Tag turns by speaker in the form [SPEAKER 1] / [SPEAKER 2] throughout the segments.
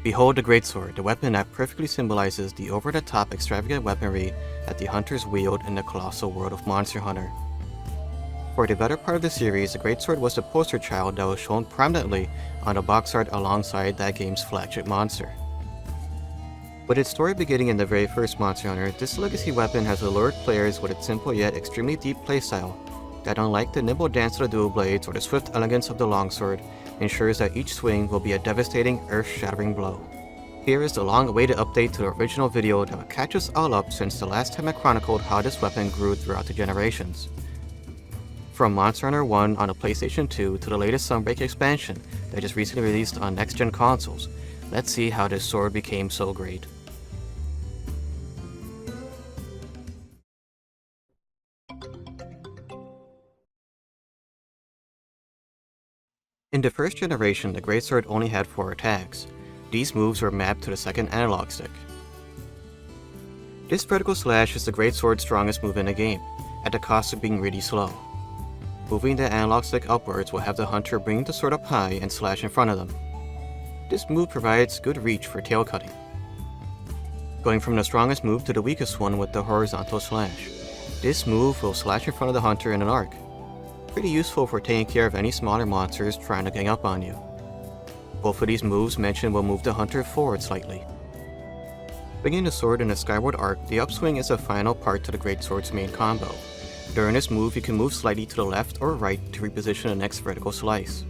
[SPEAKER 1] Behold the Greatsword, the weapon that perfectly symbolizes the over-the-top extravagant weaponry that the hunters wield in the colossal world of Monster Hunter. For the better part of the series, the Greatsword was the poster child that was shown prominently on the box art alongside that game's flagship monster. With its story beginning in the very first Monster Hunter, this legacy weapon has allured players with its simple yet extremely deep playstyle that, unlike the nimble dance of the dual blades or the swift elegance of the Longsword, ensures that each swing will be a devastating, earth-shattering blow. Here is the long-awaited update to the original video that will catch us all up since the last time I chronicled how this weapon grew throughout the generations. From Monster Hunter 1 on the PlayStation 2 to the latest Sunbreak expansion that just recently released on next-gen consoles, let's see how this sword became so great. In the first generation, the Greatsword only had 4 attacks. These moves were mapped to the second analog stick. This vertical slash is the Greatsword's strongest move in the game, at the cost of being really slow. Moving the analog stick upwards will have the hunter bring the sword up high and slash in front of them. This move provides good reach for tail cutting. Going from the strongest move to the weakest one with the horizontal slash. This move will slash in front of the hunter in an arc. Pretty useful for taking care of any smaller monsters trying to gang up on you. Both of these moves mentioned will move the hunter forward slightly. Swinging the sword in a skyward arc, the upswing is the final part to the Greatsword's main combo. During this move, you can move slightly to the left or right to reposition the next vertical slice.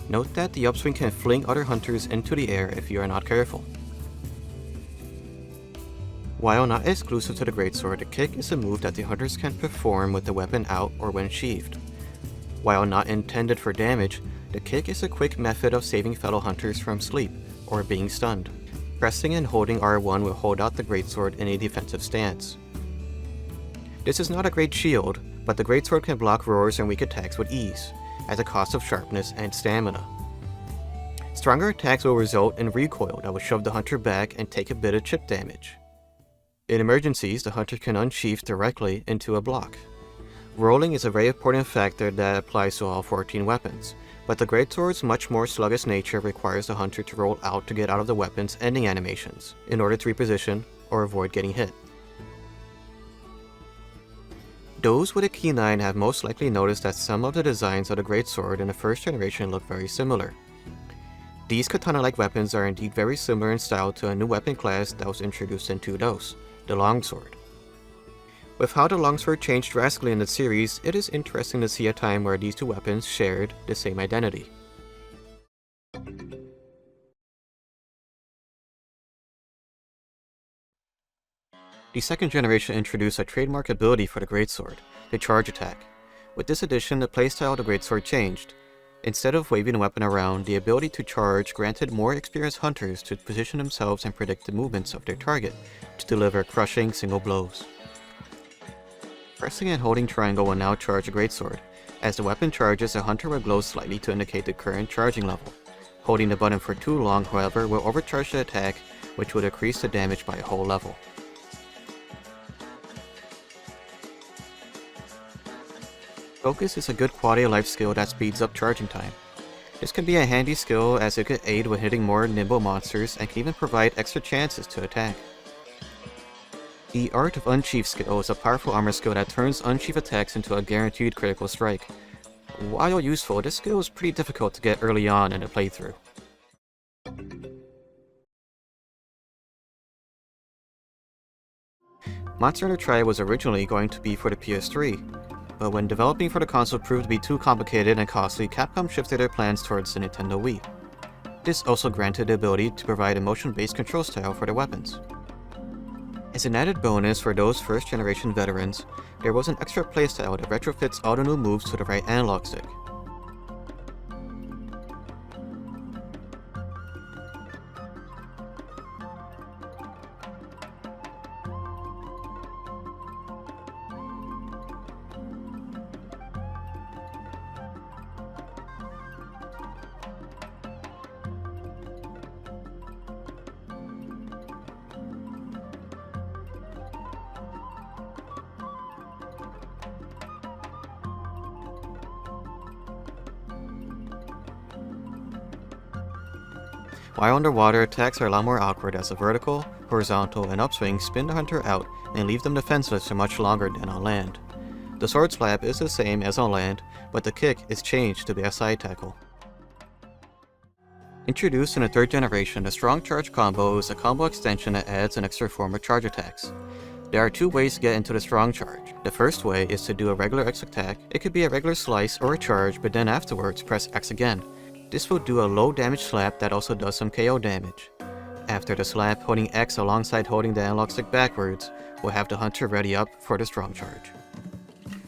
[SPEAKER 1] Note that the upswing can fling other hunters into the air if you are not careful. While not exclusive to the Greatsword, the kick is a move that the hunters can perform with the weapon out or when sheathed. While not intended for damage, the kick is a quick method of saving fellow hunters from sleep or being stunned. Pressing and holding R1 will hold out the Greatsword in a defensive stance. This is not a great shield, but the Greatsword can block roars and weak attacks with ease, at the cost of sharpness and stamina. Stronger attacks will result in recoil that will shove the hunter back and take a bit of chip damage. In emergencies, the hunter can unsheath directly into a block. Rolling is a very important factor that applies to all 14 weapons, but the Greatsword's much more sluggish nature requires the hunter to roll out to get out of the weapon's ending animations, in order to reposition or avoid getting hit. Those with a keen eye have most likely noticed that some of the designs of the Greatsword in the first generation look very similar. These katana-like weapons are indeed very similar in style to a new weapon class that was introduced in 2DOS, the Longsword. With how the Longsword changed drastically in the series, it is interesting to see a time where these two weapons shared the same identity. The second generation introduced a trademark ability for the Greatsword, the charge attack. With this addition, the playstyle of the Greatsword changed. Instead of waving the weapon around, the ability to charge granted more experienced hunters to position themselves and predict the movements of their target to deliver crushing single blows. Pressing and holding triangle will now charge the Greatsword. As the weapon charges, the hunter will glow slightly to indicate the current charging level. Holding the button for too long, however, will overcharge the attack, which will decrease the damage by a whole level. Focus is a good quality of life skill that speeds up charging time. This can be a handy skill as it could aid with hitting more nimble monsters and can even provide extra chances to attack. The Art of Unsheath skill is a powerful armor skill that turns unsheath attacks into a guaranteed critical strike. While useful, this skill is pretty difficult to get early on in a playthrough. Monster Hunter Tri was originally going to be for the PS3, but when developing for the console proved to be too complicated and costly, Capcom shifted their plans towards the Nintendo Wii. This also granted the ability to provide a motion-based control style for the weapons. As an added bonus for those first-generation veterans, there was an extra playstyle that retrofits all the new moves to the right analog stick. While underwater, attacks are a lot more awkward as the vertical, horizontal, and upswing spin the hunter out and leave them defenseless for much longer than on land. The sword slap is the same as on land, but the kick is changed to be a side tackle. Introduced in the 3rd generation, the Strong Charge combo is a combo extension that adds an extra form of charge attacks. There are 2 ways to get into the Strong Charge. The first way is to do a regular X attack. It could be a regular slice or a charge, but then afterwards press X again. This will do a low damage slap that also does some KO damage. After the slap, holding X alongside holding the analog stick backwards will have the hunter ready up for the Strong Charge.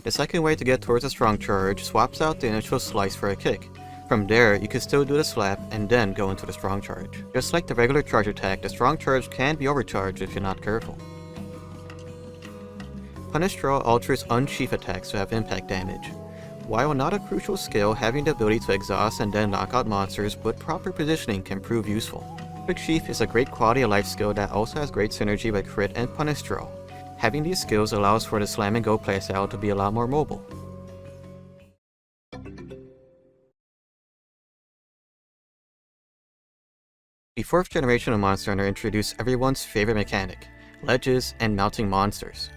[SPEAKER 1] The second way to get towards a Strong Charge swaps out the initial slice for a kick. From there, you can still do the slap and then go into the Strong Charge. Just like the regular charge attack, the Strong Charge can be overcharged if you're not careful. Punish Draw alters unsheath attacks to have impact damage. While not a crucial skill, having the ability to exhaust and then knock out monsters with proper positioning can prove useful. Quick Sheath is a great quality of life skill that also has great synergy with Crit and Punish Draw. Having these skills allows for the slam and go playstyle to be a lot more mobile. The 4th generation of Monster Hunter introduced everyone's favorite mechanic, ledges and mounting monsters.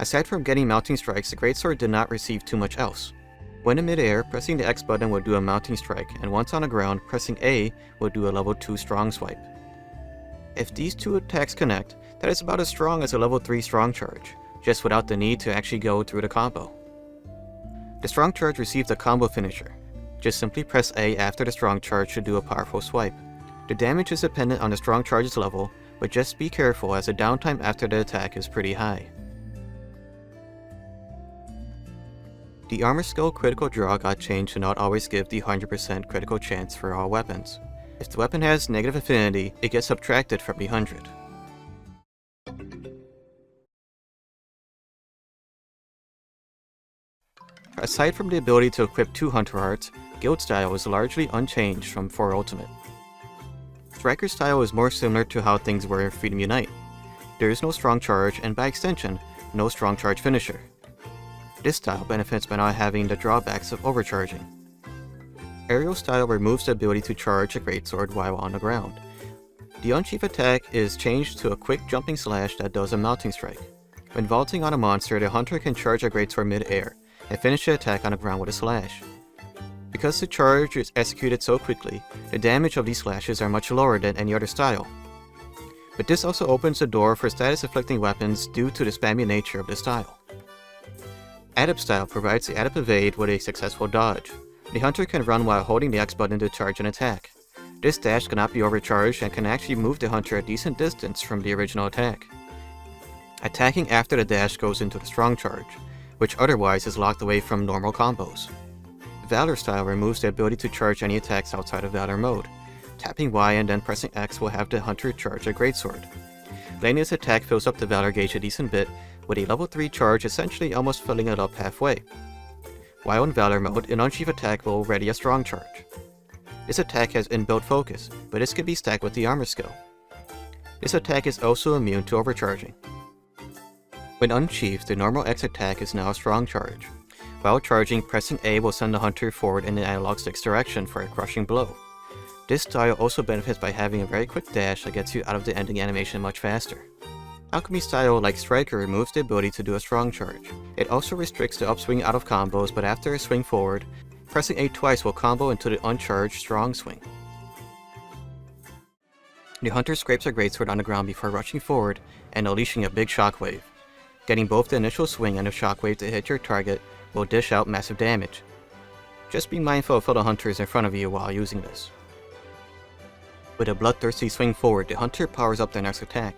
[SPEAKER 1] Aside from getting mounting strikes, the Greatsword did not receive too much else. When in midair, pressing the X button would do a mounting strike, and once on the ground, pressing A would do a level 2 strong swipe. If these 2 attacks connect, that is about as strong as a level 3 strong charge, just without the need to actually go through the combo. The strong charge receives a combo finisher. Just simply press A after the strong charge to do a powerful swipe. The damage is dependent on the strong charge's level, but just be careful as the downtime after the attack is pretty high. The armor skill critical draw got changed to not always give the 100% critical chance for all weapons. If the weapon has negative affinity, it gets subtracted from the 100. Aside from the ability to equip 2 Hunter Hearts, guild style is largely unchanged from 4 Ultimate. Striker style is more similar to how things were in Freedom Unite. There is no strong charge, and by extension, no strong charge finisher. This style benefits by not having the drawbacks of overcharging. Aerial style removes the ability to charge a Greatsword while on the ground. The unsheath attack is changed to a quick jumping slash that does a mounting strike. When vaulting on a monster, the hunter can charge a Greatsword mid-air and finish the attack on the ground with a slash. Because the charge is executed so quickly, the damage of these slashes are much lower than any other style. But this also opens the door for status-afflicting weapons due to the spammy nature of the style. Adept style provides the Adept evade with a successful dodge. The hunter can run while holding the X button to charge an attack. This dash cannot be overcharged and can actually move the hunter a decent distance from the original attack. Attacking after the dash goes into the strong charge, which otherwise is locked away from normal combos. Valor style removes the ability to charge any attacks outside of Valor mode. Tapping Y and then pressing X will have the hunter charge a Greatsword. Landing this attack fills up the Valor gauge a decent bit, with a level 3 charge essentially almost filling it up halfway. While in Valor mode, an unsheath attack will ready a strong charge. This attack has inbuilt focus, but this can be stacked with the armor skill. This attack is also immune to overcharging. When unsheathed, the normal X attack is now a strong charge. While charging, pressing A will send the hunter forward in the analog stick's direction for a crushing blow. This style also benefits by having a very quick dash that gets you out of the ending animation much faster. Alchemy style, like Striker, removes the ability to do a strong charge. It also restricts the upswing out of combos, but after a swing forward, pressing A twice will combo into the uncharged strong swing. The hunter scrapes a Greatsword on the ground before rushing forward and unleashing a big shockwave. Getting both the initial swing and the shockwave to hit your target will dish out massive damage. Just be mindful of fellow hunters in front of you while using this. With a bloodthirsty swing forward, the hunter powers up their next attack.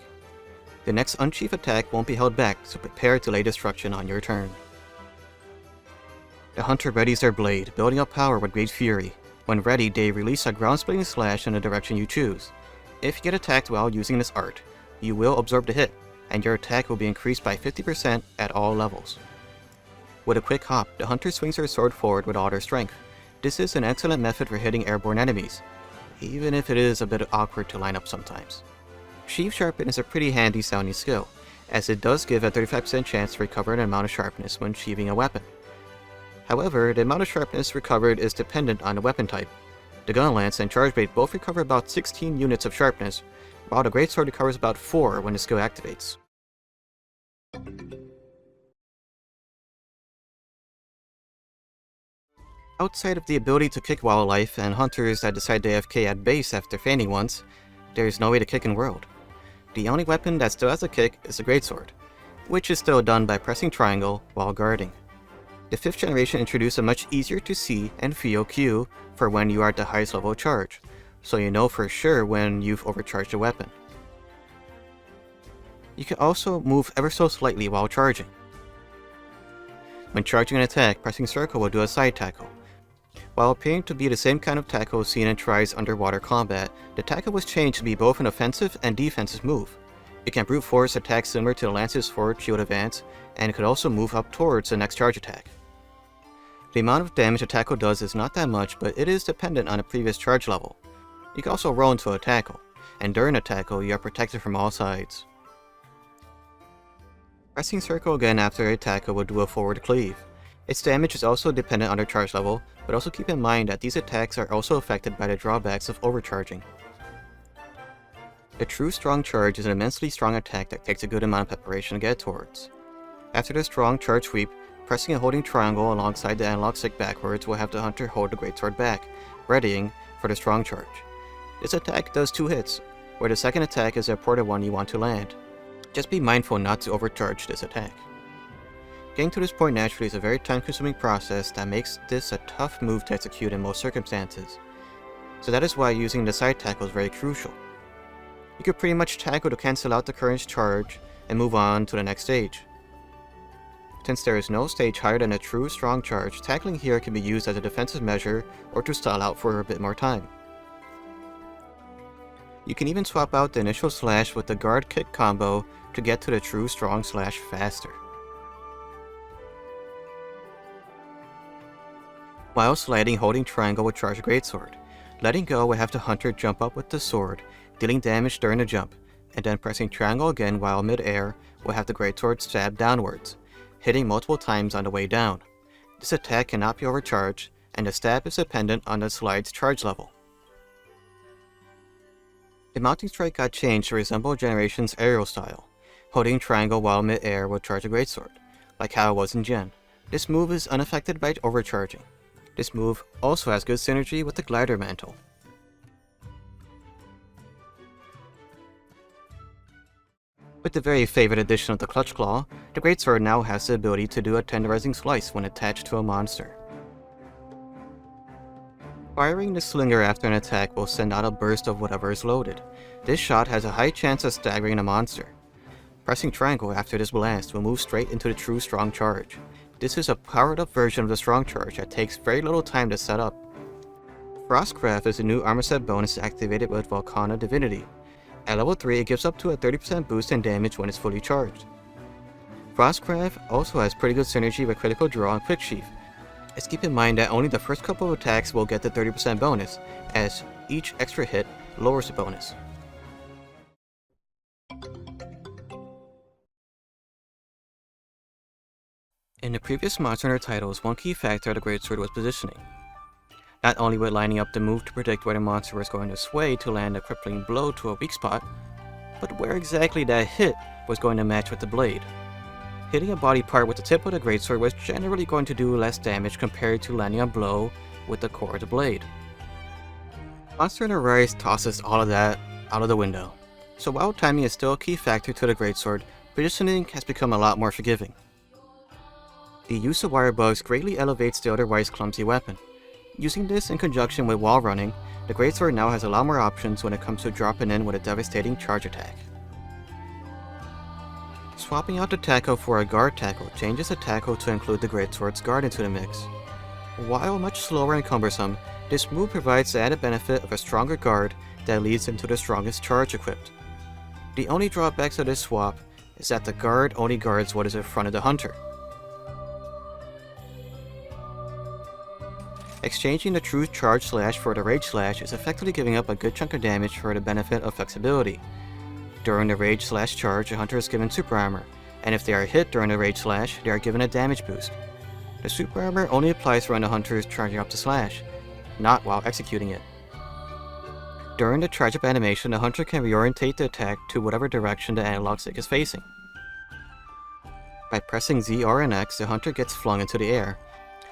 [SPEAKER 1] The next unsheath attack won't be held back, so prepare to lay destruction on your turn. The hunter readies their blade, building up power with great fury. When ready, they release a ground-splitting slash in the direction you choose. If you get attacked while using this art, you will absorb the hit, and your attack will be increased by 50% at all levels. With a quick hop, the hunter swings their sword forward with all their strength. This is an excellent method for hitting airborne enemies, even if it is a bit awkward to line up sometimes. Sheath Sharpen is a pretty handy sounding skill, as it does give a 35% chance to recover an amount of sharpness when sheathing a weapon. However, the amount of sharpness recovered is dependent on the weapon type. The Gunlance and Charge Blade both recover about 16 units of sharpness, while the Greatsword recovers about 4 when the skill activates. Outside of the ability to kick wildlife and hunters that decide to AFK at base after fainting once, there is no way to kick in World. The only weapon that still has a kick is the Greatsword, which is still done by pressing triangle while guarding. The 5th generation introduced a much easier to see and feel cue for when you are at the highest level of charge, so you know for sure when you've overcharged a weapon. You can also move ever so slightly while charging. When charging an attack, pressing circle will do a side tackle. While appearing to be the same kind of tackle seen in Tri's underwater combat, the tackle was changed to be both an offensive and defensive move. It can brute force attacks similar to the Lance's forward shield advance, and it could also move up towards the next charge attack. The amount of damage a tackle does is not that much, but it is dependent on a previous charge level. You can also roll into a tackle, and during a tackle you are protected from all sides. Pressing circle again after a tackle will do a forward cleave. Its damage is also dependent on their charge level, but also keep in mind that these attacks are also affected by the drawbacks of overcharging. The true strong charge is an immensely strong attack that takes a good amount of preparation to get towards. After the strong charge sweep, pressing and holding triangle alongside the analog stick backwards will have the hunter hold the Greatsword back, readying for the strong charge. This attack does 2 hits, where the second attack is the important one you want to land. Just be mindful not to overcharge this attack. Getting to this point naturally is a very time-consuming process that makes this a tough move to execute in most circumstances, so that is why using the side tackle is very crucial. You could pretty much tackle to cancel out the current charge and move on to the next stage. Since there is no stage higher than a true strong charge, tackling here can be used as a defensive measure or to stall out for a bit more time. You can even swap out the initial slash with the guard kick combo to get to the true strong slash faster. While sliding, holding triangle will charge a Greatsword. Letting go will have the hunter jump up with the sword, dealing damage during the jump, and then pressing triangle again while mid-air will have the Greatsword stab downwards, hitting multiple times on the way down. This attack cannot be overcharged, and the stab is dependent on the slide's charge level. The mounting strike got changed to resemble Generation's aerial style. Holding triangle while mid-air will charge a Greatsword, like how it was in Gen. This move is unaffected by overcharging. This move also has good synergy with the Glider Mantle. With the very favorite addition of the Clutch Claw, the Greatsword now has the ability to do a tenderizing slice when attached to a monster. Firing the slinger after an attack will send out a burst of whatever is loaded. This shot has a high chance of staggering a monster. Pressing triangle after this blast will move straight into the true strong charge. This is a powered up version of the strong charge that takes very little time to set up. Frostcraft is a new armor set bonus activated with Volcana Divinity. At level 3 it gives up to a 30% boost in damage when it's fully charged. Frostcraft also has pretty good synergy with Critical Draw and Quick Sheath. Just keep in mind that only the first couple of attacks will get the 30% bonus, as each extra hit lowers the bonus. In the previous Monster Hunter titles, one key factor of the Greatsword was positioning. Not only with lining up the move to predict where the monster was going to sway to land a crippling blow to a weak spot, but where exactly that hit was going to match with the blade. Hitting a body part with the tip of the Greatsword was generally going to do less damage compared to landing a blow with the core of the blade. Monster Hunter Rise tosses all of that out of the window, so while timing is still a key factor to the Greatsword, positioning has become a lot more forgiving. The use of wire bugs greatly elevates the otherwise clumsy weapon. Using this in conjunction with wall running, the Greatsword now has a lot more options when it comes to dropping in with a devastating charge attack. Swapping out the tackle for a guard tackle changes the tackle to include the Greatsword's guard into the mix. While much slower and cumbersome, this move provides the added benefit of a stronger guard that leads into the strongest charge equipped. The only drawbacks of this swap is that the guard only guards what is in front of the hunter. Exchanging the true charge slash for the rage slash is effectively giving up a good chunk of damage for the benefit of flexibility. During the rage slash charge, a hunter is given super armor, and if they are hit during the rage slash, they are given a damage boost. The super armor only applies when the hunter is charging up the slash, not while executing it. During the charge-up animation, the hunter can reorientate the attack to whatever direction the analog stick is facing. By pressing Z, R, and X, the hunter gets flung into the air.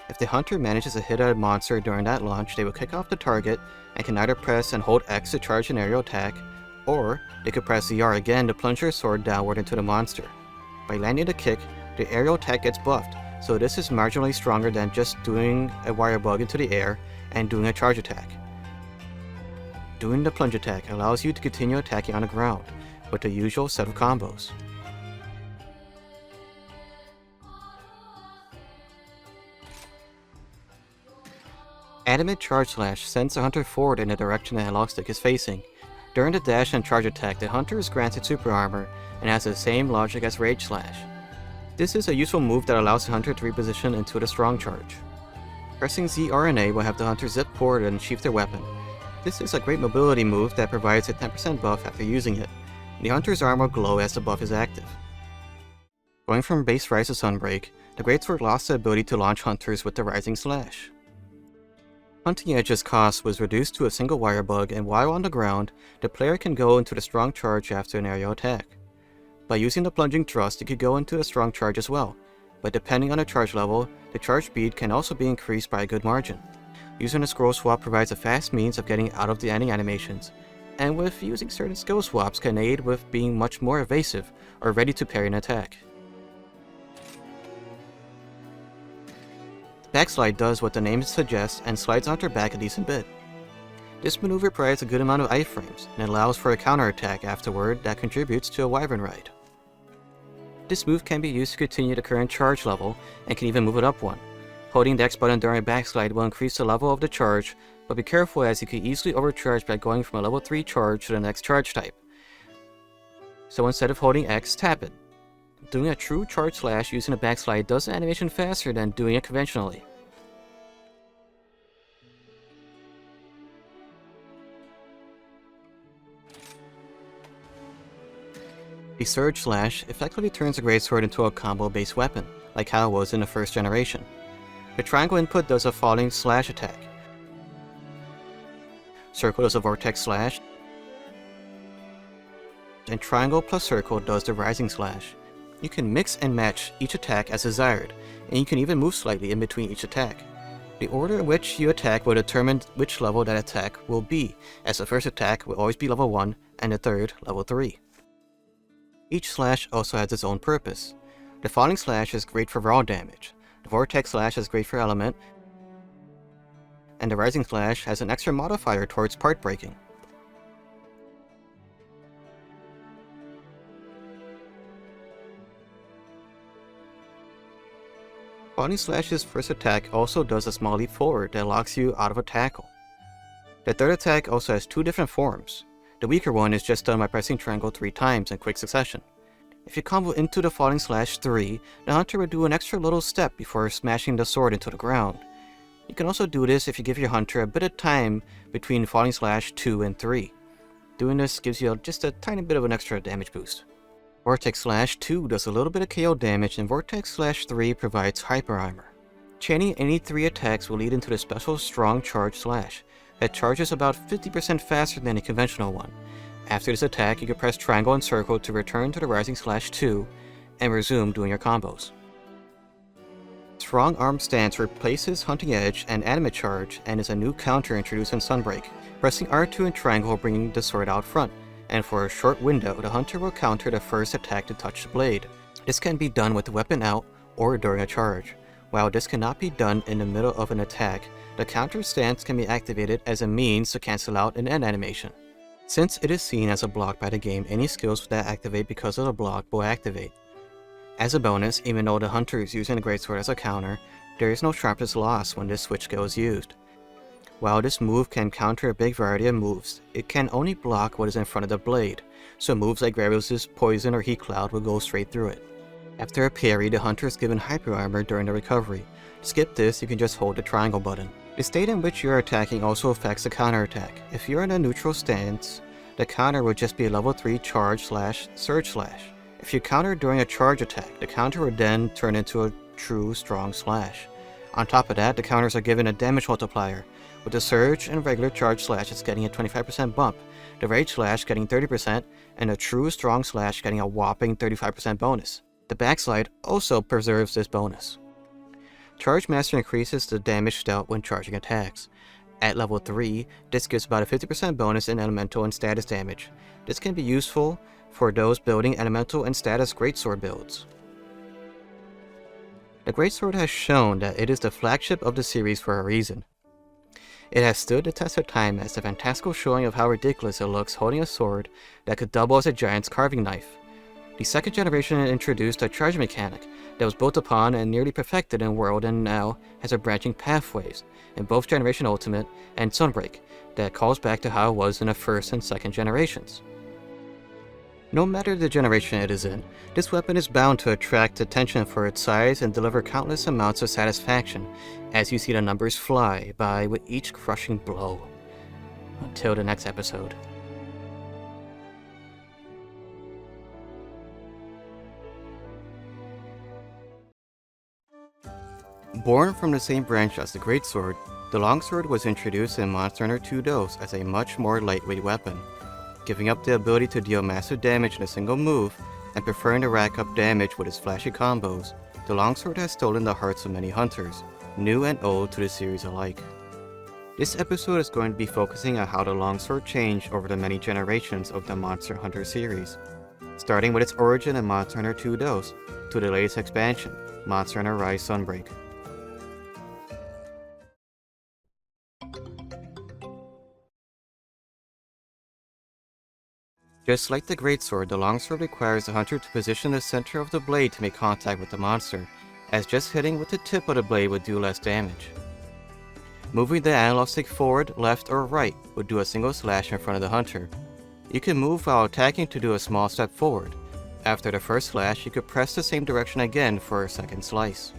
[SPEAKER 1] If the hunter manages to hit a monster during that launch, they will kick off the target and can either press and hold X to charge an aerial attack, or they could press ZR again to plunge their sword downward into the monster. By landing the kick, the aerial attack gets buffed, so this is marginally stronger than just doing a wire bug into the air and doing a charge attack. Doing the plunge attack allows you to continue attacking on the ground with the usual set of combos. Adamant Charge Slash sends the hunter forward in the direction the analog stick is facing. During the dash and charge attack, the hunter is granted super armor and has the same logic as Rage Slash. This is a useful move that allows the hunter to reposition into the strong charge. Pressing Z, R, and A will have the hunter zip forward and sheath their weapon. This is a great mobility move that provides a 10% buff after using it. The hunter's arm will glow as the buff is active. Going from base Rise to Sunbreak, the Greatsword lost the ability to launch hunters with the Rising Slash. Hunting Edge's cost was reduced to a single wire bug, and while on the ground, the player can go into the strong charge after an aerial attack. By using the plunging thrust, you could go into a strong charge as well, but depending on the charge level, the charge speed can also be increased by a good margin. Using a scroll swap provides a fast means of getting out of the ending animations, and with using certain skill swaps can aid with being much more evasive or ready to parry an attack. Backslide does what the name suggests and slides onto your back a decent bit. This maneuver provides a good amount of iframes and allows for a counterattack afterward that contributes to a wyvern ride. This move can be used to continue the current charge level and can even move it up one. Holding the X button during a backslide will increase the level of the charge, but be careful as you can easily overcharge by going from a level 3 charge to the next charge type. So instead of holding X, tap it. Doing a true charge slash using a backslide does the animation faster than doing it conventionally. The Surge Slash effectively turns the Greatsword into a combo-based weapon, like how it was in the first generation. The triangle input does a falling slash attack. Circle does a vortex slash, and triangle plus circle does the rising slash. You can mix and match each attack as desired, and you can even move slightly in between each attack. The order in which you attack will determine which level that attack will be, as the first attack will always be level 1 and the third level 3. Each slash also has its own purpose. The falling slash is great for raw damage, the vortex slash is great for element, and the rising slash has an extra modifier towards part breaking. Falling Slash's first attack also does a small leap forward that locks you out of a tackle. The third attack also has two different forms. The weaker one is just done by pressing triangle 3 times in quick succession. If you combo into the Falling Slash 3, the hunter will do an extra little step before smashing the sword into the ground. You can also do this if you give your hunter a bit of time between Falling Slash 2 and 3. Doing this gives you just a tiny bit of an extra damage boost. Vortex Slash 2 does a little bit of KO damage, and Vortex Slash 3 provides hyper armor. Chaining any 3 attacks will lead into the special Strong Charge Slash, that charges about 50% faster than a conventional one. After this attack, you can press triangle and circle to return to the Rising Slash 2, and resume doing your combos. Strong Arm Stance replaces Hunting Edge and Animate Charge, and is a new counter introduced in Sunbreak, pressing R2 and triangle bringing the sword out front. And for a short window, the hunter will counter the first attack to touch the blade. This can be done with the weapon out or during a charge. While this cannot be done in the middle of an attack, the counter stance can be activated as a means to cancel out an end animation. Since it is seen as a block by the game, any skills that activate because of the block will activate. As a bonus, even though the hunter is using the Greatsword as a counter, there is no sharpness loss when this switch skill is used. While this move can counter a big variety of moves, it can only block what is in front of the blade, so moves like Gravios' Poison or Heat Cloud will go straight through it. After a parry, the hunter is given hyper armor during the recovery. To skip this, you can just hold the triangle button. The state in which you are attacking also affects the counter attack. If you are in a neutral stance, the counter will just be a level 3 charge slash surge slash. If you counter during a charge attack, the counter will then turn into a true strong slash. On top of that, the counters are given a damage multiplier, with the Surge and regular charge slashes getting a 25% bump, the Rage slash getting 30%, and the True Strong slash getting a whopping 35% bonus. The Backslide also preserves this bonus. Charge Master increases the damage dealt when charging attacks. At level 3, this gives about a 50% bonus in elemental and status damage. This can be useful for those building elemental and status Greatsword builds. The Greatsword has shown that it is the flagship of the series for a reason. It has stood the test of time as a fantastical showing of how ridiculous it looks holding a sword that could double as a giant's carving knife. The second generation introduced a charge mechanic that was built upon and nearly perfected in World and now has a branching pathways in both Generation Ultimate and Sunbreak that calls back to how it was in the first and second generations. No matter the generation it is in, this weapon is bound to attract attention for its size and deliver countless amounts of satisfaction as you see the numbers fly by with each crushing blow. Until the next episode. Born from the same branch as the Greatsword, the Longsword was introduced in Monster Hunter 2 Dose as a much more lightweight weapon, giving up the ability to deal massive damage in a single move and preferring to rack up damage with its flashy combos. The Longsword has stolen the hearts of many hunters, new and old to the series alike. This episode is going to be focusing on how the Longsword changed over the many generations of the Monster Hunter series, starting with its origin in Monster Hunter 2 Dose to the latest expansion, Monster Hunter Rise Sunbreak. Just like the Greatsword, the Longsword requires the hunter to position the center of the blade to make contact with the monster, as just hitting with the tip of the blade would do less damage. Moving the analog stick forward, left, or right would do a single slash in front of the hunter. You can move while attacking to do a small step forward. After the first slash, you could press the same direction again for a second slice.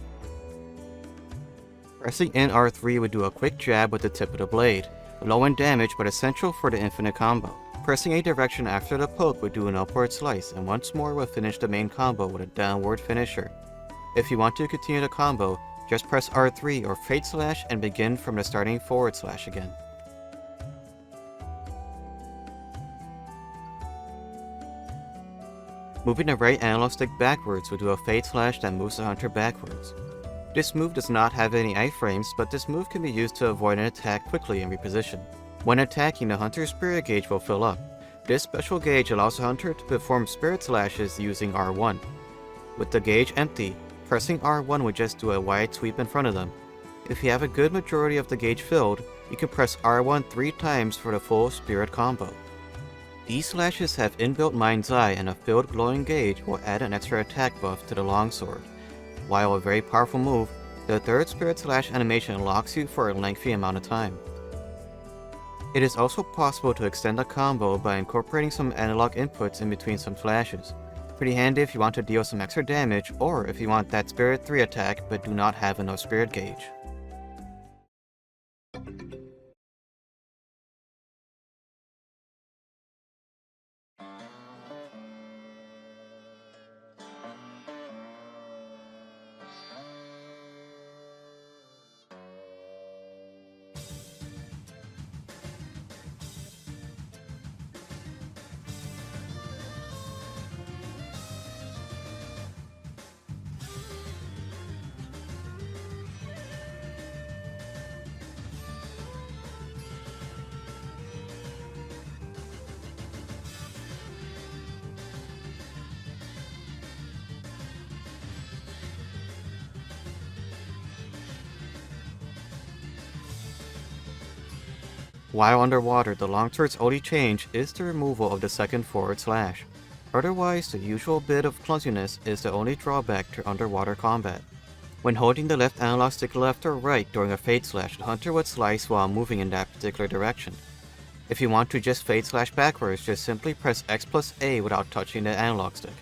[SPEAKER 1] Pressing in R3 would do a quick jab with the tip of the blade, low in damage but essential for the infinite combo. Pressing a direction after the poke would do an upward slice, and once more will finish the main combo with a downward finisher. If you want to continue the combo, just press R3 or Fate Slash and begin from the starting forward slash again. Moving the right analog stick backwards will do a Fate Slash that moves the hunter backwards. This move does not have any iframes, but this move can be used to avoid an attack quickly and reposition. When attacking, the hunter's spirit gauge will fill up. This special gauge allows the hunter to perform spirit slashes using R1. With the gauge empty, pressing R1 would just do a wide sweep in front of them. If you have a good majority of the gauge filled, you can press R1 3 times for the full spirit combo. These slashes have inbuilt Mind's Eye, and a filled glowing gauge will add an extra attack buff to the Longsword. While a very powerful move, the third spirit slash animation locks you for a lengthy amount of time. It is also possible to extend a combo by incorporating some analog inputs in between some slashes. Pretty handy if you want to deal some extra damage, or if you want that Spirit 3 attack but do not have enough spirit gauge. While underwater, the Longsword's only change is the removal of the second forward slash. Otherwise, the usual bit of clumsiness is the only drawback to underwater combat. When holding the left analog stick left or right during a Fate Slash, the hunter would slice while moving in that particular direction. If you want to just Fate Slash backwards, just simply press X plus A without touching the analog stick.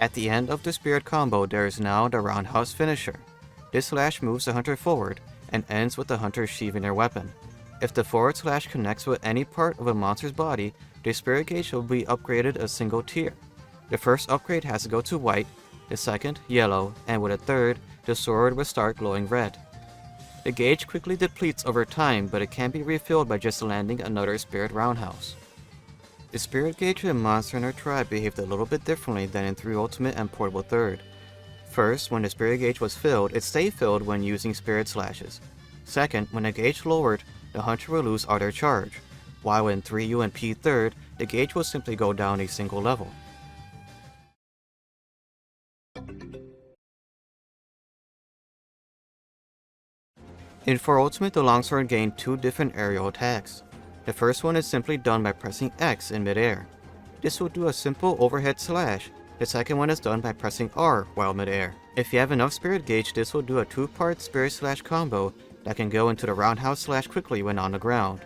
[SPEAKER 1] At the end of the spirit combo, there is now the roundhouse finisher. This slash moves the hunter forward and ends with the hunter sheathing their weapon. If the forward slash connects with any part of a monster's body, their spirit gauge will be upgraded a single tier. The first upgrade has to go to white, the second, yellow, and with a third, the sword will start glowing red. The gauge quickly depletes over time, but it can be refilled by just landing another Spirit Roundhouse. The Spirit Gauge in Monster Hunter Tribe behaved a little bit differently than in 3 Ultimate and Portable 3rd. First, when the Spirit Gauge was filled, it stayed filled when using Spirit Slashes. Second, when the gauge lowered, the hunter will lose other charge, while in 3U and P3rd, the gauge will simply go down a single level. In 4 Ultimate, the Longsword gained 2 different aerial attacks. The first one is simply done by pressing X in midair. This will do a simple overhead slash. The second one is done by pressing R while midair. If you have enough Spirit Gauge, this will do a 2-part Spirit Slash combo that can go into the Roundhouse Slash quickly when on the ground.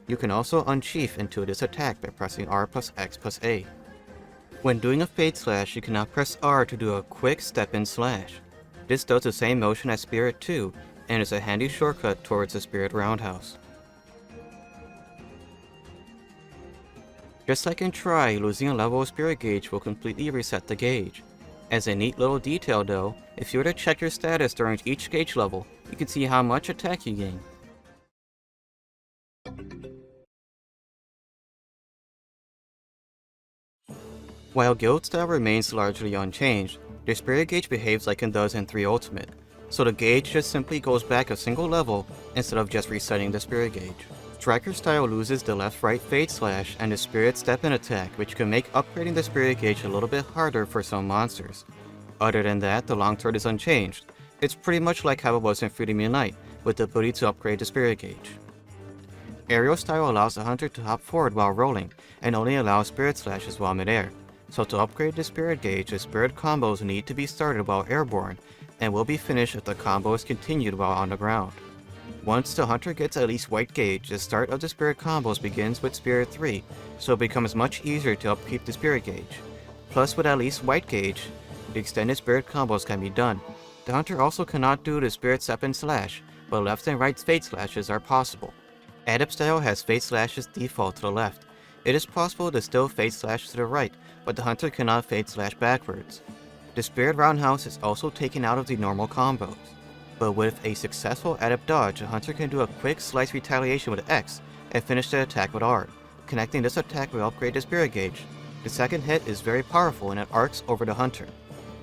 [SPEAKER 1] You can also unsheath into this attack by pressing R plus X plus A. When doing a Fade Slash, you can now press R to do a quick step-in slash. This does the same motion as Spirit 2, and is a handy shortcut towards the Spirit Roundhouse. Just like in Try, losing a level of Spirit Gauge will completely reset the gauge. As a neat little detail though, if you were to check your status during each gauge level, you can see how much attack you gain. While guild style remains largely unchanged, their Spirit Gauge behaves like it does in 3 Ultimate, so the gauge just simply goes back a single level instead of just resetting the Spirit Gauge. Striker style loses the left-right Fade Slash and the Spirit Step-In attack, which can make upgrading the Spirit Gauge a little bit harder for some monsters. Other than that, the Longsword is unchanged. It's pretty much like how it was in Freedom Unite, with the ability to upgrade the Spirit Gauge. Aerial style allows the hunter to hop forward while rolling, and only allows Spirit Slashes while midair. So to upgrade the Spirit Gauge, the Spirit combos need to be started while airborne, and will be finished if the combo is continued while on the ground. Once the hunter gets at least white gauge, the start of the Spirit combos begins with Spirit 3, so it becomes much easier to upkeep the Spirit Gauge. Plus, with at least white gauge, the extended Spirit combos can be done. The hunter also cannot do the Spirit Step-In Slash, but left and right Fade Slashes are possible. Adept style has Fade Slashes default to the left. It is possible to still Fade Slash to the right, but the hunter cannot Fade Slash backwards. The Spirit Roundhouse is also taken out of the normal combos. But with a successful Adept dodge, the hunter can do a quick slice retaliation with X and finish the attack with R. Connecting this attack will upgrade the Spirit Gauge. The second hit is very powerful and it arcs over the hunter.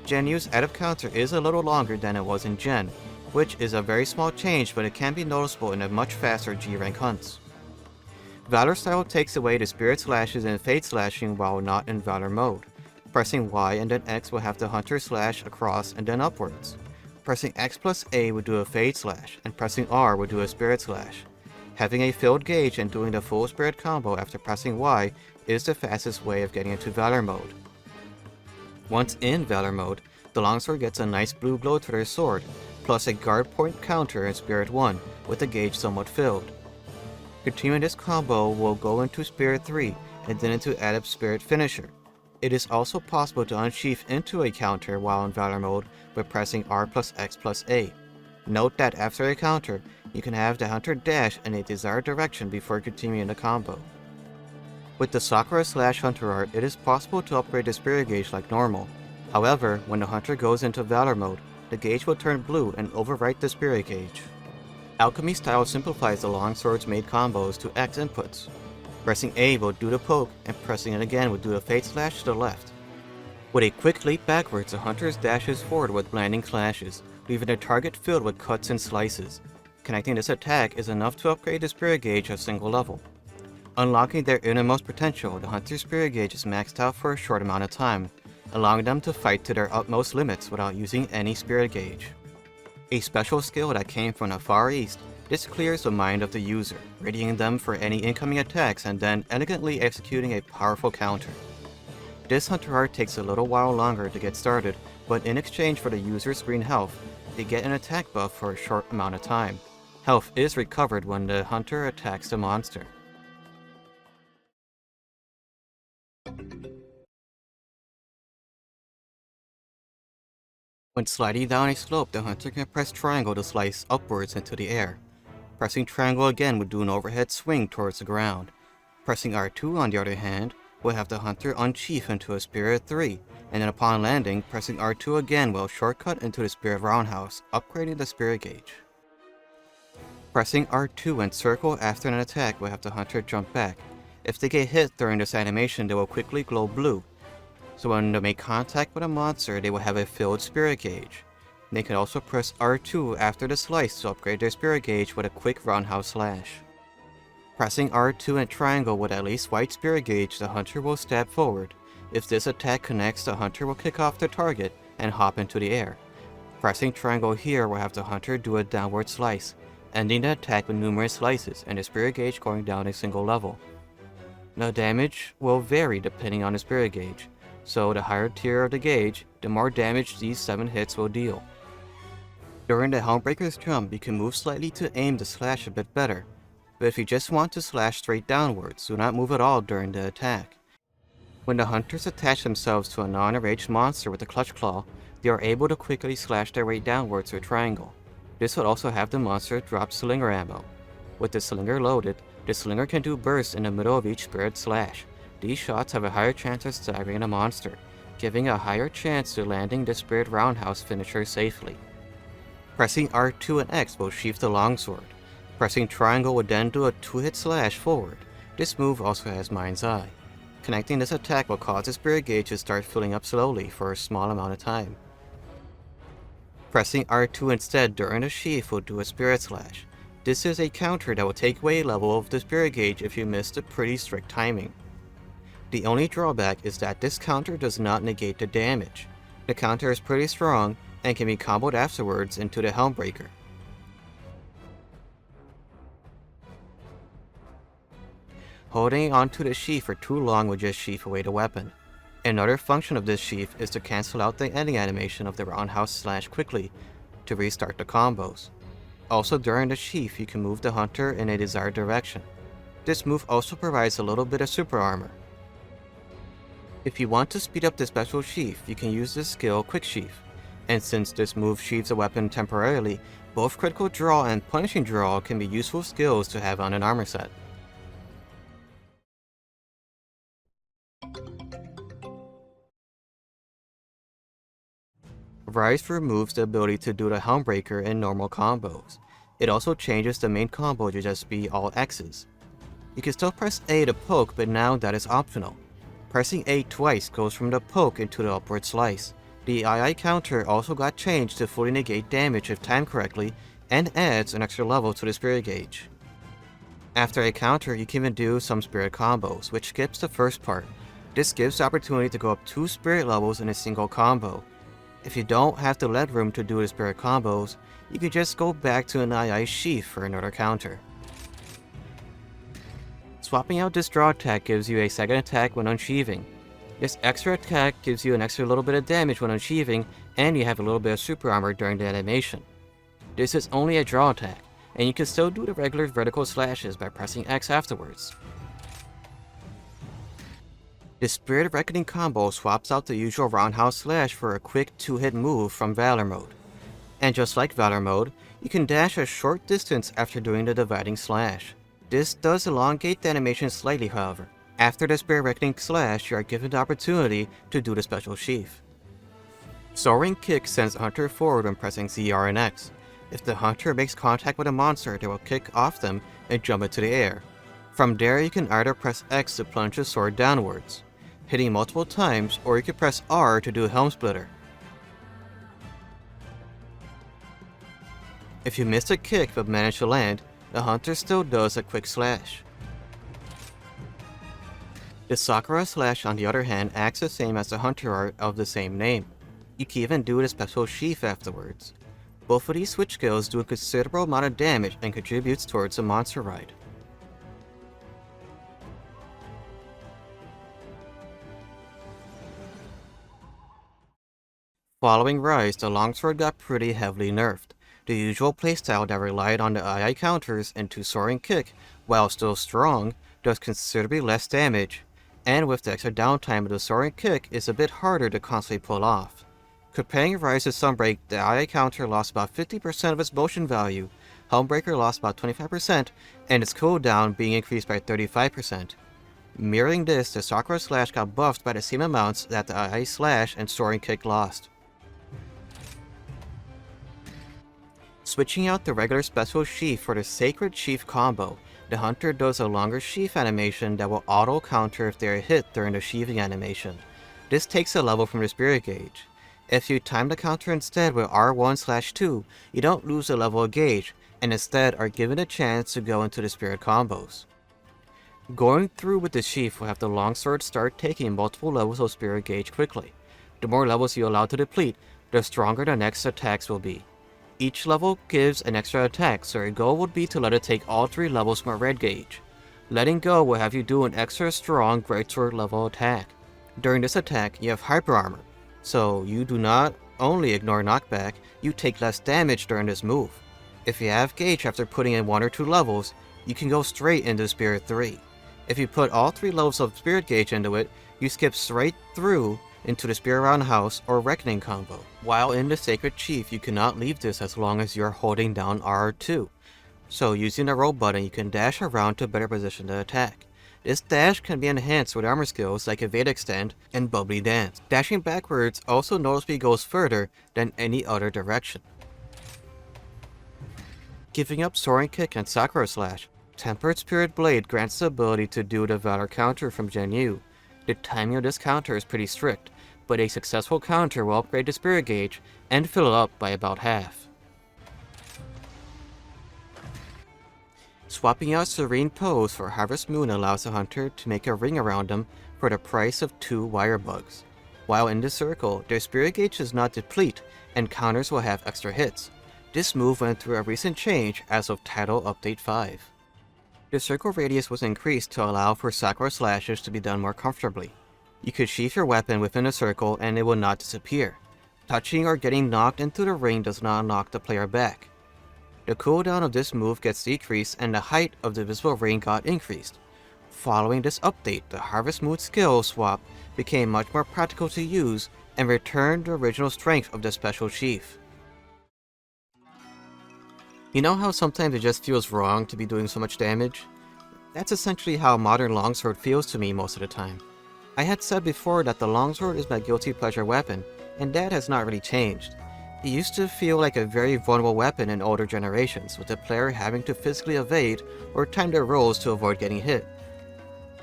[SPEAKER 1] Gen U's Adept counter is a little longer than it was in Gen, which is a very small change, but it can be noticeable in the much faster G-rank hunts. Valor style takes away the Spirit Slashes and Fade Slashing while not in Valor mode. Pressing Y and then X will have the hunter slash across and then upwards. Pressing X plus A would do a Fade Slash, and pressing R would do a Spirit Slash. Having a filled gauge and doing the full Spirit combo after pressing Y is the fastest way of getting into Valor mode. Once in Valor mode, the Longsword gets a nice blue glow to their sword, plus a guard point counter in Spirit 1, with the gauge somewhat filled. Continuing this combo will go into Spirit 3, and then into Adept Spirit Finisher. It is also possible to unsheath into a counter while in Valor mode by pressing R plus X plus A. Note that after a counter, you can have the hunter dash in a desired direction before continuing the combo. With the Sakura slash hunter art, it is possible to upgrade the Spirit Gauge like normal. However, when the hunter goes into Valor mode, the gauge will turn blue and overwrite the Spirit Gauge. Alchemy style simplifies the Longsword's made combos to X inputs. Pressing A will do the poke, and pressing it again will do the Fade Slash to the left. With a quick leap backwards, the hunter dashes forward with landing slashes, leaving the target filled with cuts and slices. Connecting this attack is enough to upgrade the Spirit Gauge a single level. Unlocking their innermost potential, the hunter's Spirit Gauge is maxed out for a short amount of time, allowing them to fight to their utmost limits without using any Spirit Gauge. A special skill that came from the Far East, this clears the mind of the user, readying them for any incoming attacks and then elegantly executing a powerful counter. This hunter art takes a little while longer to get started, but in exchange for the user's green health, they get an attack buff for a short amount of time. Health is recovered when the hunter attacks the monster. When sliding down a slope, the hunter can press triangle to slice upwards into the air. Pressing triangle again would do an overhead swing towards the ground. Pressing R2 on the other hand, will have the hunter unsheath into a Spirit 3, and then upon landing, pressing R2 again will shortcut into the Spirit Roundhouse, upgrading the Spirit Gauge. Pressing R2 and circle after an attack will have the hunter jump back. If they get hit during this animation, they will quickly glow blue. So when they make contact with a monster, they will have a filled spirit gauge. They can also press R2 after the slice to upgrade their spirit gauge with a quick roundhouse slash. Pressing R2 and triangle with at least white spirit gauge, the hunter will stab forward. If this attack connects, the hunter will kick off the target and hop into the air. Pressing triangle here will have the hunter do a downward slice, ending the attack with numerous slices and the spirit gauge going down a single level. The damage will vary depending on the spirit gauge, so the higher tier of the gauge, the more damage these 7 hits will deal. During the Helmbreaker's jump, you can move slightly to aim the slash a bit better, but if you just want to slash straight downwards, do not move at all during the attack. When the hunters attach themselves to a non-enraged monster with a clutch claw, they are able to quickly slash their way downwards with triangle. This will also have the monster drop slinger ammo. With the slinger loaded, the slinger can do bursts in the middle of each spirit slash. These shots have a higher chance of staggering a monster, giving a higher chance to landing the spirit roundhouse finisher safely. Pressing R2 and X will sheath the Longsword. Pressing triangle would then do a 2-hit slash forward. This move also has Mind's Eye. Connecting this attack will cause the spirit gauge to start filling up slowly for a small amount of time. Pressing R2 instead during the sheath will do a spirit slash. This is a counter that will take away a level of the spirit gauge if you miss the pretty strict timing. The only drawback is that this counter does not negate the damage. The counter is pretty strong and can be comboed afterwards into the Helmbreaker. Holding onto the sheath for too long will just sheath away the weapon. Another function of this sheath is to cancel out the ending animation of the roundhouse slash quickly to restart the combos. Also during the sheath, you can move the hunter in a desired direction. This move also provides a little bit of super armor. If you want to speed up the special sheath, you can use this skill Quick Sheath. And since this move sheaths a weapon temporarily, both Critical Draw and Punishing Draw can be useful skills to have on an armor set. Rise removes the ability to do the Helmbreaker in normal combos. It also changes the main combo to just be all X's. You can still press A to poke, but now that is optional. Pressing A twice goes from the poke into the upward slice. The II counter also got changed to fully negate damage if timed correctly, and adds an extra level to the spirit gauge. After a counter, you can even do some spirit combos, which skips the first part. This gives the opportunity to go up 2 spirit levels in a single combo. If you don't have the lead room to do the spirit combos, you can just go back to an II sheath for another counter. Swapping out this draw attack gives you a second attack when unsheathing. This extra attack gives you an extra little bit of damage when unsheathing, and you have a little bit of super armor during the animation. This is only a draw attack, and you can still do the regular vertical slashes by pressing X afterwards. The Spirit Reckoning combo swaps out the usual roundhouse slash for a quick 2-hit move from Valor mode. And just like Valor mode, you can dash a short distance after doing the dividing slash. This does elongate the animation slightly, however. After the Spirit Reckoning slash, you are given the opportunity to do the special sheath. Soaring Kick sends the hunter forward when pressing ZR and X. If the hunter makes contact with a monster, they will kick off them and jump into the air. From there, you can either press X to plunge the sword downwards, hitting multiple times, or you can press R to do a helm splitter. If you miss a kick but manage to land, the hunter still does a quick slash. The Sakura slash, on the other hand, acts the same as the hunter art of the same name. You can even do the special sheath afterwards. Both of these switch skills do a considerable amount of damage and contributes towards the monster ride. Following Rise, the Longsword got pretty heavily nerfed. The usual playstyle that relied on the II counters into Soaring Kick, while still strong, does considerably less damage, and with the extra downtime of the Soaring Kick is a bit harder to constantly pull off. Comparing Rise to Sunbreak, the II counter lost about 50% of its motion value, Helmbreaker lost about 25%, and its cooldown being increased by 35%. Mirroring this, the Sakura slash got buffed by the same amounts that the II slash and Soaring Kick lost. Switching out the regular special sheath for the sacred sheath combo, the hunter does a longer sheath animation that will auto counter if they are hit during the sheathing animation. This takes a level from the spirit gauge. If you time the counter instead with R1/2, you don't lose a level of gauge, and instead are given a chance to go into the spirit combos. Going through with the sheath will have the longsword start taking multiple levels of spirit gauge quickly. The more levels you allow to deplete, the stronger the next attacks will be. Each level gives an extra attack, so your goal would be to let it take all 3 levels from a red gauge. Letting go will have you do an extra strong Greatsword level attack. During this attack, you have hyper armor, so you do not only ignore knockback, you take less damage during this move. If you have gauge after putting in 1 or 2 levels, you can go straight into Spirit 3. If you put all 3 levels of Spirit Gauge into it, you skip straight through into the Spirit Roundhouse or Reckoning combo. While in the Sacred Sheath, you cannot leave this as long as you are holding down R2. So using the roll button, you can dash around to better position the attack. This dash can be enhanced with armor skills like Evade Extend and Bubbly Dance. Dashing backwards also noticeably goes further than any other direction. Giving up Soaring Kick and Sakura Slash, Tempered Spirit Blade grants the ability to do the Valor counter from Gen U. The timing of this counter is pretty strict, but a successful counter will upgrade the Spirit Gauge and fill it up by about half. Swapping out Serene Pose for Harvest Moon allows the hunter to make a ring around them for the price of 2 wire bugs. While in this circle, their Spirit Gauge does not deplete, and counters will have extra hits. This move went through a recent change as of Title Update 5. The circle radius was increased to allow for Sakura Slashes to be done more comfortably. You could sheath your weapon within a circle and it will not disappear. Touching or getting knocked into the ring does not knock the player back. The cooldown of this move gets decreased and the height of the visible ring got increased. Following this update, the Harvest Moon skill swap became much more practical to use and returned the original strength of the special sheath. You know how sometimes it just feels wrong to be doing so much damage? That's essentially how modern Longsword feels to me most of the time. I had said before that the Longsword is my guilty pleasure weapon, and that has not really changed. It used to feel like a very vulnerable weapon in older generations, with the player having to physically evade or time their rolls to avoid getting hit.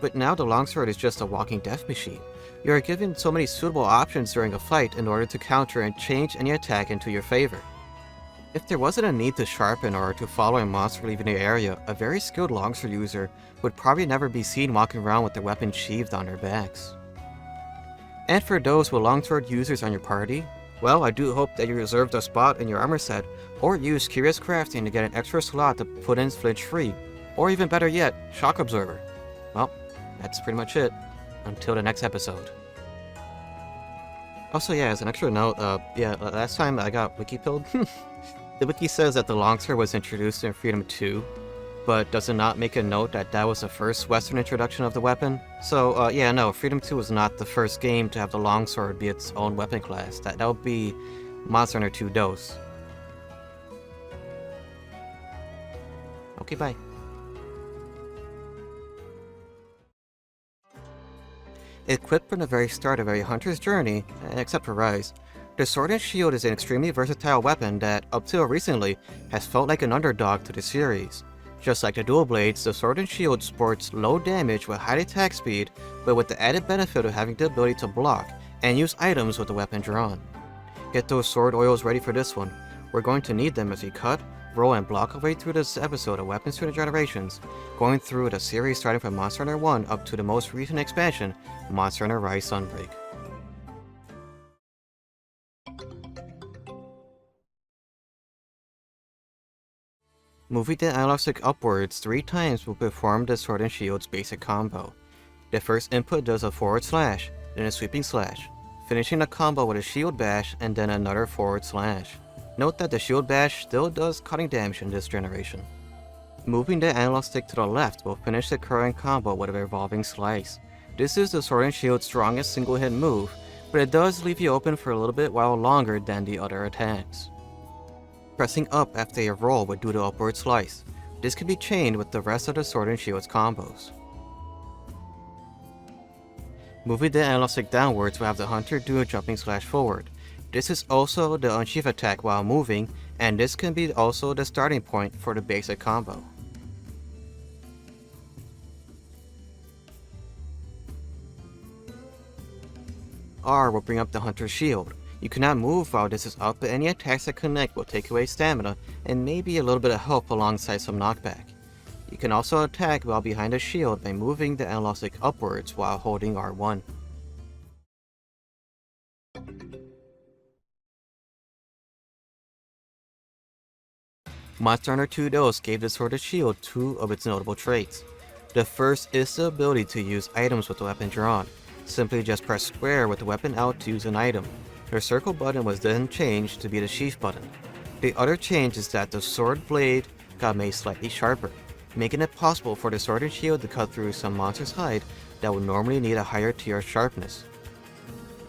[SPEAKER 1] But now the Longsword is just a walking death machine. You are given so many suitable options during a fight in order to counter and change any attack into your favor. If there wasn't a need to sharpen or to follow a monster leaving the area, a very skilled Longsword user would probably never be seen walking around with their weapon sheathed on their backs. And for those with Longsword users on your party, well, I do hope that you reserved a spot in your armor set, or use Curious Crafting to get an extra slot to put in Flinch Free, or even better yet, Shock Absorber. Well, that's pretty much it. Until the next episode. Also, yeah, as an extra note, last time I got wiki-pilled. The wiki says that the Longsword was introduced in Freedom 2, but does it not make a note that that was the first Western introduction of the weapon? So, no, Freedom 2 was not the first game to have the Longsword be its own weapon class. That would be Monster Hunter 2 DOS. Okay, bye. Equipped from the very start of every hunter's journey, except for Rise, the Sword and Shield is an extremely versatile weapon that, up till recently, has felt like an underdog to the series. Just like the dual blades, the Sword and Shield sports low damage with high attack speed, but with the added benefit of having the ability to block and use items with the weapon drawn. Get those sword oils ready for this one. We're going to need them as we cut, roll, and block our way through this episode of Weapons through the Generations, going through the series starting from Monster Hunter 1 up to the most recent expansion, Monster Hunter Rise Sunbreak. Moving the analog stick upwards 3 times will perform the Sword and Shield's basic combo. The first input does a forward slash, then a sweeping slash, finishing the combo with a shield bash and then another forward slash. Note that the shield bash still does cutting damage in this generation. Moving the analog stick to the left will finish the current combo with a revolving slice. This is the Sword and Shield's strongest single hit move, but it does leave you open for a little bit while longer than the other attacks. Pressing up after a roll would do the upward slice. This can be chained with the rest of the Sword and Shield's combos. Moving the analog stick downwards will have the hunter do a jumping slash forward. This is also the unsheath attack while moving and this can be also the starting point for the basic combo. R will bring up the Hunter's shield. You cannot move while this is up, but any attacks that connect will take away stamina and maybe a little bit of health alongside some knockback. You can also attack while behind the shield by moving the analog stick upwards while holding R1. Monster Hunter 2 Dose gave the Sword of Shield two of its notable traits. The first is the ability to use items with the weapon drawn. Simply just press square with the weapon out to use an item. The circle button was then changed to be the sheath button. The other change is that the sword blade got made slightly sharper, making it possible for the sword and shield to cut through some monster's hide that would normally need a higher tier of sharpness.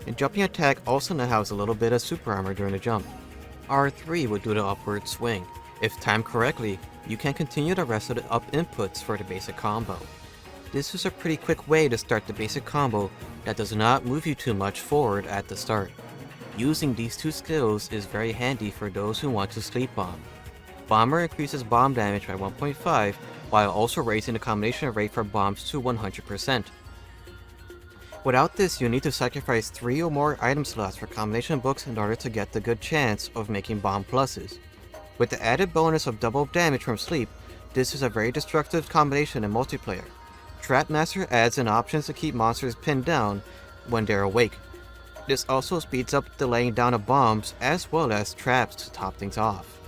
[SPEAKER 1] The jumping attack also now has a little bit of super armor during the jump. R3 would do the upward swing. If timed correctly, you can continue the rest of the up inputs for the basic combo. This is a pretty quick way to start the basic combo that does not move you too much forward at the start. Using these two skills is very handy for those who want to sleep bomb. Bomber increases bomb damage by 1.5 while also raising the combination rate for bombs to 100%. Without this, you need to sacrifice 3 or more item slots for combination books in order to get the good chance of making bomb pluses. With the added bonus of double damage from sleep, this is a very destructive combination in multiplayer. Trapmaster adds in options to keep monsters pinned down when they're awake. This also speeds up the laying down of bombs as well as traps to top things off.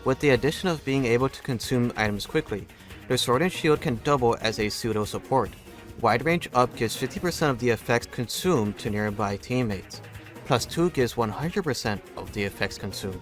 [SPEAKER 1] With the addition of being able to consume items quickly, the Sword and Shield can double as a pseudo support. Wide range up gives 50% of the effects consumed to nearby teammates. Plus 2 gives 100% of the effects consumed.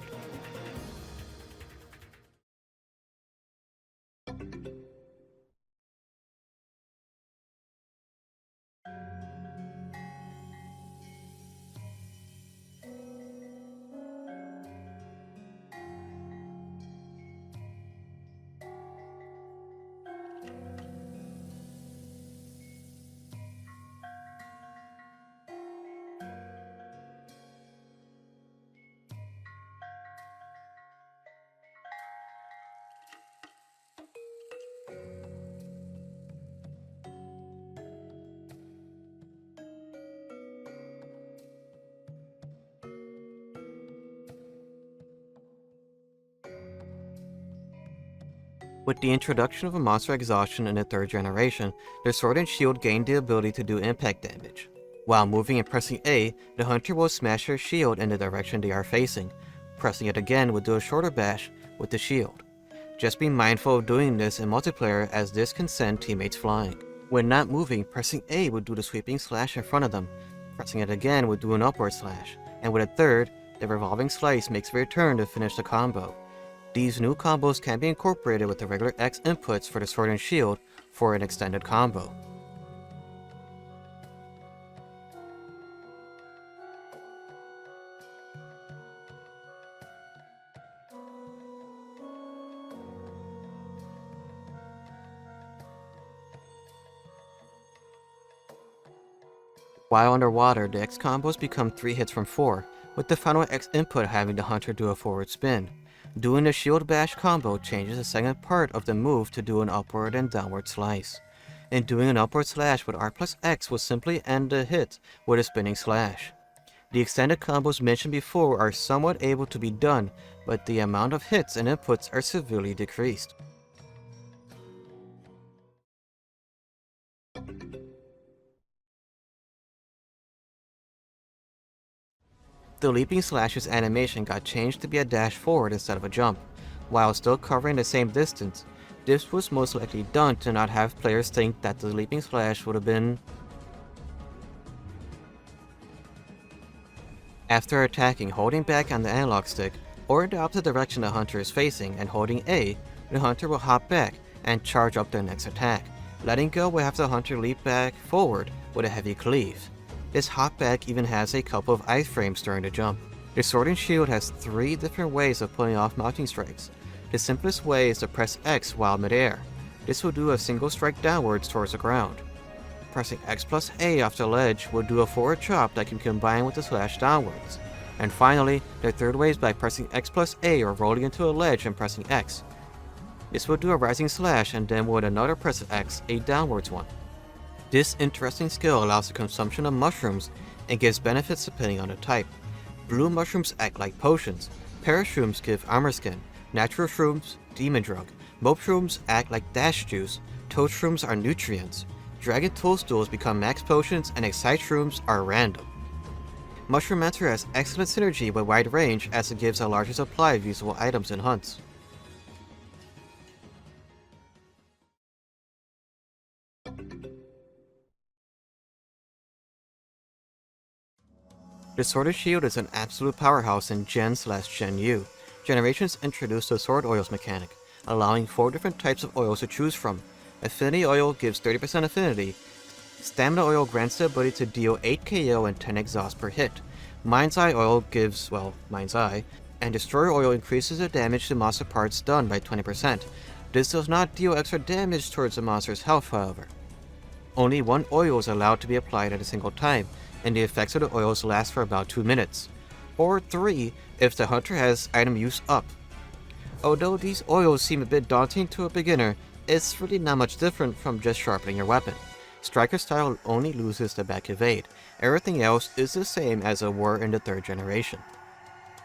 [SPEAKER 1] With the introduction of a monster exhaustion in the 3rd generation, the Sword and Shield gained the ability to do impact damage. While moving and pressing A, the hunter will smash their shield in the direction they are facing. Pressing it again will do a shorter bash with the shield. Just be mindful of doing this in multiplayer as this can send teammates flying. When not moving, pressing A would do the sweeping slash in front of them. Pressing it again would do an upward slash, and with a third, the revolving slice makes a return to finish the combo. These new combos can be incorporated with the regular X inputs for the Sword and Shield for an extended combo. While underwater, the X combos become 3 hits from 4, with the final X input having the hunter do a forward spin. Doing the shield bash combo changes the second part of the move to do an upward and downward slice. And doing an upward slash with R plus X will simply end the hit with a spinning slash. The extended combos mentioned before are somewhat able to be done, but the amount of hits and inputs are severely decreased. The leaping slash's animation got changed to be a dash forward instead of a jump. While still covering the same distance, this was most likely done to not have players think that the leaping slash would have been. After attacking, holding back on the analog stick, or in the opposite direction the hunter is facing and holding A, the hunter will hop back and charge up their next attack. Letting go will have the hunter leap back forward with a heavy cleave. This hop back even has a couple of iframes during the jump. The Sword and Shield has 3 different ways of pulling off mounting strikes. The simplest way is to press X while midair. This will do a single strike downwards towards the ground. Pressing X plus A off the ledge will do a forward chop that can combine with the slash downwards. And finally, the third way is by pressing X plus A or rolling into a ledge and pressing X. This will do a rising slash and then with another press of X, a downwards one. This interesting skill allows the consumption of mushrooms and gives benefits depending on the type. Blue mushrooms act like potions, parashrooms give armor skin, natural shrooms, demon drug, mope shrooms act like dash juice, toad shrooms are nutrients, dragon toadstools become max potions, and excite shrooms are random. Mushroom Mancer has excellent synergy with wide range as it gives a larger supply of usable items in hunts. The Sword and Shield is an absolute powerhouse in Gen/Gen U. Generations introduced the Sword Oils mechanic, allowing 4 different types of oils to choose from. Affinity Oil gives 30% affinity, Stamina Oil grants the ability to deal 8 KO and 10 exhaust per hit, Mind's Eye Oil gives, well, Mind's Eye, and Destroyer Oil increases the damage to monster parts done by 20%. This does not deal extra damage towards the monster's health, however. Only one oil is allowed to be applied at a single time, and the effects of the oils last for about 2 minutes, or 3 if the hunter has item use up. Although these oils seem a bit daunting to a beginner, it's really not much different from just sharpening your weapon. Striker style only loses the back evade, everything else is the same as it were in the 3rd generation.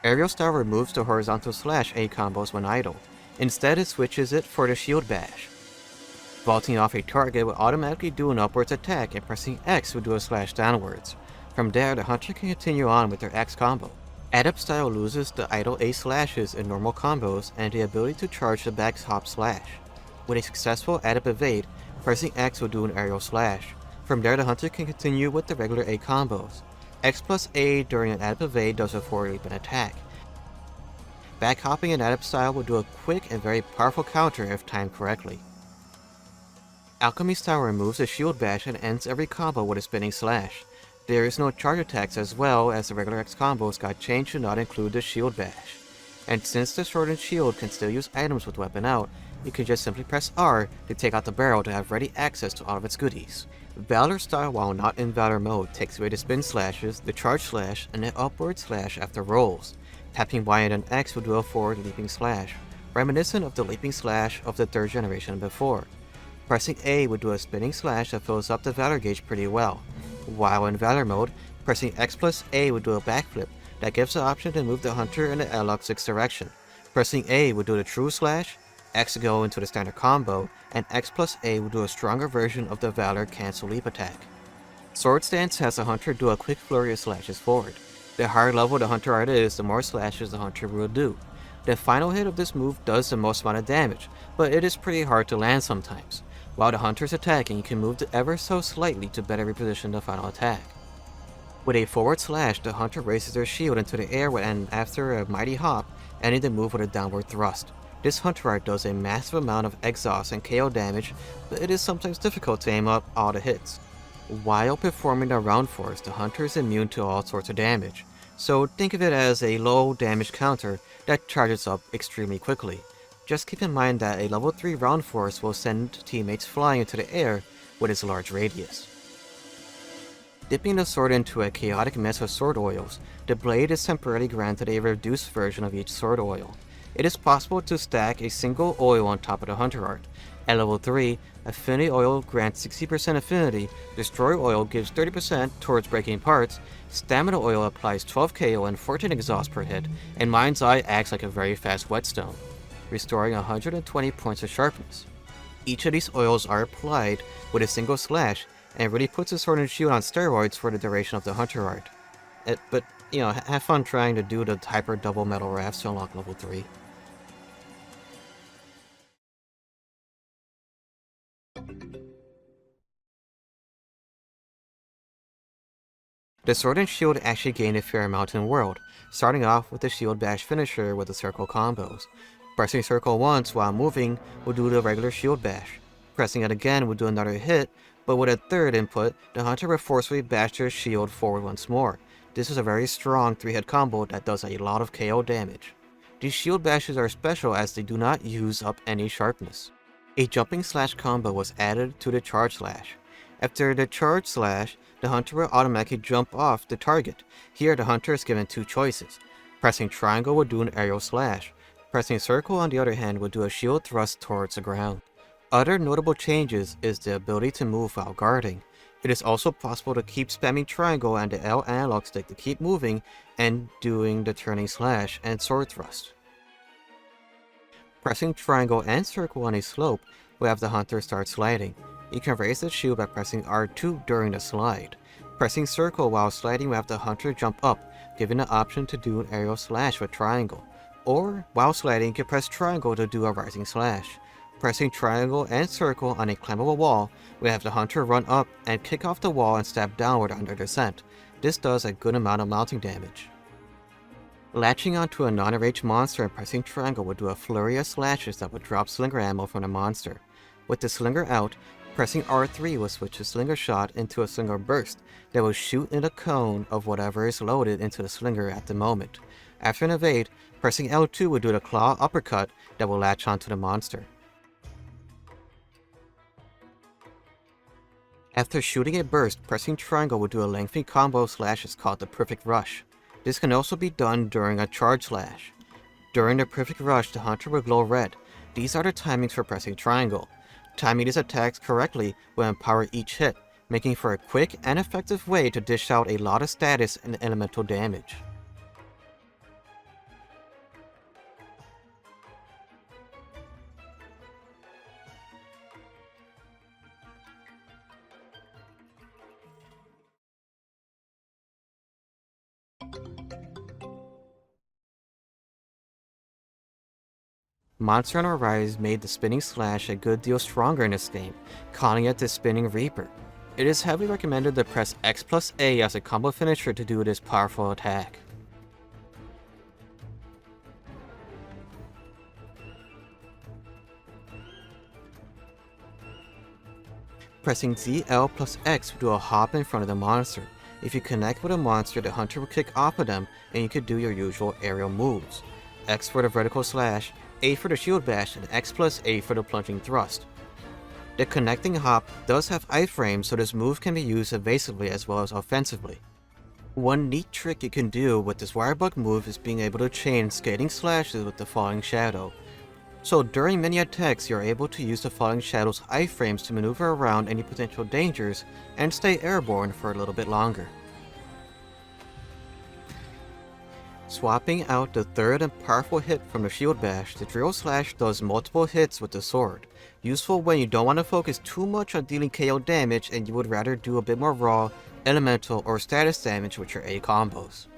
[SPEAKER 1] Aerial style removes the horizontal slash A combos when idle, instead it switches it for the shield bash. Vaulting off a target will automatically do an upwards attack and pressing X will do a slash downwards. From there, the hunter can continue on with their X combo. Adept style loses the idle A slashes in normal combos and the ability to charge the back hop slash. With a successful Adept evade, pressing X will do an aerial slash. From there, the hunter can continue with the regular A combos. X plus A during an Adept evade does a forward leap and attack. Back hopping in Adept style will do a quick and very powerful counter if timed correctly. Alchemy style removes the shield bash and ends every combo with a spinning slash. There is no charge attacks as well as the regular X combos got changed to not include the shield bash. And since the sword and shield can still use items with weapon out, you can just simply press R to take out the barrel to have ready access to all of its goodies. Valor style, while not in Valor mode, takes away the spin slashes, the charge slash, and the upward slash after rolls. Tapping Y and an X will do a forward leaping slash, reminiscent of the leaping slash of the 3rd generation before. Pressing A would do a spinning slash that fills up the Valor gauge pretty well. While in Valor mode, pressing X plus A would do a backflip that gives the option to move the hunter in the airlock 6 direction. Pressing A would do the true slash, X go into the standard combo, and X plus A would do a stronger version of the Valor cancel leap attack. Sword stance has the hunter do a quick flurry of slashes forward. The higher level the hunter art is, the more slashes the hunter will do. The final hit of this move does the most amount of damage, but it is pretty hard to land sometimes. While the hunter is attacking, you can move ever so slightly to better reposition the final attack. With a forward slash, the hunter raises their shield into the air and after a mighty hop, ending the move with a downward thrust. This hunter art does a massive amount of exhaust and KO damage, but it is sometimes difficult to aim up all the hits. While performing the round force, the hunter is immune to all sorts of damage, so think of it as a low damage counter that charges up extremely quickly. Just keep in mind that a level 3 round force will send teammates flying into the air with its large radius. Dipping the sword into a chaotic mess of sword oils, the blade is temporarily granted a reduced version of each sword oil. It is possible to stack a single oil on top of the hunter art. At level 3, Affinity Oil grants 60% affinity, Destroyer Oil gives 30% towards breaking parts, Stamina Oil applies 12 KO and 14 exhaust per hit, and Mind's Eye acts like a very fast whetstone, restoring 120 points of sharpness. Each of these oils are applied with a single slash, and really puts the sword and shield on steroids for the duration of the hunter art. But, have fun trying to do the hyper double metal rafts to unlock level 3. The sword and shield actually gain a fair amount in world, starting off with the shield bash finisher with the circle combos. Pressing circle once while moving will do the regular shield bash. Pressing it again will do another hit, but with a third input, the hunter will forcefully bash their shield forward once more. This is a very strong 3-hit combo that does a lot of KO damage. These shield bashes are special as they do not use up any sharpness. A jumping slash combo was added to the charge slash. After the charge slash, the hunter will automatically jump off the target. Here the hunter is given two choices. Pressing triangle will do an aerial slash. Pressing circle on the other hand will do a shield thrust towards the ground. Other notable changes is the ability to move while guarding. It is also possible to keep spamming triangle and the L analog stick to keep moving and doing the turning slash and sword thrust. Pressing triangle and circle on a slope will have the hunter start sliding. You can raise the shield by pressing R2 during the slide. Pressing circle while sliding will have the hunter jump up, giving the option to do an aerial slash with triangle. Or, while sliding, you can press triangle to do a rising slash. Pressing triangle and circle on a climbable wall will have the hunter run up and kick off the wall and stab downward under descent. This does a good amount of mounting damage. Latching onto a non-enraged monster and pressing triangle will do a flurry of slashes that will drop slinger ammo from the monster. With the slinger out, pressing R3 will switch the slinger shot into a slinger burst that will shoot in a cone of whatever is loaded into the slinger at the moment. After an evade, pressing L2 will do the claw uppercut that will latch onto the monster. After shooting a burst, pressing triangle will do a lengthy combo slashes called the Perfect Rush. This can also be done during a charge slash. During the Perfect Rush, the hunter will glow red. These are the timings for pressing triangle. Timing these attacks correctly will empower each hit, making for a quick and effective way to dish out a lot of status and elemental damage. Monster Hunter Rise made the spinning slash a good deal stronger in this game, calling it the Spinning Reaper. It is heavily recommended to press X plus A as a combo finisher to do this powerful attack. Pressing ZL plus X will do a hop in front of the monster. If you connect with a monster, the hunter will kick off of them and you could do your usual aerial moves. X for the vertical slash, A for the shield bash, and X plus A for the plunging thrust. The connecting hop does have iframes, so this move can be used evasively as well as offensively. One neat trick you can do with this wirebug move is being able to chain skating slashes with the falling shadow. So during many attacks, you're able to use the falling shadow's iframes to maneuver around any potential dangers and stay airborne for a little bit longer. Swapping out the third and powerful hit from the shield bash, the drill slash does multiple hits with the sword. Useful when you don't want to focus too much on dealing KO damage and you would rather do a bit more raw, elemental, or status damage with your A combos.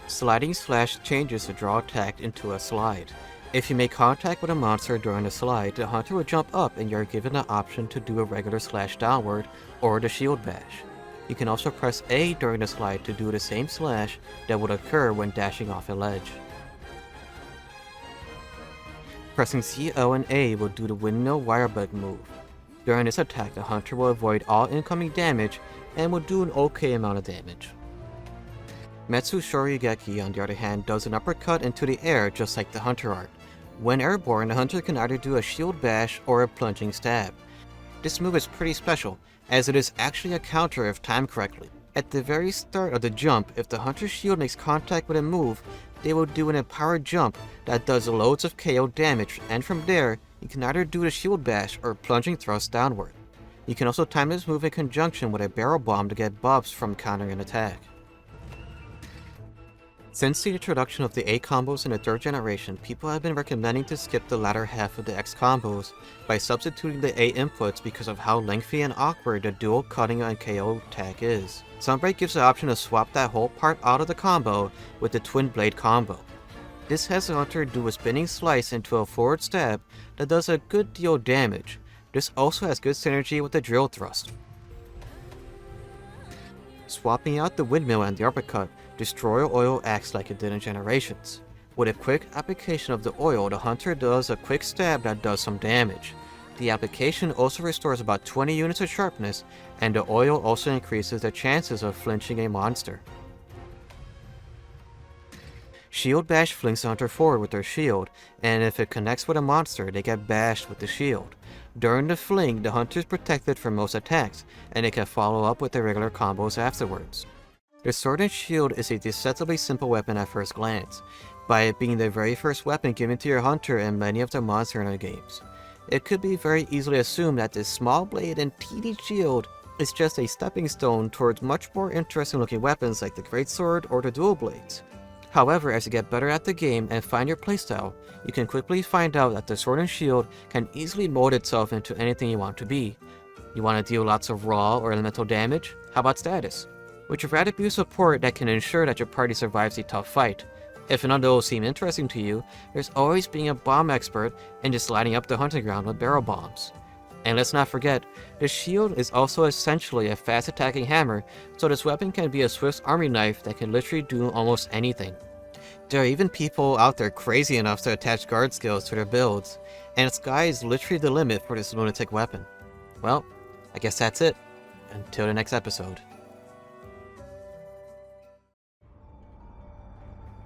[SPEAKER 1] Sliding slash changes the draw attack into a slide. If you make contact with a monster during the slide, the hunter will jump up and you're given the option to do a regular slash downward or the shield bash. You can also press A during the slide to do the same slash that would occur when dashing off a ledge. Pressing CL and A will do the windmill wirebug move. During this attack, the hunter will avoid all incoming damage and will do an okay amount of damage. Mh6U I, on the other hand, does an uppercut into the air just like the hunter art. When airborne, the hunter can either do a shield bash or a plunging stab. This move is pretty special, as it is actually a counter if timed correctly. At the very start of the jump, if the hunter's shield makes contact with a move, they will do an empowered jump that does loads of KO damage, and from there, you can either do the shield bash or plunging thrust downward. You can also time this move in conjunction with a barrel bomb to get buffs from countering an attack. Since the introduction of the A combos in the 3rd generation, people have been recommending to skip the latter half of the X combos by substituting the A inputs because of how lengthy and awkward the dual cutting and KO attack is. Sunbreak gives the option to swap that whole part out of the combo with the twin blade combo. This has the hunter do a spinning slice into a forward stab that does a good deal of damage. This also has good synergy with the drill thrust. Swapping out the windmill and the uppercut, Destroyer Oil acts like it did in Generations. With a quick application of the oil, the hunter does a quick stab that does some damage. The application also restores about 20 units of sharpness, and the oil also increases the chances of flinching a monster. Shield Bash flings the hunter forward with their shield, and if it connects with a monster, they get bashed with the shield. During the fling, the hunter is protected from most attacks, and they can follow up with their regular combos afterwards. The Sword and Shield is a deceptively simple weapon at first glance, by it being the very first weapon given to your hunter in many of the Monster Hunter games. It could be very easily assumed that this small blade and teeny shield is just a stepping stone towards much more interesting looking weapons like the Greatsword or the dual blades. However, as you get better at the game and find your playstyle, you can quickly find out that the Sword and Shield can easily mold itself into anything you want to be. You want to deal lots of raw or elemental damage? How about status? Would you rather be a support that can ensure that your party survives a tough fight? If none of those seem interesting to you, there's always being a bomb expert and just lighting up the hunting ground with barrel bombs. And let's not forget, the shield is also essentially a fast attacking hammer, so this weapon can be a Swiss army knife that can literally do almost anything. There are even people out there crazy enough to attach guard skills to their builds, and the sky is literally the limit for this lunatic weapon. Well, I guess that's it. Until the next episode.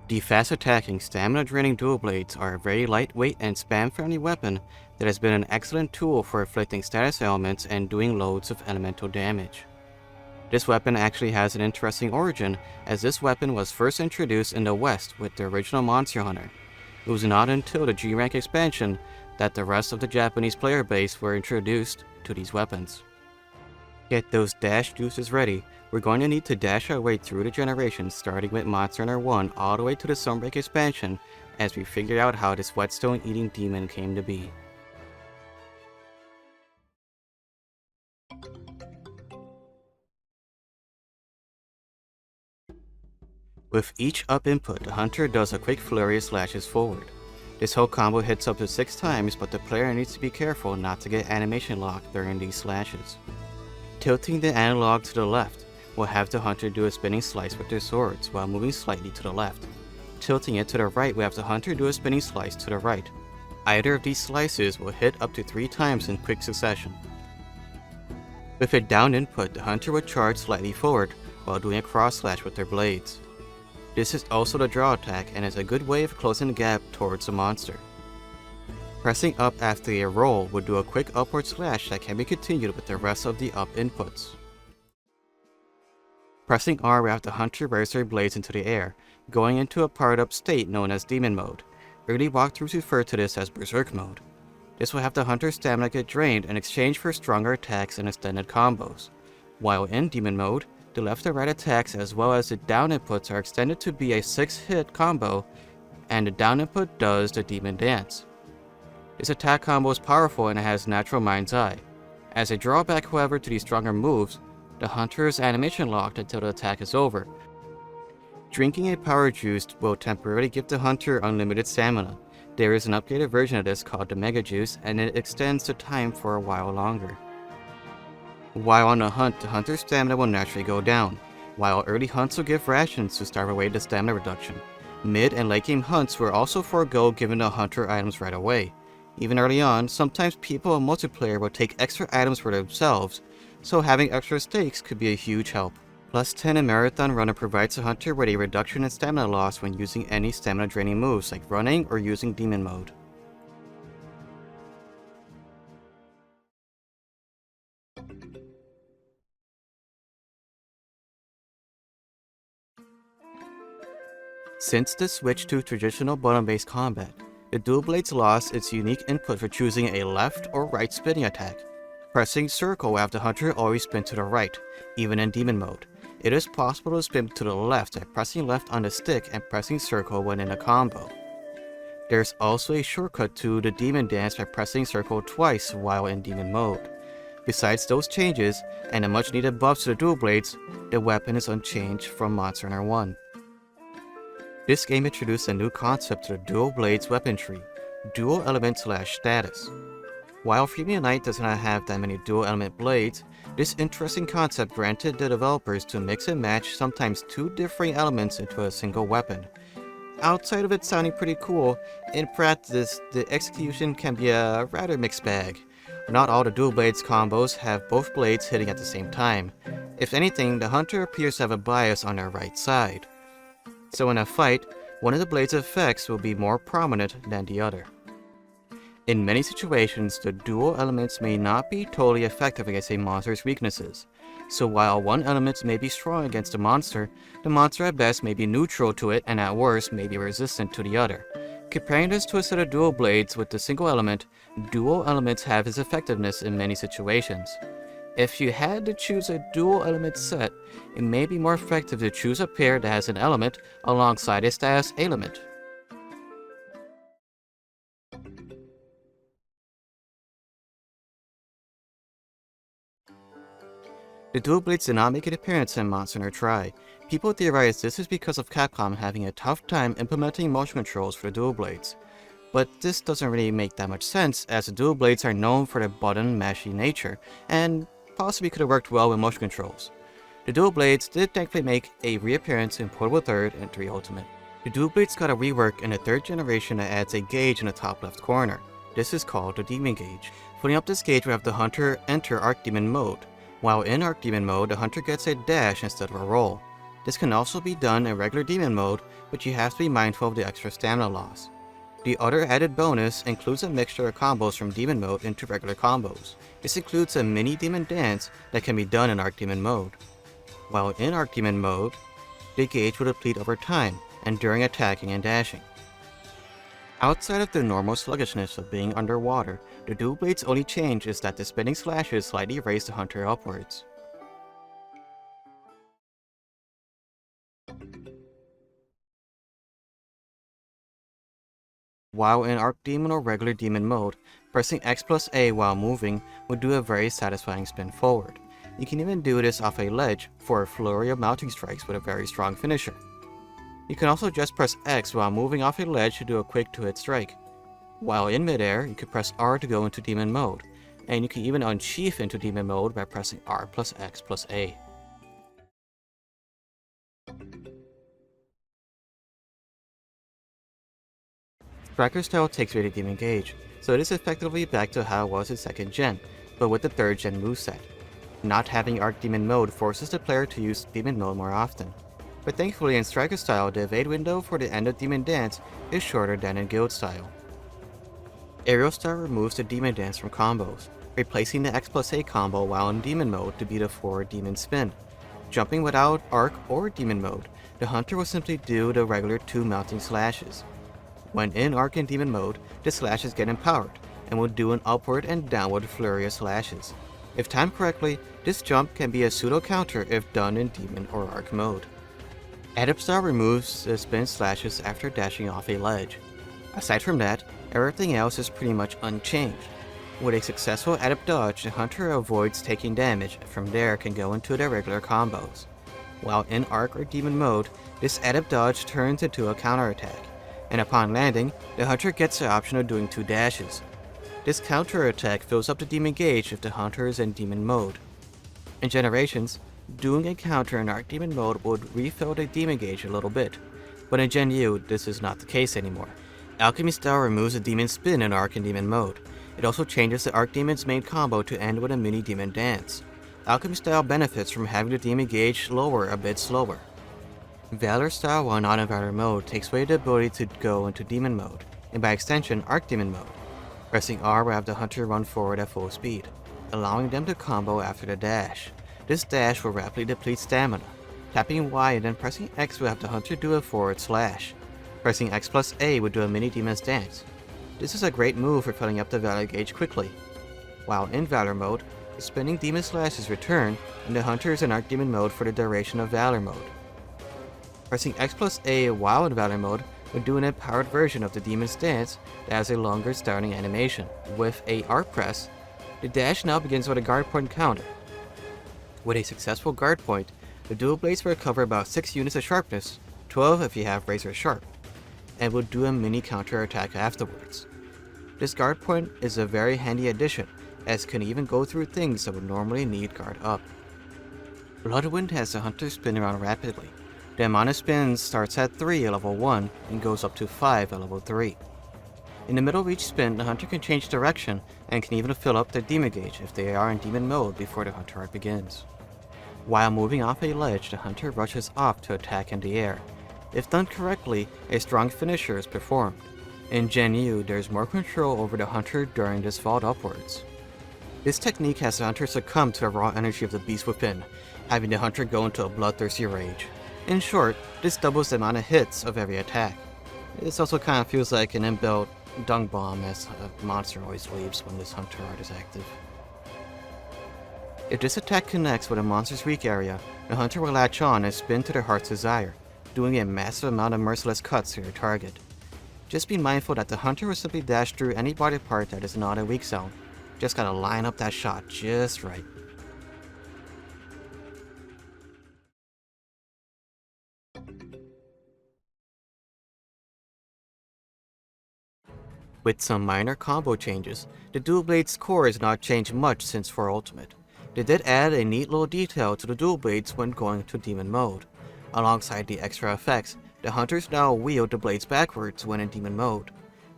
[SPEAKER 1] The fast-attacking, stamina-draining dual blades are a very lightweight and spam-friendly weapon that has been an excellent tool for inflicting status ailments and doing loads of elemental damage. This weapon actually has an interesting origin, as this weapon was first introduced in the West with the original Monster Hunter. It was not until the G-Rank expansion that the rest of the Japanese player base were introduced to these weapons. Get those dash juices ready. We're going to need to dash our way through the generations, starting with Monster Hunter 1 all the way to the Sunbreak expansion, as we figure out how this whetstone-eating demon came to be. With each up input, the hunter does a quick flurry of slashes forward. This whole combo hits up to 6 times, but the player needs to be careful not to get animation lock during these slashes. Tilting the analog to the left will have the hunter do a spinning slice with their swords while moving slightly to the left. Tilting it to the right will have the hunter do a spinning slice to the right. Either of these slices will hit up to 3 times in quick succession. With a down input, the hunter would charge slightly forward while doing a cross slash with their blades. This is also the draw attack and is a good way of closing the gap towards the monster. Pressing up after a roll would do a quick upward slash that can be continued with the rest of the up inputs. Pressing R will have the hunter raise their blades into the air, going into a powered up state known as Demon Mode. Early walkthroughs refer to this as Berserk Mode. This will have the hunter's stamina get drained in exchange for stronger attacks and extended combos. While in Demon Mode, the left and right attacks as well as the down inputs are extended to be a 6-hit combo, and the down input does the Demon Dance. This attack combo is powerful and it has natural mind's eye. As a drawback however to these stronger moves, the hunter is animation locked until the attack is over. Drinking a power juice will temporarily give the hunter unlimited stamina. There is an upgraded version of this called the Mega Juice, and it extends the time for a while longer. While on a hunt, the hunter's stamina will naturally go down. While early hunts will give rations to starve away the stamina reduction. Mid and late game hunts will also forego giving the hunter items right away. Even early on, sometimes people in multiplayer will take extra items for themselves, so having extra stakes could be a huge help. Plus 10 in Marathon Runner provides the hunter with a reduction in stamina loss when using any stamina draining moves like running or using Demon Mode. Since the switch to traditional button-based combat, the dual blades lost its unique input for choosing a left or right spinning attack. Pressing circle will have the hunter always spin to the right, even in Demon Mode. It is possible to spin to the left by pressing left on the stick and pressing circle when in a combo. There's also a shortcut to the Demon Dance by pressing circle twice while in Demon Mode. Besides those changes, and the much needed buffs to the dual blades, the weapon is unchanged from Monster Hunter 1. This game introduced a new concept to the dual blades weapon tree, dual element / status. While Freemium Knight does not have that many dual element blades, this interesting concept granted the developers to mix and match sometimes 2 differing elements into a single weapon. Outside of it sounding pretty cool, in practice the execution can be a rather mixed bag. Not all the dual blades combos have both blades hitting at the same time. If anything, the hunter appears to have a bias on their right side. So in a fight, One of the blade's effects will be more prominent than the other. In many situations, the dual elements may not be totally effective against a monster's weaknesses, so while one element may be strong against a monster, the monster at best may be neutral to it and at worst may be resistant to the other. Comparing this to a set of dual blades with the single element, dual elements have its effectiveness in many situations. If you had to choose a dual element set, it may be more effective to choose a pair that has an element alongside a status element. The dual blades did not make an appearance in Monster Hunter Tri. People theorize this is because of Capcom having a tough time implementing motion controls for the dual blades. But this doesn't really make that much sense, as the dual blades are known for their button mashy nature, and possibly could have worked well with motion controls. The dual blades did thankfully make a reappearance in Portable 3rd and 3 Ultimate. The dual blades got a rework in the 3rd generation that adds a gauge in the top left corner. This is called the Demon Gauge. Putting up this gauge, we have the hunter enter Archdemon mode. While in Archdemon mode, the hunter gets a dash instead of a roll. This can also be done in regular demon mode, but you have to be mindful of the extra stamina loss. The other added bonus includes a mixture of combos from demon mode into regular combos. This includes a mini demon dance that can be done in Archdemon mode. While in Archdemon mode, the gauge will deplete over time and during attacking and dashing. Outside of the normal sluggishness of being underwater, the dual blade's only change is that the spinning slashes slightly raise the hunter upwards. While in Archdemon or regular demon mode, pressing X plus A while moving would do a very satisfying spin forward. You can even do this off a ledge for a flurry of mounting strikes with a very strong finisher. You can also just press X while moving off a ledge to do a quick 2-hit strike. While in midair, you can press R to go into demon mode, and you can even unsheath into demon mode by pressing R plus X plus A. Striker style takes away the Demon Gauge, so it is effectively back to how it was in 2nd gen, but with the 3rd gen moveset. Not having Archdemon mode forces the player to use demon mode more often. But thankfully in Striker style, the evade window for the end of Demon Dance is shorter than in Guild style. Aerial style removes the Demon Dance from combos, replacing the X plus A combo while in Demon mode to be the forward Demon Spin. Jumping without Arc or Demon mode, the hunter will simply do the regular 2 mounting slashes. When in Arc and Demon mode, the slashes get empowered, and will do an upward and downward flurry of slashes. If timed correctly, this jump can be a pseudo counter if done in Demon or Arc mode. Adept style removes the spin slashes after dashing off a ledge. Aside from that, everything else is pretty much unchanged. With a successful adept dodge, the hunter avoids taking damage, and from there can go into their regular combos. While in Arc or Demon mode, this adept dodge turns into a counterattack, and upon landing, the hunter gets the option of doing 2 dashes. This counterattack fills up the Demon Gauge if the hunter is in Demon mode. In Generations, doing a counter in Archdemon mode would refill the Demon Gauge a little bit, but in Gen U, this is not the case anymore. Alchemy style removes the Demon Spin in Arc and Demon mode. It also changes the Archdemon's main combo to end with a mini Demon Dance. Alchemy style benefits from having the Demon Gauge lower a bit slower. Valor style while not in Valor mode takes away the ability to go into Demon mode, and by extension, Archdemon mode. Pressing R will have the hunter run forward at full speed, allowing them to combo after the dash. This dash will rapidly deplete stamina. Tapping Y and then pressing X will have the hunter do a forward slash. Pressing X plus A would do a mini Demon's Dance. This is a great move for filling up the Valor gauge quickly. While in Valor mode, the spinning Demon Slashes return, and the hunter is in Archdemon mode for the duration of Valor mode. Pressing X plus A while in Valor mode would do an empowered version of the Demon's Dance that has a longer starting animation. With a R press, the dash now begins with a guard point counter. With a successful guard point, the dual blades will recover about 6 units of sharpness, 12 if you have razor sharp, and will do a mini counter attack afterwards. This guard point is a very handy addition, as it can even go through things that would normally need guard up. Bloodwind has the hunter spin around rapidly. The amount of spins starts at 3 at level 1 and goes up to 5 at level 3. In the middle of each spin, the hunter can change direction and can even fill up their Demon Gauge if they are in Demon mode before the hunter arc begins. While moving off a ledge, the hunter rushes off to attack in the air. If done correctly, a strong finisher is performed. In Gen U, there's more control over the hunter during this vault upwards. This technique has the hunter succumb to the raw energy of the beast within, having the hunter go into a bloodthirsty rage. In short, this doubles the amount of hits of every attack. This also kind of feels like an inbuilt dung bomb, as a monster always leaves when this hunter art is active. If this attack connects with a monster's weak area, the hunter will latch on and spin to their heart's desire, doing a massive amount of merciless cuts to your target. Just be mindful that the hunter will simply dash through any body part that is not a weak zone. Just gotta line up that shot just right. With some minor combo changes, the dual blade's core has not changed much since 4 Ultimate. They did add a neat little detail to the dual blades when going to demon mode. Alongside the extra effects, the hunters now wield the blades backwards when in demon mode.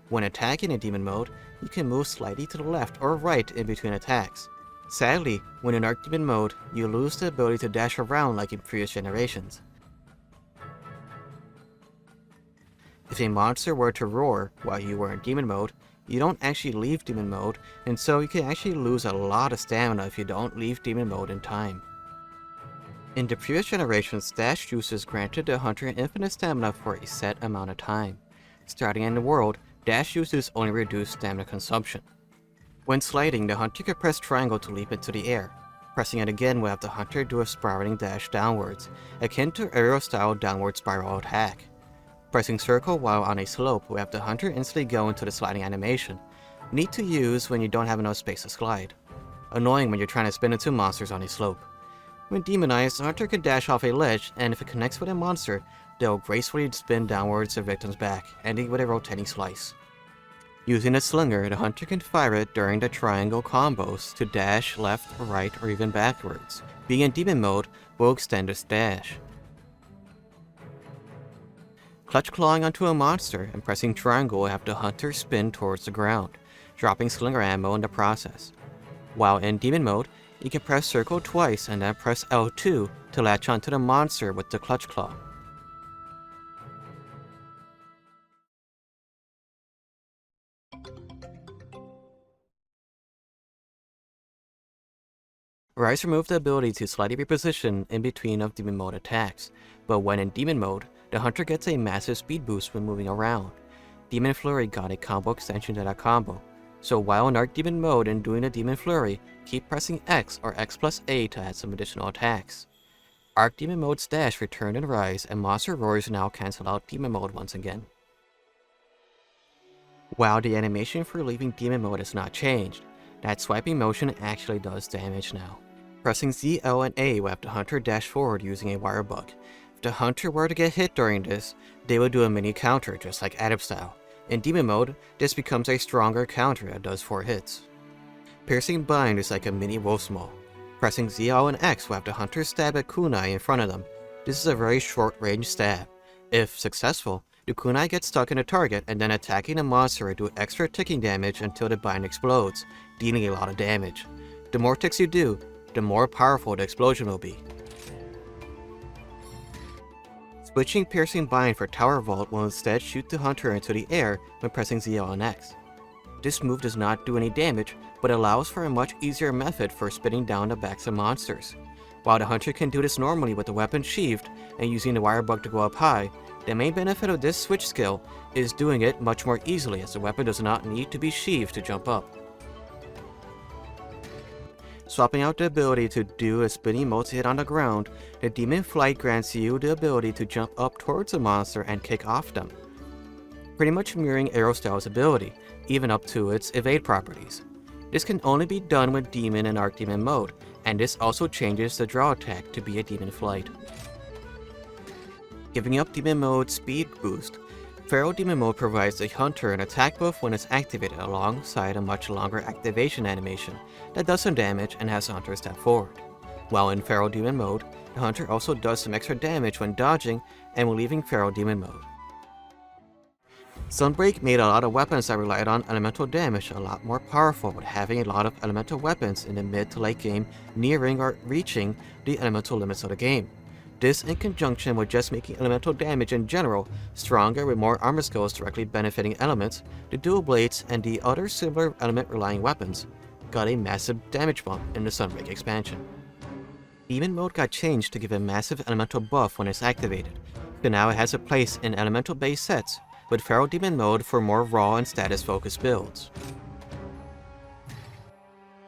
[SPEAKER 1] When attacking in demon mode, you can move slightly to the left or right in between attacks. Sadly, when in Archdemon mode, you lose the ability to dash around like in previous generations. If a monster were to roar while you were in demon mode, you don't actually leave demon mode, and so you can actually lose a lot of stamina if you don't leave demon mode in time. In the previous generations, dash juices granted the hunter infinite stamina for a set amount of time. Starting in the world, dash juices only reduce stamina consumption. When sliding, the hunter can press triangle to leap into the air. Pressing it again will have the hunter do a spiraling dash downwards, akin to aerial-style downward spiral attack. Pressing circle while on a slope will have the hunter instantly go into the sliding animation, neat to use when you don't have enough space to slide. Annoying when you're trying to spin into monsters on a slope. When demonized, the hunter can dash off a ledge, and if it connects with a monster, they'll gracefully spin downwards the victim's back, ending with a rotating slice. Using the slinger, the hunter can fire it during the triangle combos to dash left, right, or even backwards. Being in demon mode will extend this dash. Clutch clawing onto a monster and pressing triangle will have the hunter spin towards the ground, dropping slinger ammo in the process. While in demon mode, you can press circle twice and then press L2 to latch onto the monster with the clutch claw. Rise removed the ability to slightly reposition in between of demon mode attacks, but when in demon mode, the hunter gets a massive speed boost when moving around. Demon Flurry got a combo extension to that combo, so while in Archdemon mode and doing the Demon Flurry, keep pressing X or X plus A to add some additional attacks. Archdemon mode's dash returned in Rise, and monster roars now cancel out demon mode once again. While the animation for leaving demon mode has not changed, that swiping motion actually does damage now. Pressing Z, L, and A will have the hunter dash forward using a wire bug. If the hunter were to get hit during this, they would do a mini counter just like Adam style. In demon mode, this becomes a stronger counter that does 4 hits. Piercing Bind is like a mini wolf's maw. Pressing Z, L, and X will have the hunter stab a kunai in front of them. This is a very short range stab. If successful, the kunai gets stuck in the target and then attacking the monster will do extra ticking damage until the bind explodes, dealing a lot of damage. The more ticks you do, the more powerful the explosion will be. Switching Piercing Bind for Tower Vault will instead shoot the hunter into the air when pressing ZL and X. This move does not do any damage, but allows for a much easier method for spinning down the backs of monsters. While the hunter can do this normally with the weapon sheathed and using the wire bug to go up high, the main benefit of this switch skill is doing it much more easily, as the weapon does not need to be sheathed to jump up. Swapping out the ability to do a spinning multi-hit on the ground, the Demon Flight grants you the ability to jump up towards a monster and kick off them. Pretty much mirroring Aerostyle's ability, even up to its evade properties. This can only be done with Demon and Archdemon mode, and this also changes the draw attack to be a Demon Flight. Giving up Demon mode's speed boost, Feral Demon mode provides the hunter an attack buff when it's activated alongside a much longer activation animation that does some damage and has the hunter step forward. While in Feral Demon mode, the hunter also does some extra damage when dodging and when leaving Feral Demon mode. Sunbreak made a lot of weapons that relied on elemental damage a lot more powerful, with having a lot of elemental weapons in the mid to late game nearing or reaching the elemental limits of the game. This, in conjunction with just making elemental damage in general stronger with more armor skills directly benefiting elements, the dual blades and the other similar element-relying weapons got a massive damage bump in the Sunbreak expansion. Demon mode got changed to give a massive elemental buff when it's activated, so now it has a place in elemental-based sets, with Feral Demon mode for more raw and status-focused builds.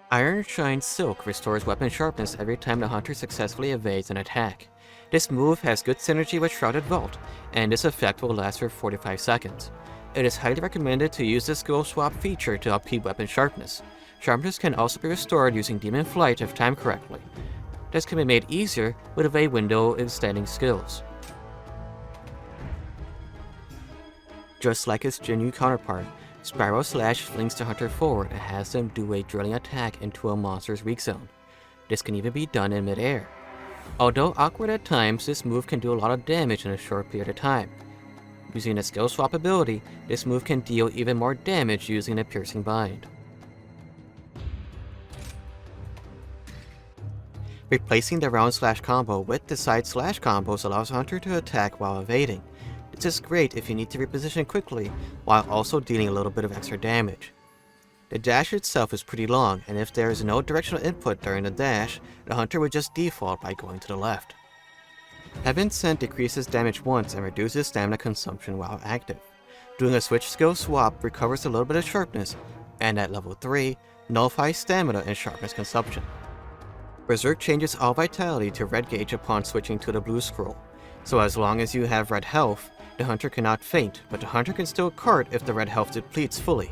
[SPEAKER 1] Iron Shine Silk restores weapon sharpness every time the hunter successfully evades an attack. This move has good synergy with Shrouded Vault, and this effect will last for 45 seconds. It is highly recommended to use the skill swap feature to upkeep weapon sharpness. Sharpness can also be restored using Demon Flight if timed correctly. This can be made easier with evade window extending skills. Just like its Jinyu counterpart, Spiral Slash flings the hunter forward and has them do a drilling attack into a monster's weak zone. This can even be done in mid-air. Although awkward at times, this move can do a lot of damage in a short period of time. Using a skill swap ability, this move can deal even more damage using a Piercing Bind. Replacing the round slash combo with the side slash combos allows a hunter to attack while evading. This is great if you need to reposition quickly, while also dealing a little bit of extra damage. The dash itself is pretty long, and if there is no directional input during the dash, the hunter would just default by going to the left. Heaven Sent decreases damage once and reduces stamina consumption while active. Doing a switch skill swap recovers a little bit of sharpness, and at level 3, nullifies stamina and sharpness consumption. Berserk changes all vitality to red gauge upon switching to the blue scroll, so as long as you have red health, the hunter cannot faint, but the hunter can still cart if the red health depletes fully.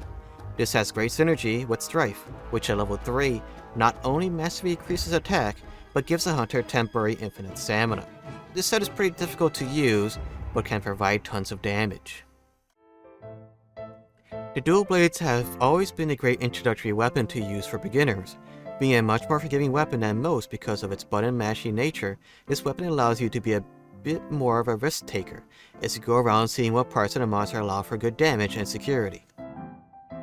[SPEAKER 1] This has great synergy with Strife, which at level 3 not only massively increases attack, but gives the hunter temporary infinite stamina. This set is pretty difficult to use, but can provide tons of damage. The dual blades have always been a great introductory weapon to use for beginners. Being a much more forgiving weapon than most because of its button mashing nature, this weapon allows you to be a bit more of a risk taker as you go around seeing what parts of the monster allow for good damage and security.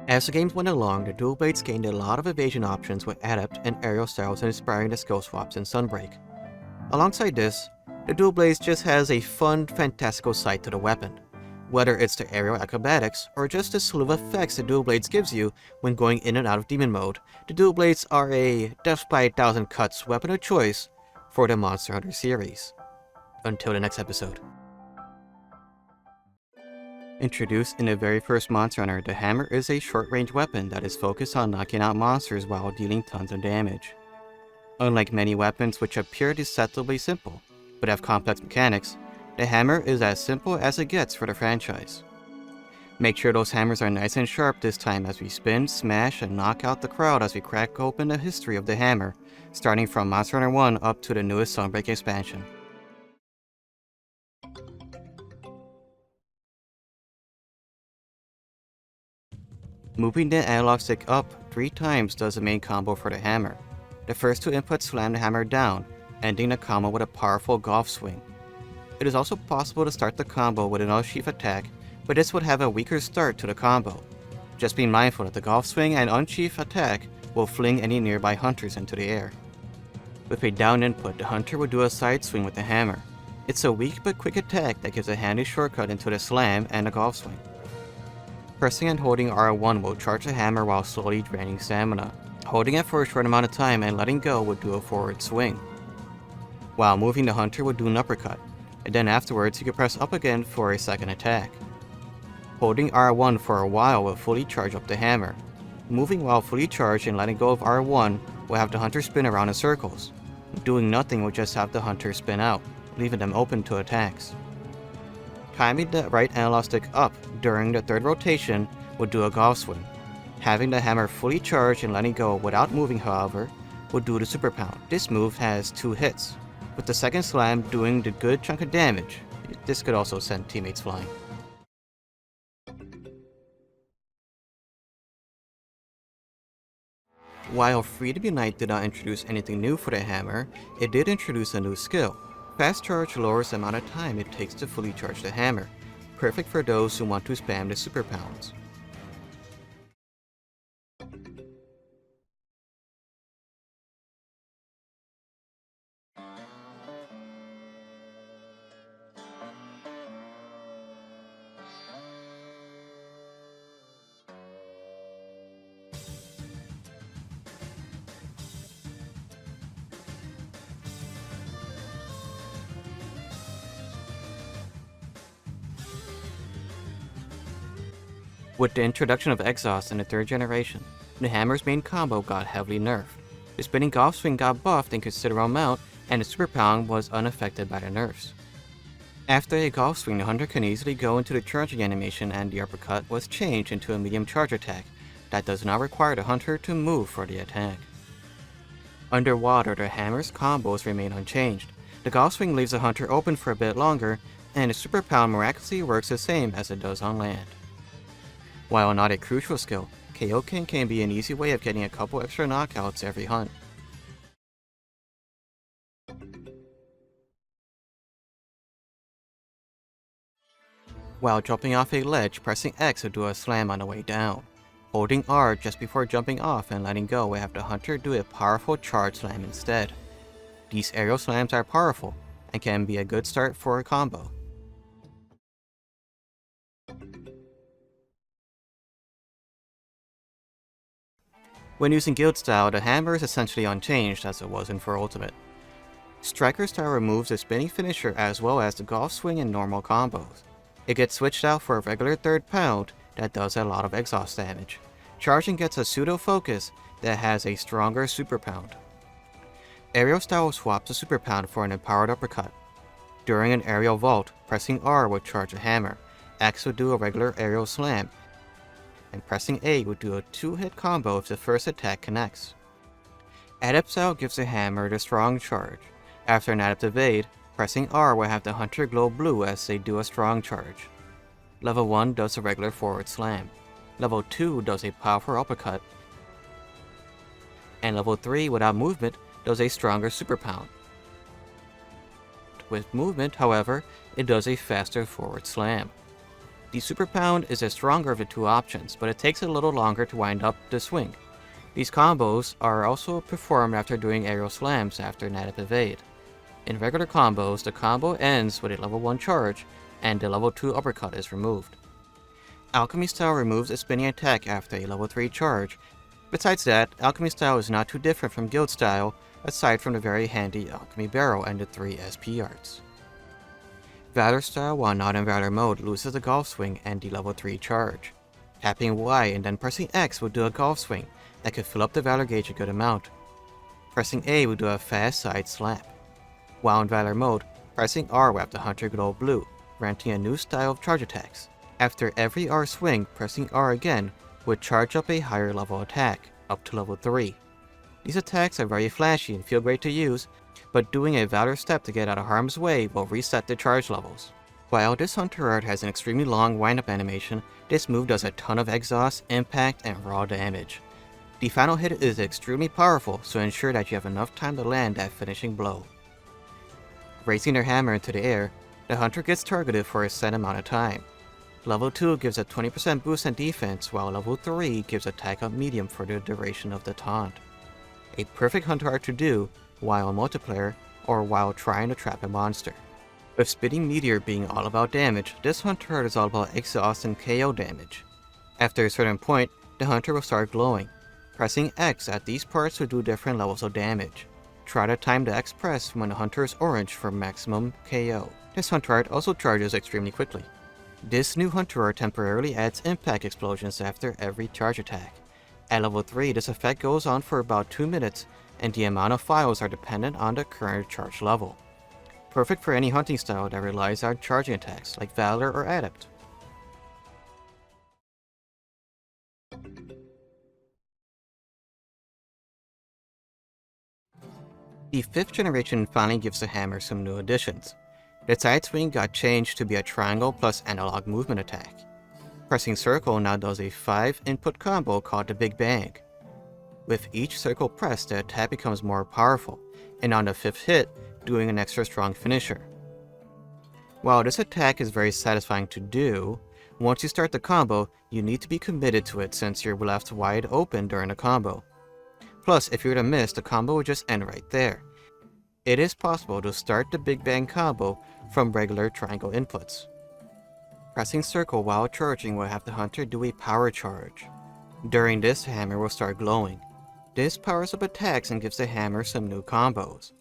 [SPEAKER 1] As the games went along, the dual blades gained a lot of evasion options with adept and aerial styles inspiring the skill swaps in Sunbreak. Alongside this, the dual blades just has a fun, fantastical side to the weapon. Whether it's the aerial acrobatics or just the slew of effects the dual blades gives you when going in and out of demon mode, the dual blades are a death by 1,000 cuts weapon of choice for the Monster Hunter series. Until the next episode. Introduced in the very first Monster Hunter, the hammer is a short-range weapon that is focused on knocking out monsters while dealing tons of damage. Unlike many weapons which appear deceptively simple, but have complex mechanics, the hammer is as simple as it gets for the franchise. Make sure those hammers are nice and sharp this time as we spin, smash, and knock out the crowd as we crack open the history of the hammer, starting from Monster Hunter 1 up to the newest Sunbreak expansion. Moving the analog stick up 3 times does the main combo for the hammer. The first 2 inputs slam the hammer down, ending the combo with a powerful golf swing. It is also possible to start the combo with an unsheath attack, but this would have a weaker start to the combo. Just be mindful that the golf swing and unsheath attack will fling any nearby hunters into the air. With a down input, the hunter will do a side swing with the hammer. It's a weak but quick attack that gives a handy shortcut into the slam and the golf swing. Pressing and holding R1 will charge the hammer while slowly draining stamina. Holding it for a short amount of time and letting go will do a forward swing. While moving, the hunter will do an uppercut, and then afterwards you can press up again for a second attack. Holding R1 for a while will fully charge up the hammer. Moving while fully charged and letting go of R1 will have the hunter spin around in circles. Doing nothing will just have the hunter spin out, leaving them open to attacks. Timing the right analog stick up during the third rotation will do a golf swing. Having the hammer fully charged and letting go without moving, however, will do the super pound. This move has 2 hits, with the second slam doing the good chunk of damage. This could also send teammates flying. While Freedom Unite did not introduce anything new for the hammer, it did introduce a new skill. Fast Charge lowers the amount of time it takes to fully charge the hammer, perfect for those who want to spam the super pounds. With the introduction of exhaust in the 3rd generation, the hammer's main combo got heavily nerfed. The spinning golf swing got buffed in considerable amount, and the super pound was unaffected by the nerfs. After a golf swing, the hunter can easily go into the charging animation, and the uppercut was changed into a medium charge attack that does not require the hunter to move for the attack. Underwater, the hammer's combos remain unchanged. The golf swing leaves the hunter open for a bit longer, and the super pound miraculously works the same as it does on land. While not a crucial skill, KO can be an easy way of getting a couple extra knockouts every hunt. While jumping off a ledge, pressing X will do a slam on the way down. Holding R just before jumping off and letting go will have the hunter do a powerful charge slam instead. These aerial slams are powerful and can be a good start for a combo. When using guild style, the hammer is essentially unchanged as it was in 4 Ultimate. Striker style removes the spinning finisher as well as the golf swing and normal combos. It gets switched out for a regular 3rd pound that does a lot of exhaust damage. Charging gets a pseudo focus that has a stronger super pound. Aerial style swaps the super pound for an empowered uppercut. During an aerial vault, pressing R would charge a hammer, X would do a regular aerial slam, and pressing A would do a 2-hit combo if the first attack connects. Adept style gives the hammer the strong charge. After an adept evade, pressing R will have the hunter glow blue as they do a strong charge. Level 1 does a regular forward slam. Level 2 does a powerful uppercut. And level 3 without movement does a stronger super pound. With movement, however, it does a faster forward slam. The super pound is the stronger of the 2 options, but it takes a little longer to wind up the swing. These combos are also performed after doing aerial slams after an adept evade. In regular combos, the combo ends with a level 1 charge, and the level 2 uppercut is removed. Alchemy style removes a spinning attack after a level 3 charge. Besides that, Alchemy style is not too different from guild style, aside from the very handy Alchemy barrel and the 3 SP arts. Valor style, while not in Valor mode, loses the golf swing and the level 3 charge. Tapping Y and then pressing X will do a golf swing that could fill up the Valor gauge a good amount. Pressing A will do a fast side slap. While in Valor mode, pressing R will have the hunter glow blue, granting a new style of charge attacks. After every R swing, pressing R again would charge up a higher level attack, up to level 3. These attacks are very flashy and feel great to use, but doing a Valor step to get out of harm's way will reset the charge levels. While this hunter art has an extremely long wind-up animation, this move does a ton of exhaust, impact, and raw damage. The final hit is extremely powerful, so ensure that you have enough time to land that finishing blow. Raising their hammer into the air, the hunter gets targeted for a set amount of time. Level 2 gives a 20% boost in defense, while level 3 gives attack up medium for the duration of the taunt. A perfect hunter art to do while in multiplayer or while trying to trap a monster. With Spitting Meteor being all about damage, this hunter art is all about exhaust and KO damage. After a certain point, the hunter will start glowing. Pressing X at these parts will do different levels of damage. Try to time the X press when the hunter is orange for maximum KO. This hunter art also charges extremely quickly. This new hunter art temporarily adds impact explosions after every charge attack. At level 3, this effect goes on for about 2 minutes, and the amount of files are dependent on the current charge level. Perfect for any hunting style that relies on charging attacks, like Valor or Adept. The 5th generation finally gives the hammer some new additions. The side swing got changed to be a triangle plus analog movement attack. Pressing circle now does a 5-input combo called the Big Bang. With each circle pressed, the attack becomes more powerful, and on the 5th hit, doing an extra strong finisher. While this attack is very satisfying to do, once you start the combo, you need to be committed to it since you're left wide open during the combo. Plus, if you were to miss, the combo would just end right there. It is possible to start the Big Bang combo from regular triangle inputs. Pressing circle while charging will have the hunter do a power charge. During this, the hammer will start glowing. This powers up attacks and gives the hammer some new combos.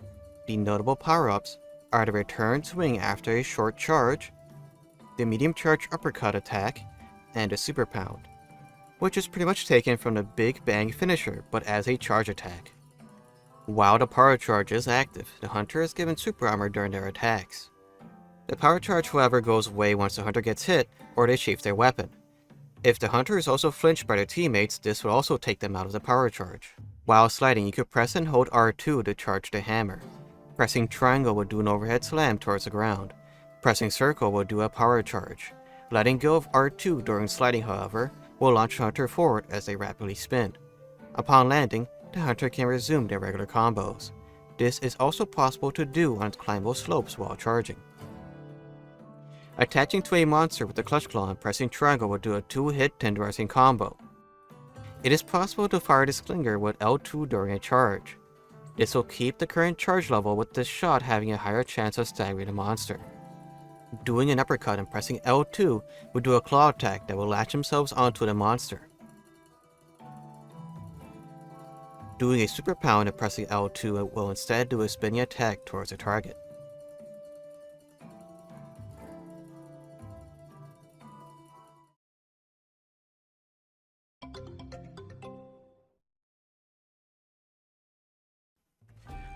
[SPEAKER 1] The notable power-ups are the return swing after a short charge, the medium charge uppercut attack, and a Super Pound, which is pretty much taken from the Big Bang finisher but as a charge attack. While the power charge is active, the hunter is given super armor during their attacks. The power charge however goes away once the hunter gets hit or they sheath their weapon. If the hunter is also flinched by their teammates, this will also take them out of the power charge. While sliding, you could press and hold R2 to charge the hammer. Pressing triangle will do an overhead slam towards the ground. Pressing circle will do a power charge. Letting go of R2 during sliding, however, will launch the hunter forward as they rapidly spin. Upon landing, the hunter can resume their regular combos. This is also possible to do on climbable slopes while charging. Attaching to a monster with the clutch claw and pressing triangle will do a 2-hit tenderizing combo. It is possible to fire this clinger with L2 during a charge. This will keep the current charge level, with this shot having a higher chance of staggering the monster. Doing an uppercut and pressing L2 will do a claw attack that will latch themselves onto the monster. Doing a super pound and pressing L2 will instead do a spinning attack towards the target.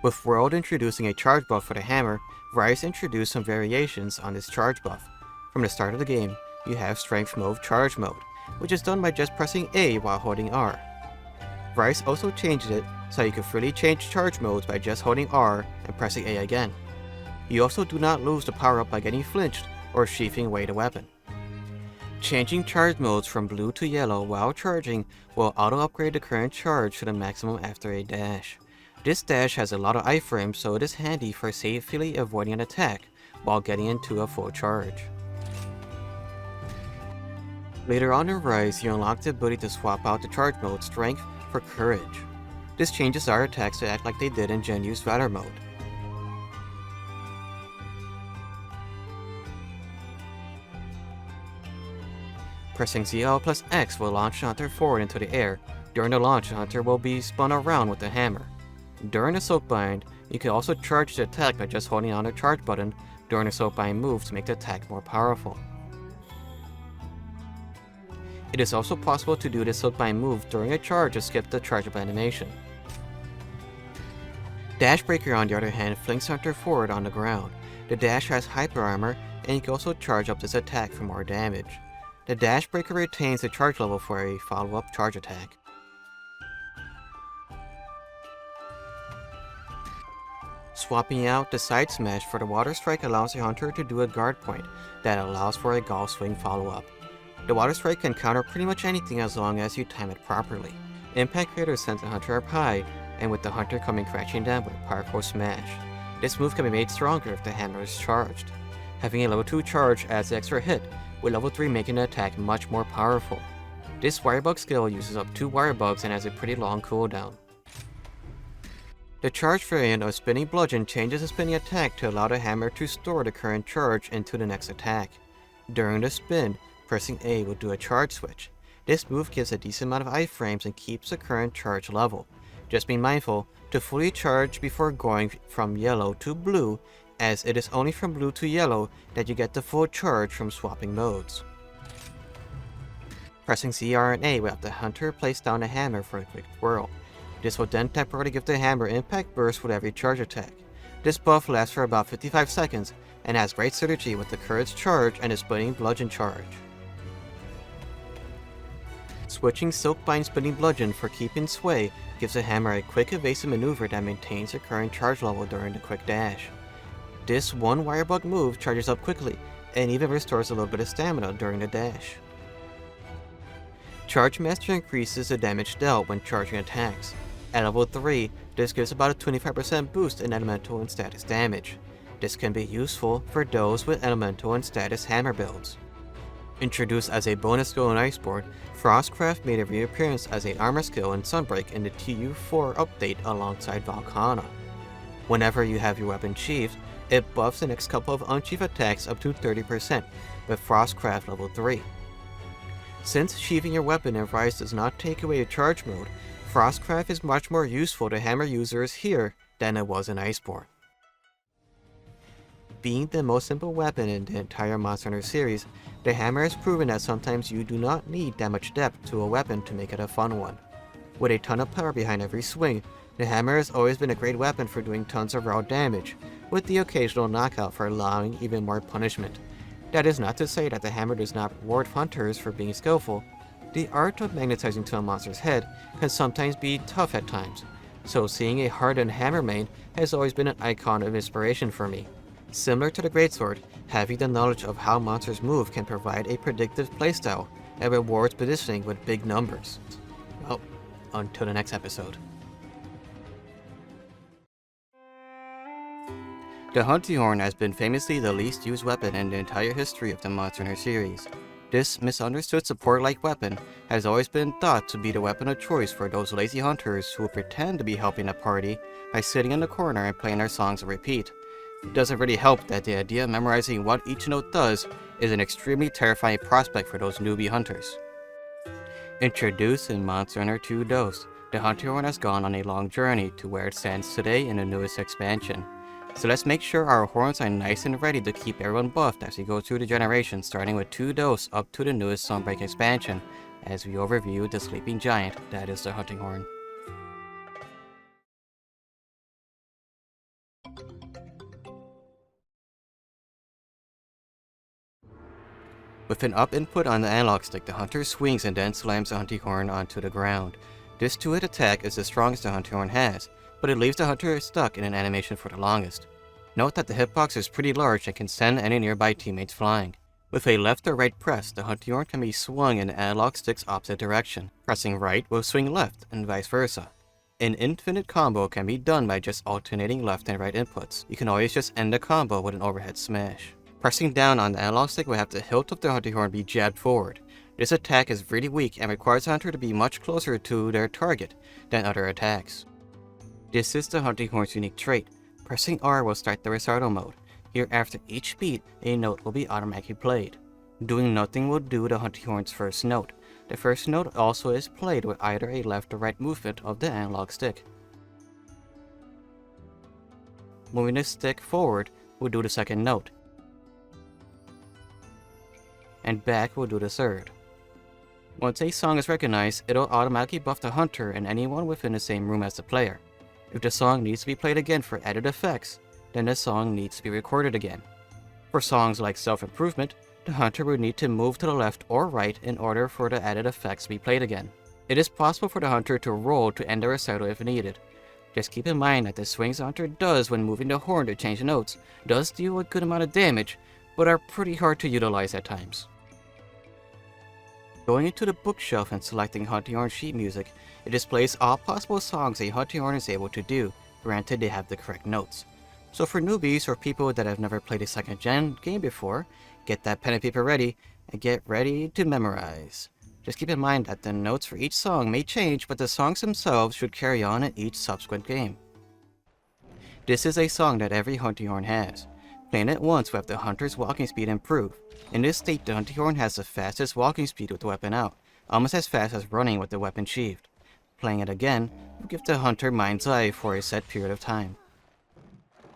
[SPEAKER 1] With World introducing a charge buff for the hammer, Rise introduced some variations on this charge buff. From the start of the game, you have Strength Mode Charge Mode, which is done by just pressing A while holding R. Rise also changed it so you can freely change charge modes by just holding R and pressing A again. You also do not lose the power up by getting flinched or sheathing away the weapon. Changing charge modes from blue to yellow while charging will auto-upgrade the current charge to the maximum after a dash. This dash has a lot of iframes, so it is handy for safely avoiding an attack while getting into a full charge. Later on in Rise, you unlock the ability to swap out the charge mode Strength for Courage. This changes our attacks to act like they did in Gen U's Valor mode. Pressing ZL plus X will launch the hunter forward into the air. During the launch, the hunter will be spun around with the hammer. During the Soakbind, you can also charge the attack by just holding on the charge button during the Soakbind move to make the attack more powerful. It is also possible to do the Soakbind move during a charge to skip the charge up animation. Dash Breaker, on the other hand, flings hunter forward on the ground. The dash has hyper armor, and you can also charge up this attack for more damage. The Dash Breaker retains the charge level for a follow-up charge attack. Swapping out the Side Smash for the Water Strike allows the hunter to do a guard point that allows for a golf swing follow-up. The Water Strike can counter pretty much anything as long as you time it properly. Impact Creator sends the hunter up high, and with the hunter coming crashing down with a powerful smash. This move can be made stronger if the hammer is charged. Having a level 2 charge adds extra hit, with level 3 making the attack much more powerful. This Wirebug skill uses up 2 Wirebugs and has a pretty long cooldown. The charge variant of Spinning Bludgeon changes the spinning attack to allow the hammer to store the current charge into the next attack. During the spin, pressing A will do a charge switch. This move gives a decent amount of iframes and keeps the current charge level. Just be mindful to fully charge before going from yellow to blue, as it is only from blue to yellow that you get the full charge from swapping modes. Pressing CR and A will have the hunter place down the hammer for a quick whirl. This will then temporarily give the hammer impact burst with every charge attack. This buff lasts for about 55 seconds and has great synergy with the Courage charge and the Spinning Bludgeon charge. Switching Silkbind Spinning Bludgeon for keeping sway gives the hammer a quick evasive maneuver that maintains the current charge level during the quick dash. This one Wirebug move charges up quickly and even restores a little bit of stamina during the dash. Charge Master increases the damage dealt when charging attacks. At level 3, this gives about a 25% boost in elemental and status damage. This can be useful for those with elemental and status hammer builds. Introduced as a bonus skill in Iceborne, Frostcraft made a reappearance as an armor skill in Sunbreak in the TU4 update alongside Valkana. Whenever you have your weapon sheathed, it buffs the next couple of unsheath attacks up to 30% with Frostcraft level 3. Since sheathing your weapon in Rise does not take away a charge mode, Frostcraft is much more useful to hammer users here than it was in Iceborne. Being the most simple weapon in the entire Monster Hunter series, the hammer has proven that sometimes you do not need that much depth to a weapon to make it a fun one. With a ton of power behind every swing, the hammer has always been a great weapon for doing tons of raw damage, with the occasional knockout for allowing even more punishment. That is not to say that the hammer does not reward hunters for being skillful. The art of magnetizing to a monster's head can sometimes be tough at times, so seeing a hardened hammer main has always been an icon of inspiration for me. Similar to the Greatsword, having the knowledge of how monsters move can provide a predictive playstyle that rewards positioning with big numbers. Well, until the next episode. The hunting horn has been famously the least used weapon in the entire history of the Monster Hunter series. This misunderstood support-like weapon has always been thought to be the weapon of choice for those lazy hunters who pretend to be helping a party by sitting in the corner and playing their songs on repeat. It doesn't really help that the idea of memorizing what each note does is an extremely terrifying prospect for those newbie hunters. Introduced in Monster Hunter 2 DOS, the hunting horn has gone on a long journey to where it stands today in the newest expansion. So let's make sure our horns are nice and ready to keep everyone buffed as we go through the generations, starting with 2 DOS up to the newest Sunbreak expansion, as we overview the sleeping giant that is the hunting horn. With an up input on the analog stick, the hunter swings and then slams the hunting horn onto the ground. This two-hit attack is the strongest the hunting horn has, but it leaves the hunter stuck in an animation for the longest. Note that the hitbox is pretty large and can send any nearby teammates flying. With a left or right press, the hunting horn can be swung in the analog stick's opposite direction. Pressing right will swing left, and vice versa. An infinite combo can be done by just alternating left and right inputs. You can always just end the combo with an overhead smash. Pressing down on the analog stick will have the hilt of the hunting horn be jabbed forward. This attack is really weak and requires the hunter to be much closer to their target than other attacks. This is the hunting horn's unique trait. Pressing R will start the recital mode. Here, after each beat, a note will be automatically played. Doing nothing will do the hunting horn's first note. The first note also is played with either a left or right movement of the analog stick. Moving the stick forward will do the second note, and back will do the third. Once a song is recognized, it'll automatically buff the hunter and anyone within the same room as the player. If the song needs to be played again for added effects, then the song needs to be recorded again. For songs like Self-Improvement, the hunter would need to move to the left or right in order for the added effects to be played again. It is possible for the hunter to roll to end the recital if needed. Just keep in mind that the swings the hunter does when moving the horn to change the notes does deal a good amount of damage, but are pretty hard to utilize at times. Going into the bookshelf and selecting hunting horn sheet music, it displays all possible songs a hunting horn is able to do, granted they have the correct notes. So for newbies or people that have never played a second gen game before, get that pen and paper ready and get ready to memorize. Just keep in mind that the notes for each song may change, but the songs themselves should carry on in each subsequent game. This is a song that every hunting horn has. Playing it once will have the hunter's walking speed improve. In this state, the hunting horn has the fastest walking speed with the weapon out, almost as fast as running with the weapon sheathed. Playing it again will give the hunter mind's eye for a set period of time.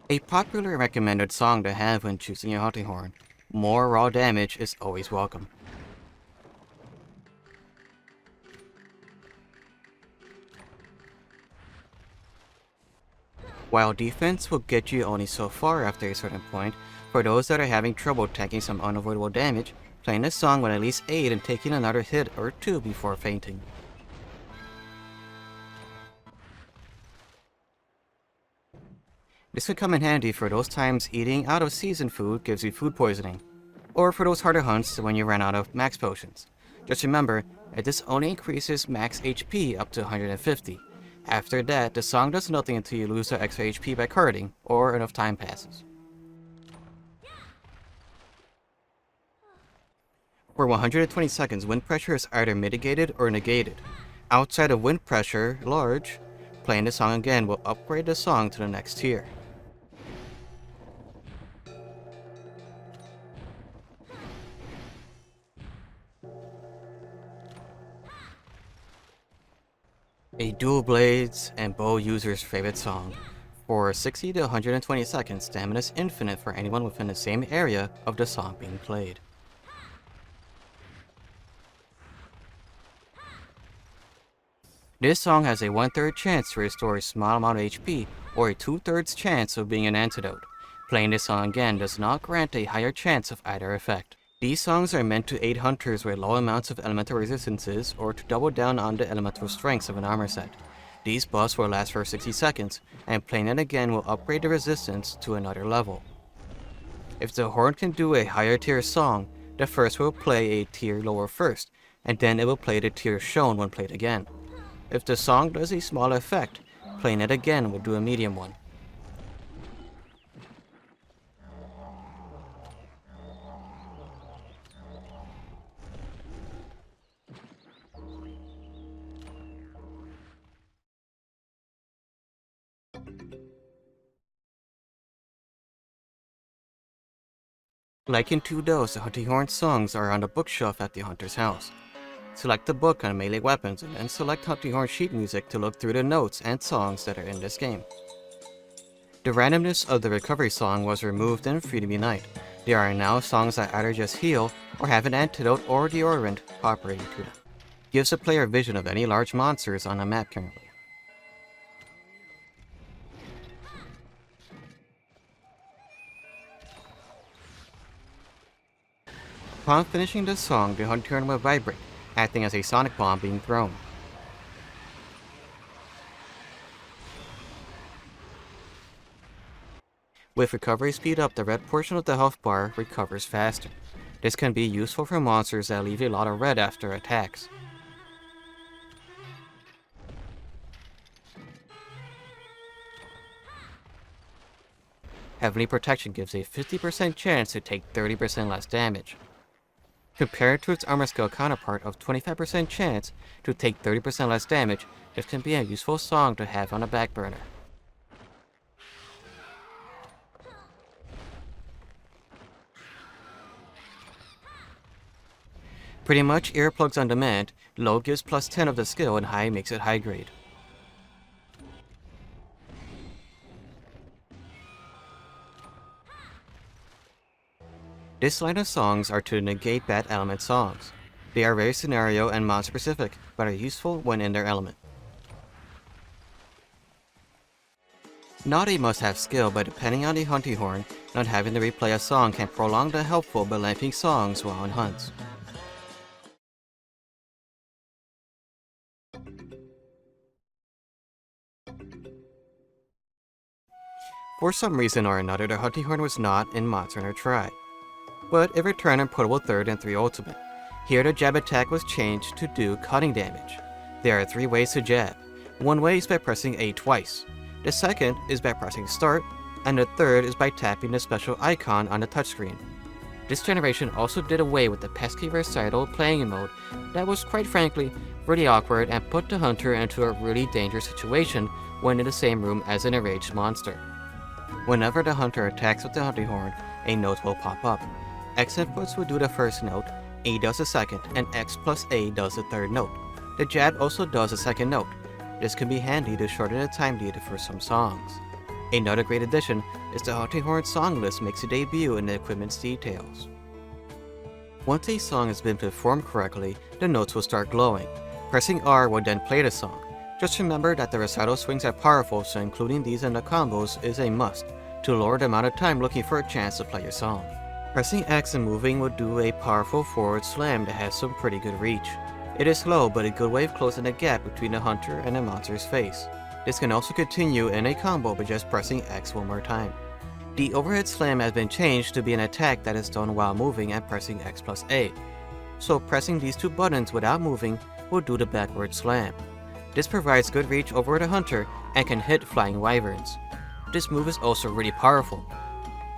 [SPEAKER 1] A popular and recommended song to have when choosing your hunting horn, more raw damage is always welcome. While defense will get you only so far after a certain point, for those that are having trouble taking some unavoidable damage, playing this song will at least aid in taking another hit or two before fainting. This could come in handy for those times eating out of season food gives you food poisoning, or for those harder hunts when you run out of max potions. Just remember that this only increases max HP up to 150. After that, the song does nothing until you lose the extra HP by carding, or enough time passes. For 120 seconds, wind pressure is either mitigated or negated. Outside of wind pressure, large, playing the song again will upgrade the song to the next tier. A dual blades and bow user's favorite song, For 60 to 120 seconds, stamina is infinite for anyone within the same area of the song being played. This song has a 1/3 chance to restore a small amount of HP, or a 2/3 chance of being an antidote. Playing this song again does not grant a higher chance of either effect. These songs are meant to aid hunters with low amounts of elemental resistances, or to double down on the elemental strengths of an armor set. These buffs will last for 60 seconds, and playing it again will upgrade the resistance to another level. If the horn can do a higher tier song, the first will play a tier lower first, and then it will play the tier shown when played again. If the song does a small effect, playing it again will do a medium one. Like in 2 DOS, the Hunting Horn songs are on the bookshelf at the hunter's house. Select the book on melee weapons and then select Hunting Horn sheet music to look through the notes and songs that are in this game. The randomness of the recovery song was removed in Freedom Unite. There are now songs that either just heal or have an antidote or deodorant operating to them. Gives the player a vision of any large monsters on the map currently. Upon finishing the song, the Hunting Horn will vibrate, acting as a sonic bomb being thrown. With recovery speed up, the red portion of the health bar recovers faster. This can be useful for monsters that leave a lot of red after attacks. Heavenly Protection gives a 50% chance to take 30% less damage. Compared to its armor skill counterpart of 25% chance to take 30% less damage, this can be a useful song to have on a back burner. Pretty much earplugs on demand, low gives plus 10 of the skill and high makes it high grade. This line of songs are to negate bad element songs. They are very scenario and mod specific, but are useful when in their element. Not a must-have skill, but depending on the Hunting Horn, not having to replay a song can prolong the helpful but lengthy songs while on hunts. For some reason or another, the Hunting Horn was not in Monster Hunter Tri, but it returned in Portable 3rd and 3 Ultimate. Here the jab attack was changed to do cutting damage. There are 3 ways to jab. One way is by pressing A twice. The second is by pressing start, and the third is by tapping the special icon on the touchscreen. This generation also did away with the pesky versatile playing mode that was quite frankly really awkward and put the hunter into a really dangerous situation when in the same room as an enraged monster. Whenever the hunter attacks with the Hunting Horn, a note will pop up. X inputs will do the first note, A does the second, and X plus A does the third note. The jab also does the second note. This can be handy to shorten the time needed for some songs. Another great addition is the Hunting Horn song list makes a debut in the equipment's details. Once a song has been performed correctly, the notes will start glowing. Pressing R will then play the song. Just remember that the recital swings are powerful, so including these in the combos is a must to lower the amount of time looking for a chance to play your song. Pressing X and moving will do a powerful forward slam that has some pretty good reach. It is slow, but a good way of closing the gap between the hunter and the monster's face. This can also continue in a combo by just pressing X one more time. The overhead slam has been changed to be an attack that is done while moving and pressing X plus A. So pressing these 2 buttons without moving will do the backward slam. This provides good reach over the hunter and can hit flying wyverns. This move is also really powerful,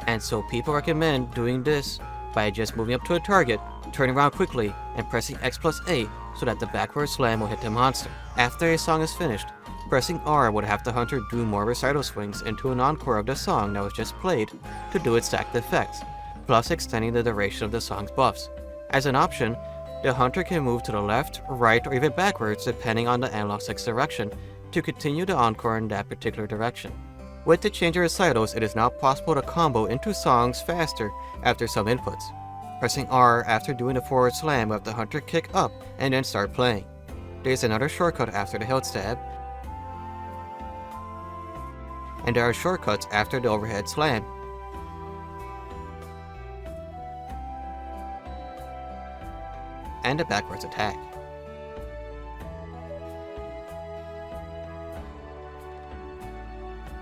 [SPEAKER 1] and so people recommend doing this by just moving up to a target, turning around quickly, and pressing X plus A so that the backward slam will hit the monster. After a song is finished, pressing R would have the hunter do more recital swings into an encore of the song that was just played to do its stacked effects, plus extending the duration of the song's buffs. As an option, the hunter can move to the left, right, or even backwards depending on the analog stick's direction to continue the encore in that particular direction. With the change of recitals, it is now possible to combo into songs faster after some inputs. Pressing R after doing the forward slam will have the hunter kick up and then start playing. There's another shortcut after the hilt stab, and there are shortcuts after the overhead slam. And a backwards attack.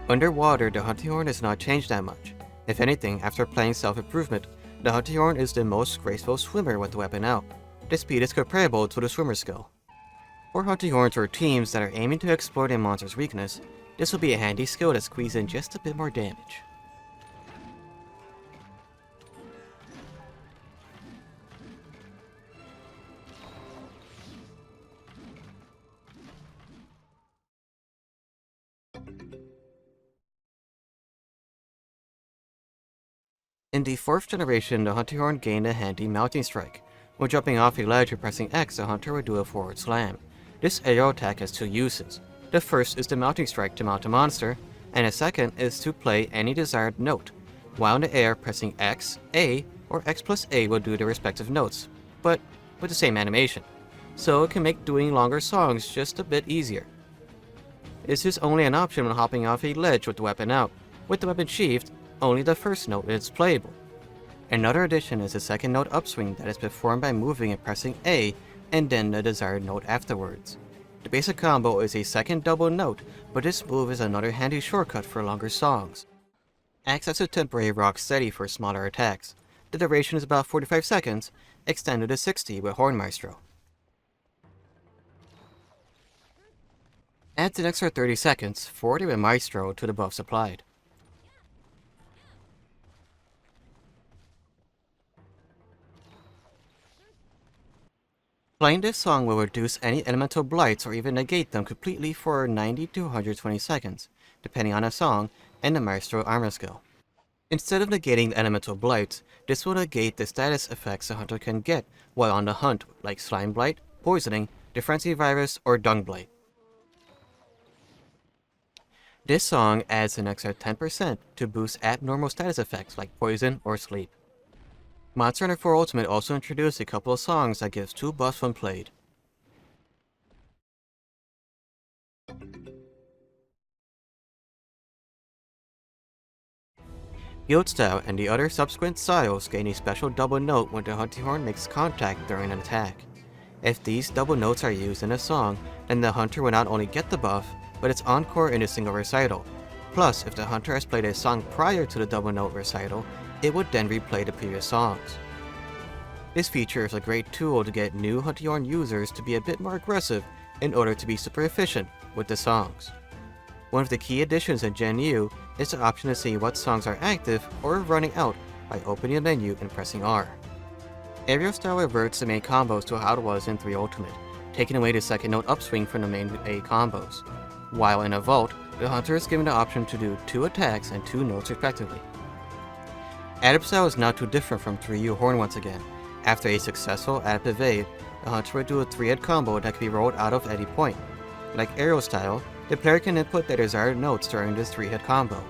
[SPEAKER 1] Underwater, the hunting horn has not changed that much. If anything, after playing self-improvement, the hunting horn is the most graceful swimmer with the weapon out. The speed is comparable to the swimmer skill. For hunting horns or teams that are aiming to exploit a monster's weakness, this will be a handy skill to squeeze in just a bit more damage. In the 4th generation, the hunting horn gained a handy mounting strike. When jumping off a ledge or pressing X, the hunter would do a forward slam. This aerial attack has two uses. The first is the mounting strike to mount a monster, and the second is to play any desired note. While in the air, pressing X, A, or X plus A will do the respective notes, but with the same animation, so it can make doing longer songs just a bit easier. This is only an option when hopping off a ledge with the weapon out. With the weapon sheathed, only the first note is playable. Another addition is the second note upswing that is performed by moving and pressing A and then the desired note afterwards. The basic combo is a second double note, but this move is another handy shortcut for longer songs. Acts as a temporary rock steady for smaller attacks. The duration is about 45 seconds, extended to 60 with Horn Maestro. Adds an extra 30 seconds, 40 with Maestro to the buffs applied. Playing this song will reduce any elemental blights or even negate them completely for 90 to 120 seconds, depending on the song and the Maestro armor skill. Instead of negating the elemental blights, this will negate the status effects the hunter can get while on the hunt, like Slime Blight, Poisoning, the Frenzy Virus, or Dung Blight. This song adds an extra 10% to boost abnormal status effects like Poison or Sleep. Monster Hunter 4 Ultimate also introduced a couple of songs that gives 2 buffs when played. Guild Style and the other subsequent styles gain a special double note when the hunting horn makes contact during an attack. If these double notes are used in a song, then the hunter will not only get the buff, but it's encore in a single recital. Plus, if the hunter has played a song prior to the double note recital, it would then replay the previous songs. This feature is a great tool to get new hunting horn users to be a bit more aggressive in order to be super efficient with the songs. One of the key additions in Gen U is the option to see what songs are active or running out by opening the menu and pressing R. Aerial Style reverts the main combos to how it was in 3 Ultimate, taking away the second note upswing from the main A combos. While in a vault, the hunter is given the option to do 2 attacks and 2 notes respectively. Adaptive Style is not too different from 3U Horn once again. After a successful adaptive evade, the hunter will do a 3-hit combo that can be rolled out of any point. Like Aerial Style, the player can input their desired notes during this 3-hit combo.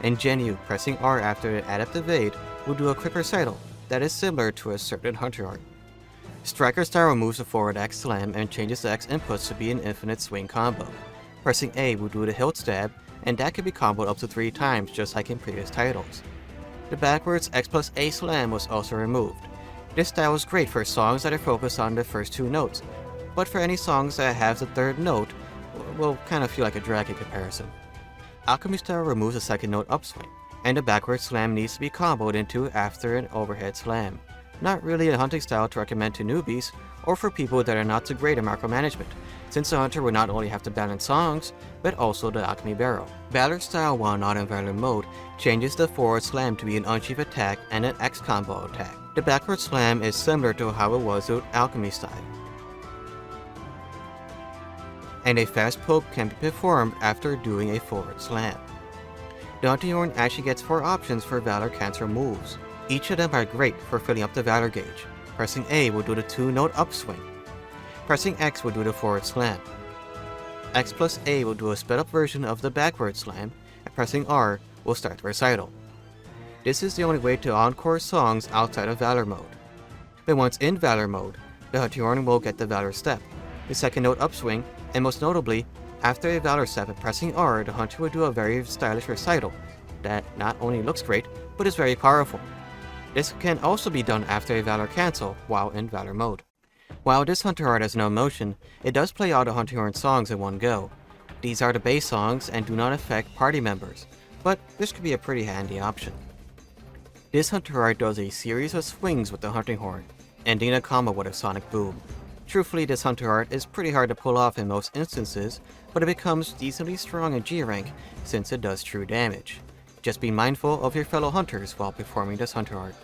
[SPEAKER 1] In Gen U, pressing R after the adaptive evade will do a quick recital that is similar to a certain hunter art. Striker Style removes the forward X slam and changes the X inputs to be an infinite swing combo. Pressing A will do the hilt stab, and that can be comboed up to 3 times just like in previous titles. The backwards X plus A slam was also removed. This style is great for songs that are focused on the first 2 notes, but for any songs that have the 3rd note, will kind of feel like a drag in comparison. Alchemy Style removes the second note upswing, and the backward slam needs to be comboed into after an overhead slam. Not really a hunting style to recommend to newbies, or for people that are not too great at macro management, since the hunter will not only have to balance songs, but also the alchemy barrel. Ballard Style, while not in Valor mode, changes the forward slam to be an unsheath attack and an X combo attack. The backward slam is similar to how it was with Alchemy Style, and a fast poke can be performed after doing a forward slam. The hunting horn actually gets 4 options for Valor cancel moves. Each of them are great for filling up the Valor gauge. Pressing A will do the 2-note upswing. Pressing X will do the forward slam. X plus A will do a sped up version of the backward slam, and pressing R will start the recital. This is the only way to encore songs outside of Valor mode. But once in Valor mode, the hunting horn will get the Valor step, the second note upswing, and most notably, after a Valor step and pressing R, the hunter will do a very stylish recital that not only looks great, but is very powerful. This can also be done after a Valor cancel while in Valor mode. While this hunter art has no motion, it does play all the hunting horn songs in one go. These are the base songs and do not affect party members, but this could be a pretty handy option. This hunter art does a series of swings with the hunting horn, ending a combo with a sonic boom. Truthfully, this hunter art is pretty hard to pull off in most instances, but it becomes decently strong in G rank since it does true damage. Just be mindful of your fellow hunters while performing this hunter art.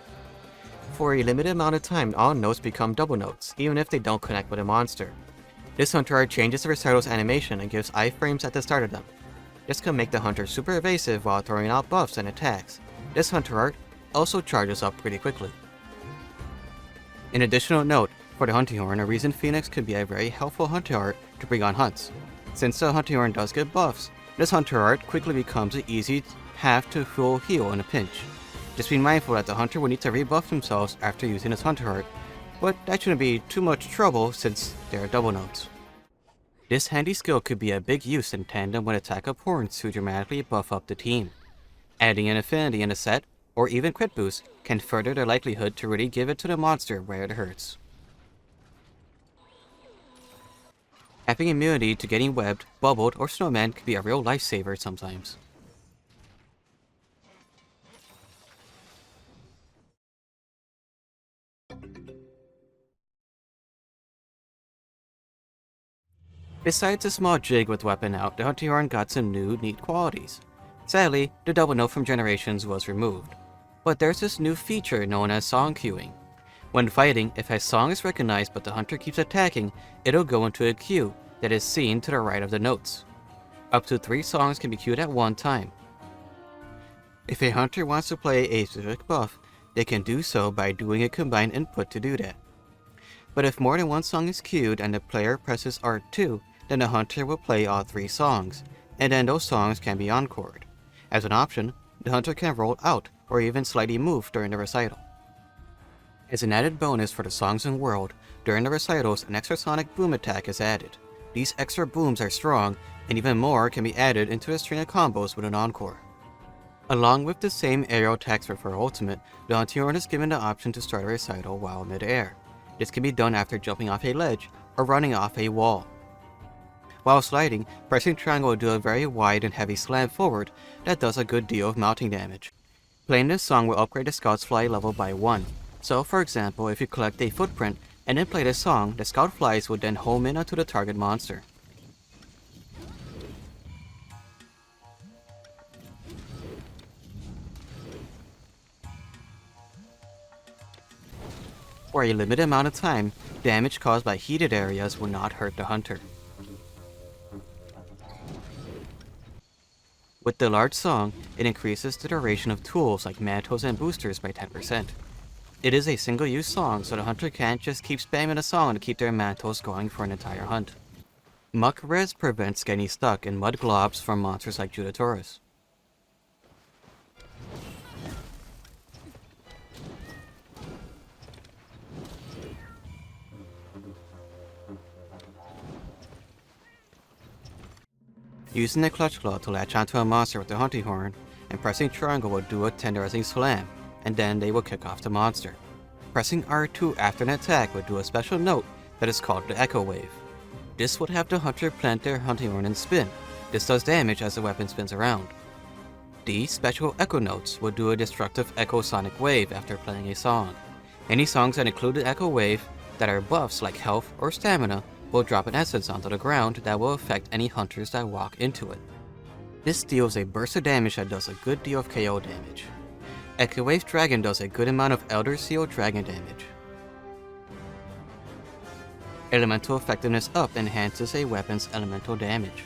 [SPEAKER 1] For a limited amount of time, all notes become double notes, even if they don't connect with a monster. This hunter art changes the recital's animation and gives iframes at the start of them. This can make the hunter super evasive while throwing out buffs and attacks. This hunter art also charges up pretty quickly. An additional note, for the hunting horn, a Reason Phoenix could be a very helpful hunter art to bring on hunts. Since the hunting horn does get buffs, this hunter art quickly becomes an easy half to full heal in a pinch. Just be mindful that the hunter will need to rebuff themselves after using this hunter art, but that shouldn't be too much trouble since they are double notes. This handy skill could be a big use in tandem with attack up horns to dramatically buff up the team. Adding an affinity in a set, or even crit boost, can further the likelihood to really give it to the monster where it hurts. Having immunity to getting webbed, bubbled, or snowman can be a real lifesaver sometimes. Besides a small jig with weapon out, the hunting horn got some new neat qualities. Sadly, the double note from Generations was removed. But there's this new feature known as song queuing. When fighting, if a song is recognized but the hunter keeps attacking, it'll go into a queue that is seen to the right of the notes. Up to 3 songs can be queued at one time. If a hunter wants to play a specific buff, they can do so by doing a combined input to do that. But if more than one song is queued and the player presses R2, then the hunter will play all 3 songs, and then those songs can be encored. As an option, the hunter can roll out or even slightly move during the recital. As an added bonus for the songs and world, during the recitals an extra sonic boom attack is added. These extra booms are strong, and even more can be added into a string of combos with an encore. Along with the same aerial attacks for ultimate, the hunting horn is given the option to start a recital while mid-air. This can be done after jumping off a ledge or running off a wall. While sliding, pressing triangle will do a very wide and heavy slam forward that does a good deal of mounting damage. Playing this song will upgrade the scout's fly level by 1. So for example, if you collect a footprint and then play this song, the scout flies will then home in onto the target monster. For a limited amount of time, damage caused by heated areas will not hurt the hunter. With the large song, it increases the duration of tools like mantles and boosters by 10%. It is a single-use song, so the hunter can't just keep spamming a song to keep their mantles going for an entire hunt. Muck Res prevents getting stuck in mud globs from monsters like Judatoris. Using the clutch claw to latch onto a monster with the hunting horn, and pressing triangle will do a tenderizing slam, and then they will kick off the monster. Pressing R2 after an attack would do a special note that is called the Echo Wave. This would have the hunter plant their hunting horn and spin. This does damage as the weapon spins around. These special echo notes will do a destructive echo sonic wave after playing a song. Any songs that include the Echo Wave that are buffs like health or stamina will drop an essence onto the ground that will affect any hunters that walk into it. This deals a burst of damage that does a good deal of KO damage. Echo Wave Dragon does a good amount of Elder Seal Dragon damage. Elemental Effectiveness Up enhances a weapon's elemental damage.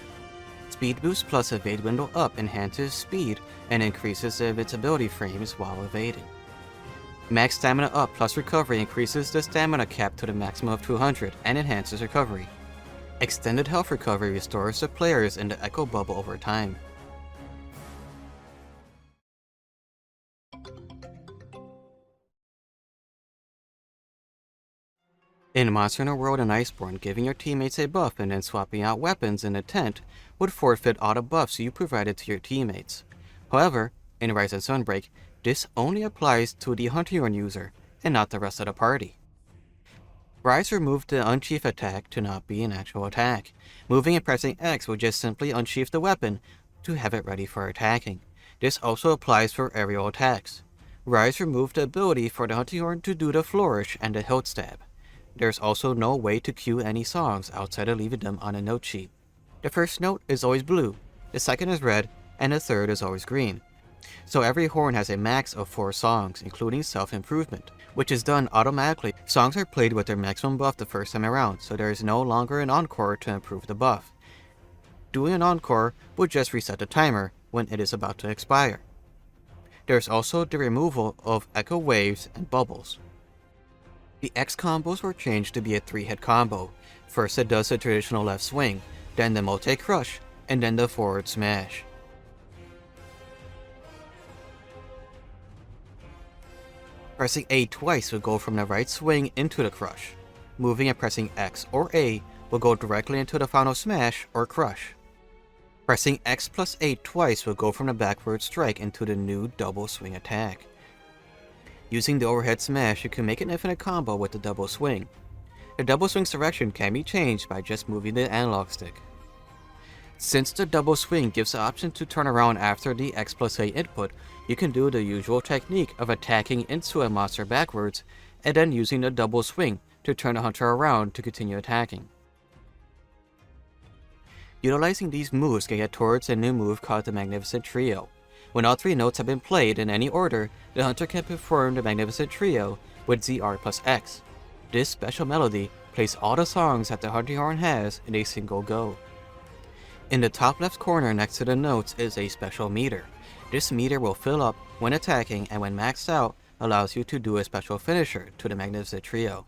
[SPEAKER 1] Speed Boost plus Evade Window Up enhances speed and increases the invincibility frames while evading. Max Stamina Up plus Recovery increases the stamina cap to the maximum of 200 and enhances recovery. Extended Health Recovery restores the players in the Echo Bubble over time. In Monster Hunter World and Iceborne, giving your teammates a buff and then swapping out weapons in a tent would forfeit all the buffs you provided to your teammates. However, in Rise of Sunbreak, this only applies to the Hunting Horn user, and not the rest of the party. Rise removed the unsheath attack to not be an actual attack. Moving and pressing X will just simply unsheath the weapon to have it ready for attacking. This also applies for aerial attacks. Rise removed the ability for the Hunting Horn to do the flourish and the hilt stab. There's also no way to cue any songs outside of leaving them on a note sheet. The first note is always blue, the second is red, and the third is always green. So every horn has a max of 4 songs, including self-improvement, which is done automatically. Songs are played with their maximum buff the first time around, so there is no longer an encore to improve the buff. Doing an encore would just reset the timer when it is about to expire. There's also the removal of echo waves and bubbles. The X combos were changed to be a 3-hit combo. First it does the traditional left swing, then the multi-crush, and then the forward smash. Pressing A twice will go from the right swing into the crush. Moving and pressing X or A will go directly into the final smash or crush. Pressing X plus A twice will go from the backward strike into the new double swing attack. Using the overhead smash, you can make an infinite combo with the double swing. The double swing's direction can be changed by just moving the analog stick. Since the double swing gives the option to turn around after the X plus A input, you can do the usual technique of attacking into a monster backwards, and then using the double swing to turn the hunter around to continue attacking. Utilizing these moves can get towards a new move called the Magnificent Trio. When all 3 notes have been played in any order, the hunter can perform the Magnificent Trio with ZR plus X. This special melody plays all the songs that the Hunting Horn has in a single go. In the top left corner next to the notes is a special meter. This meter will fill up when attacking, and when maxed out, allows you to do a special finisher to the Magnificent Trio.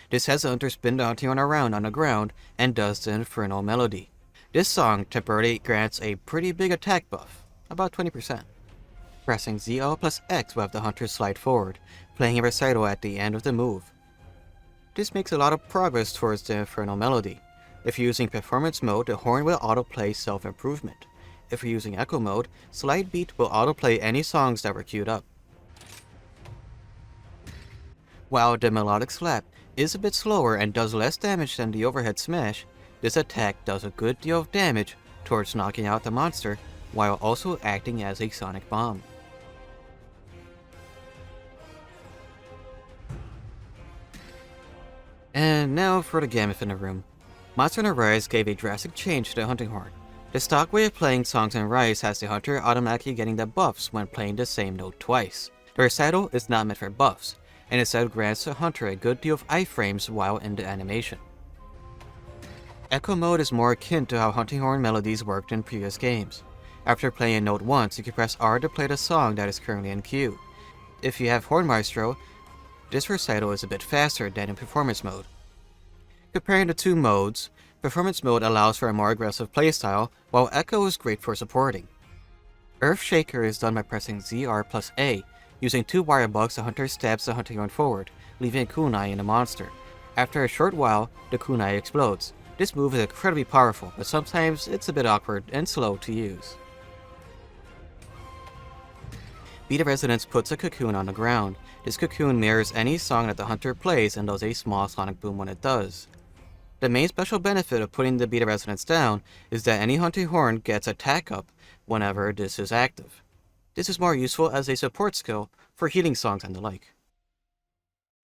[SPEAKER 1] This has the hunter spin the Hunting Horn around on the ground and does the Infernal Melody. This song temporarily grants a pretty big attack buff, about 20%. Pressing ZL plus X will have the hunter slide forward, playing a recital at the end of the move. This makes a lot of progress towards the Infernal Melody. If you're using Performance mode, the horn will autoplay Self-Improvement. If you're using Echo mode, Slide Beat will autoplay any songs that were queued up. While the Melodic Slap is a bit slower and does less damage than the overhead smash, this attack does a good deal of damage towards knocking out the monster, while also acting as a sonic bomb. And now for the gamut in the room. Monster Hunter Rise gave a drastic change to the Hunting Horn. The stock way of playing songs in Rise has the hunter automatically getting the buffs when playing the same note twice. The recital is not meant for buffs, and instead grants the hunter a good deal of iframes while in the animation. Echo mode is more akin to how Hunting Horn melodies worked in previous games. After playing a note once, you can press R to play the song that is currently in queue. If you have Horn Maestro, this recital is a bit faster than in Performance mode. Comparing the 2 modes, Performance mode allows for a more aggressive playstyle, while Echo is great for supporting. Earth Shaker is done by pressing ZR plus A. Using 2 wire bugs, the hunter stabs the Hunting Horn forward, leaving a kunai in the monster. After a short while, the kunai explodes. This move is incredibly powerful, but sometimes it's a bit awkward and slow to use. Beat of Resonance puts a cocoon on the ground. This cocoon mirrors any song that the hunter plays and does a small sonic boom when it does. The main special benefit of putting the Beat of Resonance down is that any Hunting Horn gets attack up whenever this is active. This is more useful as a support skill for healing songs and the like.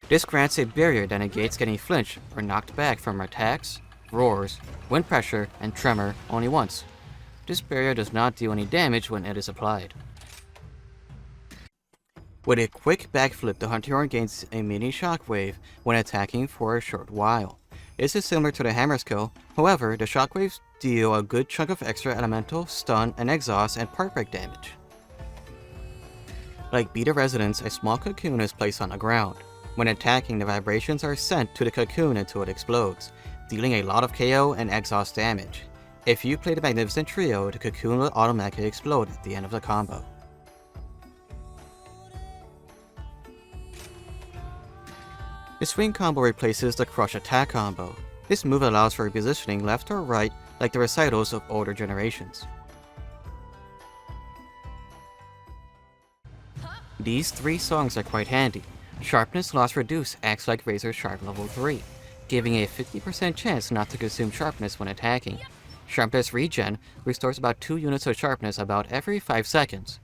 [SPEAKER 1] This grants a barrier that negates getting flinched or knocked back from attacks, roars, wind pressure, and tremor only once. This barrier does not deal any damage when it is applied. With a quick backflip, the Hunting Horn gains a mini shockwave when attacking for a short while. This is similar to the hammer skill, however, the shockwaves deal a good chunk of extra elemental, stun, and exhaust and part break damage. Like Beat of Resonance, a small cocoon is placed on the ground. When attacking, the vibrations are sent to the cocoon until it explodes, dealing a lot of KO and exhaust damage. If you play the Magnificent Trio, the cocoon will automatically explode at the end of the combo. The swing combo replaces the crush attack combo. This move allows for repositioning left or right like the recitals of older generations. These 3 songs are quite handy. Sharpness Loss Reduce acts like Razor Sharp level 3, giving a 50% chance not to consume sharpness when attacking. Sharpness Regen restores about 2 units of sharpness about every 5 seconds.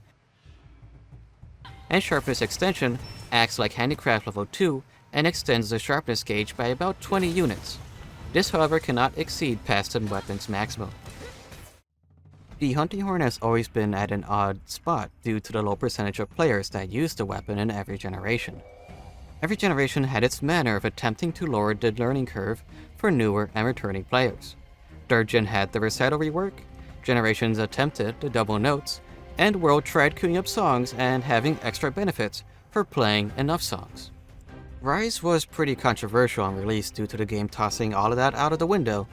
[SPEAKER 1] And Sharpness Extension acts like Handicraft level 2 and extends the sharpness gauge by about 20 units. This, however, cannot exceed past the weapon's maximum. The hunting horn has always been at an odd spot due to the low percentage of players that use the weapon in every generation. Every generation had its manner of attempting to lower the learning curve for newer and returning players. 3rd Gen had the recital rework, generations attempted the double notes, and World tried queuing up songs and having extra benefits for playing enough songs. Rise was pretty controversial on release due to the game tossing all of that out of the window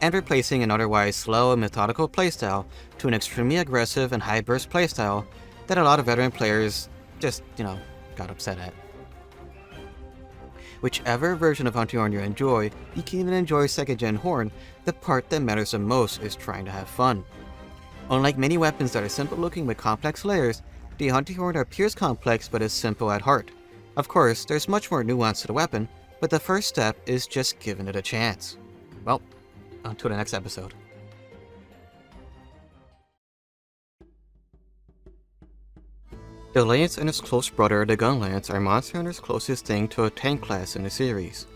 [SPEAKER 1] and replacing an otherwise slow and methodical playstyle to an extremely aggressive and high burst playstyle that a lot of veteran players just, got upset at. Whichever version of Hunting Horn you enjoy, you can even enjoy 2nd Gen Horn. The part that matters the most is trying to have fun. Unlike many weapons that are simple looking with complex layers, the Hunting Horn appears complex but is simple at heart. Of course, there's much more nuance to the weapon, but the first step is just giving it a chance. Well, on to the next episode. The Lance and his close brother, the Gunlance, are Monster Hunter's closest thing to a tank class in the series.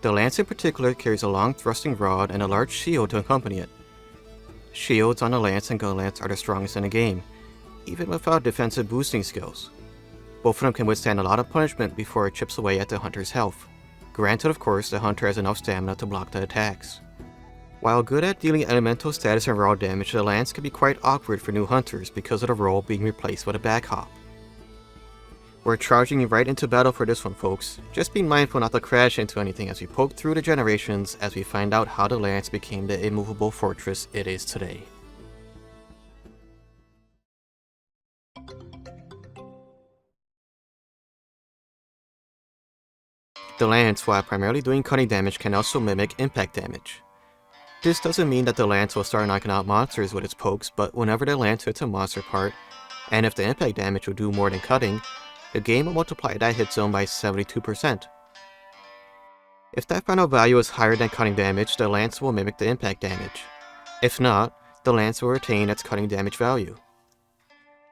[SPEAKER 1] The Lance in particular carries a long thrusting rod and a large shield to accompany it. Shields on the Lance and Gunlance are the strongest in the game, even without defensive boosting skills. Both of them can withstand a lot of punishment before it chips away at the hunter's health. Granted, of course, the hunter has enough stamina to block the attacks. While good at dealing elemental status and raw damage, the Lance can be quite awkward for new hunters because of the role being replaced with a back hop. We're charging right into battle for this one, folks. Just be mindful not to crash into anything as we poke through the generations as we find out how the Lance became the immovable fortress it is today. The Lance, while primarily doing cutting damage, can also mimic impact damage. This doesn't mean that the Lance will start knocking out monsters with its pokes, but whenever the Lance hits a monster part, and if the impact damage will do more than cutting, the game will multiply that hit zone by 72%. If that final value is higher than cutting damage, the Lance will mimic the impact damage. If not, the Lance will retain its cutting damage value.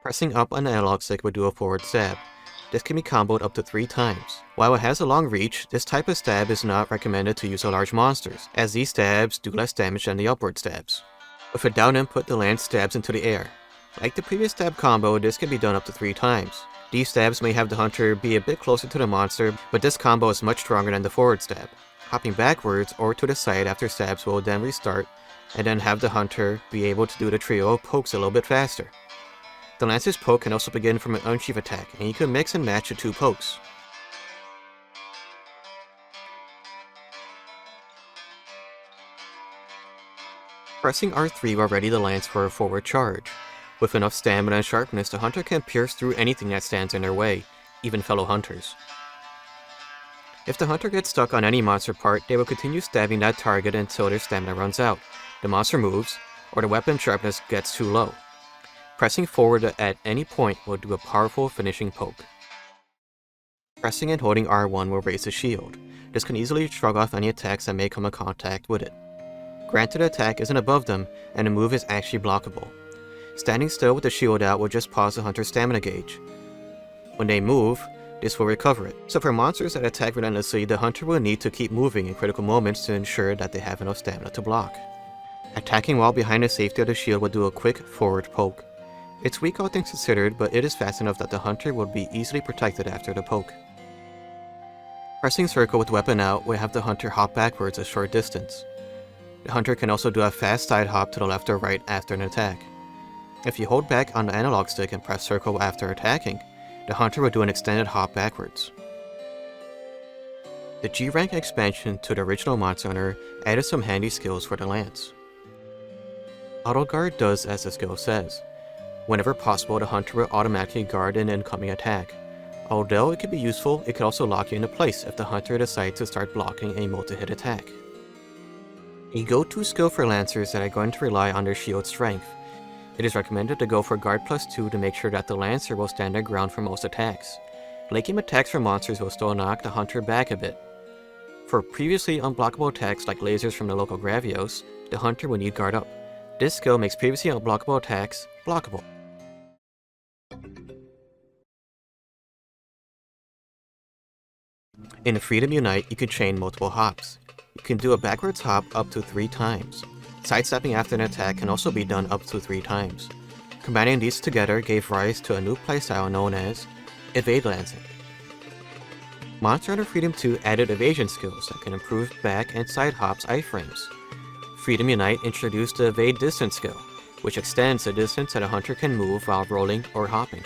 [SPEAKER 1] Pressing up on the analog stick will do a forward stab. This can be comboed up to 3 times. While it has a long reach, this type of stab is not recommended to use on large monsters, as these stabs do less damage than the upward stabs. With a down input, the Lance stabs into the air. Like the previous stab combo, this can be done up to 3 times. These stabs may have the hunter be a bit closer to the monster, but this combo is much stronger than the forward stab. Hopping backwards or to the side after stabs will then restart, and then have the hunter be able to do the trio of pokes a little bit faster. The Lance's poke can also begin from an unsheath attack, and you can mix and match the 2 pokes. Pressing R3 will ready the Lance for a forward charge. With enough stamina and sharpness, the hunter can pierce through anything that stands in their way, even fellow hunters. If the hunter gets stuck on any monster part, they will continue stabbing that target until their stamina runs out, the monster moves, or the weapon sharpness gets too low. Pressing forward at any point will do a powerful finishing poke. Pressing and holding R1 will raise the shield. This can easily shrug off any attacks that may come in contact with it. Granted, the attack isn't above them, and the move is actually blockable. Standing still with the shield out will just pause the hunter's stamina gauge. When they move, this will recover it. So for monsters that attack relentlessly, the hunter will need to keep moving in critical moments to ensure that they have enough stamina to block. Attacking while behind the safety of the shield will do a quick forward poke. It's weak all things considered, but it is fast enough that the hunter will be easily protected after the poke. Pressing circle with weapon out will have the hunter hop backwards a short distance. The hunter can also do a fast side hop to the left or right after an attack. If you hold back on the analog stick and press circle after attacking, the hunter will do an extended hop backwards. The G-Rank expansion to the original Monster Hunter added some handy skills for the Lance. Auto Guard does as the skill says. Whenever possible, the hunter will automatically guard an incoming attack. Although it can be useful, it could also lock you into place if the hunter decides to start blocking a multi-hit attack. A go-to skill for lancers that are going to rely on their shield strength. It is recommended to go for guard +2 to make sure that the lancer will stand their ground for most attacks. Late game attacks from monsters will still knock the hunter back a bit. For previously unblockable attacks like lasers from the local Gravios, the hunter will need guard up. This skill makes previously unblockable attacks blockable. In Freedom Unite, you can chain multiple hops. You can do a backwards hop up to 3 times. Sidestepping after an attack can also be done up to 3 times. Combining these together gave rise to a new playstyle known as Evade Lancing. Monster Hunter Freedom 2 added evasion skills that can improve back and side hops iframes. Freedom Unite introduced the Evade Distance skill, which extends the distance that a hunter can move while rolling or hopping.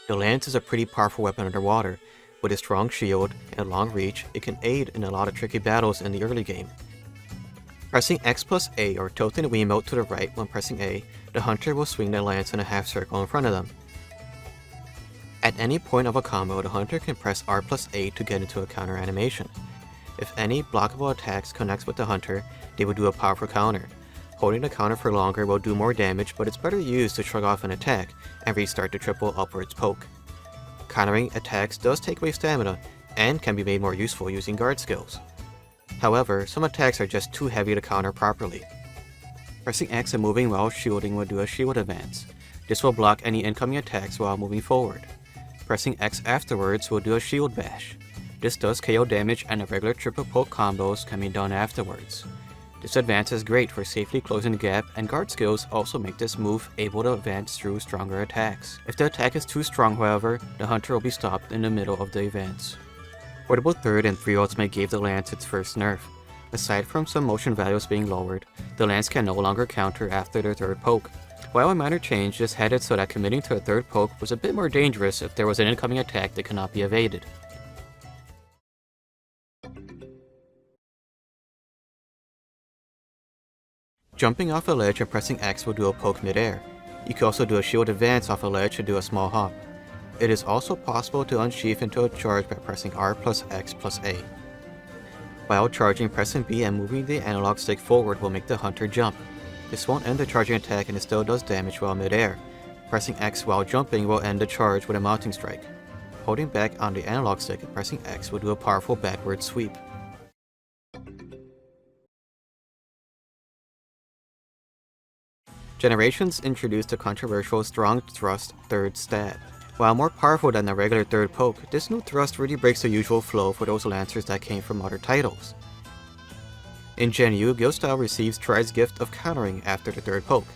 [SPEAKER 1] The lance is a pretty powerful weapon underwater. With a strong shield and long reach, it can aid in a lot of tricky battles in the early game. Pressing X plus A or tilting the Wiimote to the right when pressing A, the hunter will swing the lance in a half circle in front of them. At any point of a combo, the hunter can press R plus A to get into a counter animation. If any blockable attacks connects with the hunter, they will do a powerful counter. Holding the counter for longer will do more damage, but it's better used to shrug off an attack and restart the triple upwards poke. Countering attacks does take away stamina, and can be made more useful using guard skills. However, some attacks are just too heavy to counter properly. Pressing X and moving while shielding will do a shield advance. This will block any incoming attacks while moving forward. Pressing X afterwards will do a shield bash. This does KO damage, and the regular triple poke combos can be done afterwards. This advance is great for safely closing the gap, and guard skills also make this move able to advance through stronger attacks. If the attack is too strong, however, the hunter will be stopped in the middle of the advance. Portable 3rd and 3 Ultimate gave the lance its first nerf. Aside from some motion values being lowered, the lance can no longer counter after the 3rd poke. While a minor change, this had it so that committing to a 3rd poke was a bit more dangerous if there was an incoming attack that could not be evaded. Jumping off a ledge and pressing X will do a poke mid-air. You can also do a shield advance off a ledge to do a small hop. It is also possible to unsheath into a charge by pressing R plus X plus A. While charging, pressing B and moving the analog stick forward will make the hunter jump. This won't end the charging attack, and it still does damage while mid-air. Pressing X while jumping will end the charge with a mounting strike. Holding back on the analog stick and pressing X will do a powerful backward sweep. Generations introduced the controversial Strong Thrust 3rd stab. While more powerful than the regular 3rd poke, this new thrust really breaks the usual flow for those lancers that came from other titles. In Gen U, Guild Style receives Tride's gift of countering after the 3rd poke.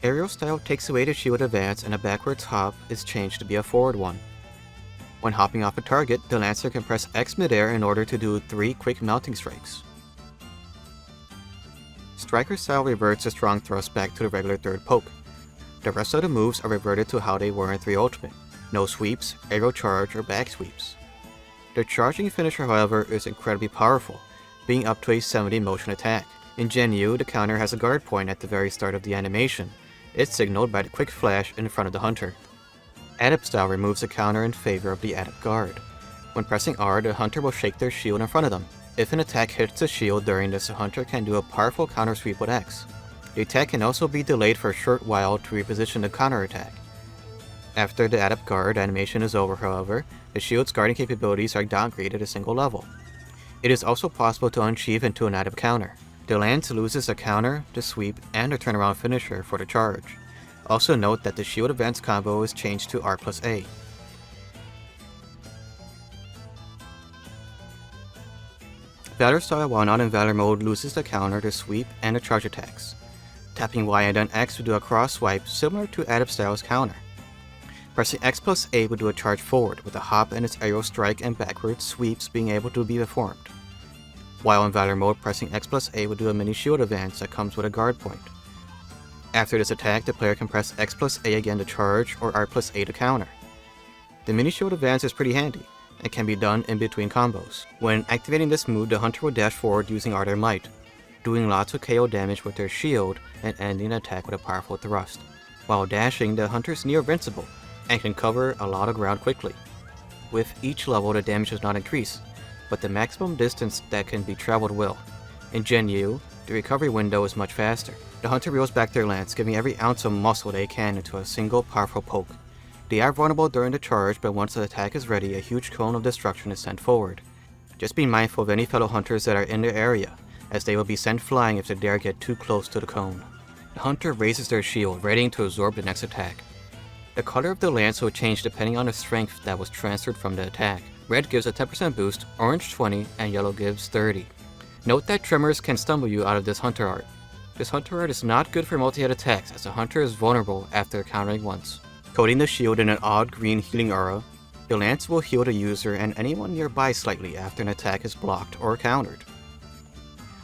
[SPEAKER 1] Aerial Style takes away the shield advance, and a backwards hop is changed to be a forward one. When hopping off a target, the lancer can press X midair in order to do 3 quick mounting strikes. Striker Style reverts the strong thrust back to the regular 3rd poke. The rest of the moves are reverted to how they were in 3 Ultimate. No sweeps, aerial charge, or back sweeps. The charging finisher, however, is incredibly powerful, being up to a 70 motion attack. In Gen U, the counter has a guard point at the very start of the animation. It's signaled by the quick flash in front of the hunter. Adept Style removes the counter in favor of the Adept guard. When pressing R, the hunter will shake their shield in front of them. If an attack hits the shield during this, the hunter can do a powerful counter sweep with X. The attack can also be delayed for a short while to reposition the counter attack. After the Adept Guard animation is over, however, the shield's guarding capabilities are downgraded a single level. It is also possible to unsheath into an Adept counter. The lance loses a counter, the sweep, and a turnaround finisher for the charge. Also note that the shield advance combo is changed to R plus A. Valor style while not in Valor mode loses the counter to sweep and the charge attacks. Tapping Y and then X would do a cross swipe similar to Adept style's counter. Pressing X plus A would do a charge forward with a hop and its aerial strike and backward sweeps being able to be performed. While in Valor mode, pressing X plus A would do a mini shield advance that comes with a guard point. After this attack, the player can press X plus A again to charge or R plus A to counter. The mini shield advance is pretty handy and can be done in between combos. When activating this move, the hunter will dash forward using all their might, doing lots of KO damage with their shield and ending the attack with a powerful thrust. While dashing, the hunter is near invincible and can cover a lot of ground quickly. With each level, the damage does not increase, but the maximum distance that can be traveled will. In Gen U, the recovery window is much faster. The hunter reels back their lance, giving every ounce of muscle they can into a single powerful poke. They are vulnerable during the charge, but once the attack is ready, a huge cone of destruction is sent forward. Just be mindful of any fellow hunters that are in their area, as they will be sent flying if they dare get too close to the cone. The hunter raises their shield, readying to absorb the next attack. The color of the lance will change depending on the strength that was transferred from the attack. Red gives a 10% boost, orange 20, and yellow gives 30. Note that tremors can stumble you out of this hunter art. This hunter art is not good for multi-hit attacks, as the hunter is vulnerable after countering once. Coating the shield in an odd green healing aura, the lance will heal the user and anyone nearby slightly after an attack is blocked or countered.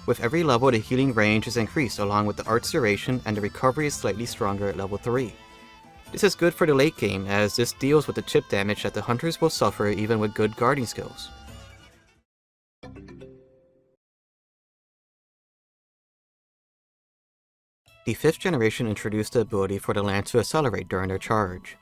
[SPEAKER 1] With every level, the healing range is increased along with the art's duration, and the recovery is slightly stronger at level 3. This is good for the late game, as this deals with the chip damage that the hunters will suffer even with good guarding skills. The 5th generation introduced the ability for the lance to accelerate during their charge.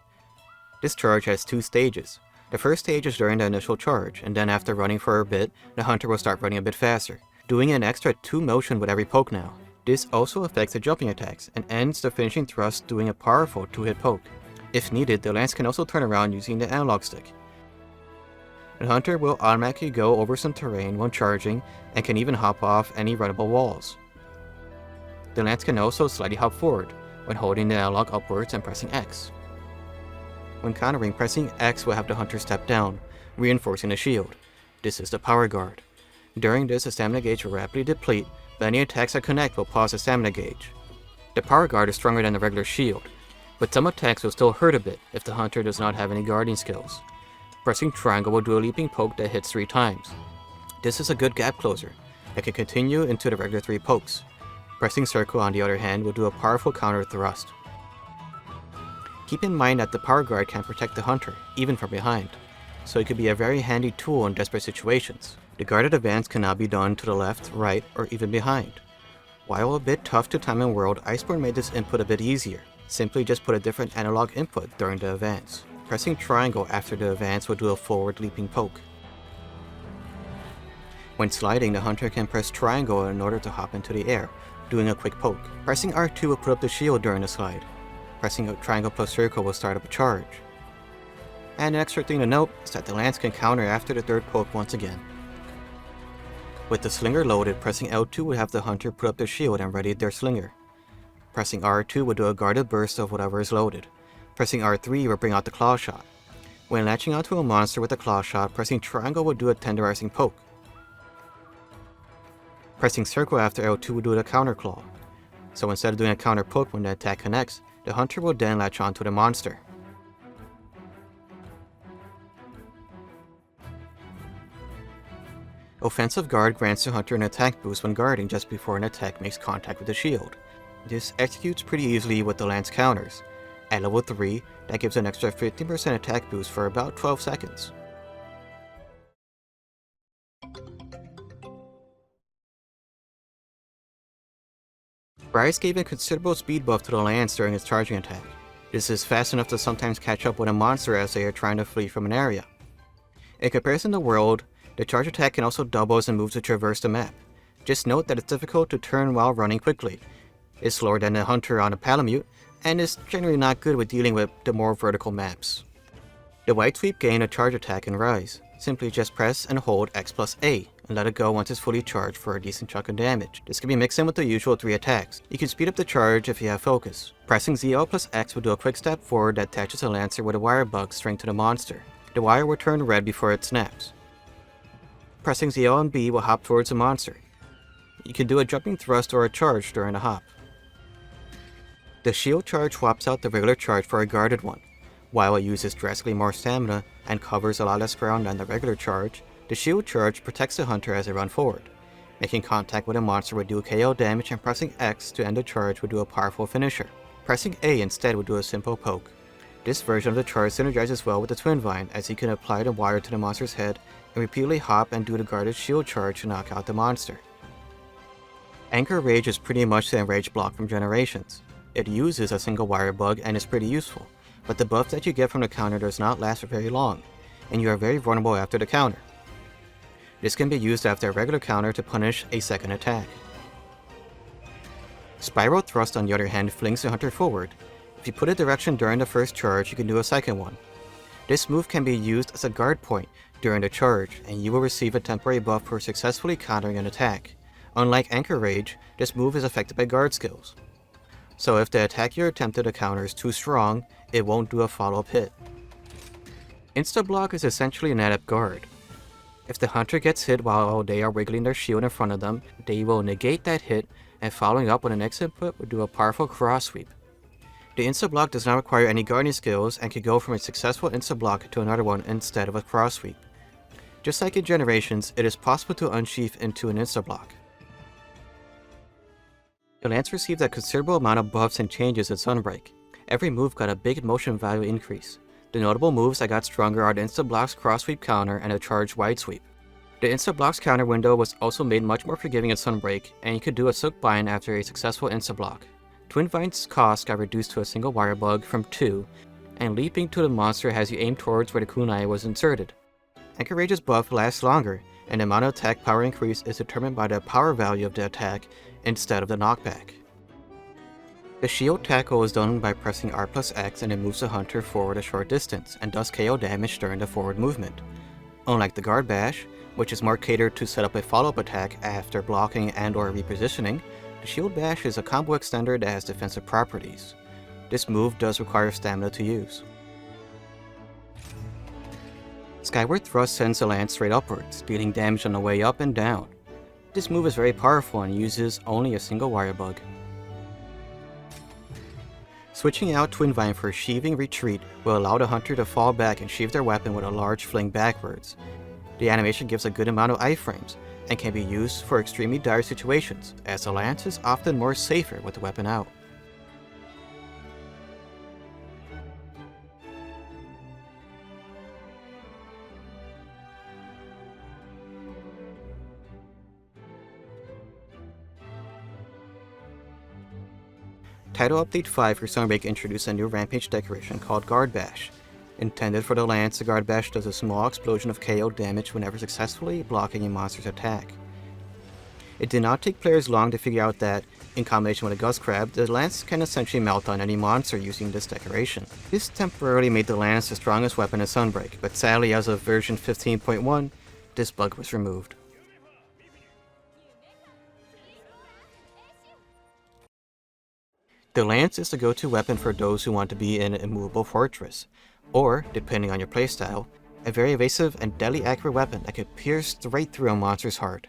[SPEAKER 1] This charge has 2 stages. The first stage is during the initial charge, and then after running for a bit, the hunter will start running a bit faster, doing an extra 2 motion with every poke now. This also affects the jumping attacks, and ends the finishing thrust doing a powerful 2-hit poke. If needed, the lance can also turn around using the analog stick. The hunter will automatically go over some terrain when charging, and can even hop off any runnable walls. The lance can also slightly hop forward, when holding the analog upwards and pressing X. When countering, pressing X will have the hunter step down, reinforcing the shield. This is the power guard. During this, the stamina gauge will rapidly deplete, but any attacks that connect will pause the stamina gauge. The power guard is stronger than the regular shield, but some attacks will still hurt a bit if the hunter does not have any guarding skills. Pressing triangle will do a leaping poke that hits 3 times. This is a good gap closer that can continue into the regular 3 pokes. Pressing circle, on the other hand, will do a powerful counter thrust. Keep in mind that the power guard can protect the hunter, even from behind, so it could be a very handy tool in desperate situations. The guarded advance cannot be done to the left, right, or even behind. While a bit tough to time in World, Iceborne made this input a bit easier. Simply just put a different analog input during the advance. Pressing triangle after the advance will do a forward leaping poke. When sliding, the hunter can press triangle in order to hop into the air, doing a quick poke. Pressing R2 will put up the shield during the slide. Pressing a triangle plus circle will start up a charge. And an extra thing to note is that the lance can counter after the 3rd poke once again. With the slinger loaded, pressing L2 would have the hunter put up their shield and ready their slinger. Pressing R2 would do a guarded burst of whatever is loaded. Pressing R3 will bring out the claw shot. When latching onto a monster with a claw shot, pressing triangle would do a tenderizing poke. Pressing circle after L2 would do the counter claw. So instead of doing a counter poke when the attack connects, the hunter will then latch onto the monster. Offensive Guard grants the hunter an attack boost when guarding just before an attack makes contact with the shield. This executes pretty easily with the lance counters. At level 3, that gives an extra 15% attack boost for about 12 seconds. Bryce gave a considerable speed buff to the lance during its charging attack. This is fast enough to sometimes catch up with a monster as they are trying to flee from an area. In comparison to World, the charge attack can also double as it moves to traverse the map. Just note that it's difficult to turn while running quickly. It's slower than the hunter on a Palamute, and is generally not good with dealing with the more vertical maps. The White Sweep gain a charge attack and rise. Simply just press and hold X plus A, and let it go once it's fully charged for a decent chunk of damage. This can be mixed in with the usual 3 attacks. You can speed up the charge if you have focus. Pressing ZL plus X will do a quick step forward that attaches a lancer with a wire bug string to the monster. The wire will turn red before it snaps. Pressing ZL and B will hop towards a monster. You can do a jumping thrust or a charge during a hop. The shield charge swaps out the regular charge for a guarded one. While it uses drastically more stamina and covers a lot less ground than the regular charge, the shield charge protects the hunter as they run forward. Making contact with a monster would do KO damage, and pressing X to end the charge would do a powerful finisher. Pressing A instead would do a simple poke. This version of the charge synergizes well with the Twin Vine, as you can apply the wire to the monster's head and repeatedly hop and do the guarded shield charge to knock out the monster. Anchor Rage is pretty much the enraged block from Generations. It uses a single wire bug and is pretty useful, but the buff that you get from the counter does not last for very long, and you are very vulnerable after the counter. This can be used after a regular counter to punish a second attack. Spiral Thrust, on the other hand, flings the hunter forward. If you put a direction during the first charge, you can do a second one. This move can be used as a guard point during the charge, and you will receive a temporary buff for successfully countering an attack. Unlike Anchor Rage, this move is affected by guard skills. So if the attack you're attempting to counter is too strong, it won't do a follow-up hit. Insta-block is essentially an adept guard. If the hunter gets hit while they are wiggling their shield in front of them, they will negate that hit, and following up with an X input would do a powerful cross sweep. The insta-block does not require any guarding skills and can go from a successful insta-block to another one instead of a cross sweep. Just like in Generations, it is possible to unsheath into an insta-block. The Lance received a considerable amount of buffs and changes in Sunbreak. Every move got a big motion value increase. The notable moves that got stronger are the Insta-Block's cross sweep counter and a charged wide sweep. The Insta-Block's counter window was also made much more forgiving in Sunbreak, and you could do a Silk Bind after a successful Insta-Block. Twin Vine's cost got reduced to a single wire bug from 2, and leaping to the monster has you aim towards where the kunai was inserted. Anchor Rage's buff lasts longer, and the amount of attack power increase is determined by the power value of the attack instead of the knockback. The shield tackle is done by pressing R plus X, and it moves the hunter forward a short distance and does KO damage during the forward movement. Unlike the guard bash, which is more catered to set up a follow-up attack after blocking and or repositioning, the shield bash is a combo extender that has defensive properties. This move does require stamina to use. Skyward Thrust sends the lance straight upwards, dealing damage on the way up and down. This move is very powerful and uses only a single wire bug. Switching out Twin Vine for sheathing retreat will allow the hunter to fall back and sheath their weapon with a large fling backwards. The animation gives a good amount of iframes and can be used for extremely dire situations, as the lance is often more safer with the weapon out. Title Update 5 for Sunbreak introduced a new rampage decoration called Guard Bash. Intended for the lance, the Guard Bash does a small explosion of KO damage whenever successfully blocking a monster's attack. It did not take players long to figure out that, in combination with a Gust Crab, the lance can essentially melt on any monster using this decoration. This temporarily made the lance the strongest weapon in Sunbreak, but sadly as of version 15.1, this bug was removed. The lance is the go-to weapon for those who want to be in an immovable fortress, or, depending on your playstyle, a very evasive and deadly accurate weapon that could pierce straight through a monster's heart.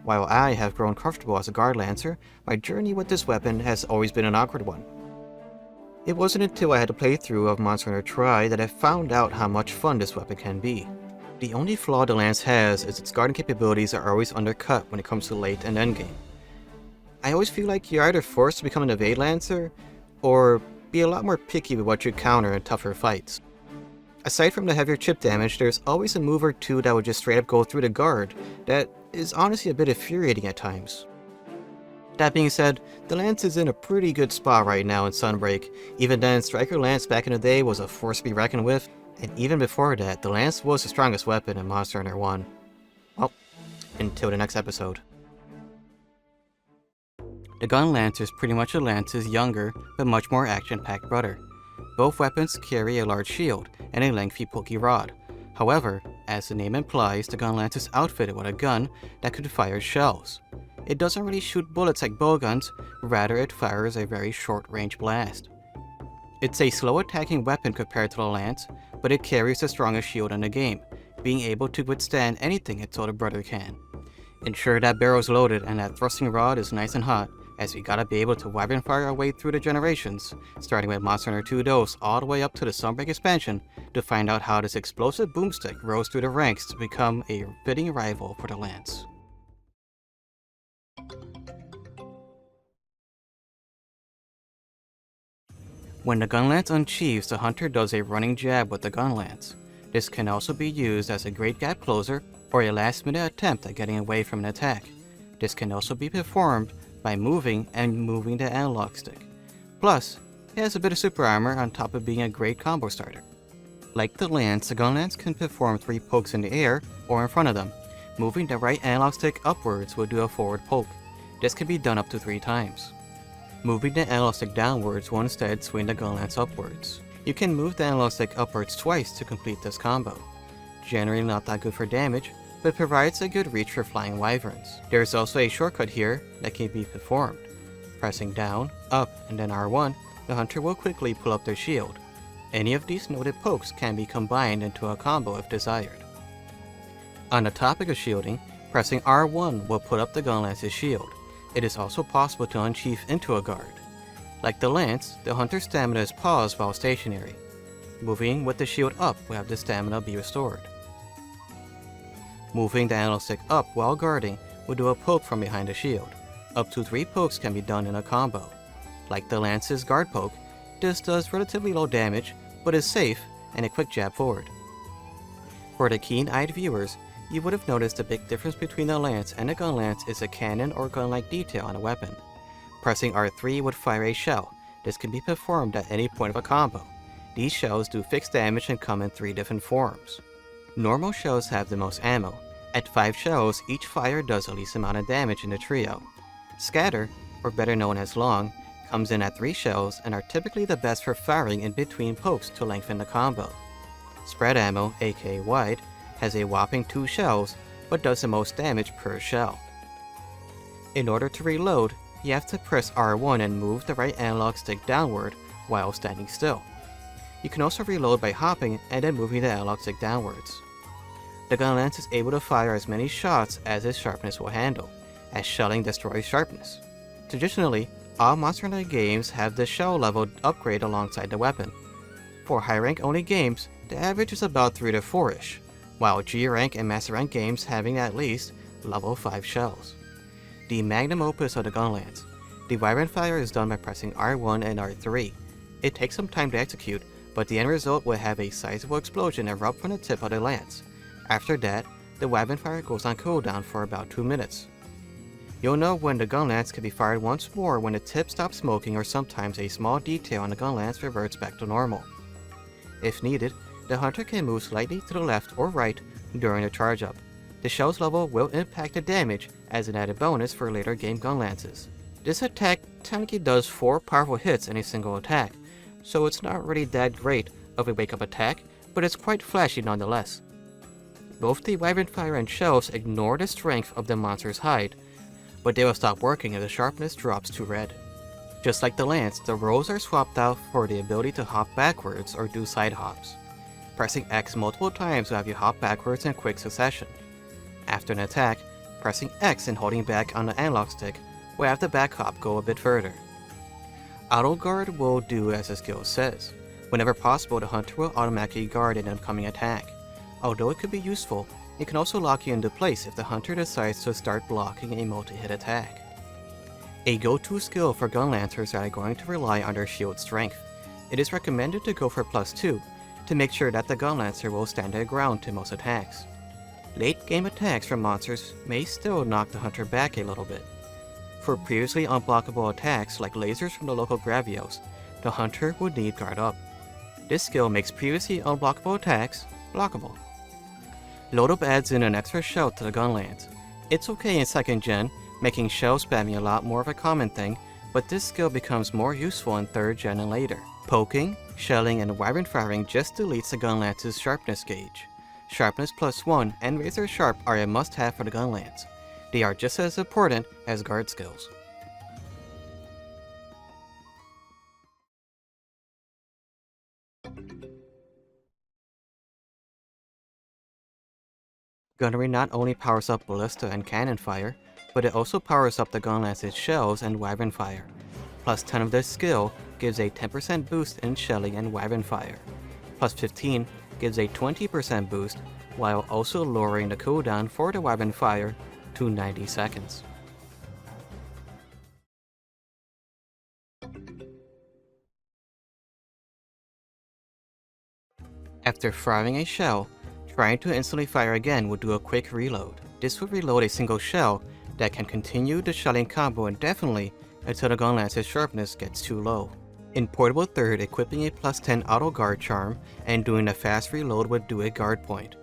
[SPEAKER 1] While I have grown comfortable as a guard lancer, my journey with this weapon has always been an awkward one. It wasn't until I had a playthrough of Monster Hunter Tri that I found out how much fun this weapon can be. The only flaw the lance has is its guarding capabilities are always undercut when it comes to late and endgame. I always feel like you're either forced to become an evade lancer, or be a lot more picky with what you counter in tougher fights. Aside from the heavier chip damage, there's always a move or two that would just straight up go through the guard that is honestly a bit infuriating at times. That being said, the lance is in a pretty good spot right now in Sunbreak. Even then, Striker Lance back in the day was a force to be reckoned with, and even before that, the lance was the strongest weapon in Monster Hunter 1. Well, until the next episode. The Gunlance is pretty much the Lance's younger, but much more action-packed brother. Both weapons carry a large shield and a lengthy pokey rod. However, as the name implies, the Gunlance is outfitted with a gun that could fire shells. It doesn't really shoot bullets like bowguns, rather it fires a very short-range blast. It's a slow attacking weapon compared to the Lance, but it carries the strongest shield in the game, being able to withstand anything its older brother can. Ensure that barrel's loaded and that thrusting rod is nice and hot, as we gotta be able to wyvern fire our way through the generations, starting with Monster Hunter 2 Dose all the way up to the Sunbreak expansion, to find out how this explosive boomstick rose through the ranks to become a fitting rival for the lance. When the Gunlance unsheathes, the hunter does a running jab with the Gunlance. This can also be used as a great gap closer or a last-minute attempt at getting away from an attack. This can also be performed by moving the analog stick. Plus, it has a bit of super armor on top of being a great combo starter. Like the lance, the Gunlance can perform 3 pokes in the air or in front of them. Moving the right analog stick upwards will do a forward poke. This can be done up to 3 times. Moving the analog stick downwards will instead swing the Gunlance upwards. You can move the analog stick upwards twice to complete this combo. Generally not that good for damage, but provides a good reach for flying wyverns. There is also a shortcut here that can be performed. Pressing down, up, and then R1, the hunter will quickly pull up their shield. Any of these noted pokes can be combined into a combo if desired. On the topic of shielding, pressing R1 will put up the Gunlance's shield. It is also possible to unsheath into a guard. Like the lance, the hunter's stamina is paused while stationary. Moving with the shield up will have the stamina be restored. Moving the analog stick up while guarding will do a poke from behind the shield. Up to 3 pokes can be done in a combo. Like the lance's guard poke, this does relatively low damage, but is safe and a quick jab forward. For the keen-eyed viewers, you would have noticed the big difference between the lance and the Gunlance is a cannon or gun-like detail on a weapon. Pressing R3 would fire a shell. This can be performed at any point of a combo. These shells do fixed damage and come in 3 different forms. Normal shells have the most ammo. At 5 shells, each fire does the least amount of damage in the trio. Scatter, or better known as long, comes in at 3 shells and are typically the best for firing in between pokes to lengthen the combo. Spread ammo, aka wide, has a whopping 2 shells, but does the most damage per shell. In order to reload, you have to press R1 and move the right analog stick downward while standing still. You can also reload by hopping and then moving the analog stick downwards. The Gunlance is able to fire as many shots as its sharpness will handle, as shelling destroys sharpness. Traditionally, all Monster Hunter games have the shell level upgrade alongside the weapon. For high rank only games, the average is about 3 to 4-ish, while G rank and Master rank games having at least level 5 shells. The magnum opus of the Gunlance. The wyvern fire is done by pressing R1 and R3. It takes some time to execute, but the end result will have a sizable explosion erupt from the tip of the lance. After that, the wyvern fire goes on cooldown for about 2 minutes. You'll know when the Gunlance can be fired once more when the tip stops smoking, or sometimes a small detail on the Gunlance reverts back to normal. If needed, the hunter can move slightly to the left or right during the charge up. The shell's level will impact the damage as an added bonus for later game Gunlances. This attack technically does 4 powerful hits in a single attack, so it's not really that great of a wake-up attack, but it's quite flashy nonetheless. Both the wyvern fire and shells ignore the strength of the monster's hide, but they will stop working if the sharpness drops to red. Just like the lance, the rolls are swapped out for the ability to hop backwards or do side hops. Pressing X multiple times will have you hop backwards in quick succession. After an attack, pressing X and holding back on the analog stick will have the back hop go a bit further. Auto guard will do as the skill says. Whenever possible, the hunter will automatically guard an incoming attack. Although it could be useful, it can also lock you into place if the hunter decides to start blocking a multi-hit attack. A go-to skill for Gunlancers that are going to rely on their shield strength. It is recommended to go for +2 to make sure that the Gunlancer will stand their ground to most attacks. Late game attacks from monsters may still knock the hunter back a little bit. For previously unblockable attacks like lasers from the local Gravios, the hunter would need guard up. This skill makes previously unblockable attacks blockable. Load up adds in an extra shell to the Gunlance. It's okay in 2nd gen, making shell spamming a lot more of a common thing, but this skill becomes more useful in 3rd gen and later. Poking, shelling, and wyvern firing just deletes the Gunlance's sharpness gauge. Sharpness +1 and razor sharp are a must-have for the Gunlance. They are just as important as guard skills. Gunnery not only powers up ballista and cannon fire, but it also powers up the Gunlance's shells and wyvern fire. Plus 10 of this skill gives a 10% boost in shelling and wyvern fire. Plus 15 gives a 20% boost, while also lowering the cooldown for the wyvern fire to 90 seconds. After firing a shell, trying to instantly fire again would do a quick reload. This would reload a single shell that can continue the shelling combo indefinitely until the Gunlance's sharpness gets too low. In Portable Third, equipping a plus 10 auto guard charm and doing a fast reload would do a guard point.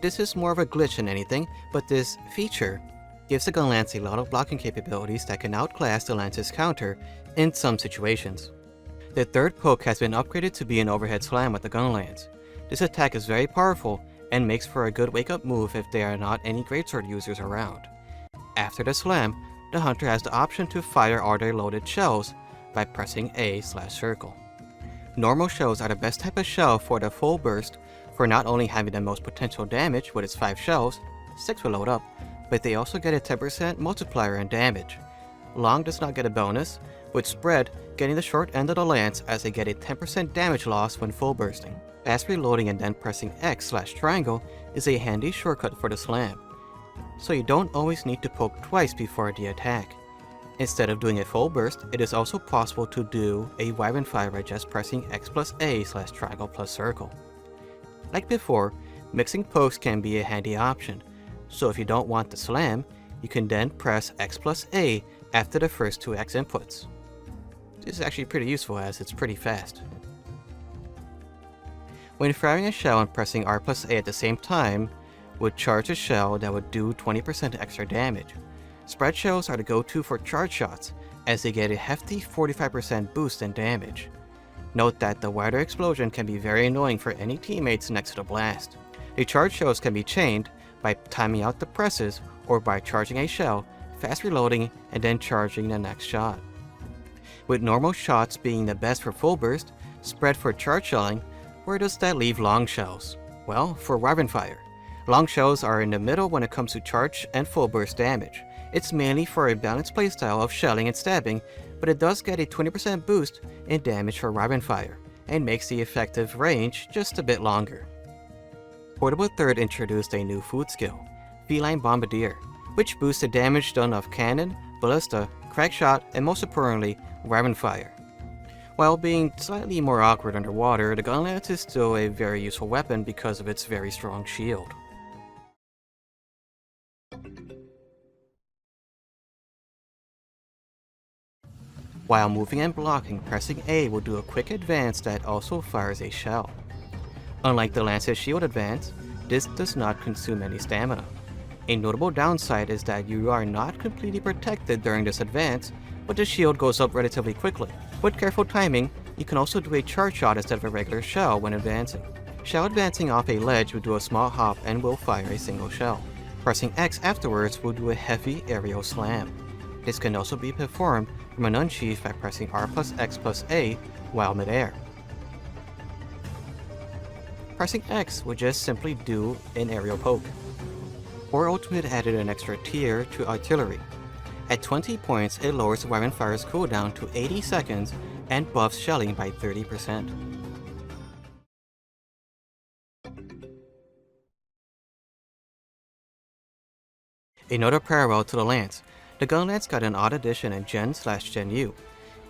[SPEAKER 1] This is more of a glitch than anything, but this feature gives the Gunlance a lot of blocking capabilities that can outclass the Lance's counter in some situations. The third poke has been upgraded to be an overhead slam with the Gunlance. This attack is very powerful and makes for a good wake-up move if there are not any Greatsword users around. After the slam, the hunter has the option to fire all their loaded shells by pressing A/circle. Normal shells are the best type of shell for the full burst for not only having the most potential damage with its 5 shells, 6 will load up, but they also get a 10% multiplier in damage. Long does not get a bonus, with Spread getting the short end of the lance as they get a 10% damage loss when full bursting. Fast reloading and then pressing X/triangle is a handy shortcut for the slam, so you don't always need to poke twice before the attack. Instead of doing a full burst, it is also possible to do a wyvern fire by just pressing X+A/triangle+circle. Like before, mixing pokes can be a handy option, so if you don't want the slam, you can then press X+A after the first 2 X inputs. This is actually pretty useful as it's pretty fast. When firing a shell and pressing R+A at the same time would charge a shell that would do 20% extra damage. Spread shells are the go-to for charge shots, as they get a hefty 45% boost in damage. Note that the wider explosion can be very annoying for any teammates next to the blast. The charge shells can be chained by timing out the presses or by charging a shell, fast reloading, and then charging the next shot. With normal shots being the best for full burst, Spread for charge shelling, where does that leave long shells? Well, for wyvern fire. Long shells are in the middle when it comes to charge and full burst damage. It's mainly for a balanced playstyle of shelling and stabbing, but it does get a 20% boost in damage for wyvern fire, and makes the effective range just a bit longer. Portable Third introduced a new food skill, Feline Bombardier, which boosts the damage done of cannon, ballista, crack shot, and most importantly, wyvern fire. While being slightly more awkward underwater, the Gunlance is still a very useful weapon because of its very strong shield. While moving and blocking, pressing A will do a quick advance that also fires a shell. Unlike the Lance's shield advance, this does not consume any stamina. A notable downside is that you are not completely protected during this advance, but the shield goes up relatively quickly. With careful timing, you can also do a charge shot instead of a regular shell when advancing. Shell advancing off a ledge will do a small hop and will fire a single shell. Pressing X afterwards will do a heavy aerial slam. This can also be performed from an unsheath by pressing R+X+A while midair. Pressing X would just simply do an aerial poke. Or Ultimate added an extra tier to artillery. At 20 points, it lowers the wyvern fire's cooldown to 80 seconds and buffs shelling by 30%. Another parallel to the Lance, the Gunlance got an odd addition in Gen/Gen U.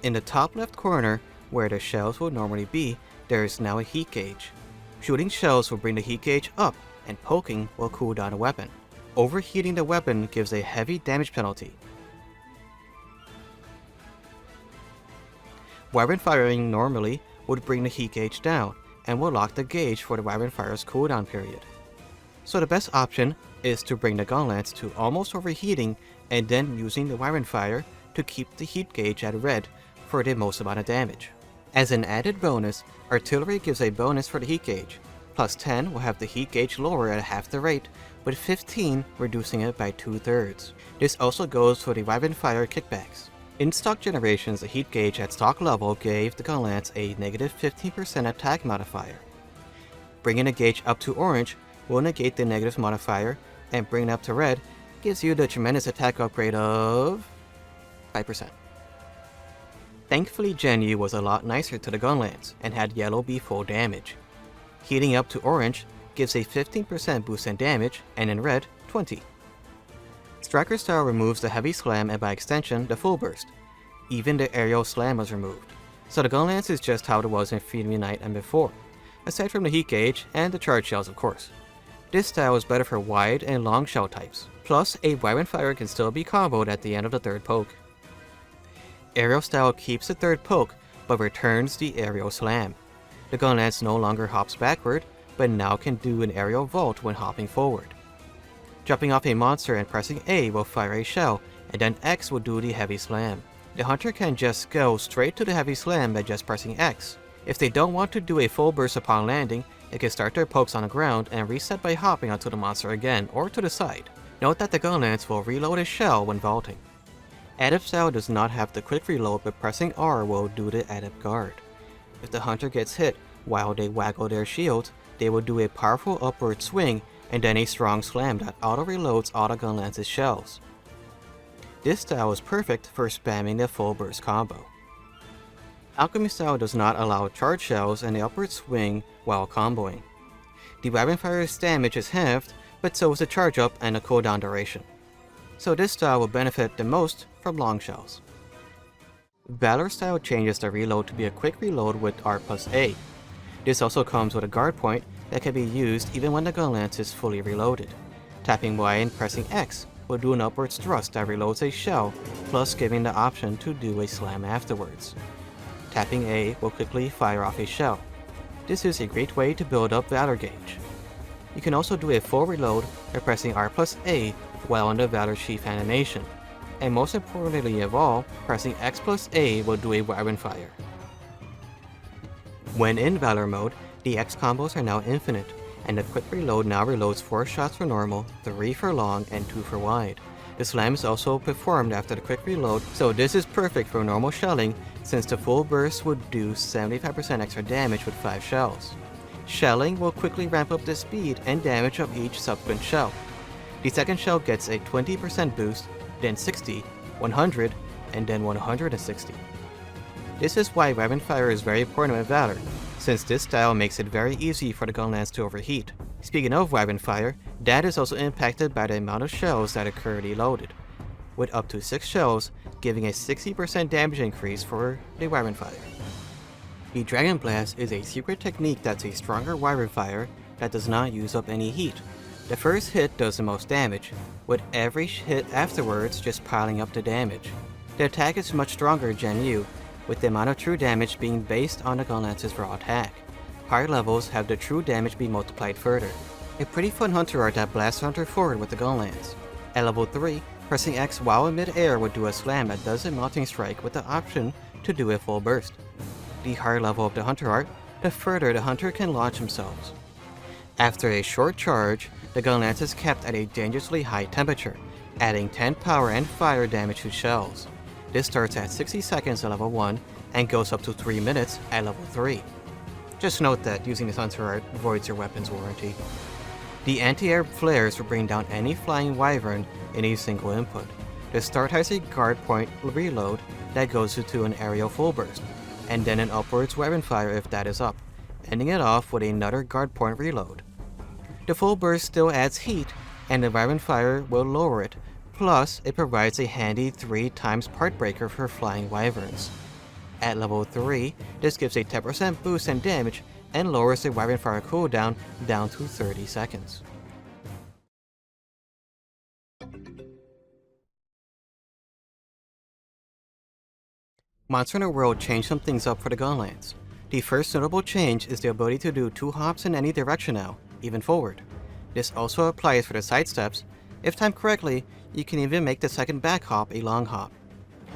[SPEAKER 1] In the top left corner, where the shells would normally be, there is now a heat gauge. Shooting shells will bring the heat gauge up, and poking will cool down a weapon. Overheating the weapon gives a heavy damage penalty. Wyvern firing normally would bring the heat gauge down, and will lock the gauge for the wyvern fire's cooldown period. So the best option is to bring the Gunlance to almost overheating and then using the wyvern fire to keep the heat gauge at red for the most amount of damage. As an added bonus, artillery gives a bonus for the heat gauge. Plus 10 will have the heat gauge lower at half the rate, with 15 reducing it by 2/3. This also goes for the wyvern fire kickbacks. In stock generations, the heat gauge at stock level gave the Gunlance a negative 15% attack modifier. Bringing the gauge up to orange will negate the negative modifier and bring it up to red gives you the tremendous attack upgrade of 5%. Thankfully, Mh6U was a lot nicer to the Gunlance and had yellow be full damage. Heating up to orange gives a 15% boost in damage, and in red, 20. Striker style removes the heavy slam and by extension, the full burst. Even the aerial slam was removed, so the Gunlance is just how it was in Freedom Unite and before, aside from the heat gauge and the charge shells of course. This style is better for wide and long shell types, plus a Wyvern Fire can still be comboed at the end of the third poke. Aerial style keeps the third poke, but returns the aerial slam. The Gunlance no longer hops backward, but now can do an aerial vault when hopping forward. Jumping off a monster and pressing A will fire a shell, and then X will do the heavy slam. The hunter can just go straight to the heavy slam by just pressing X. If they don't want to do a full burst upon landing, they can start their pokes on the ground and reset by hopping onto the monster again or to the side. Note that the Gunlance will reload a shell when vaulting. Adept style does not have the quick reload, but pressing R will do the Adept guard. If the hunter gets hit while they waggle their shield, they will do a powerful upward swing and then a strong slam that auto-reloads all the Gunlance's shells. This style is perfect for spamming the full burst combo. Alchemy style does not allow charge shells and the upward swing while comboing. The Wyvern Fire's damage is halved, but so is the charge up and the cooldown duration. So this style will benefit the most from long shells. Valor style changes the reload to be a quick reload with R+A. This also comes with a guard point that can be used even when the Gunlance is fully reloaded. Tapping Y and pressing X will do an upwards thrust that reloads a shell, plus giving the option to do a slam afterwards. Tapping A will quickly fire off a shell. This is a great way to build up Valor gauge. You can also do a full reload by pressing R+A while on the Valor Sheath animation. And most importantly of all, pressing X+A will do a Wyvern Fire. When in Valor mode, the X combos are now infinite, and the quick reload now reloads 4 shots for normal, 3 for long, and 2 for wide. The slam is also performed after the quick reload, so this is perfect for normal shelling since the full burst would do 75% extra damage with 5 shells. Shelling will quickly ramp up the speed and damage of each subsequent shell. The second shell gets a 20% boost, then 60, 100, and then 160. This is why Wyvern Fire is very important with Valor, since this style makes it very easy for the Gunlance to overheat. Speaking of Wyvern Fire, that is also impacted by the amount of shells that are currently loaded, with up to 6 shells giving a 60% damage increase for the Wyvern Fire. The Dragon Blast is a secret technique that's a stronger Wyvern Fire that does not use up any heat. The first hit does the most damage, with every hit afterwards just piling up the damage. The attack is much stronger than Mh6U, with the amount of true damage being based on the Gunlance's raw attack. Higher levels have the true damage be multiplied further. A pretty fun hunter art that blasts hunter forward with the Gunlance. At level 3, pressing X while in mid-air would do a slam that does a melting strike with the option to do a full burst. The higher level of the hunter art, the further the hunter can launch themselves. After a short charge, the Gunlance is kept at a dangerously high temperature, adding 10 power and fire damage to shells. This starts at 60 seconds at level 1 and goes up to 3 minutes at level 3. Just note that using this hunter art voids your weapon's warranty. The anti-air flares will bring down any flying wyvern in a single input. The start has a guard point reload that goes to an aerial full burst, and then an upwards Wyvern Fire if that is up, ending it off with another guard point reload. The full burst still adds heat, and the Wyvern Fire will lower it, plus it provides a handy 3 times part breaker for flying wyverns. At level 3, this gives a 10% boost in damage and lowers the Wyvern Fire cooldown down to 30 seconds. Monster Hunter World changed some things up for the Gunlance. The first notable change is the ability to do 2 hops in any direction now, even forward. This also applies for the side steps. If timed correctly, you can even make the second back hop a long hop.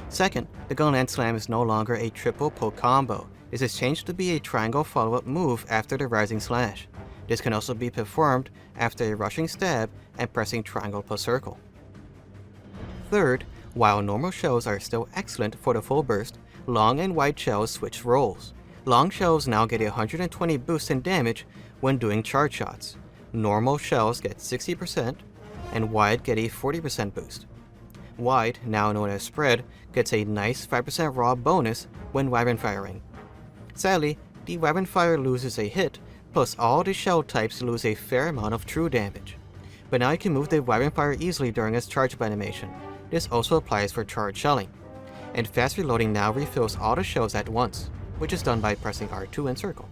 [SPEAKER 1] Second, the Gunlance Slam is no longer a triple poke combo. This is changed to be a triangle follow-up move after the Rising Slash. This can also be performed after a rushing stab and pressing triangle plus circle. Third, while normal shells are still excellent for the full burst, long and wide shells switch roles. Long shells now get a 120 boost in damage when doing charge shots. Normal shells get 60%, and Wide get a 40% boost. Wide, now known as Spread, gets a nice 5% raw bonus when weapon firing. Sadly, the weapon fire loses a hit, plus all the shell types lose a fair amount of true damage. But now you can move the weapon fire easily during its charge up animation. This also applies for charge shelling. And fast reloading now refills all the shells at once, which is done by pressing R2 and circle.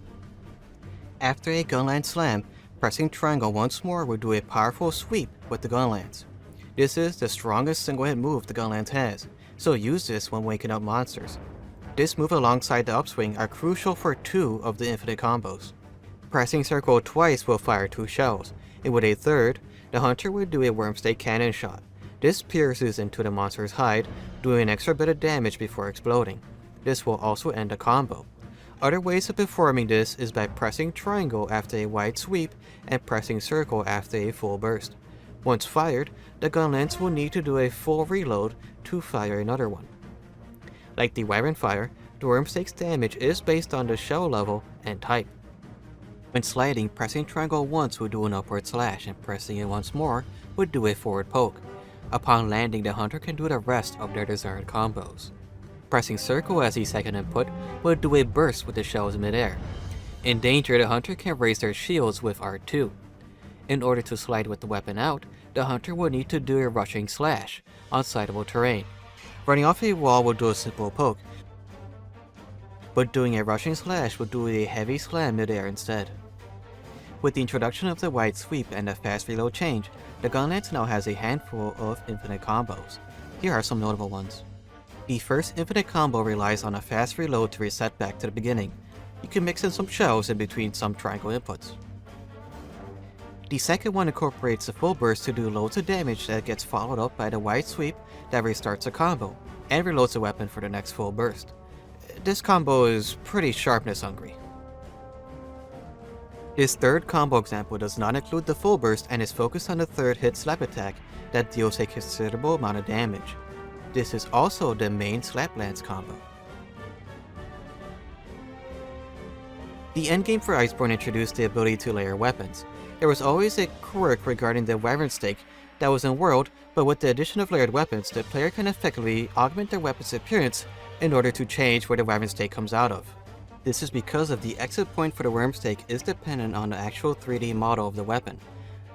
[SPEAKER 1] After a Gunlance slam, pressing triangle once more will do a powerful sweep with the Gunlance. This is the strongest single hit move the Gunlance has, so use this when waking up monsters. This move alongside the upswing are crucial for 2 of the infinite combos. Pressing circle twice will fire 2 shells, and with a third, the hunter will do a Wormstake cannon shot. This pierces into the monster's hide, doing an extra bit of damage before exploding. This will also end a combo. Other ways of performing this is by pressing triangle after a wide sweep and pressing circle after a full burst. Once fired, the Gunlance will need to do a full reload to fire another one. Like the weapon fire, the Wormstake's damage is based on the shell level and type. When sliding, pressing triangle once will do an upward slash, and pressing it once more would do a forward poke. Upon landing, the hunter can do the rest of their desired combos. Pressing circle as the second input will do a burst with the shells midair. In danger, the hunter can raise their shields with R2. In order to slide with the weapon out, the hunter will need to do a rushing slash on slidable terrain. Running off a wall will do a simple poke, but doing a rushing slash will do a heavy slam midair instead. With the introduction of the wide sweep and the fast reload change, the Gunlance now has a handful of infinite combos. Here are some notable ones. The first infinite combo relies on a fast reload to reset back to the beginning. You can mix in some shells in between some triangle inputs. The second one incorporates a full burst to do loads of damage that gets followed up by the wide sweep that restarts a combo, and reloads the weapon for the next full burst. This combo is pretty sharpness hungry. This third combo example does not include the full burst and is focused on the third hit slap attack that deals a considerable amount of damage. This is also the main slap lance combo. The endgame for Iceborne introduced the ability to layer weapons. There was always a quirk regarding the Wyvern stake that was in world, but with the addition of layered weapons, the player can effectively augment their weapon's appearance in order to change where the Wyvern stake comes out of. This is because of the exit point for the worm stake is dependent on the actual 3D model of the weapon.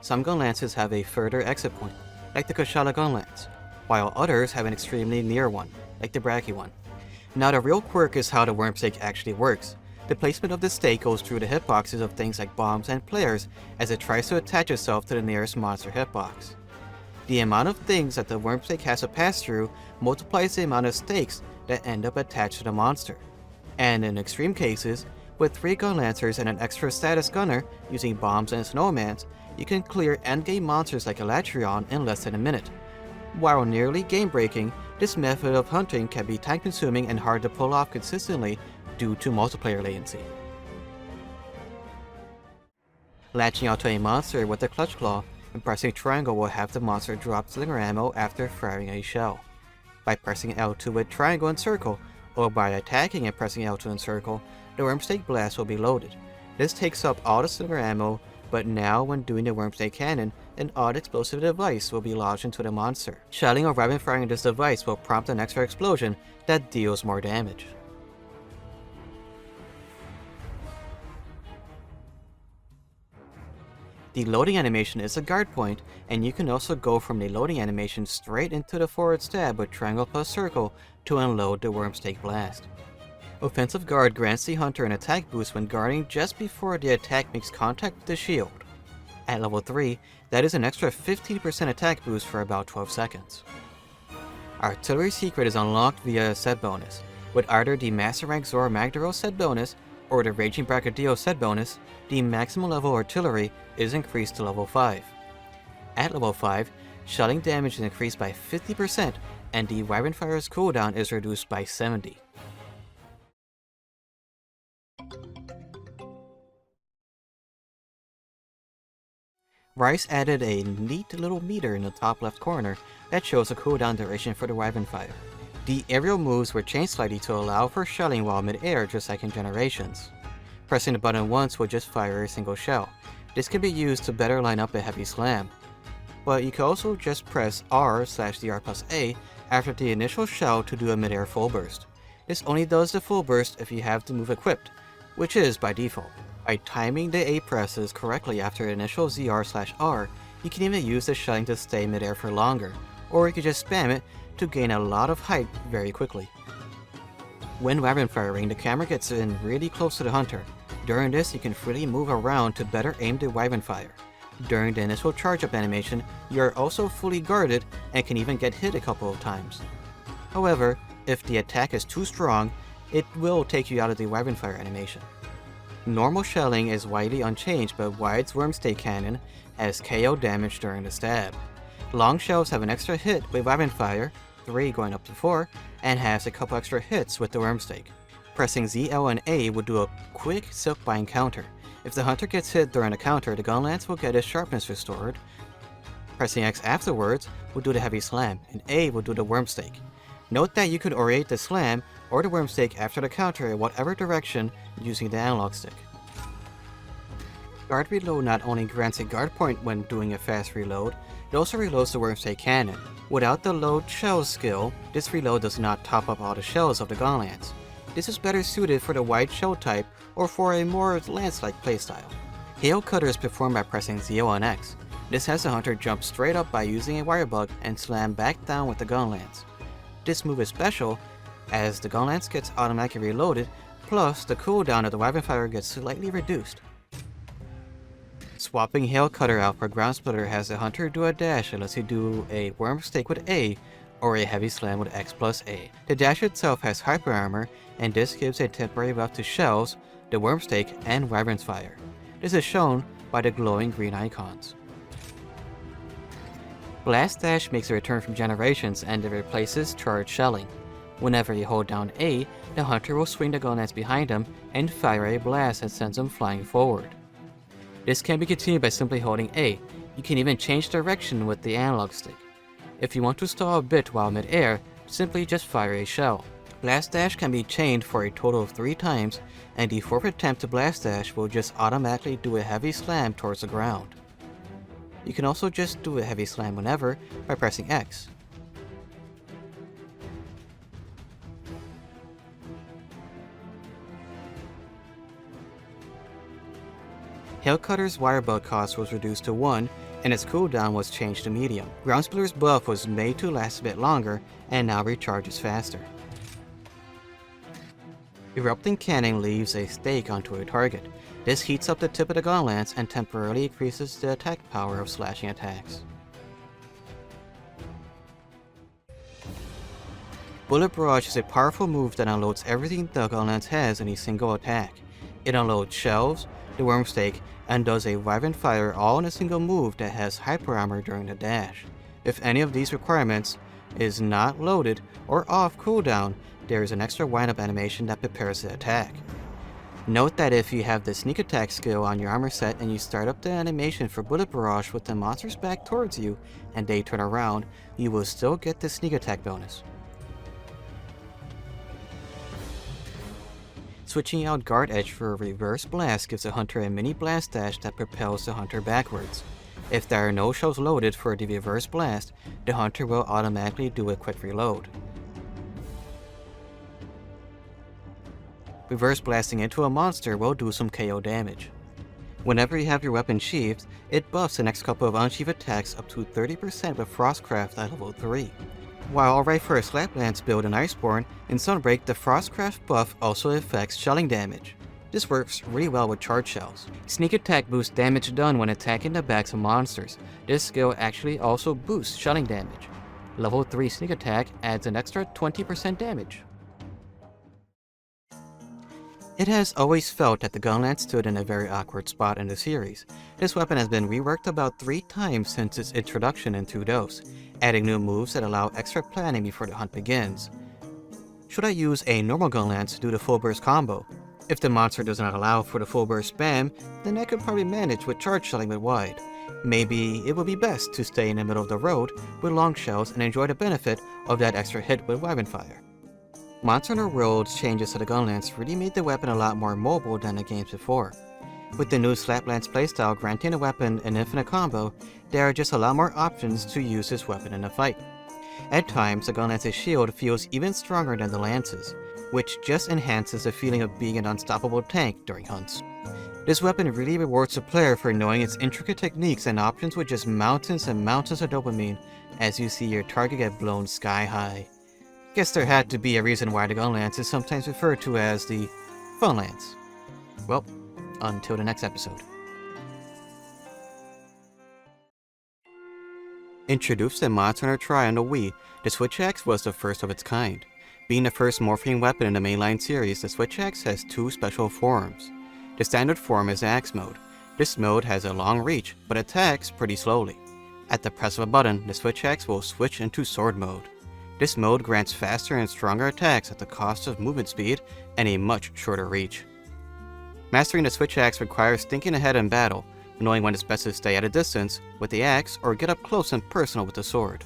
[SPEAKER 1] Some Gunlances have a further exit point, like the Kushala Gunlance, while others have an extremely near one, like the Brachy one. Now the real quirk is how the worm stake actually works. The placement of the stake goes through the hitboxes of things like bombs and players as it tries to attach itself to the nearest monster hitbox. The amount of things that the worm stake has to pass through multiplies the amount of stakes that end up attached to the monster. And in extreme cases, with 3 Gunlancers and an extra status gunner using bombs and snowmans, you can clear endgame monsters like Elatrion in less than a minute. While nearly game-breaking, this method of hunting can be time-consuming and hard to pull off consistently due to multiplayer latency. Latching onto a monster with a clutch claw and pressing triangle will have the monster drop slinger ammo after firing a shell. By pressing L2 with triangle and circle, or by attacking and pressing L2 and circle, the Wormstake blast will be loaded. This takes up all the slinger ammo, but now when doing the Wormstake cannon, an odd explosive device will be lodged into the monster. Shelling or rapid firing this device will prompt an extra explosion that deals more damage. The loading animation is a guard point, and you can also go from the loading animation straight into the forward stab with triangle plus circle to unload the Wormstake blast. Offensive guard grants the hunter an attack boost when guarding just before the attack makes contact with the shield. At level 3, that is an extra 15% attack boost for about 12 seconds. Artillery Secret is unlocked via a set bonus. With either the Master Rank Zora Magdaros set bonus or the Raging Bracadillo set bonus, the maximum level artillery is increased to level 5. At level 5, shelling damage is increased by 50% and the Wyvern Fire's cooldown is reduced by 70. Rice added a neat little meter in the top left corner that shows a cooldown duration for the Wyvern Fire. The aerial moves were changed slightly to allow for shelling while mid-air just like in Generations. Pressing the button once will just fire a single shell. This can be used to better line up a heavy slam. but you can also just press R/DR+A after the initial shell to do a mid-air full burst. This only does the full burst if you have the move equipped, which is by default. By timing the A presses correctly after initial ZR/R, you can even use the shelling to stay mid-air for longer, or you can just spam it to gain a lot of height very quickly. When weapon firing, the camera gets in really close to the hunter. During this, you can freely move around to better aim the weapon fire. During the initial charge-up animation, you are also fully guarded and can even get hit a couple of times. However, if the attack is too strong, it will take you out of the weapon fire animation. Normal shelling is widely unchanged, but Wide's Wormstake Cannon has KO damage during the stab. Long shells have an extra hit with weapon fire, 3 going up to 4, and has a couple extra hits with the Wormstake. Pressing Z, L, and A will do a quick Silkbind counter. If the hunter gets hit during the counter, the Gunlance will get its sharpness restored. Pressing X afterwards will do the heavy slam, and A will do the Wormstake. Note that you can orient the slam or the Wormstake after the counter in whatever direction using the analog stick. Guard Reload not only grants a guard point when doing a fast reload, it also reloads the Wormstake Cannon. Without the load shells skill, this reload does not top up all the shells of the Gunlance. This is better suited for the wide shell type or for a more lance-like playstyle. Hail Cutter is performed by pressing Z on X. This has the hunter jump straight up by using a wire bug and slam back down with the Gunlance. This move is special as the Gunlance gets automatically reloaded, plus the cooldown of the weapon fire gets slightly reduced. Swapping Hail Cutter out for Ground Splitter has the hunter do a dash unless you do a Wormstake with A or a heavy slam with X+A. The dash itself has hyper armor, and this gives a temporary buff to shells, the Wormstake, and Wyvern's Fire. This is shown by the glowing green icons. Blast Dash makes a return from Generations and it replaces charged shelling. Whenever you hold down A, the hunter will swing the Gunlance behind him and fire a blast that sends him flying forward. This can be continued by simply holding A. You can even change direction with the analog stick. If you want to stall a bit while mid-air, simply just fire a shell. Blast Dash can be chained for a total of 3 times, and the 4th attempt to Blast Dash will just automatically do a heavy slam towards the ground. You can also just do a heavy slam whenever by pressing X. Hail Cutter's wire bug cost was reduced to 1, and its cooldown was changed to medium. Ground Splitter's buff was made to last a bit longer, and now recharges faster. Erupting Cannon leaves a stake onto a target. This heats up the tip of the Gunlance and temporarily increases the attack power of slashing attacks. Bullet Barrage is a powerful move that unloads everything the Gunlance has in a single attack. It unloads shells, the Wormstake, and does a Wyvern Fire all in a single move that has hyper armor during the dash. If any of these requirements is not loaded or off cooldown, there is an extra wind-up animation that prepares the attack. Note that if you have the sneak attack skill on your armor set and you start up the animation for Bullet Barrage with the monsters back towards you and they turn around, you will still get the sneak attack bonus. Switching out Guard Edge for a Reverse Blast gives the hunter a mini blast dash that propels the hunter backwards. If there are no shells loaded for the Reverse Blast, the hunter will automatically do a quick reload. Reverse blasting into a monster will do some KO damage. Whenever you have your weapon sheathed, it buffs the next couple of unsheathed attacks up to 30% with Frostcraft at level 3. While alright for a Slaplands build in Iceborne, in Sunbreak the Frostcraft buff also affects shelling damage. This works really well with charge shells. Sneak attack boosts damage done when attacking the backs of monsters. This skill actually also boosts shelling damage. Level 3 sneak attack adds an extra 20% damage. It has always felt that the Gunlance stood in a very awkward spot in the series. This weapon has been reworked about 3 times since its introduction in 2DOS, adding new moves that allow extra planning before the hunt begins. Should I use a normal Gunlance to do the full burst combo? If the monster does not allow for the full burst spam, then I could probably manage with charge shelling with wide. Maybe it would be best to stay in the middle of the road with long shells and enjoy the benefit of that extra hit with weapon fire. Monster Hunter World's changes to the Gunlance really made the weapon a lot more mobile than the games before. With the new Slap-Lance playstyle granting the weapon an infinite combo, there are just a lot more options to use this weapon in a fight. At times, the Gunlance's shield feels even stronger than the Lance's, which just enhances the feeling of being an unstoppable tank during hunts. This weapon really rewards the player for knowing its intricate techniques and options with just mountains and mountains of dopamine as you see your target get blown sky high. Guess there had to be a reason why the Gunlance is sometimes referred to as the Fun Lance. Well, until the next episode. Introduced in Monster Hunter Tri on the Wii, the Switch Axe was the first of its kind. Being the first morphing weapon in the mainline series, the Switch Axe has two special forms. The standard form is Axe mode. This mode has a long reach, but attacks pretty slowly. At the press of a button, the Switch Axe will switch into Sword mode. This mode grants faster and stronger attacks at the cost of movement speed and a much shorter reach. Mastering the Switch Axe requires thinking ahead in battle, knowing when it's best to stay at a distance with the axe or get up close and personal with the sword.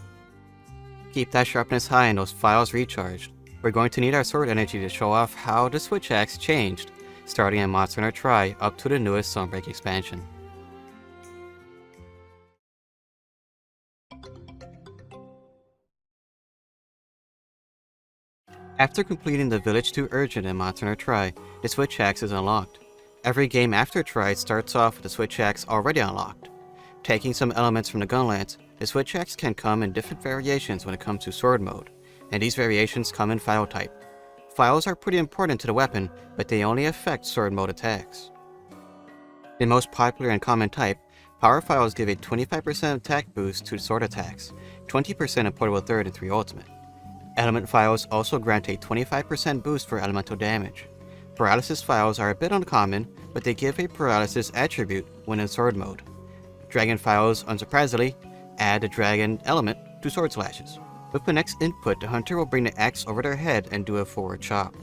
[SPEAKER 1] Keep that sharpness high and those files recharged. We're going to need our sword energy to show off how the Switch Axe changed, starting in Monster Hunter Tri up to the newest Sunbreak expansion. After completing the Village 2 Urgent in Monster Hunter Tri, the Switch Axe is unlocked. Every game after Tri starts off with the Switch Axe already unlocked. Taking some elements from the Gunlance, the Switch Axe can come in different variations when it comes to Sword mode, and these variations come in file type. Files are pretty important to the weapon, but they only affect Sword mode attacks. The most popular and common type, Power Files give a 25% attack boost to sword attacks, 20% in Portable Third and 3 Ultimate. Element Files also grant a 25% boost for elemental damage. Paralysis Files are a bit uncommon, but they give a paralysis attribute when in Sword mode. Dragon Files, unsurprisingly, add the dragon element to sword slashes. With the next input, the hunter will bring the axe over their head and do a forward chop.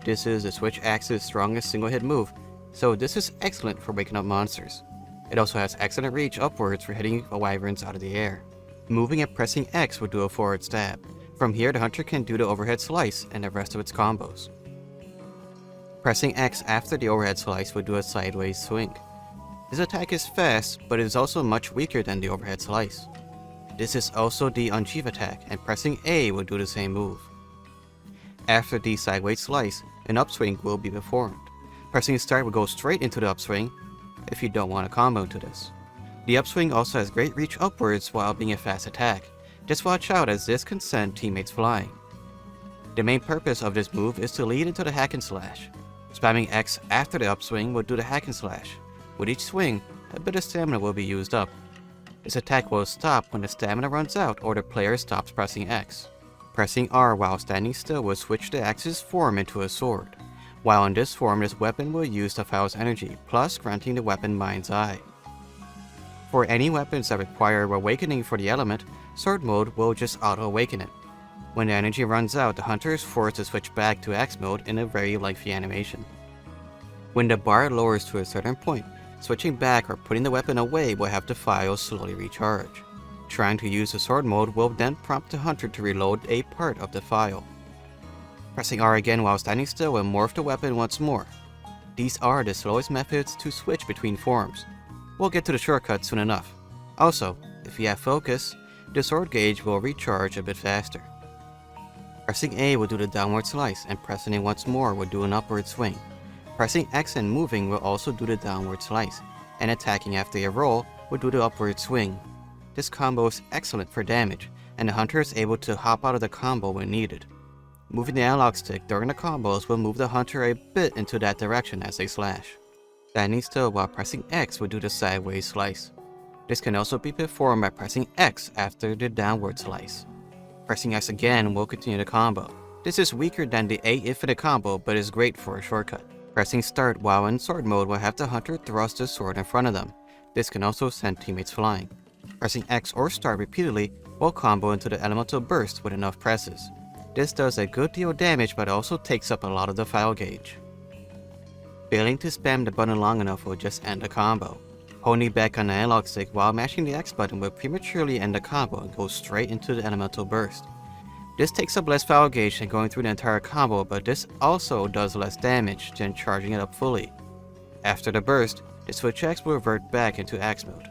[SPEAKER 1] This is the Switch Axe's strongest single hit move, so this is excellent for waking up monsters. It also has excellent reach upwards for hitting wyverns out of the air. Moving and pressing X will do a forward stab. From here, the hunter can do the overhead slice and the rest of its combos. Pressing X after the overhead slice will do a sideways swing. This attack is fast, but it is also much weaker than the overhead slice. This is also the unsheath attack, and pressing A will do the same move. After the sideways slice, an upswing will be performed. Pressing start will go straight into the upswing, if you don't want a combo into this. The upswing also has great reach upwards while being a fast attack. Just watch out as this can send teammates flying. The main purpose of this move is to lead into the hack and slash. Spamming X after the upswing will do the hack and slash. With each swing, a bit of stamina will be used up. This attack will stop when the stamina runs out or the player stops pressing X. Pressing R while standing still will switch the axe's form into a sword. While in this form, this weapon will use the file's energy, plus granting the weapon Mind's Eye. For any weapons that require awakening for the element, Sword mode will just auto-awaken it. When the energy runs out, the hunter is forced to switch back to Axe mode in a very lengthy animation. When the bar lowers to a certain point, switching back or putting the weapon away will have the file slowly recharge. Trying to use the Sword mode will then prompt the hunter to reload a part of the file. Pressing R again while standing still will morph the weapon once more. These are the slowest methods to switch between forms. We'll get to the shortcut soon enough. Also, if you have focus, the sword gauge will recharge a bit faster. Pressing A will do the downward slice, and pressing it once more will do an upward swing. Pressing X and moving will also do the downward slice, and attacking after a roll will do the upward swing. This combo is excellent for damage, and the hunter is able to hop out of the combo when needed. Moving the analog stick during the combos will move the hunter a bit into that direction as they slash. Standing still while pressing X will do the sideways slice. This can also be performed by pressing X after the downward slice. Pressing X again will continue the combo. This is weaker than the A infinite combo, but is great for a shortcut. Pressing start while in sword mode will have the hunter thrust the sword in front of them. This can also send teammates flying. Pressing X or start repeatedly will combo into the elemental burst with enough presses. This does a good deal of damage, but also takes up a lot of the file gauge. Failing to spam the button long enough will just end the combo. Holding back on the analog stick while mashing the X button will prematurely end the combo and go straight into the elemental burst. This takes up less file gauge than going through the entire combo, but this also does less damage than charging it up fully. After the burst, the switch axe will revert back into axe mode.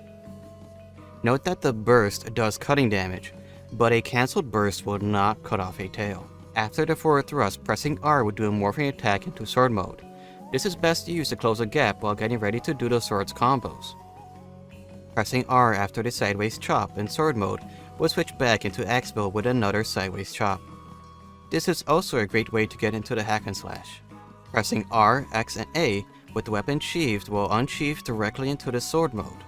[SPEAKER 1] Note that the burst does cutting damage, but a cancelled burst will not cut off a tail. After the forward thrust, pressing R will do a morphing attack into sword mode. This is best used to close a gap while getting ready to do the sword's combos. Pressing R after the sideways chop in sword mode will switch back into axe mode with another sideways chop. This is also a great way to get into the hack and slash. Pressing R, X, and A with the weapon sheathed will unsheath directly into the sword mode.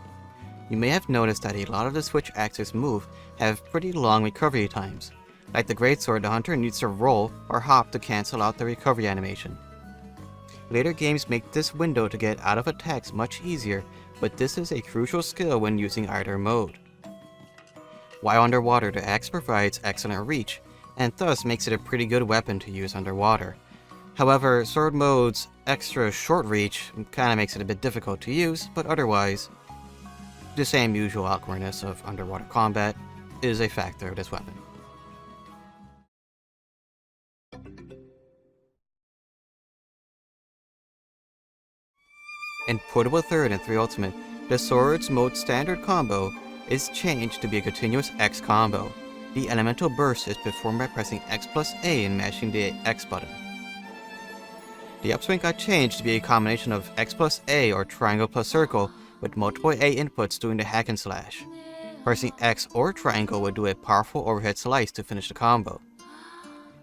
[SPEAKER 1] You may have noticed that a lot of the switch axes move have pretty long recovery times. Like the Greatsword, the hunter needs to roll or hop to cancel out the recovery animation. Later games make this window to get out of attacks much easier, but this is a crucial skill when using either mode. While underwater, the axe provides excellent reach, and thus makes it a pretty good weapon to use underwater. However, sword mode's extra short reach kinda makes it a bit difficult to use, but otherwise, the same usual awkwardness of underwater combat is a factor of this weapon. In Portable 3rd and 3 Ultimate, the sword's mode standard combo is changed to be a continuous X combo. The elemental burst is performed by pressing X plus A and mashing the X button. The upswing got changed to be a combination of X plus A or triangle plus circle with multiple A inputs doing the hack and slash. Pressing X or triangle would do a powerful overhead slice to finish the combo.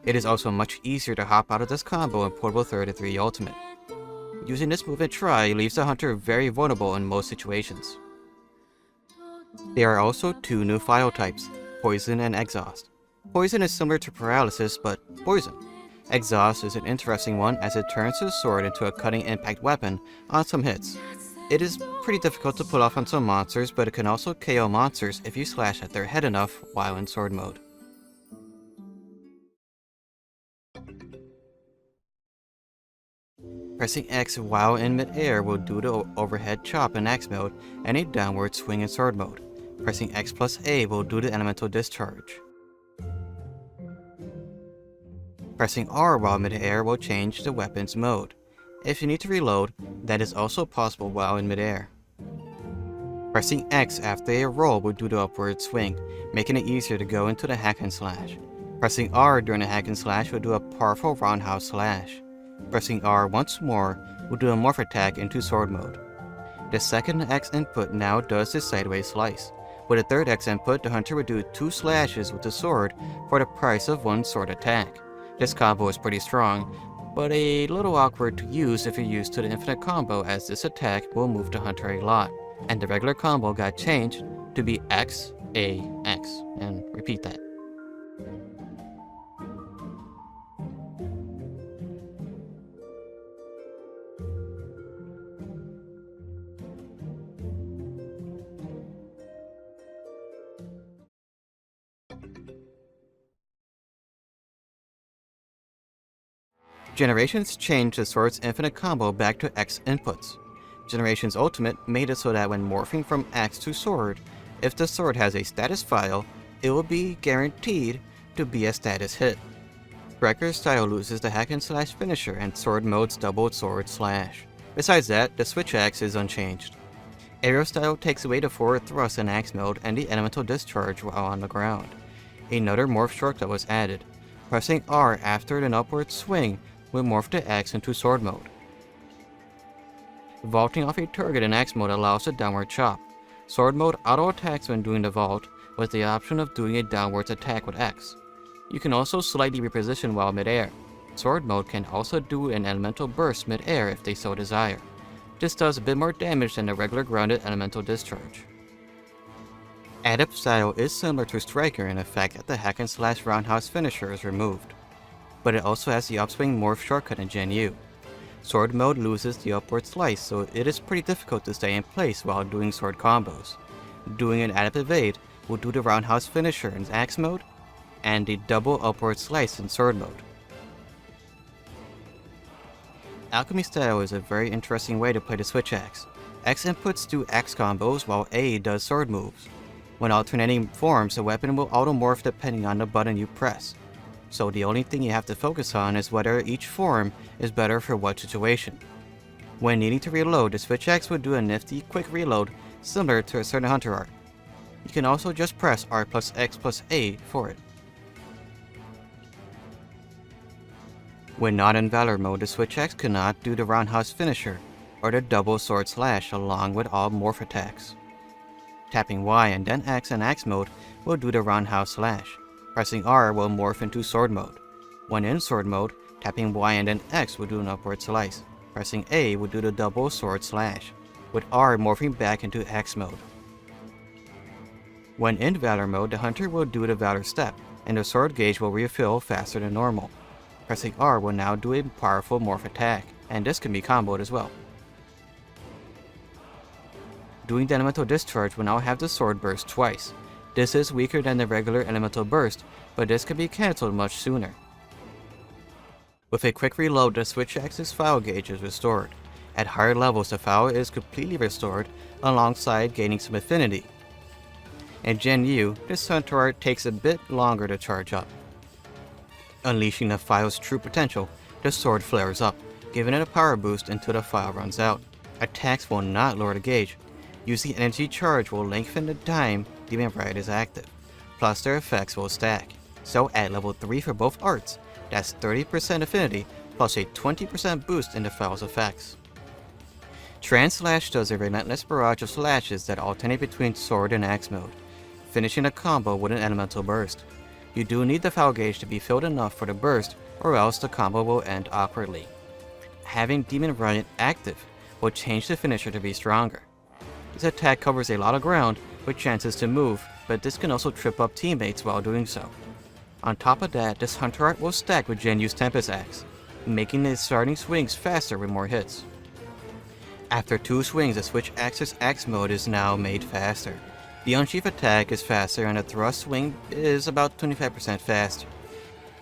[SPEAKER 1] It is also much easier to hop out of this combo in Portable 3rd and 3 Ultimate. Using this move in Try leaves the hunter very vulnerable in most situations. There are also two new file types, Poison and Exhaust. Poison is similar to Paralysis, but poison. Exhaust is an interesting one as it turns the sword into a cutting impact weapon on some hits. It is pretty difficult to pull off on some monsters, but it can also KO monsters if you slash at their head enough while in sword mode. Pressing X while in mid-air will do the overhead chop in axe mode and a downward swing in sword mode. Pressing X plus A will do the elemental discharge. Pressing R while mid-air will change the weapon's mode. If you need to reload, that is also possible while in mid-air. Pressing X after a roll will do the upward swing, making it easier to go into the hack and slash. Pressing R during the hack and slash will do a powerful roundhouse slash. Pressing R once more will do a morph attack into sword mode. The second X input now does the sideways slice. With a third X input, the hunter would do 2 slashes with the sword for the price of 1 sword attack. This combo is pretty strong, but a little awkward to use if you're used to the infinite combo, as this attack will move the hunter a lot. And the regular combo got changed to be X, A, X, and repeat that. Generations changed the sword's infinite combo back to X inputs. Generations Ultimate made it so that when morphing from axe to sword, if the sword has a status file, it will be guaranteed to be a status hit. Striker's style loses the hack and slash finisher and sword mode's double sword slash. Besides that, the switch axe is unchanged. Aerial style takes away the forward thrust in axe mode and the elemental discharge while on the ground. Another morph shortcut was added. Pressing R after an upward swing will morph the axe into sword mode. Vaulting off a target in axe mode allows a downward chop. Sword mode auto attacks when doing the vault, with the option of doing a downwards attack with X. You can also slightly reposition while mid-air. Sword mode can also do an elemental burst mid-air if they so desire. This does a bit more damage than the regular grounded elemental discharge. Adept style is similar to Striker in the fact that the hack and slash roundhouse finisher is removed, but it also has the upswing morph shortcut in Gen U. Sword mode loses the upward slice, so it is pretty difficult to stay in place while doing sword combos. Doing an adept evade will do the roundhouse finisher in axe mode, and the double upward slice in sword mode. Alchemy style is a very interesting way to play the switch axe. X inputs do axe combos while A does sword moves. When alternating forms, the weapon will auto-morph depending on the button you press. So the only thing you have to focus on is whether each form is better for what situation. When needing to reload, the switch axe will do a nifty quick reload similar to a certain hunter art. You can also just press R plus X plus A for it. When not in Valor mode, the switch axe cannot do the roundhouse finisher or the double sword slash along with all morph attacks. Tapping Y and then X in axe mode will do the roundhouse slash. Pressing R will morph into sword mode. When in sword mode, tapping Y and then X will do an upward slice. Pressing A will do the double sword slash, with R morphing back into X mode. When in Valor mode, the hunter will do the Valor step, and the sword gauge will refill faster than normal. Pressing R will now do a powerful morph attack, and this can be comboed as well. Doing the elemental discharge will now have the sword burst twice. This is weaker than the regular elemental burst, but this can be cancelled much sooner. With a quick reload, the switch axe's file gauge is restored. At higher levels, the file is completely restored, alongside gaining some affinity. In Gen U, this hunter art takes a bit longer to charge up. Unleashing the file's true potential, the sword flares up, giving it a power boost until the file runs out. Attacks will not lower the gauge. Using energy charge will lengthen the time Demon Riot is active, plus their effects will stack. So at level 3 for both arts, that's 30% affinity plus a 20% boost in the file's effects. Trans-Slash does a relentless barrage of slashes that alternate between sword and axe mode, finishing the combo with an elemental burst. You do need the file gauge to be filled enough for the burst, or else the combo will end awkwardly. Having Demon Riot active will change the finisher to be stronger. This attack covers a lot of ground with chances to move, but this can also trip up teammates while doing so. On top of that, this hunter art will stack with Gen U's Tempest Axe, making the starting swings faster with more hits. After 2 swings, the switch axe's axe mode is now made faster. The unsheath attack is faster and the thrust swing is about 25% faster.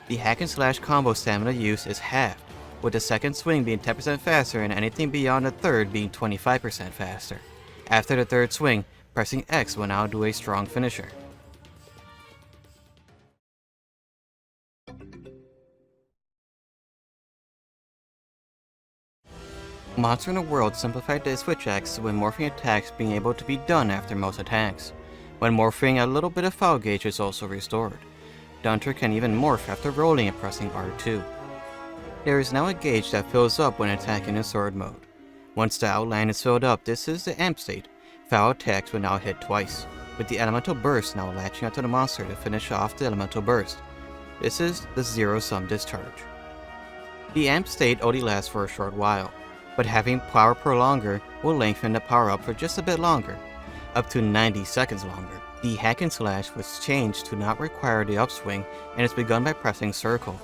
[SPEAKER 1] The hack and slash combo stamina use is halved, with the second swing being 10% faster and anything beyond the third being 25% faster. After the third swing, pressing X will now do a strong finisher. Monster in the World simplified the switch axe with morphing attacks being able to be done after most attacks. When morphing, a little bit of file gauge is also restored. The hunter can even morph after rolling and pressing R2. There is now a gauge that fills up when attacking in sword mode. Once the outline is filled up, this is the amp state. File attacks will now hit twice, with the elemental burst now latching onto the monster to finish off the elemental burst. This is the zero-sum discharge. The amp state only lasts for a short while, but having power prolonger will lengthen the power up for just a bit longer, up to 90 seconds longer. The hack and slash was changed to not require the upswing and is begun by pressing circle.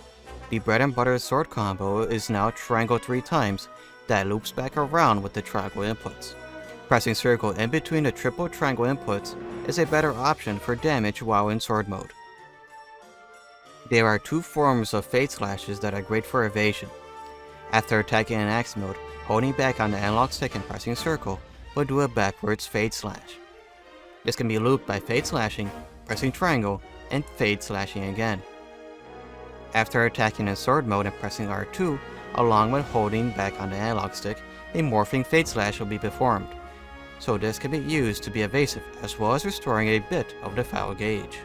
[SPEAKER 1] The bread and butter sword combo is now triangle 3 times that loops back around with the triangle inputs. Pressing circle in between the triple triangle inputs is a better option for damage while in sword mode. There are 2 forms of fade slashes that are great for evasion. After attacking in axe mode, holding back on the analog stick and pressing circle will do a backwards fade slash. This can be looped by fade slashing, pressing triangle, and fade slashing again. After attacking in sword mode and pressing R2, along with holding back on the analog stick, a morphing fade slash will be performed. So this can be used to be evasive as well as restoring a bit of the file gauge.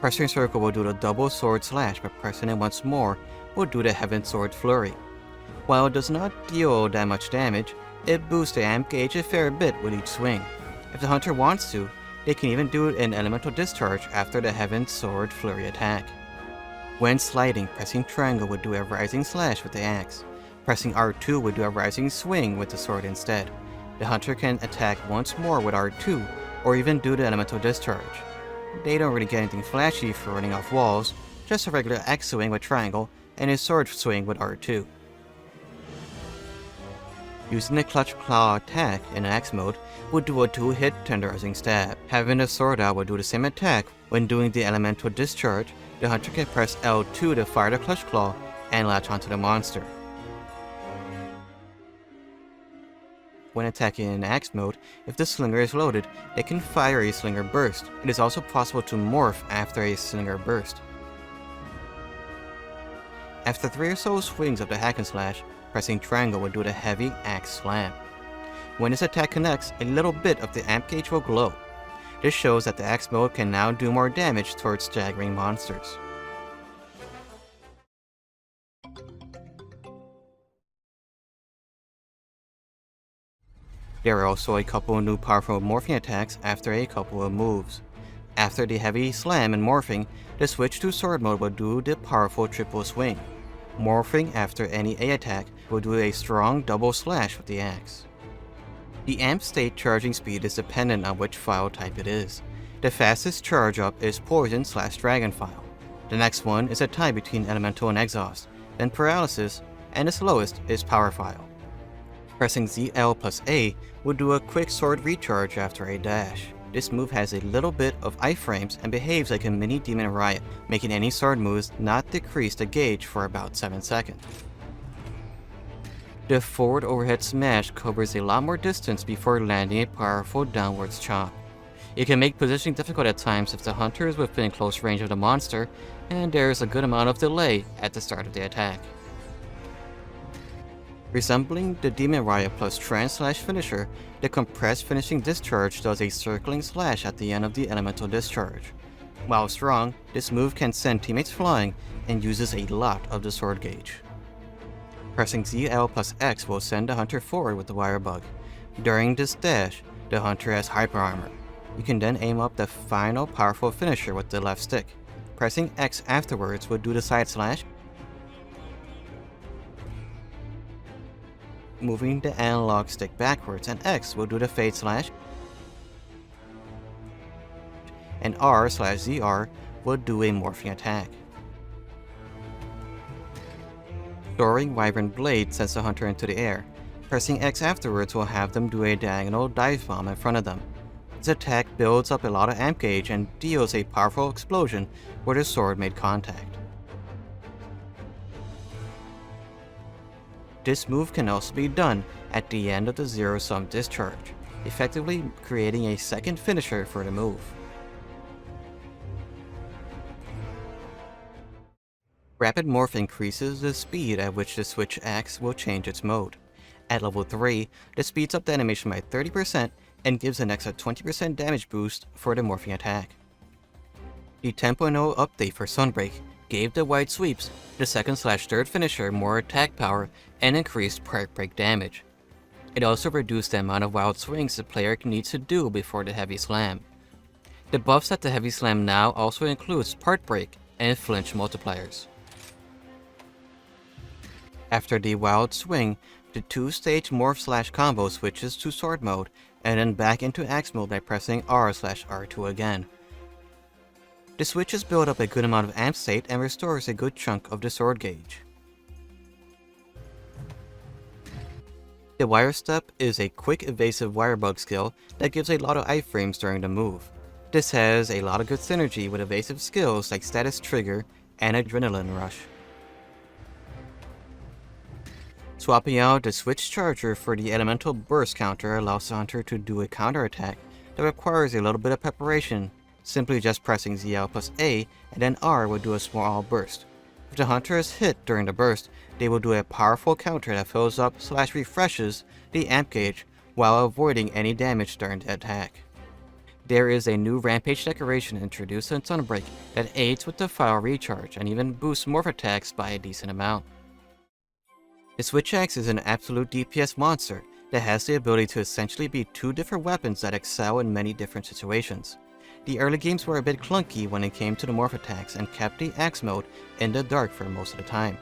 [SPEAKER 1] Pressing circle will do the double sword slash, but pressing it once more will do the Heaven Sword Flurry. While it does not deal that much damage, it boosts the amp gauge a fair bit with each swing. If the hunter wants to, they can even do an elemental discharge after the Heaven Sword Flurry attack. When sliding, pressing triangle would do a rising slash with the axe. Pressing R2 would do a rising swing with the sword instead. The hunter can attack once more with R2, or even do the elemental discharge. They don't really get anything flashy for running off walls, just a regular axe swing with triangle, and a sword swing with R2. Using the clutch claw attack in axe mode would do a 2-hit tenderizing stab. Having the sword out would do the same attack. When doing the elemental discharge, the hunter can press L2 to fire the clutch claw and latch onto the monster. When attacking in axe mode, if the slinger is loaded, they can fire a slinger burst. It is also possible to morph after a slinger burst. After 3 or so swings of the hack and slash, Pressing triangle will do the heavy axe slam. When this attack connects, a little bit of the amp gauge will glow. This shows that the axe mode can now do more damage towards staggering monsters. There are also a couple of new powerful morphing attacks after a couple of moves. After the heavy slam and morphing, the switch to sword mode will do the powerful triple swing. Morphing after any A attack will do a strong double slash with the axe. The amp state charging speed is dependent on which file type it is. The fastest charge up is Poison/Dragon file. The next one is a tie between Elemental and Exhaust, then Paralysis, and the slowest is Power file. Pressing ZL plus A will do a quick sword recharge after a dash. This move has a little bit of iframes and behaves like a mini Demon Riot, making any sword moves not decrease the gauge for about 7 seconds. The forward overhead smash covers a lot more distance before landing a powerful downwards chop. It can make positioning difficult at times if the hunter is within close range of the monster, and there is a good amount of delay at the start of the attack. Resembling the Demon Riot plus Trance/Finisher, the compressed finishing discharge does a circling slash at the end of the elemental discharge. While strong, this move can send teammates flying and uses a lot of the sword gauge. Pressing ZL plus X will send the hunter forward with the wire bug. During this dash, the hunter has hyper armor. You can then aim up the final powerful finisher with the left stick. Pressing X afterwards will do the side slash. Moving the analog stick backwards, and X will do the fade slash, and R/ZR will do a morphing attack. Soaring Wyvern Blade sends the hunter into the air. Pressing X afterwards will have them do a diagonal dive bomb in front of them. This attack builds up a lot of amp gauge and deals a powerful explosion where the sword made contact. This move can also be done at the end of the zero-sum discharge, effectively creating a second finisher for the move. Rapid Morph increases the speed at which the switch axe will change its mode. At level 3, this speeds up the animation by 30% and gives an extra 20% damage boost for the morphing attack. The 10.0 update for Sunbreak gave the wide sweeps, the second/third finisher, more attack power and increased part break damage. It also reduced the amount of wild swings the player needs to do before the heavy slam. The buffs at the heavy slam now also includes part break and flinch multipliers. After the wild swing, the 2-stage morph/combo switches to sword mode and then back into axe mode by pressing R/R2 again. The switches build up a good amount of amp state and restores a good chunk of the sword gauge. The wire step is a quick evasive wire bug skill that gives a lot of iframes during the move. This has a lot of good synergy with evasive skills like status trigger and adrenaline rush. Swapping out the switch charger for the elemental burst counter allows the hunter to do a counter attack that requires a little bit of preparation. Simply just pressing ZL plus A and then R will do a small burst. If the hunter is hit during the burst, they will do a powerful counter that fills up/refreshes the amp gauge while avoiding any damage during the attack. There is a new Rampage decoration introduced in Sunbreak that aids with the file recharge and even boosts morph attacks by a decent amount. The Switch Axe is an absolute DPS monster that has the ability to essentially be two different weapons that excel in many different situations. The early games were a bit clunky when it came to the morph attacks and kept the axe mode in the dark for most of the time.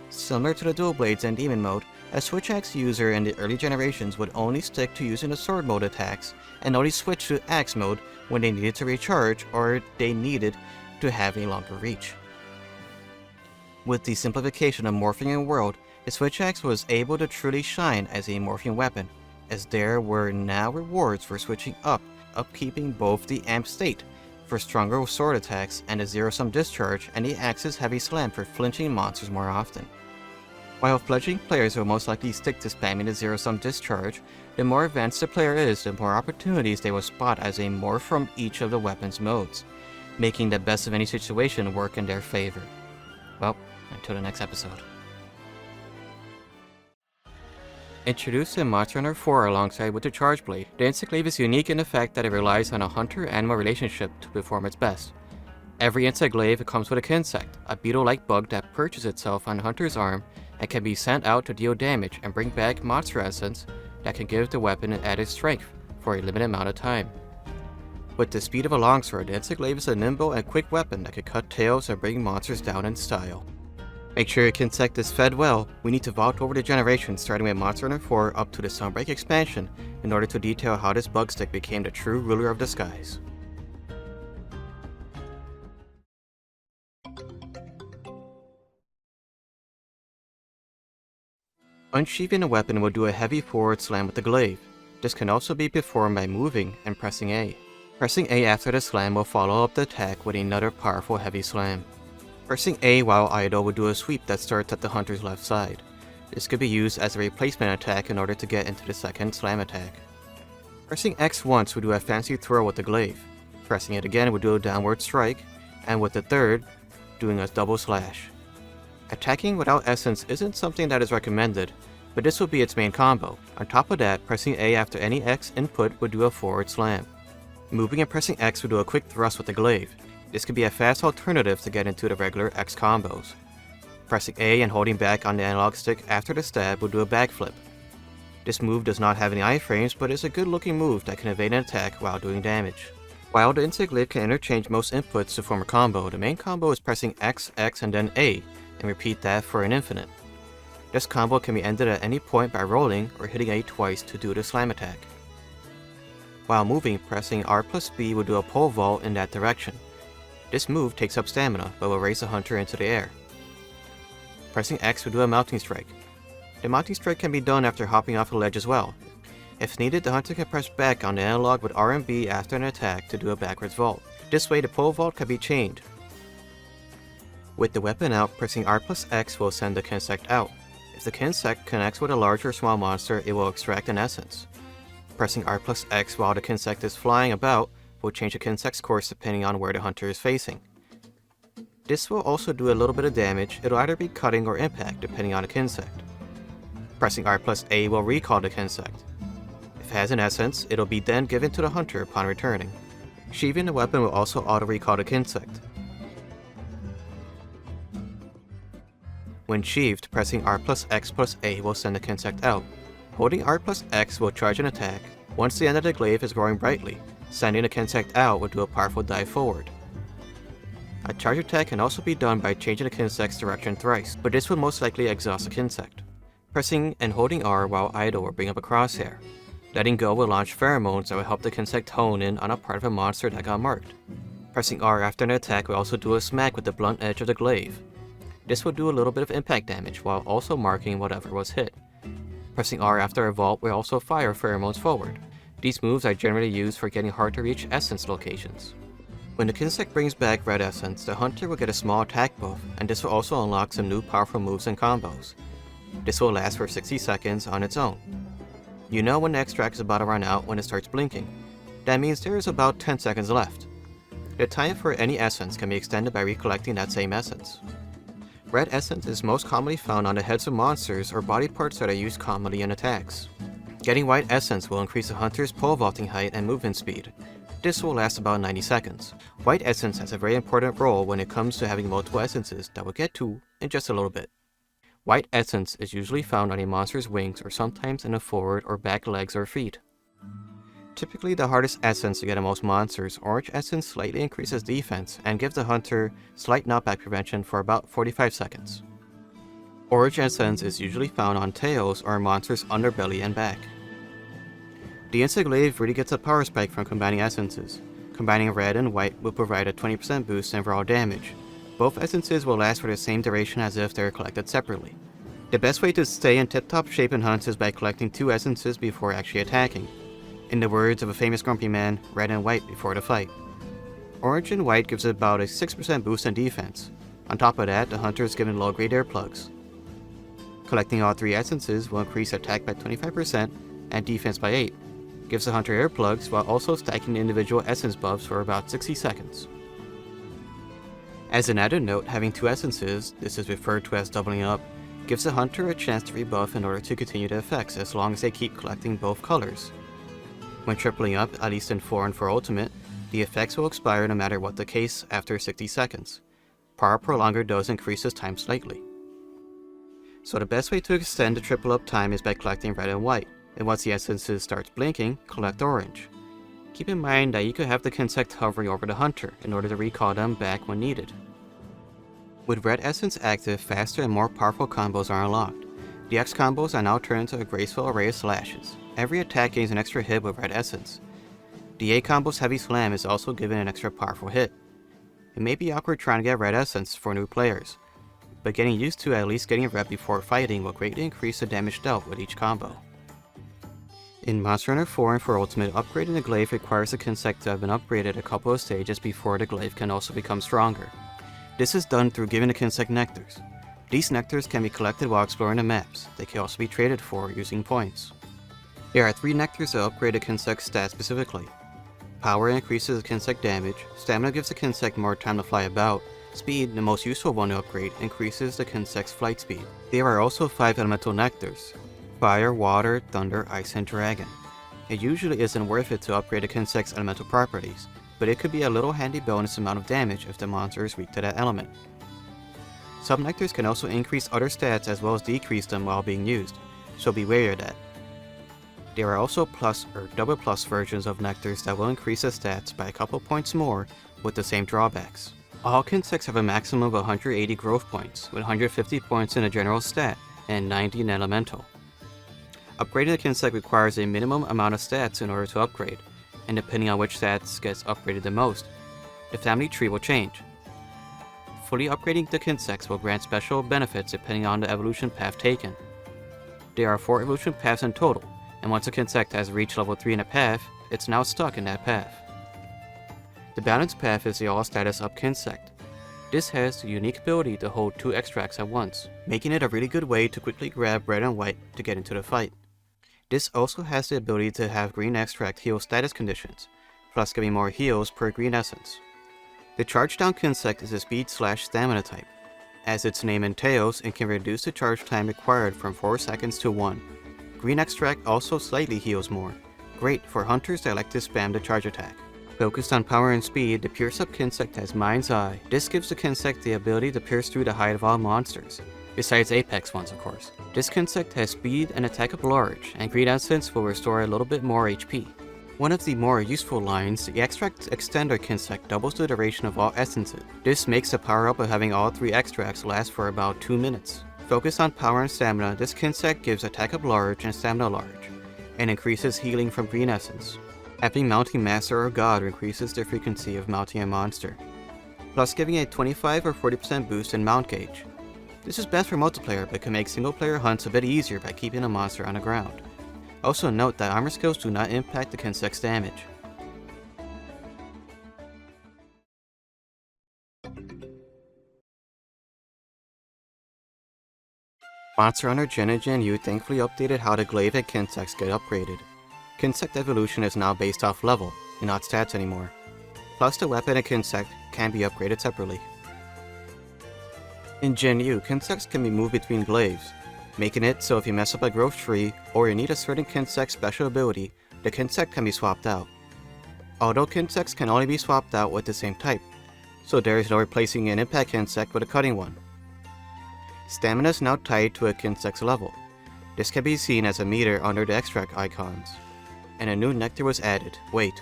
[SPEAKER 1] Similar to the dual blades and demon mode, a switch axe user in the early generations would only stick to using the sword mode attacks and only switch to axe mode when they needed to recharge or they needed to have a longer reach. With the simplification of morphing in World, the switch axe was able to truly shine as a morphing weapon, as there were now rewards for switching upkeeping both the amp state for stronger sword attacks and a zero-sum discharge and the axe's heavy slam for flinching monsters more often. While fledgling players will most likely stick to spamming the zero-sum discharge, the more advanced the player is, the more opportunities they will spot as a morph from each of the weapon's modes, making the best of any situation work in their favor. Well, until the next episode. Introduced in Monster Hunter 4 alongside with the Charge Blade, the Insect Glaive is unique in the fact that it relies on a hunter-animal relationship to perform its best. Every Insect Glaive comes with a Kinsect, a beetle-like bug that perches itself on the hunter's arm and can be sent out to deal damage and bring back monster essence that can give the weapon an added strength for a limited amount of time. With the speed of a Longsword, the Insect Glaive is a nimble and quick weapon that can cut tails and bring monsters down in style. Make sure your Kinsect is fed well. We need to vault over the generations starting with Monster Hunter 4 up to the Sunbreak expansion in order to detail how this bug stick became the true ruler of the skies. Unsheathing a weapon will do a heavy forward slam with the Glaive. This can also be performed by moving and pressing A. Pressing A after the slam will follow up the attack with another powerful heavy slam. Pressing A while idle will do a sweep that starts at the hunter's left side. This could be used as a replacement attack in order to get into the second slam attack. Pressing X once will do a fancy throw with the Glaive. Pressing it again will do a downward strike, and with the third, doing a double slash. Attacking without essence isn't something that is recommended, but this will be its main combo. On top of that, pressing A after any X input would do a forward slam. Moving and pressing X will do a quick thrust with the Glaive. This could be a fast alternative to get into the regular X combos. Pressing A and holding back on the analog stick after the stab will do a backflip. This move does not have any iframes, but is a good looking move that can evade an attack while doing damage. While the Insect Glaive can interchange most inputs to form a combo, the main combo is pressing X, X, and then A, and repeat that for an infinite. This combo can be ended at any point by rolling or hitting A twice to do the slam attack. While moving, pressing R plus B will do a pole vault in that direction. This move takes up stamina, but will raise the hunter into the air. Pressing X will do a mounting strike. The mounting strike can be done after hopping off a ledge as well. If needed, the hunter can press back on the analog with R and B after an attack to do a backwards vault. This way the pole vault can be chained. With the weapon out, pressing R plus X will send the Kinsect out. If the Kinsect connects with a large or small monster, it will extract an essence. Pressing R plus X while the Kinsect is flying about will change the Kinsect's course depending on where the hunter is facing. This will also do a little bit of damage. It'll either be cutting or impact depending on the Kinsect. Pressing R plus A will recall the Kinsect. If it has an essence, it'll be then given to the hunter upon returning. Sheathing the weapon will also auto-recall the Kinsect. When sheathed, pressing R plus X plus A will send the Kinsect out. Holding R plus X will charge an attack. Once the end of the Glaive is glowing brightly, sending the Kinsect out will do a powerful dive forward. A charge attack can also be done by changing the Kinsect's direction thrice, but this will most likely exhaust the Kinsect. Pressing and holding R while idle will bring up a crosshair. Letting go will launch pheromones that will help the Kinsect hone in on a part of a monster that got marked. Pressing R after an attack will also do a smack with the blunt edge of the Glaive. This will do a little bit of impact damage while also marking whatever was hit. Pressing R after a vault will also fire pheromones forward. These moves are generally used for getting hard to reach essence locations. When the Kinsect brings back red essence, the hunter will get a small attack buff, and this will also unlock some new powerful moves and combos. This will last for 60 seconds on its own. You know when the extract is about to run out when it starts blinking. That means there is about 10 seconds left. The time for any essence can be extended by recollecting that same essence. Red essence is most commonly found on the heads of monsters or body parts that are used commonly in attacks. Getting white essence will increase the hunter's pole vaulting height and movement speed. This will last about 90 seconds. White essence has a very important role when it comes to having multiple essences that we'll get to in just a little bit. White essence is usually found on a monster's wings or sometimes in the forward or back legs or feet. Typically the hardest essence to get in most monsters, orange essence slightly increases defense and gives the hunter slight knockback prevention for about 45 seconds. Orange essence is usually found on tails or a monster's underbelly and back. The Insect Glaive really gets a power spike from combining essences. Combining red and white will provide a 20% boost in overall damage. Both essences will last for the same duration as if they are collected separately. The best way to stay in tip-top shape in hunts is by collecting 2 essences before actually attacking. In the words of a famous grumpy man, red and white before the fight. Orange and white gives about a 6% boost in defense. On top of that, the hunter is given low-grade earplugs. Collecting all 3 essences will increase attack by 25% and defense by 8. Gives the hunter earplugs while also stacking the individual essence buffs for about 60 seconds. As an added note, having 2 essences, this is referred to as doubling up, Gives the hunter a chance to rebuff in order to continue the effects as long as they keep collecting both colors. When tripling up, at least in 4 and 4 Ultimate, the effects will expire no matter what the case after 60 seconds. Power Prolonger does increase this time slightly. So the best way to extend the triple up time is by collecting red and white, and once the essences starts blinking, collect orange. Keep in mind that you could have the Kinsect hovering over the hunter in order to recall them back when needed. With red essence active, faster and more powerful combos are unlocked. The X combos are now turned into a graceful array of slashes. Every attack gains an extra hit with red essence. The A combo's heavy slam is also given an extra powerful hit. It may be awkward trying to get red essence for new players, but getting used to at least getting red before fighting will greatly increase the damage dealt with each combo. In Monster Hunter 4 and 4 Ultimate, upgrading the Glaive requires the Kinsect to have been upgraded a couple of stages before the Glaive can also become stronger. This is done through giving the Kinsect nectars. These nectars can be collected while exploring the maps. They can also be traded for using points. There are 3 nectars that upgrade the Kinsect's stats specifically. Power increases the Kinsect damage, Stamina gives the Kinsect more time to fly about, Speed, the most useful one to upgrade, increases the Kinsect's flight speed. There are also 5 elemental nectars: Fire, Water, Thunder, Ice, and Dragon. It usually isn't worth it to upgrade the Kinsect's elemental properties, but it could be a little handy bonus amount of damage if the monster is weak to that element. Some nectars can also increase other stats as well as decrease them while being used, so be wary of that. There are also plus or double plus versions of nectars that will increase the stats by a couple points more with the same drawbacks. All Kinsects have a maximum of 180 growth points, with 150 points in a general stat and 90 in elemental. Upgrading the Kinsect requires a minimum amount of stats in order to upgrade, and depending on which stats gets upgraded the most, the family tree will change. Fully upgrading the Kinsects will grant special benefits depending on the evolution path taken. There are 4 evolution paths in total, and once a Kinsect has reached level 3 in a path, it's now stuck in that path. The balanced path is the all status up Kinsect. This has the unique ability to hold 2 extracts at once, making it a really good way to quickly grab red and white to get into the fight. This also has the ability to have green extract heal status conditions, plus giving more heals per green essence. The charge down Kinsect is a speed/stamina type. As its name entails, it can reduce the charge time required from 4 seconds to 1. Green extract also slightly heals more, great for hunters that like to spam the charge attack. Focused on power and speed, the Pierce Up Kinsect has Mind's Eye. This gives the Kinsect the ability to pierce through the hide of all monsters, besides apex ones of course. This Kinsect has speed and attack up large, and green essence will restore a little bit more HP. One of the more useful lines, the Extract Extender Kinsect doubles the duration of all essences. This makes the power up of having all 3 extracts last for about 2 minutes. Focused on power and stamina, this Kinsect gives attack up large and stamina large, and increases healing from green essence. Having Mounting Master or God increases the frequency of mounting a monster, plus giving a 25 or 40% boost in mount gauge. This is best for multiplayer but can make single player hunts a bit easier by keeping a monster on the ground. Also note that armor skills do not impact the Kinsect's damage. Monster Hunter Gen and Gen-U thankfully updated how the Glaive and Kinsects get upgraded. Kinsect evolution is now based off level, and not stats anymore. Plus the weapon and Kinsect can be upgraded separately. In Gen-U, Kinsects can be moved between Glaives, making it so if you mess up a growth tree, or you need a certain Kinsect special ability, the Kinsect can be swapped out. Although Kinsects can only be swapped out with the same type, so there is no replacing an impact Kinsect with a cutting one. Stamina is now tied to a Kinsect's level. This can be seen as a meter under the extract icons. And a new nectar was added, Weight.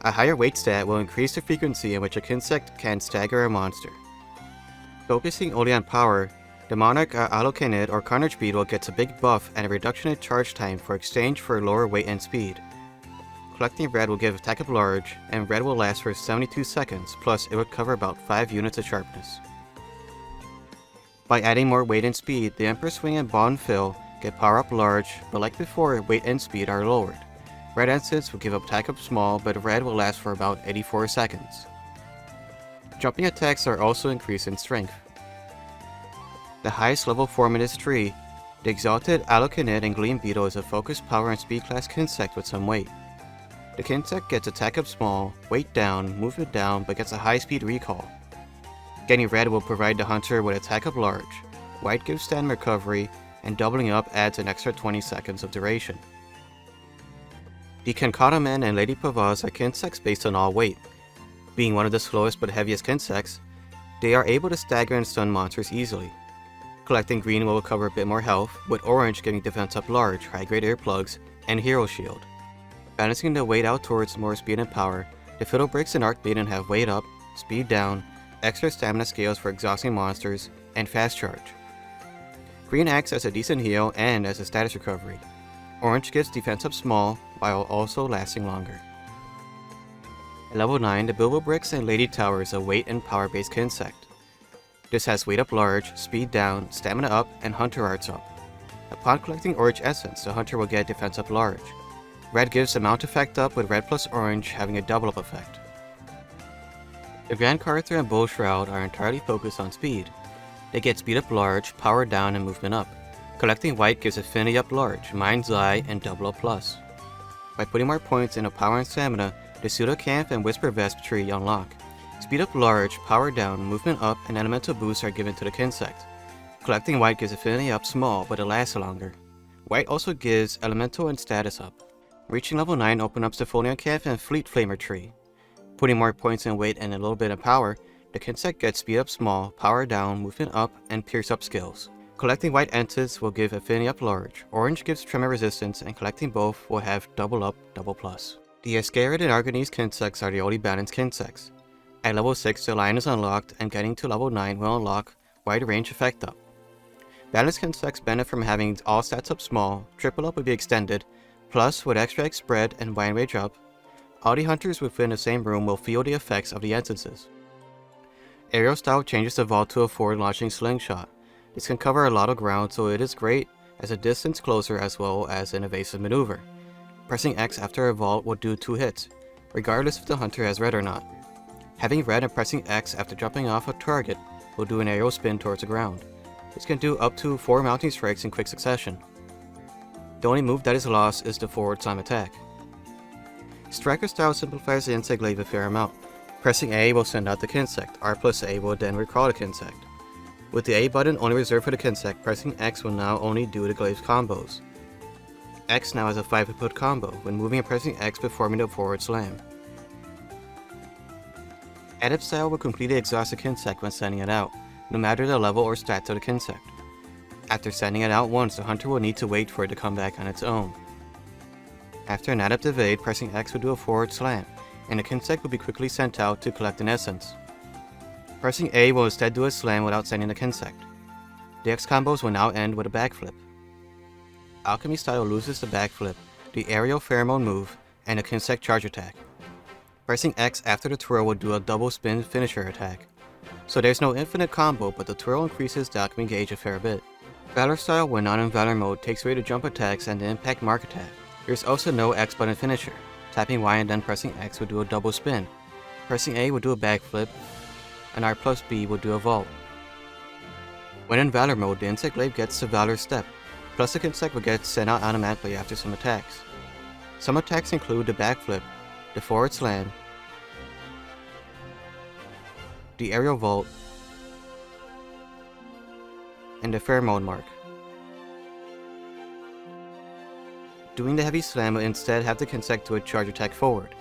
[SPEAKER 1] A higher weight stat will increase the frequency in which a Kinsect can stagger a monster. Focusing only on power, the Monarch Allocanid or Carnage Beetle gets a big buff and a reduction in charge time for exchange for lower weight and speed. Collecting red will give attack up large, and red will last for 72 seconds, plus it will cover about 5 units of sharpness. By adding more weight and speed, the Emperor Swing and Bond Fill get power up large, but like before, weight and speed are lowered. Red Essence will give up attack up small, but red will last for about 84 seconds. Jumping attacks are also increased in strength. The highest level form in this tree, the Exalted Allocanid and Gleam Beetle is a focused power and speed class Kinsect with some weight. The Kinsect gets attack up small, weight down, movement down, but gets a high speed recall. Getting red will provide the hunter with attack up large, white gives stamina recovery, and doubling up adds an extra 20 seconds of duration. The Kankata-man and Lady Pavaz are Kinsects based on all weight. Being one of the slowest but heaviest Kinsects, they are able to stagger and stun monsters easily. Collecting green will recover a bit more health, with orange giving defense up large, high-grade earplugs, and hero shield. Balancing the weight out towards more speed and power, the Fiddle Bricks and Arc Maiden have weight up, speed down, extra stamina scales for exhausting monsters, and fast charge. Green acts as a decent heal and as a status recovery. Orange gives defense up small, while also lasting longer. At level 9, the Bilbo Bricks and Lady Tower is a weight and power based Kinsect. This has weight up large, speed down, stamina up, and hunter arts up. Upon collecting orange essence, the hunter will get defense up large. Red gives the mount effect up, with red plus orange having a double up effect. The Grand Carther and Bull Shroud are entirely focused on speed. They get speed up large, power down, and movement up. Collecting white gives affinity up large, mind's eye, and double up plus. By putting more points into power and stamina, the Pseudo Camp and Whisper Vesp tree unlock. Speed up large, power down, movement up, and elemental boosts are given to the Kinsect. Collecting white gives affinity up small, but it lasts longer. White also gives elemental and status up. Reaching level 9 opens up the Folion Camp and Fleet Flamer tree. Putting more points in weight and a little bit of power, the Kinsect gets speed up small, power down, movement up, and pierce up skills. Collecting white entities will give affinity up large, orange gives tremor resistance, and collecting both will have double up, double plus. The Ascarid and Argonese Kinsects are the only balanced Kinsects. At level 6, the Lion is unlocked, and getting to level 9 will unlock wide range effect up. Balanced Kinsects benefit from having all stats up small, triple up would be extended, plus with extra X spread and wide range up, all the hunters within the same room will feel the effects of the instances. Aerial style changes the vault to a forward launching slingshot. This can cover a lot of ground, so it is great as a distance closer as well as an evasive maneuver. Pressing X after a vault will do 2 hits, regardless if the hunter has red or not. Having red and pressing X after jumping off a target will do an aerial spin towards the ground. This can do up to 4 mounting strikes in quick succession. The only move that is lost is the forward slam attack. Striker style simplifies the insect glaive a fair amount. Pressing A will send out the Kinsect, R plus A will then recall the Kinsect. With the A button only reserved for the Kinsect, pressing X will now only do the glaive's combos. X now has a 5 input combo, when moving and pressing X performing the forward slam. Adept style will completely exhaust the Kinsect when sending it out, no matter the level or stats of the Kinsect. After sending it out once, the hunter will need to wait for it to come back on its own. After an adept evade, pressing X will do a forward slam, and the Kinsect will be quickly sent out to collect an essence. Pressing A will instead do a slam without sending the Kinsect. The X combos will now end with a backflip. Alchemy style loses the backflip, the aerial pheromone move, and a Kinsect charge attack. Pressing X after the twirl will do a double spin finisher attack. So there's no infinite combo, but the twirl increases the alchemy gauge a fair bit. Valor style, when not in Valor mode, takes away the jump attacks and the impact mark attack. There's also no X button finisher. Tapping Y and then pressing X will do a double spin. Pressing A will do a backflip, and R plus B will do a vault. When in Valor mode, the insect glaive gets the Valor step, plus the Kinsect will get sent out automatically after some attacks. Some attacks include the backflip, the forward slam, the aerial vault, and the pheromone mark. Doing the heavy slam will instead have the Kinsect do a charge attack forward.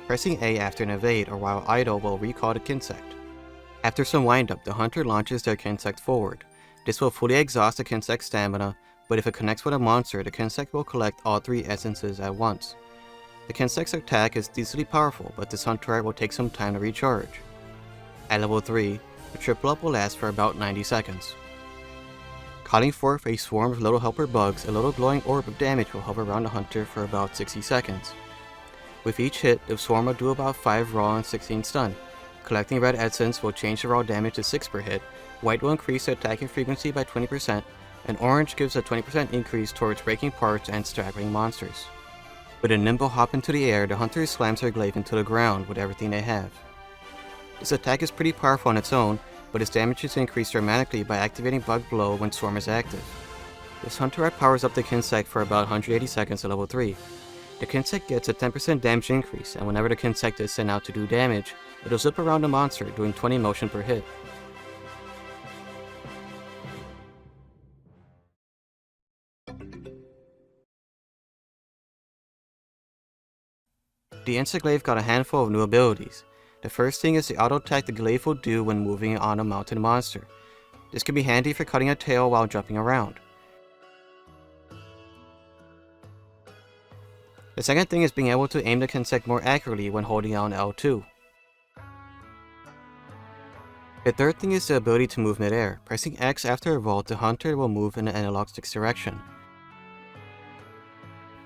[SPEAKER 1] Pressing A after an evade or while idle will recall the Kinsect. After some windup, the hunter launches their Kinsect forward. This will fully exhaust the Kinsect's stamina, but if it connects with a monster, the Kinsect will collect all 3 essences at once. The Kinsect's attack is decently powerful, but this hunter will take some time to recharge. At level 3, the triple up will last for about 90 seconds. Calling forth a swarm of little helper bugs, a little glowing orb of damage will hover around the hunter for about 60 seconds. With each hit, the swarm will do about 5 raw and 16 stun. Collecting red essence will change the raw damage to 6 per hit, white will increase the attacking frequency by 20%, and orange gives a 20% increase towards breaking parts and staggering monsters. With a nimble hop into the air, the hunter slams their glaive into the ground with everything they have. This attack is pretty powerful on its own, but its damage is increased dramatically by activating Bug Blow when Swarm is active. This hunter powers up the Kinsect for about 180 seconds at level 3. The Kinsect gets a 10% damage increase, and whenever the Kinsect is sent out to do damage, it'll zip around the monster, doing 20 motion per hit. The Glaive got a handful of new abilities. The first thing is the auto attack the Glaive will do when moving on a mounted monster. This can be handy for cutting a tail while jumping around. The second thing is being able to aim the Kinsect more accurately when holding down L2. The third thing is the ability to move mid-air. Pressing X after a vault, the hunter will move in the analog stick's direction.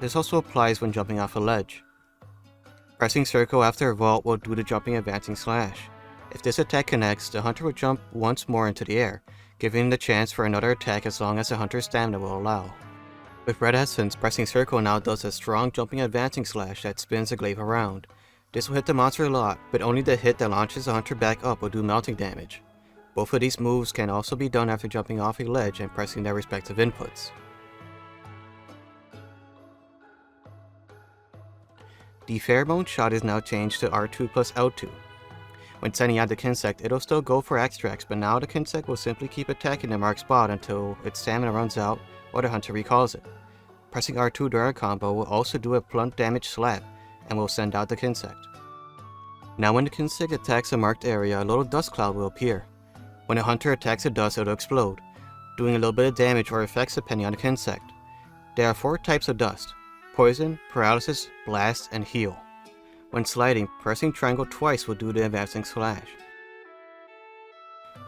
[SPEAKER 1] This also applies when jumping off a ledge. Pressing circle after a vault will do the jumping advancing slash. If this attack connects, the hunter will jump once more into the air, giving the chance for another attack as long as the hunter's stamina will allow. With red essence, pressing circle now does a strong jumping advancing slash that spins the Glaive around. This will hit the monster a lot, but only the hit that launches the hunter back up will do melting damage. Both of these moves can also be done after jumping off a ledge and pressing their respective inputs. The pheromone shot is now changed to R2 plus L2. When sending out the Kinsect, it'll still go for extracts, but now the Kinsect will simply keep attacking the marked spot until its stamina runs out or the hunter recalls it. Pressing R2 during a combo will also do a blunt damage slap and will send out the Kinsect. Now when the Kinsect attacks a marked area, a little dust cloud will appear. When a hunter attacks the dust, it'll explode, doing a little bit of damage or effects depending on the Kinsect. There are 4 types of dust: poison, paralysis, blast, and heal. When sliding, pressing triangle twice will do the advancing slash.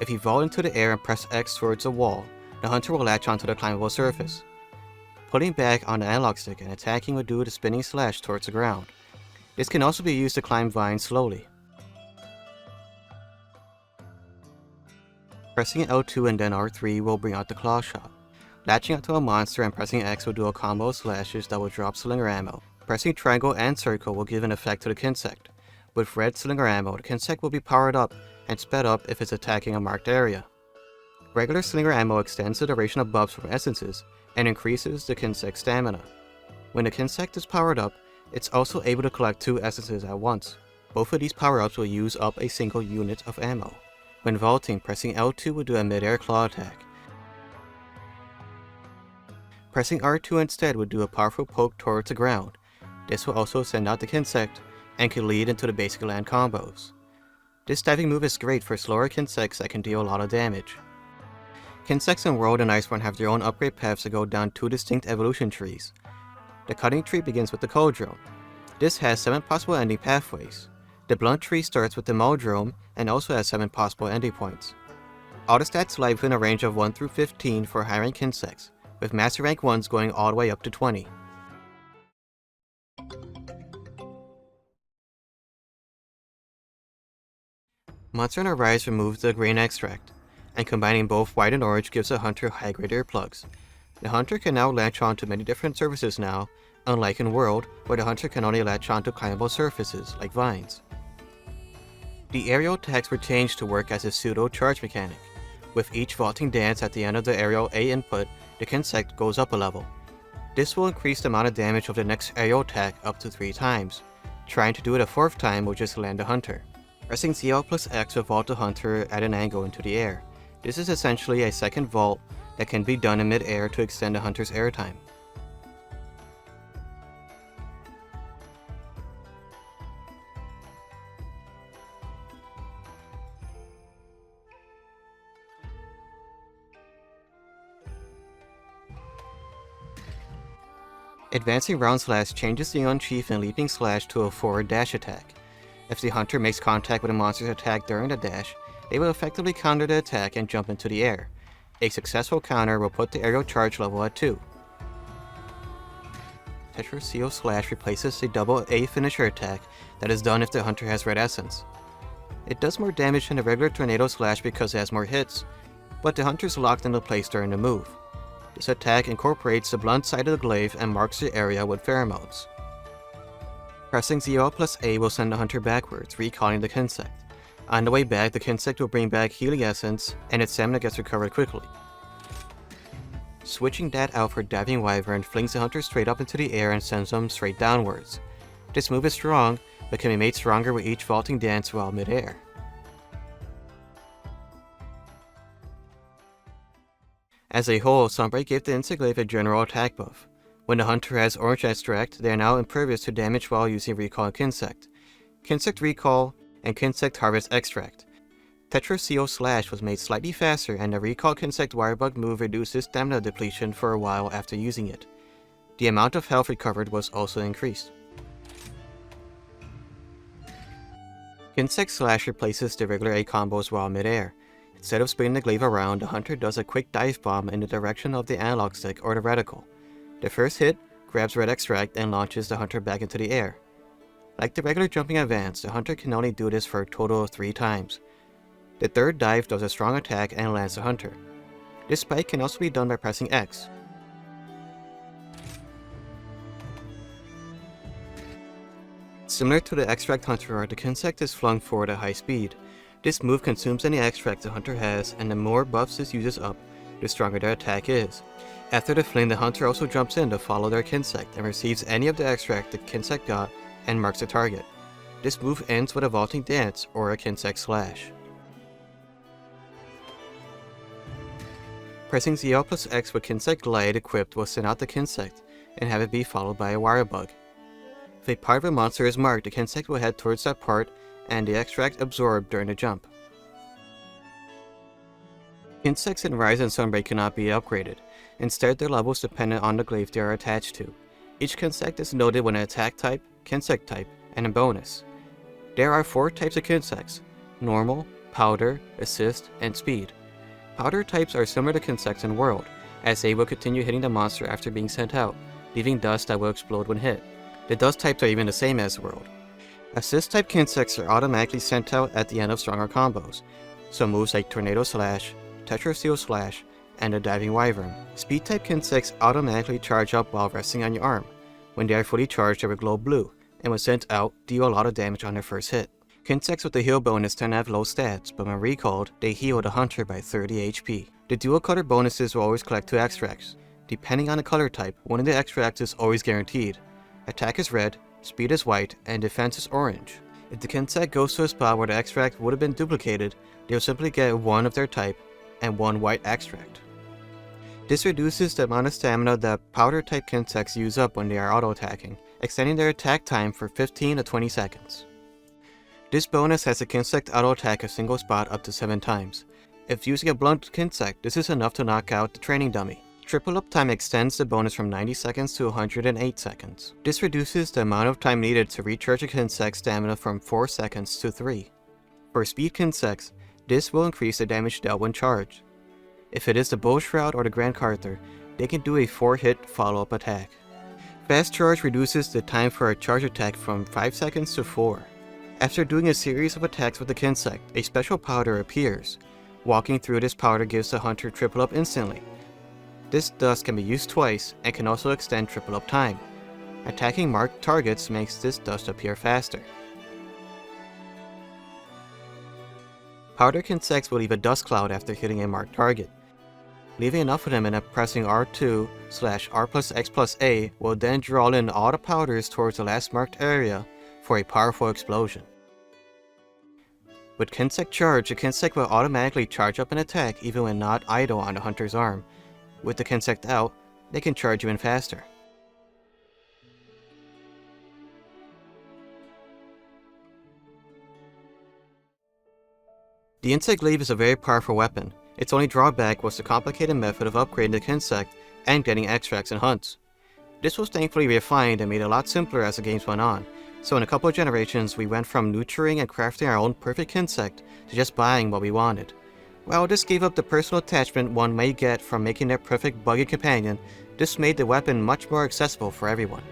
[SPEAKER 1] If you vault into the air and press X towards a wall, the hunter will latch onto the climbable surface. Putting back on the analog stick and attacking will do the spinning slash towards the ground. This can also be used to climb vines slowly. Pressing L2 and then R3 will bring out the claw shot. Latching onto a monster and pressing X will do a combo of slashes that will drop slinger ammo. Pressing triangle and circle will give an effect to the Kinsect. With red slinger ammo, the Kinsect will be powered up and sped up if it's attacking a marked area. Regular slinger ammo extends the duration of buffs from essences and increases the Kinsect's stamina. When the Kinsect is powered up, it's also able to collect 2 essences at once. Both of these power-ups will use up a single unit of ammo. When vaulting, pressing L2 will do a mid-air claw attack. Pressing R2 instead would do a powerful poke towards the ground. This will also send out the Kinsect and can lead into the basic land combos. This diving move is great for slower Kinsects that can deal a lot of damage. Kinsects in World and Iceborne have their own upgrade paths that go down 2 distinct evolution trees. The cutting tree begins with the Cauldron. This has 7 possible ending pathways. The blunt tree starts with the Muldrome and also has 7 possible ending points. All the stats lie within a range of 1 through 15 for high rank Kinsects, with master rank ones going all the way up to 20. Monster Hunter Rise removes the grain extract, and combining both white and orange gives a hunter high grade earplugs. The hunter can now latch onto many different surfaces now, unlike in World, where the hunter can only latch onto climbable surfaces, like vines. The aerial attacks were changed to work as a pseudo-charge mechanic. With each vaulting dance at the end of the aerial A input, the Kinsect goes up a level. This will increase the amount of damage of the next aerial attack up to 3 times. Trying to do it a 4th time will just land the hunter. Pressing ZL plus X will vault the hunter at an angle into the air. This is essentially a second vault that can be done in mid-air to extend the hunter's airtime. Advancing round slash changes the unchief and leaping slash to a forward dash attack. If the hunter makes contact with a monster's attack during the dash, they will effectively counter the attack and jump into the air. A successful counter will put the aerial charge level at 2. Tetraseo slash replaces the double A finisher attack that is done if the hunter has red essence. It does more damage than the regular tornado slash because it has more hits, but the hunter is locked into place during the move. This attack incorporates the blunt side of the glaive and marks the area with pheromones. Pressing ZL plus A will send the hunter backwards, recalling the Kinsect. On the way back, the Kinsect will bring back healing essence, and its stamina gets recovered quickly. Switching that out for Diving Wyvern flings the hunter straight up into the air and sends them straight downwards. This move is strong, but can be made stronger with each vaulting dance while mid-air. As a whole, Sunbright gave the Glaive a general attack buff. When the hunter has orange extract, they are now impervious to damage while using recall and Kinsect. Kinsect recall and Kinsect harvest extract. Tetra CO/ was made slightly faster, and the recall Kinsect wirebug move reduces stamina depletion for a while after using it. The amount of health recovered was also increased. Kinsect Slash replaces the regular A combos while mid-air. Instead of spinning the glaive around, the hunter does a quick dive bomb in the direction of the analog stick or the reticle. The first hit grabs red extract and launches the hunter back into the air. Like the regular jumping advance, the hunter can only do this for a total of 3 times. The third dive does a strong attack and lands the hunter. This spike can also be done by pressing X. Similar to the extract hunter art, the Kinsect is flung forward at high speed. This move consumes any extract the hunter has, and the more buffs this uses up, the stronger their attack is. After the fling, the hunter also jumps in to follow their Kinsect and receives any of the extract the Kinsect got and marks the target. This move ends with a vaulting dance or a Kinsect Slash. Pressing ZL plus X with Kinsect Glide equipped will send out the Kinsect and have it be followed by a wirebug. If a part of a monster is marked, the Kinsect will head towards that part and the extract absorbed during the jump. Kinsects in Rise and Sunbreak cannot be upgraded. Instead, their levels dependent on the glaive they are attached to. Each Kinsect is noted with an attack type, Kinsect type, and a bonus. There are 4 types of Kinsects: Normal, Powder, Assist, and Speed. Powder types are similar to Kinsects in World, as they will continue hitting the monster after being sent out, leaving dust that will explode when hit. The dust types are even the same as World. Assist type Kinsects are automatically sent out at the end of stronger combos, so moves like Tornado Slash, Tetra CO/, and the Diving Wyvern. Speed type Kinsects automatically charge up while resting on your arm. When they are fully charged, they will glow blue, and when sent out, deal a lot of damage on their first hit. Kinsects with the heal bonus tend to have low stats, but when recalled, they heal the hunter by 30 HP. The dual color bonuses will always collect 2 extracts. Depending on the color type, one of the extracts is always guaranteed. Attack is red, speed is white, and defense is orange. If the Kinsect goes to a spot where the extract would have been duplicated, they will simply get 1 of their type and 1 white extract. This reduces the amount of stamina that powder type Kinsects use up when they are auto-attacking, extending their attack time for 15 to 20 seconds. This bonus has the Kinsect auto-attack a single spot up to 7 times. If using a blunt Kinsect, this is enough to knock out the training dummy. Triple up time extends the bonus from 90 seconds to 108 seconds. This reduces the amount of time needed to recharge a Kinsect stamina from 4 seconds to 3. For speed Kinsects, this will increase the damage dealt when charged. If it is the Bow Shroud or the Grand Carther, they can do a 4-hit follow-up attack. Fast charge reduces the time for a charge attack from 5 seconds to 4. After doing a series of attacks with the Kinsect, a special powder appears. Walking through this powder gives the hunter triple up instantly. This dust can be used twice and can also extend triple up time. Attacking marked targets makes this dust appear faster. Powder Kinsects will leave a dust cloud after hitting a marked target. Leaving enough of them and pressing R2/R+X+A will then draw in all the powders towards the last marked area for a powerful explosion. With Kinsect Charge, the Kinsect will automatically charge up an attack even when not idle on the hunter's arm. With the Kinsect out, they can charge even faster. The Insect Glaive is a very powerful weapon. Its only drawback was the complicated method of upgrading the Kinsect and getting extracts and hunts. This was thankfully refined and made a lot simpler as the games went on, so in a couple of generations we went from nurturing and crafting our own perfect Kinsect to just buying what we wanted. While this gave up the personal attachment one may get from making their perfect buggy companion, this made the weapon much more accessible for everyone.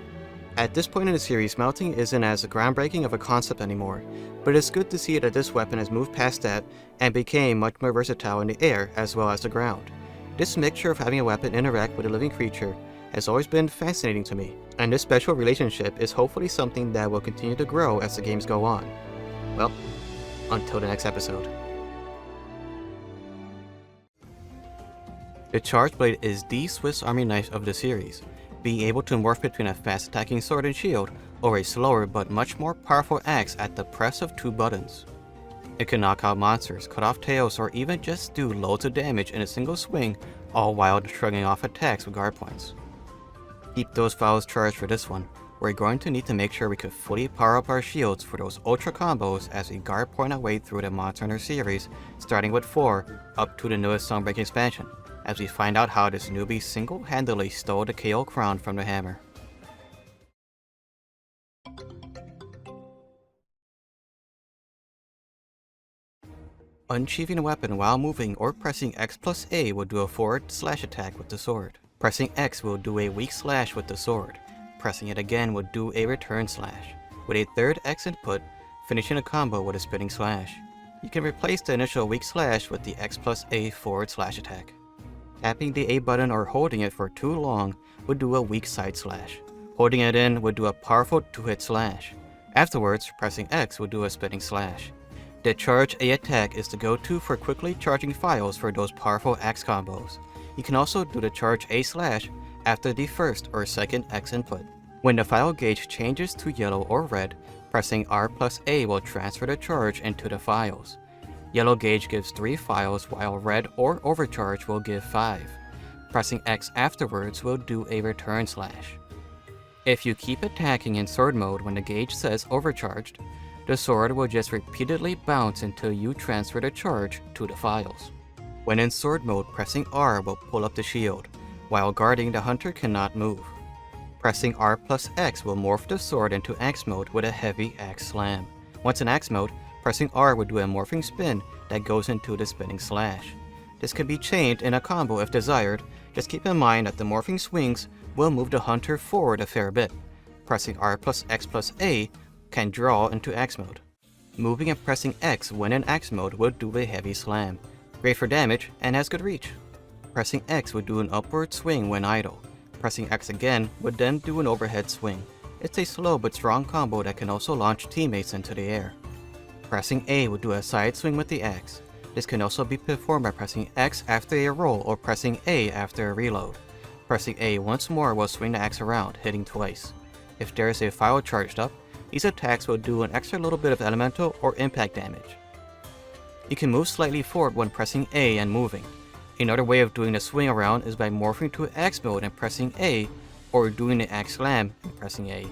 [SPEAKER 1] At this point in the series, melting isn't as groundbreaking of a concept anymore, but it's good to see that this weapon has moved past that and became much more versatile in the air as well as the ground. This mixture of having a weapon interact with a living creature has always been fascinating to me, and this special relationship is hopefully something that will continue to grow as the games go on. Well, until the next episode. The Charge Blade is the Swiss Army knife of the series, being able to morph between a fast attacking sword and shield, or a slower but much more powerful axe at the press of 2 buttons. It can knock out monsters, cut off tails, or even just do loads of damage in a single swing, all while shrugging off attacks with guard points. Keep those files charged for this one. We're going to need to make sure we could fully power up our shields for those ultra combos as we guard point our way through the Monster Hunter series, starting with 4 up to the newest Sunbreak expansion, as we find out how this newbie single-handedly stole the KO crown from the hammer. Unsheathing a weapon while moving or pressing X+A will do a forward slash attack with the sword. Pressing X will do a weak slash with the sword. Pressing it again will do a return slash, with a third X input, finishing a combo with a spinning slash. You can replace the initial weak slash with the X+A forward slash attack. Tapping the A button or holding it for too long would do a weak side slash. Holding it in would do a powerful 2-hit slash. Afterwards, pressing X would do a spinning slash. The charge A attack is the go-to for quickly charging files for those powerful X combos. You can also do the charge A slash after the first or second X input. When the file gauge changes to yellow or red, pressing R+A will transfer the charge into the files. Yellow gauge gives 3 files while red or overcharge will give 5. Pressing X afterwards will do a return slash. If you keep attacking in sword mode when the gauge says overcharged, the sword will just repeatedly bounce until you transfer the charge to the files. When in sword mode, pressing R will pull up the shield. While guarding, the hunter cannot move. Pressing R+X will morph the sword into X mode with a heavy X slam. Once in X mode, pressing R will do a morphing spin that goes into the spinning slash. This can be changed in a combo if desired. Just keep in mind that the morphing swings will move the hunter forward a fair bit. Pressing R+X+A can draw into X mode. Moving and pressing X when in X mode will do a heavy slam. Great for damage and has good reach. Pressing X would do an upward swing when idle. Pressing X again would then do an overhead swing. It's a slow but strong combo that can also launch teammates into the air. Pressing A would do a side swing with the X. This can also be performed by pressing X after a roll or pressing A after a reload. Pressing A once more will swing the X around, hitting twice. If there is a file charged up, these attacks will do an extra little bit of elemental or impact damage. You can move slightly forward when pressing A and moving. Another way of doing the swing around is by morphing to X mode and pressing A, or doing the X slam and pressing A.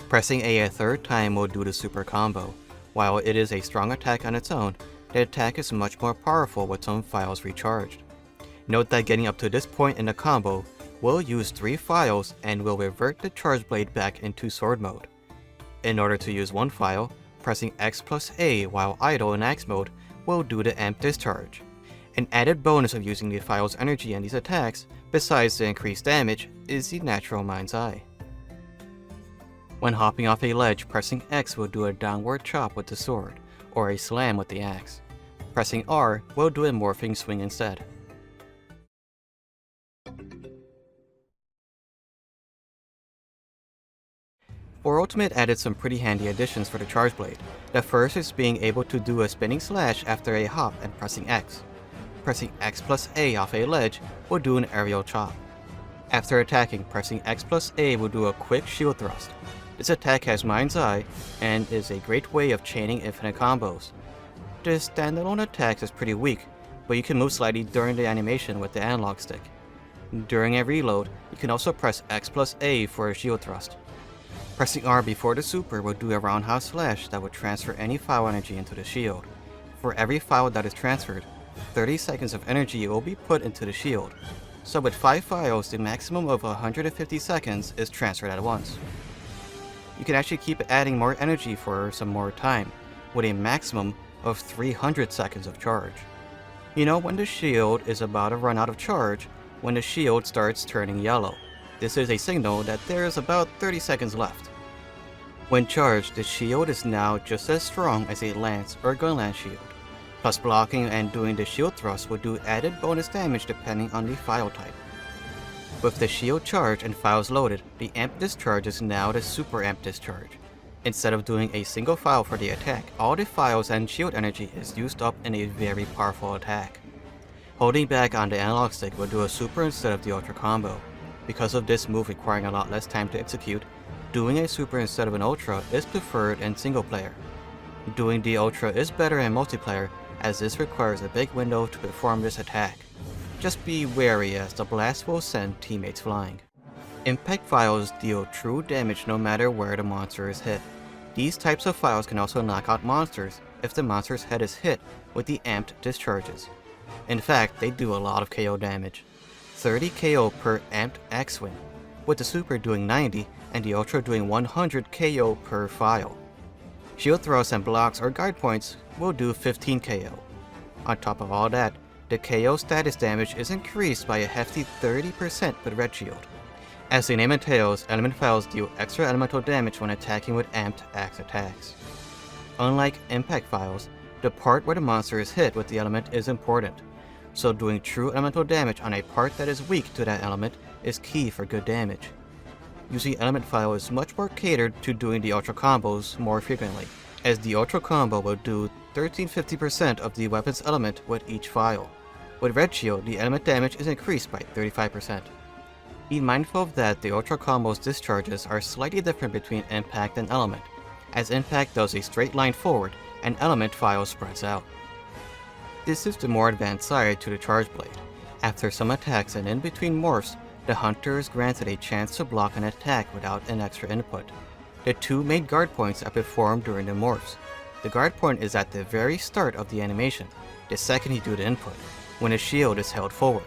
[SPEAKER 1] Pressing A a third time will do the super combo. While it is a strong attack on its own, the attack is much more powerful with some files recharged. Note that getting up to this point in the combo will use 3 files and will revert the charge blade back into sword mode. In order to use one file, pressing X+A while idle in X mode will do the amp discharge. An added bonus of using the file's energy in these attacks, besides the increased damage, is the natural mind's eye. When hopping off a ledge, pressing X will do a downward chop with the sword, or a slam with the axe. Pressing R will do a morphing swing instead. For Ultimate added some pretty handy additions for the charge blade. The first is being able to do a spinning slash after a hop and pressing X. Pressing X+A off a ledge will do an aerial chop. After attacking, pressing X+A will do a quick shield thrust. This attack has Mind's Eye and is a great way of chaining infinite combos. The standalone attack is pretty weak, but you can move slightly during the animation with the analog stick. During a reload, you can also press X+A for a shield thrust. Pressing R before the super will do a roundhouse slash that will transfer any file energy into the shield. For every file that is transferred, 30 seconds of energy will be put into the shield. So with 5 files, the maximum of 150 seconds is transferred at once. You can actually keep adding more energy for some more time, with a maximum of 300 seconds of charge. You know when the shield is about to run out of charge, when the shield starts turning yellow. This is a signal that there is about 30 seconds left. When charged, the shield is now just as strong as a lance or gunlance shield. Plus blocking and doing the shield thrust will do added bonus damage depending on the file type. With the shield charged and files loaded, the amp discharge is now the super amp discharge. Instead of doing a single file for the attack, all the files and shield energy is used up in a very powerful attack. Holding back on the analog stick will do a super instead of the ultra combo. Because of this move requiring a lot less time to execute, doing a super instead of an ultra is preferred in single player. Doing the ultra is better in multiplayer, as this requires a big window to perform this attack. Just be wary as the blast will send teammates flying. Impact files deal true damage no matter where the monster is hit. These types of files can also knock out monsters if the monster's head is hit with the amped discharges. In fact, they do a lot of KO damage. 30 KO per amped axe swing, with the super doing 90 and the ultra doing 100 KO per file. Shield throws and blocks or guard points will do 15 KO. On top of all that, the KO status damage is increased by a hefty 30% with Red Shield. As the name entails, element files deal extra elemental damage when attacking with amped axe attacks. Unlike impact files, the part where the monster is hit with the element is important, so doing true elemental damage on a part that is weak to that element is key for good damage. Using element file is much more catered to doing the ultra combos more frequently, as the ultra combo will do 1350% of the weapon's element with each file. With Red Shield, the element damage is increased by 35%. Be mindful of that the ultra combo's discharges are slightly different between impact and element, as impact does a straight line forward and element file spreads out. This is the more advanced side to the charge blade. After some attacks and in between morphs, the hunter is granted a chance to block an attack without an extra input. The two main guard points are performed during the morphs. The guard point is at the very start of the animation, the second you do the input, when a shield is held forward.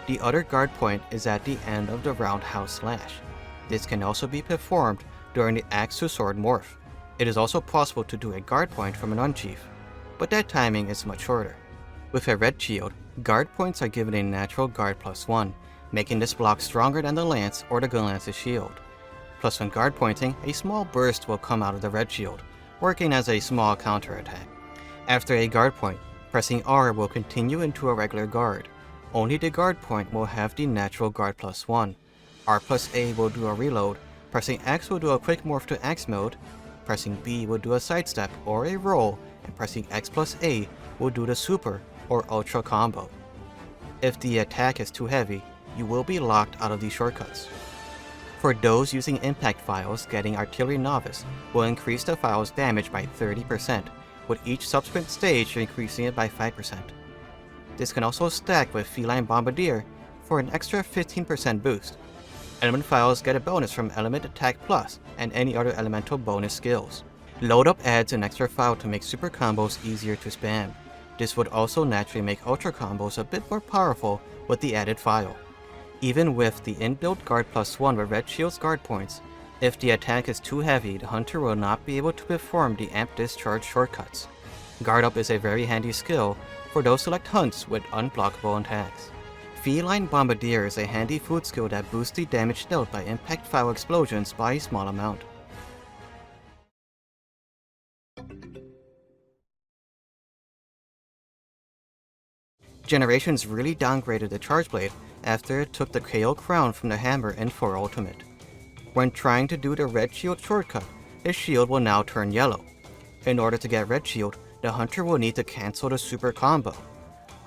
[SPEAKER 1] The other guard point is at the end of the roundhouse slash. This can also be performed during the axe to sword morph. It is also possible to do a guard point from an unchief, but that timing is much shorter. With a Red Shield, guard points are given a natural guard +1, making this block stronger than the lance or the Gunlance's shield. Plus when guard pointing, a small burst will come out of the Red Shield, working as a small counter attack. After a guard point, pressing R will continue into a regular guard. Only the guard point will have the natural guard +1. R+A will do a reload, pressing X will do a quick morph to X mode, pressing B will do a sidestep or a roll, and pressing X+A will do the super or ultra combo. If the attack is too heavy, you will be locked out of these shortcuts. For those using impact files, getting Artillery Novice will increase the file's damage by 30%, with each subsequent stage increasing it by 5%. This can also stack with Feline Bombardier for an extra 15% boost. Element files get a bonus from Element Attack Plus and any other elemental bonus skills. Load Up adds an extra file to make super combos easier to spam. This would also naturally make ultra combos a bit more powerful with the added file. Even with the inbuilt guard +1 with Red Shield's guard points, if the attack is too heavy, the hunter will not be able to perform the amp discharge shortcuts. Guard Up is a very handy skill for those select hunts with unblockable attacks. Feline Bombardier is a handy food skill that boosts the damage dealt by impact file explosions by a small amount. Generations really downgraded the charge blade after it took the KO crown from the hammer in 4 Ultimate. When trying to do the Red Shield shortcut, the shield will now turn yellow. In order to get Red Shield, the hunter will need to cancel the super combo.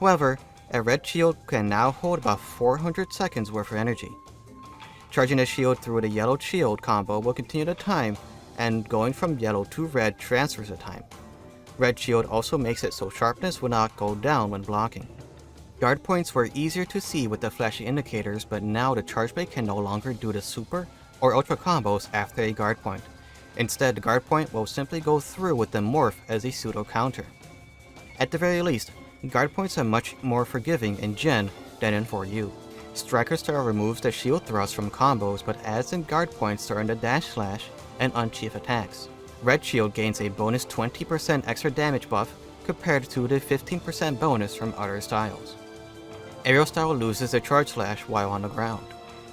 [SPEAKER 1] However, a Red Shield can now hold about 400 seconds worth of energy. Charging the shield through the yellow shield combo will continue the time, and going from yellow to red transfers the time. Red Shield also makes it so sharpness will not go down when blocking. Guard points were easier to see with the flashy indicators, but now the charge blade can no longer do the super or ultra combos after a guard point. Instead, the guard point will simply go through with the morph as a pseudo counter. At the very least, guard points are much more forgiving in Gen than in 4U. Striker Star removes the shield thrust from combos but adds in guard points during the dash slash and unchief attacks. Red Shield gains a bonus 20% extra damage buff compared to the 15% bonus from other styles. Aerial Style loses the charge slash while on the ground.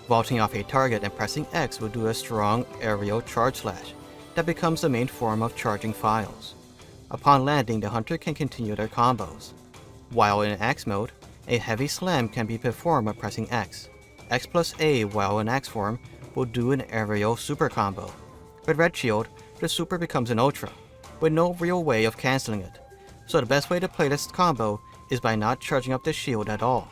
[SPEAKER 1] Vaulting off a target and pressing X will do a strong aerial charge slash that becomes the main form of charging files. Upon landing, the hunter can continue their combos. While in axe mode, a heavy slam can be performed by pressing X. X+A while in axe form will do an aerial super combo. With Red Shield, the super becomes an ultra, with no real way of cancelling it. So the best way to play this combo is by not charging up the shield at all.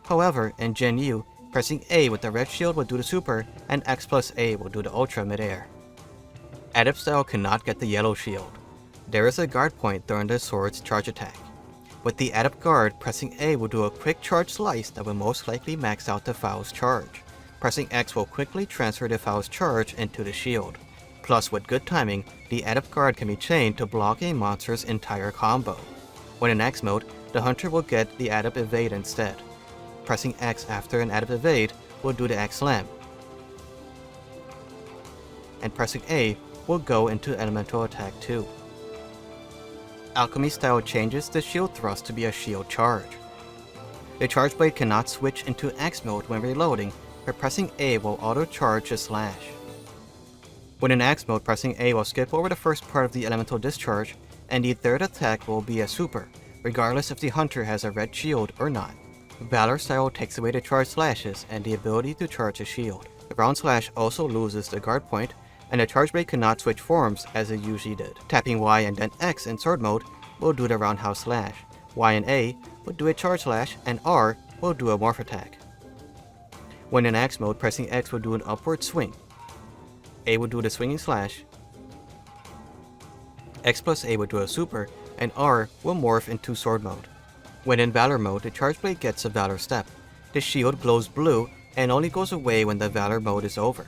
[SPEAKER 1] However, in Gen U, pressing A with the Red Shield will do the super, and X+A will do the ultra midair. Adept Style cannot get the yellow shield. There is a guard point during the sword's charge attack. With the Adept guard, pressing A will do a quick charge slice that will most likely max out the file's charge, Pressing X will quickly transfer the file's charge into the shield. Plus, with good timing, the adept guard can be chained to block a monster's entire combo. When in X mode, the hunter will get the adept evade instead. Pressing X after an adept evade will do the X slam. And pressing A will go into elemental attack 2. Alchemy style changes the shield thrust to be a shield charge. The charge blade cannot switch into X mode when reloading, but pressing A will auto-charge the slash. When in X mode, pressing A will skip over the first part of the elemental discharge, and the third attack will be a super, regardless if the hunter has a red shield or not. Valor style takes away the charge slashes and the ability to charge a shield. The round slash also loses the guard point, and the charge blade cannot switch forms as it usually did. Tapping Y and then X in sword mode will do the roundhouse slash, Y and A will do a charge slash, and R will do a morph attack. When in X mode, pressing X will do an upward swing. A will do the swinging slash, X plus A will do a super, and R will morph into sword mode. When in Valor mode, the charge blade gets a Valor step. The shield glows blue and only goes away when the Valor mode is over.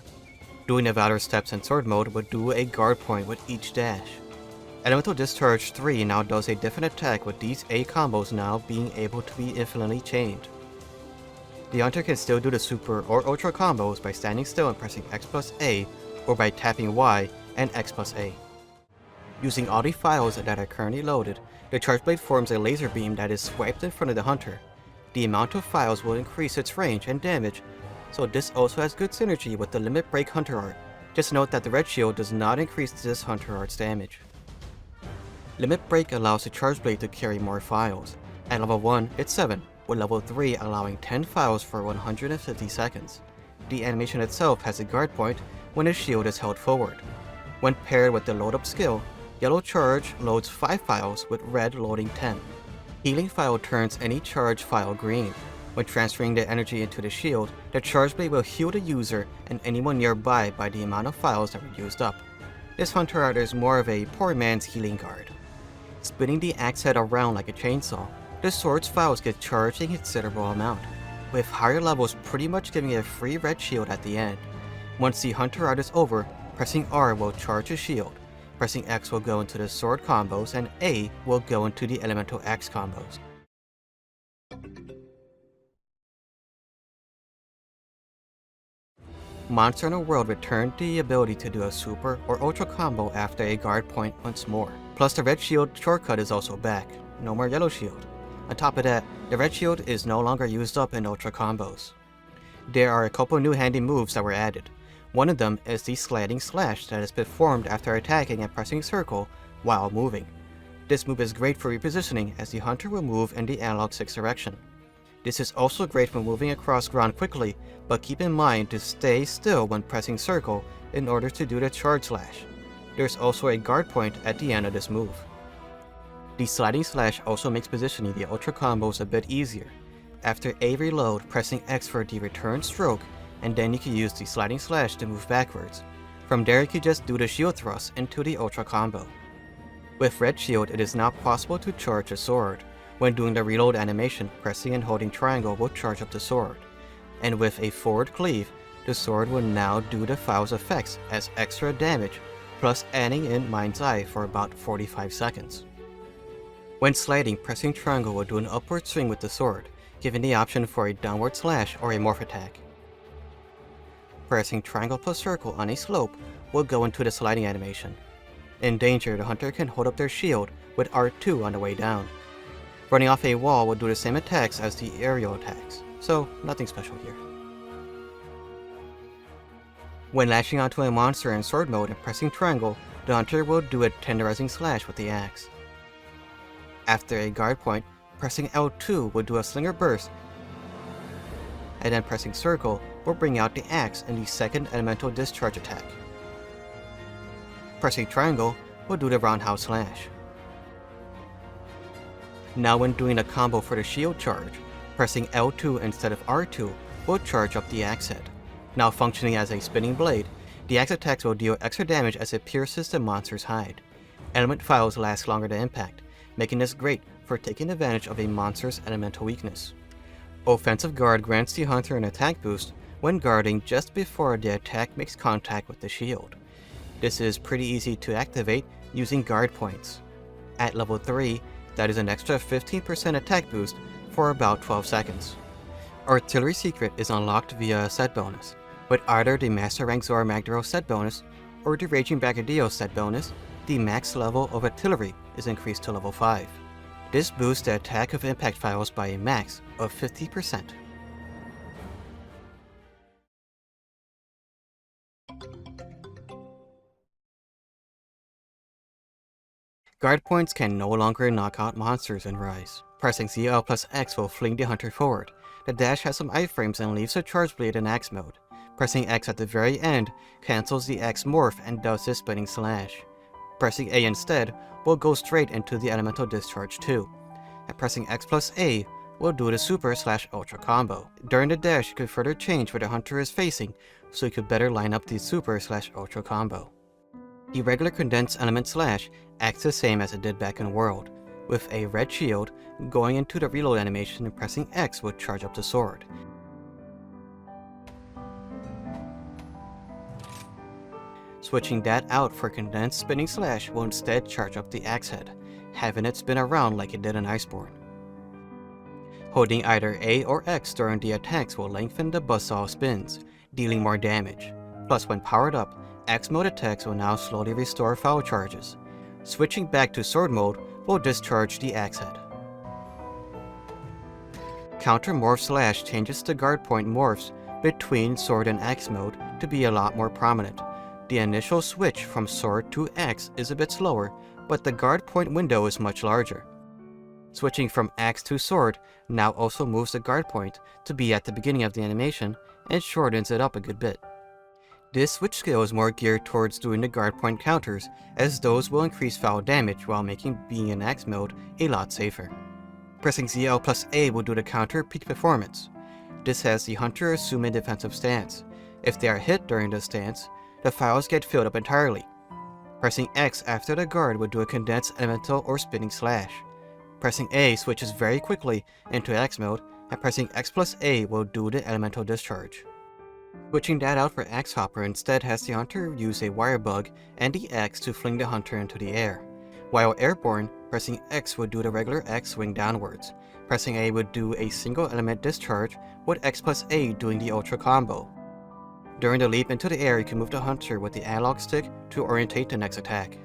[SPEAKER 1] Doing the Valor steps in sword mode would do a guard point with each dash. Elemental Discharge 3 now does a different attack with these A combos now being able to be infinitely chained. The hunter can still do the super or ultra combos by standing still and pressing X plus A, or by tapping Y and X plus A. Using all the files that are currently loaded, the charge blade forms a laser beam that is swiped in front of the hunter. The amount of files will increase its range and damage, so this also has good synergy with the Limit Break Hunter art. Just note that the red shield does not increase this hunter art's damage. Limit Break allows the charge blade to carry more files. At level 1, it's 7, with level 3 allowing 10 files for 150 seconds. The animation itself has a guard point when the shield is held forward. When paired with the load up skill, Yellow Charge loads 5 files with red loading 10. Healing File turns any charge file green. When transferring the energy into the shield, the charge blade will heal the user and anyone nearby by the amount of files that were used up. This hunter art is more of a poor man's healing guard. Spinning the axe head around like a chainsaw, the sword's files get charged a considerable amount, with higher levels pretty much giving a free red shield at the end. Once the hunter art is over, pressing R will charge a shield, pressing X will go into the sword combos, and A will go into the elemental axe combos. Monster Hunter World returned the ability to do a super or ultra combo after a guard point once more. Plus the red shield shortcut is also back, no more yellow shield. On top of that, the red shield is no longer used up in ultra combos. There are a couple new handy moves that were added. One of them is the sliding slash that is performed after attacking and pressing circle while moving. This move is great for repositioning as the hunter will move in the analog 6 direction. This is also great when moving across ground quickly, but keep in mind to stay still when pressing circle in order to do the charge slash. There's also a guard point at the end of this move. The sliding slash also makes positioning the ultra combos a bit easier. After a reload, pressing X for the return stroke, and then you can use the sliding slash to move backwards. From there you can just do the shield thrust into the ultra combo. With red shield, it is now possible to charge a sword. When doing the reload animation, pressing and holding triangle will charge up the sword. And with a forward cleave, the sword will now do the file's effects as extra damage, plus adding in Mind's Eye for about 45 seconds. When sliding, pressing triangle will do an upward swing with the sword, giving the option for a downward slash or a morph attack. Pressing triangle plus circle on a slope will go into the sliding animation. In danger, the hunter can hold up their shield with R2 on the way down. Running off a wall will do the same attacks as the aerial attacks, so nothing special here. When lashing onto a monster in sword mode and pressing triangle, the hunter will do a tenderizing slash with the axe. After a guard point, pressing L2 will do a slinger burst, and then pressing circle will bring out the axe in the second elemental discharge attack. Pressing triangle will do the roundhouse slash. Now when doing a combo for the shield charge, pressing L2 instead of R2 will charge up the axe head. Now functioning as a spinning blade, the axe attacks will deal extra damage as it pierces the monster's hide. Element files last longer to impact, making this great for taking advantage of a monster's elemental weakness. Offensive Guard grants the hunter an attack boost, when guarding just before the attack makes contact with the shield. This is pretty easy to activate using guard points. At level 3, that is an extra 15% attack boost for about 12 seconds. Artillery Secret is unlocked via a set bonus. With either the Master Rank Zora Magdaro set bonus or the Raging Brigadier set bonus, the max level of artillery is increased to level 5. This boosts the attack of impact files by a max of 50%. Guard points can no longer knock out monsters in Rise. Pressing ZL plus X will fling the hunter forward. The dash has some iframes and leaves a charge blade in X mode. Pressing X at the very end cancels the X morph and does the spinning slash. Pressing A instead will go straight into the elemental discharge too. And pressing X plus A will do the super slash ultra combo. During the dash you can further change where the hunter is facing so you could better line up the super slash ultra combo. The regular condensed element slash acts the same as it did back in World, with a red shield. Going into the reload animation and pressing X will charge up the sword. Switching that out for condensed spinning slash will instead charge up the axe head, having it spin around like it did in Iceborne. Holding either A or X during the attacks will lengthen the buzzsaw spins, dealing more damage. Plus when powered up, X mode attacks will now slowly restore foul charges. Switching back to sword mode will discharge the axe head. Counter Morph Slash changes the guard point morphs between sword and axe mode to be a lot more prominent. The initial switch from sword to axe is a bit slower, but the guard point window is much larger. Switching from axe to sword now also moves the guard point to be at the beginning of the animation and shortens it up a good bit. This switch skill is more geared towards doing the guard point counters, as those will increase foul damage while making being in axe mode a lot safer. Pressing ZL plus A will do the counter peak performance. This has the hunter assume a defensive stance. If they are hit during this stance, the files get filled up entirely. Pressing X after the guard will do a condensed elemental or spinning slash. Pressing A switches very quickly into X mode, and pressing X plus A will do the elemental discharge. Switching that out for Axe Hopper instead has the hunter use a wire bug and the X to fling the hunter into the air. While airborne, pressing X would do the regular X swing downwards. Pressing A would do a single element discharge, with X plus A doing the ultra combo. During the leap into the air, you can move the hunter with the analog stick to orientate the next attack.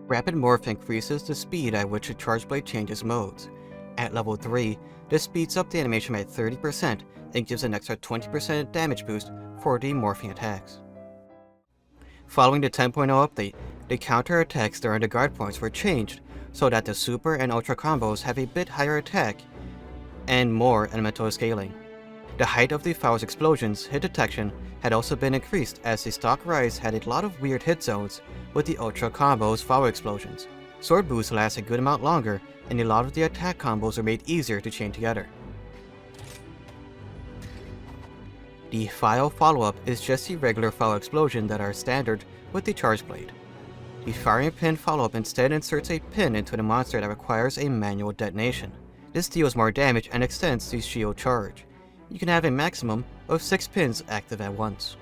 [SPEAKER 1] Rapid Morph increases the speed at which a charge blade changes modes. At level 3, this speeds up the animation by 30% and gives an extra 20% damage boost for the morphing attacks. Following the 10.0 update, the counter attacks during the guard points were changed so that the super and ultra combos have a bit higher attack and more elemental scaling. The height of the fowl's explosions hit detection had also been increased, as the stock Rise had a lot of weird hit zones with the ultra combos foul explosions. Sword boosts last a good amount longer, and a lot of the attack combos are made easier to chain together. The file follow-up is just the regular foul explosion that are standard with the charge blade. The firing pin follow-up instead inserts a pin into the monster that requires a manual detonation. This deals more damage and extends the shield charge. You can have a maximum of 6 pins active at once.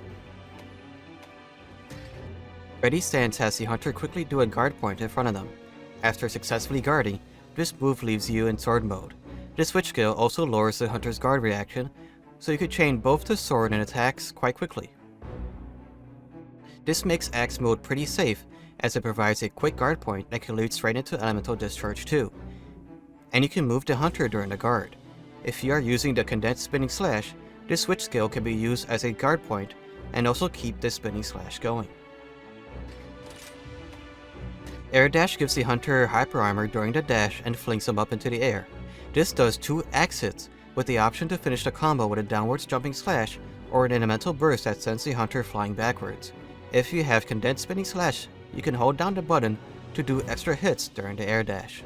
[SPEAKER 1] Ready Stance has the hunter quickly do a guard point in front of them. After successfully guarding, this move leaves you in sword mode. This switch skill also lowers the hunter's guard reaction, so you could chain both to sword and attacks quite quickly. This makes axe mode pretty safe, as it provides a quick guard point that can lead straight into elemental discharge too. And you can move the hunter during the guard. If you are using the condensed spinning slash, this switch skill can be used as a guard point and also keep the spinning slash going. Air dash gives the hunter hyper armor during the dash and flings him up into the air. This does 2 axe hits, with the option to finish the combo with a downwards jumping slash or an elemental burst that sends the hunter flying backwards. If you have condensed spinning slash, you can hold down the button to do extra hits during the air dash.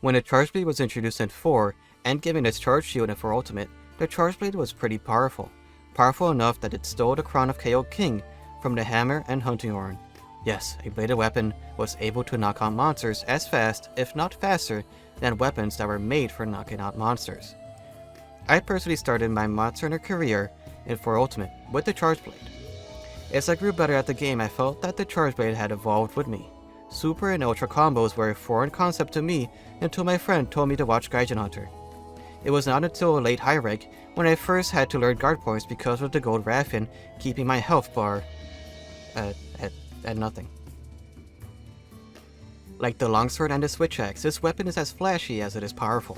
[SPEAKER 1] When the Charge Blade was introduced in 4, and given its charge shield in 4 Ultimate, the Charge Blade was pretty powerful. Powerful enough that it stole the crown of KO King from the hammer and hunting horn. Yes, a bladed weapon was able to knock out monsters as fast, if not faster, than weapons that were made for knocking out monsters. I personally started my Monster Hunter career in 4 Ultimate with the Charge Blade. As I grew better at the game, I felt that the Charge Blade had evolved with me. Super and Ultra combos were a foreign concept to me until my friend told me to watch Gaijin Hunter. It was not until a late high rank when I first had to learn guard points because of the gold raffin keeping my health bar at nothing. Like the Longsword and the Switch Axe, this weapon is as flashy as it is powerful.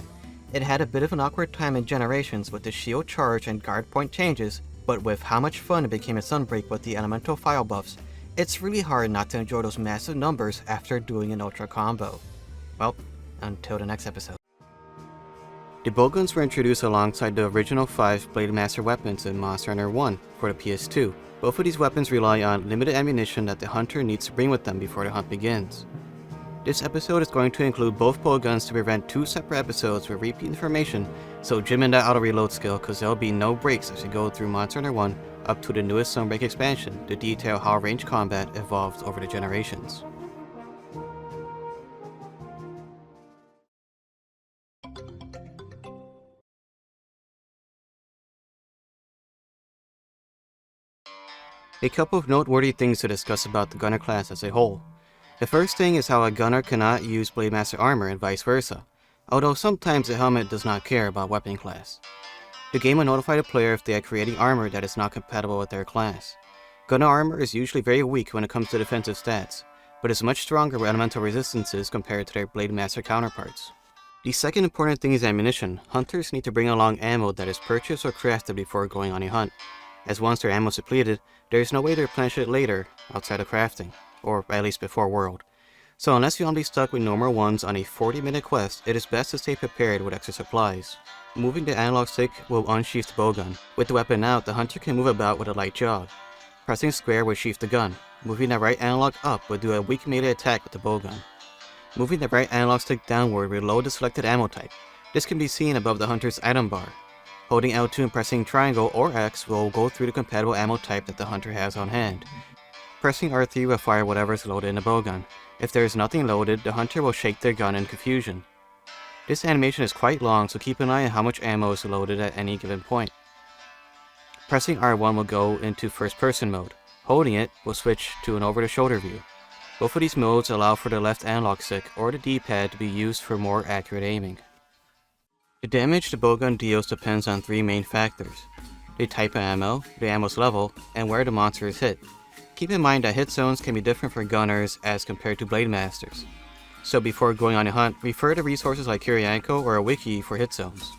[SPEAKER 1] It had a bit of an awkward time in Generations with the shield charge and guard point changes, but with how much fun it became at Sunbreak with the elemental file buffs, it's really hard not to enjoy those massive numbers after doing an Ultra combo. Well, until the next episode. The Bowguns were introduced alongside the original 5 Blade Master weapons in Monster Hunter 1 for the PS2. Both of these weapons rely on limited ammunition that the hunter needs to bring with them before the hunt begins. This episode is going to include both bowguns to prevent 2 separate episodes with repeat information, so gym in that auto reload skill cause there'll be no breaks as you go through Monster Hunter 1 up to the newest Sunbreak expansion to detail how ranged combat evolved over the generations. A couple of noteworthy things to discuss about the Gunner class as a whole. The first thing is how a Gunner cannot use Blade Master armor and vice versa, although sometimes the helmet does not care about weapon class. The game will notify the player if they are creating armor that is not compatible with their class. Gunner armor is usually very weak when it comes to defensive stats, but is much stronger with elemental resistances compared to their Blade Master counterparts. The second important thing is ammunition. Hunters need to bring along ammo that is purchased or crafted before going on a hunt, as once their ammo is depleted, there is no way to replenish it later outside of crafting, or at least before World. So unless you want to be stuck with normal ones on a 40-minute quest, it is best to stay prepared with extra supplies. Moving the analog stick will unsheath the bowgun. With the weapon out, the hunter can move about with a light jog. Pressing square will sheath the gun. Moving the right analog up will do a weak melee attack with the bowgun. Moving the right analog stick downward will load the selected ammo type. This can be seen above the hunter's item bar. Holding L2 and pressing triangle or X will go through the compatible ammo type that the hunter has on hand. Pressing R3 will fire whatever is loaded in the bowgun. If there is nothing loaded, the hunter will shake their gun in confusion. This animation is quite long, so keep an eye on how much ammo is loaded at any given point. Pressing R1 will go into first person mode. Holding it will switch to an over the shoulder view. Both of these modes allow for the left analog stick or the D-pad to be used for more accurate aiming. The damage the bowgun deals depends on 3 main factors: the type of ammo, the ammo's level, and where the monster is hit. Keep in mind that hit zones can be different for gunners as compared to blade masters. So before going on a hunt, refer to resources like Kiryanko or a wiki for hit zones.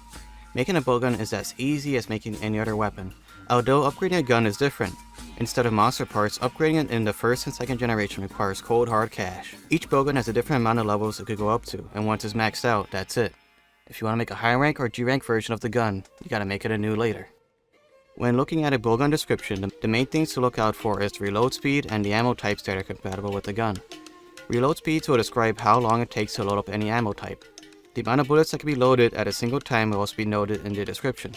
[SPEAKER 1] Making a bowgun is as easy as making any other weapon, although upgrading a gun is different. Instead of monster parts, upgrading it in the 1st and 2nd generation requires cold hard cash. Each bowgun has a different amount of levels it could go up to, and once it's maxed out, that's it. If you want to make a high rank or G rank version of the gun, you gotta make it anew later. When looking at a bowgun description, the main things to look out for is the reload speed and the ammo types that are compatible with the gun. Reload speeds will describe how long it takes to load up any ammo type. The amount of bullets that can be loaded at a single time will also be noted in the description.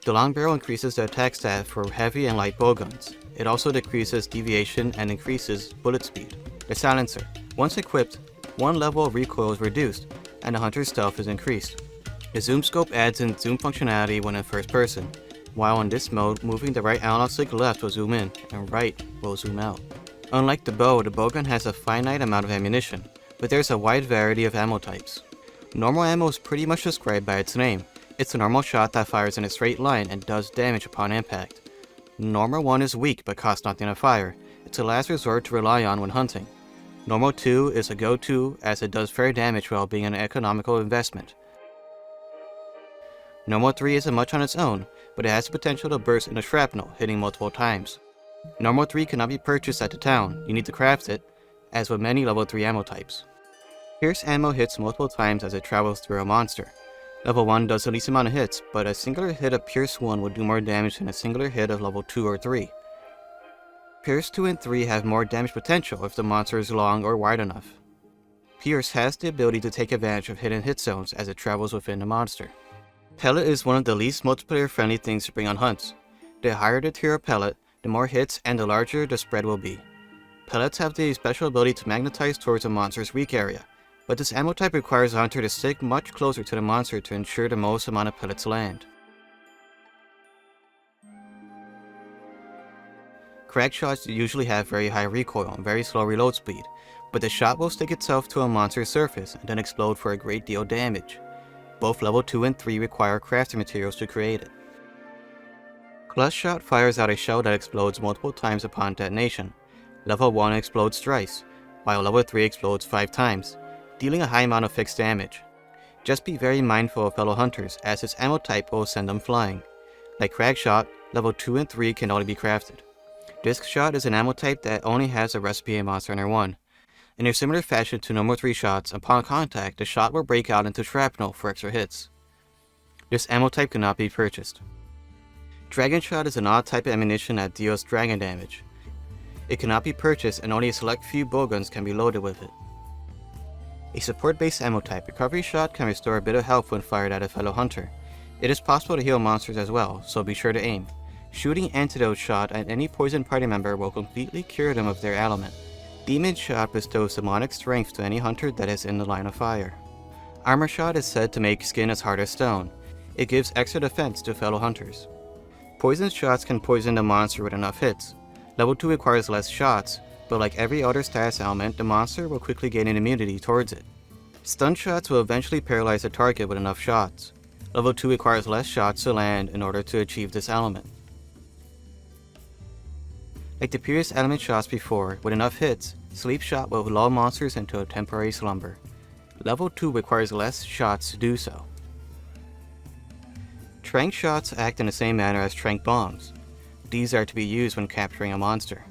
[SPEAKER 1] The long barrel increases the attack stat for heavy and light bowguns. It also decreases deviation and increases bullet speed. The silencer. Once equipped, 1 level of recoil is reduced, and the hunter's stealth is increased. The zoom scope adds in zoom functionality when in first person, while in this mode, moving the right analog stick left will zoom in, and right will zoom out. Unlike the bow, the bowgun has a finite amount of ammunition, but there's a wide variety of ammo types. Normal ammo is pretty much described by its name. It's a normal shot that fires in a straight line and does damage upon impact. Normal 1 is weak but costs nothing to fire. It's a last resort to rely on when hunting. Normal 2 is a go-to as it does fair damage while being an economical investment. Normal 3 isn't much on its own, but it has the potential to burst into shrapnel, hitting multiple times. Normal 3 cannot be purchased at the town, you need to craft it, as with many level 3 ammo types. Pierce ammo hits multiple times as it travels through a monster. Level 1 does the least amount of hits, but a singular hit of Pierce 1 would do more damage than a singular hit of level 2 or 3. Pierce 2 and 3 have more damage potential if the monster is long or wide enough. Pierce has the ability to take advantage of hidden hit zones as it travels within the monster. Pellet is one of the least multiplayer friendly things to bring on hunts. The higher the tier of pellet, the more hits and the larger the spread will be. Pellets have the special ability to magnetize towards a monster's weak area, but this ammo type requires the hunter to stick much closer to the monster to ensure the most amount of pellets land. Cracked shots usually have very high recoil and very slow reload speed, but the shot will stick itself to a monster's surface and then explode for a great deal of damage. Both level 2 and 3 require crafting materials to create it. Clutch Shot fires out a shell that explodes multiple times upon detonation. Level 1 explodes thrice, while level 3 explodes 5 times, dealing a high amount of fixed damage. Just be very mindful of fellow hunters, as this ammo type will send them flying. Like Cracked Shot, level 2 and 3 can only be crafted. Disc Shot is an ammo type that only has a recipe in Monster Hunter 1. In a similar fashion to normal 3 shots, upon contact, the shot will break out into shrapnel for extra hits. This ammo type cannot be purchased. Dragon Shot is an odd type of ammunition that deals dragon damage. It cannot be purchased and only a select few bowguns can be loaded with it. A support-based ammo type, Recovery Shot can restore a bit of health when fired at a fellow hunter. It is possible to heal monsters as well, so be sure to aim. Shooting Antidote Shot at any poisoned party member will completely cure them of their ailment. Demon Shot bestows demonic strength to any hunter that is in the line of fire. Armor Shot is said to make skin as hard as stone. It gives extra defense to fellow hunters. Poison shots can poison the monster with enough hits. Level 2 requires less shots, but like every other status element, the monster will quickly gain an immunity towards it. Stun shots will eventually paralyze the target with enough shots. Level 2 requires less shots to land in order to achieve this element. Like the previous element shots before, with enough hits, Sleep Shot will lull monsters into a temporary slumber. Level 2 requires less shots to do so. Tranq shots act in the same manner as tranq bombs. These are to be used when capturing a monster.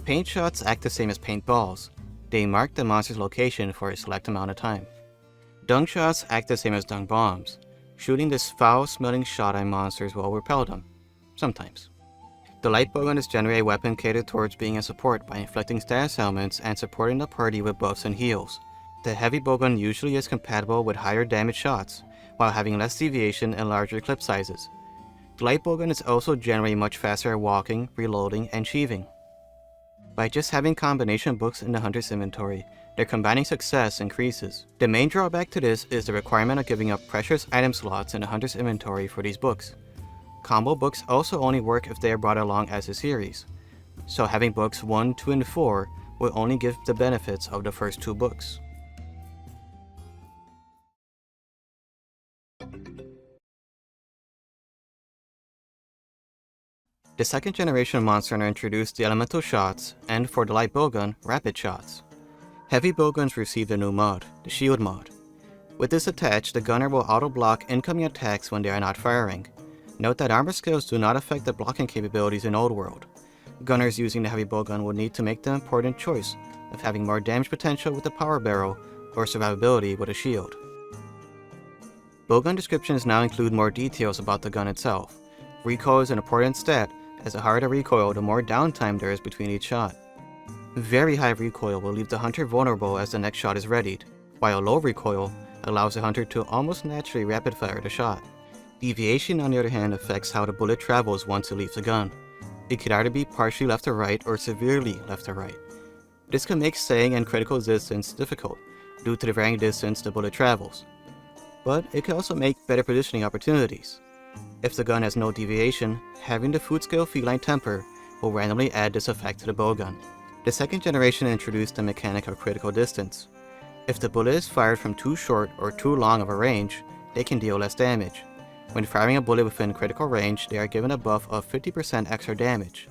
[SPEAKER 1] Paint shots act the same as paint balls. They mark the monster's location for a select amount of time. Dung shots act the same as dung bombs. Shooting this foul-smelling shot at monsters will repel them. Sometimes. The light bowgun is generally a weapon catered towards being a support by inflicting status elements and supporting the party with buffs and heals. The heavy bowgun usually is compatible with higher damage shots, while having less deviation and larger clip sizes. The light bowgun is also generally much faster at walking, reloading, and sheathing. By just having combination books in the hunter's inventory, their combining success increases. The main drawback to this is the requirement of giving up precious item slots in the hunter's inventory for these books. Combo books also only work if they are brought along as a series, so having books 1, 2, and 4 will only give the benefits of the first 2 books. The second generation of Monster Hunter introduced the elemental shots, and for the light bowgun, rapid shots. Heavy bowguns received a new mod, the shield mod. With this attached, the gunner will auto-block incoming attacks when they are not firing. Note that armor skills do not affect the blocking capabilities in Old World. Gunners using the heavy bowgun will need to make the important choice of having more damage potential with the power barrel or survivability with a shield. Bowgun descriptions now include more details about the gun itself. Recoil is an important stat, as the higher the recoil, the more downtime there is between each shot. Very high recoil will leave the hunter vulnerable as the next shot is readied, while low recoil allows the hunter to almost naturally rapid fire the shot. Deviation, on the other hand, affects how the bullet travels once it leaves the gun. It could either be partially left to right or severely left to right. This can make staying in critical distance difficult, due to the varying distance the bullet travels. But it can also make better positioning opportunities. If the gun has no deviation, having the food scale feline temper will randomly add this effect to the bowgun. The second generation introduced the mechanic of critical distance. If the bullet is fired from too short or too long of a range, they can deal less damage. When firing a bullet within critical range, they are given a buff of 50% extra damage.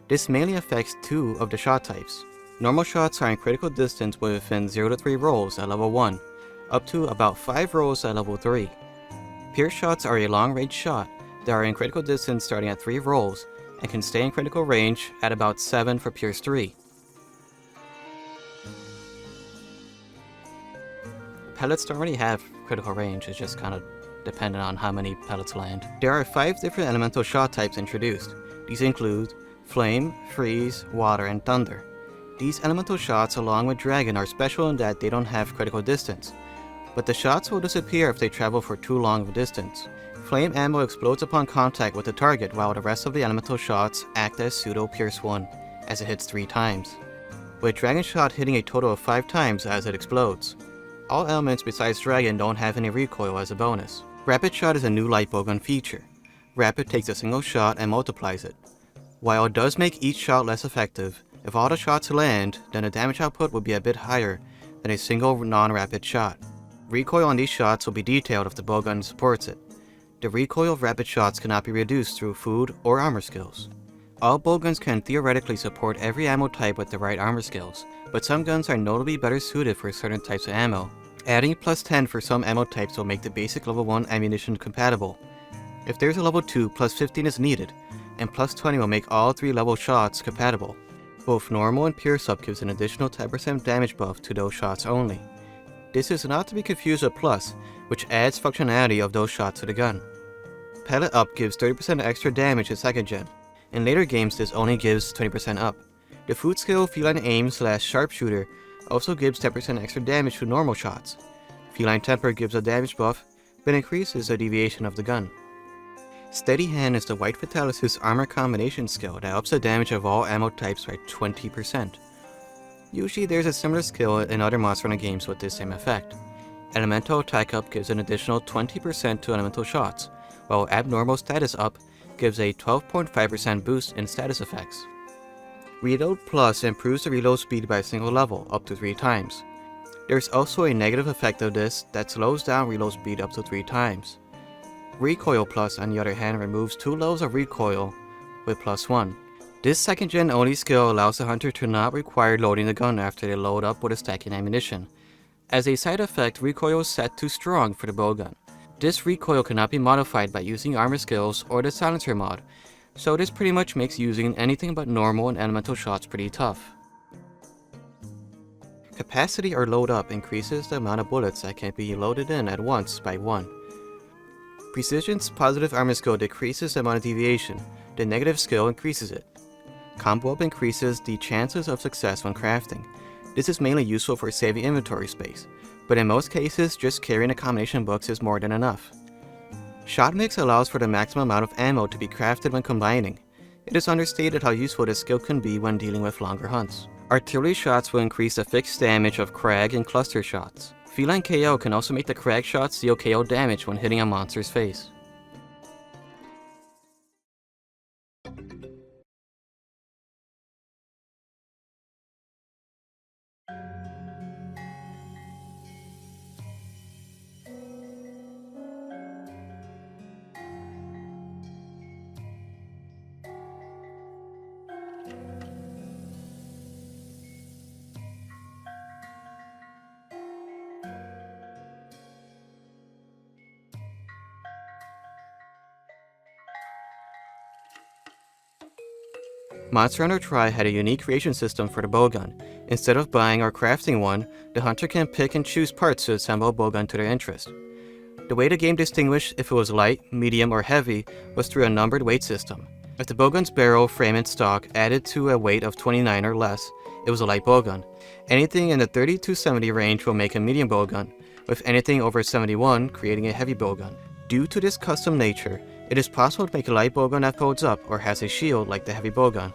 [SPEAKER 1] This mainly affects 2 of the shot types. Normal shots are in critical distance within 0 to 3 rolls at level 1, up to about 5 rolls at level 3. Pierce shots are a long-range shot that are in critical distance starting at 3 rolls and can stay in critical range at about 7 for Pierce 3. Pellets don't really have critical range, it's just kind of dependent on how many pellets land. There are 5 different elemental shot types introduced. These include Flame, Freeze, Water, and Thunder. These elemental shots along with Dragon are special in that they don't have critical distance, but the shots will disappear if they travel for too long of a distance. Flame ammo explodes upon contact with the target, while the rest of the elemental shots act as pseudo Pierce 1, as it hits 3 times, with Dragon Shot hitting a total of 5 times as it explodes. All elements besides Dragon don't have any recoil as a bonus. Rapid Shot is a new light bowgun feature. Rapid takes a single shot and multiplies it. While it does make each shot less effective, if all the shots land, then the damage output will be a bit higher than a single non-rapid shot. Recoil on these shots will be detailed if the bowgun supports it. The recoil of rapid shots cannot be reduced through food or armor skills. All bowguns can theoretically support every ammo type with the right armor skills, but some guns are notably better suited for certain types of ammo. Adding plus 10 for some ammo types will make the basic level 1 ammunition compatible. If there's a level 2, plus 15 is needed, and plus 20 will make all 3 level shots compatible. Both normal and pure sub gives an additional 10% damage buff to those shots only. This is not to be confused with plus, which adds functionality of those shots to the gun. Pellet up gives 30% extra damage in 2nd gen. In later games this only gives 20% up. The food skill Feline Aim / Sharpshooter also gives 10% extra damage to normal shots. Feline Temper gives a damage buff, but increases the deviation of the gun. Steady Hand is the White Fatalis' armor combination skill that ups the damage of all ammo types by 20%. Usually there's a similar skill in other Monster Hunter games with this same effect. Elemental Attack Up gives an additional 20% to elemental shots, while Abnormal Status Up gives a 12.5% boost in status effects. Reload Plus improves the reload speed by a single level, up to 3 times. There's also a negative effect of this that slows down reload speed up to 3 times. Recoil Plus, on the other hand, removes 2 levels of recoil with plus 1. This 2nd gen only skill allows the hunter to not require loading the gun after they load up with a stacking ammunition. As a side effect, recoil is set to strong for the bowgun. This recoil cannot be modified by using armor skills or the silencer mod, so this pretty much makes using anything but normal and elemental shots pretty tough. Capacity or load up increases the amount of bullets that can be loaded in at once by 1. Precision's positive armor skill decreases the amount of deviation, the negative skill increases it. Combo up increases the chances of success when crafting. This is mainly useful for saving inventory space, but in most cases just carrying the combination books is more than enough. Shot Mix allows for the maximum amount of ammo to be crafted when combining. It is understated how useful this skill can be when dealing with longer hunts. Artillery shots will increase the fixed damage of Crag and cluster shots. Feline KO can also make the Crag shots deal KO damage when hitting a monster's face. Monster Hunter Tri had a unique creation system for the bowgun. Instead of buying or crafting one, the hunter can pick and choose parts to assemble a bowgun to their interest. The way the game distinguished if it was light, medium, or heavy was through a numbered weight system. If the bowgun's barrel, frame, and stock added to a weight of 29 or less, it was a light bowgun. Anything in the 30 to 70 range will make a medium bowgun, with anything over 71 creating a heavy bowgun. Due to this custom nature, it is possible to make a light bowgun that folds up or has a shield like the heavy bowgun.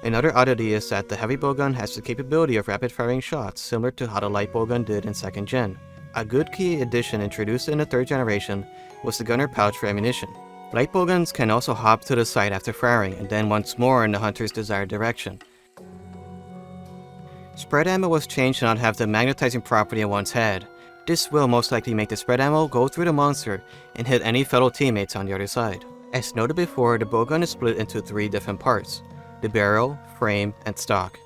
[SPEAKER 1] Another oddity is that the heavy bowgun has the capability of rapid firing shots similar to how the light bowgun did in 2nd gen. A good key addition introduced in the 3rd generation was the gunner pouch for ammunition. Light bowguns can also hop to the side after firing and then once more in the hunter's desired direction. Spread ammo was changed to not have the magnetizing property it once had. This will most likely make the spread ammo go through the monster and hit any fellow teammates on the other side. As noted before, the bowgun is split into 3 different parts: the barrel, frame, and stock.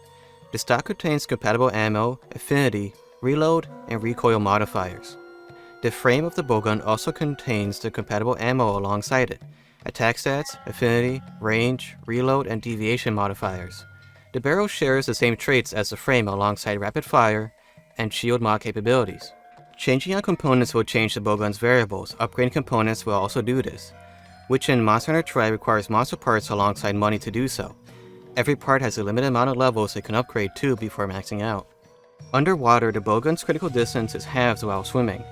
[SPEAKER 1] The stock contains compatible ammo, affinity, reload, and recoil modifiers. The frame of the bowgun also contains the compatible ammo alongside it: attack stats, affinity, range, reload, and deviation modifiers. The barrel shares the same traits as the frame alongside rapid fire and shield mod capabilities. Changing out components will change the bowgun's variables. Upgrading components will also do this, which in Monster Hunter Tri requires monster parts alongside money to do so. Every part has a limited amount of levels it can upgrade to before maxing out. Underwater, the bowgun's critical distance is halved while swimming.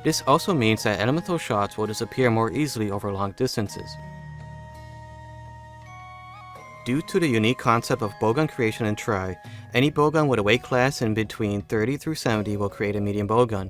[SPEAKER 1] This also means that elemental shots will disappear more easily over long distances. Due to the unique concept of bowgun creation and try, any bowgun with a weight class in between 30 through 70 will create a medium bowgun.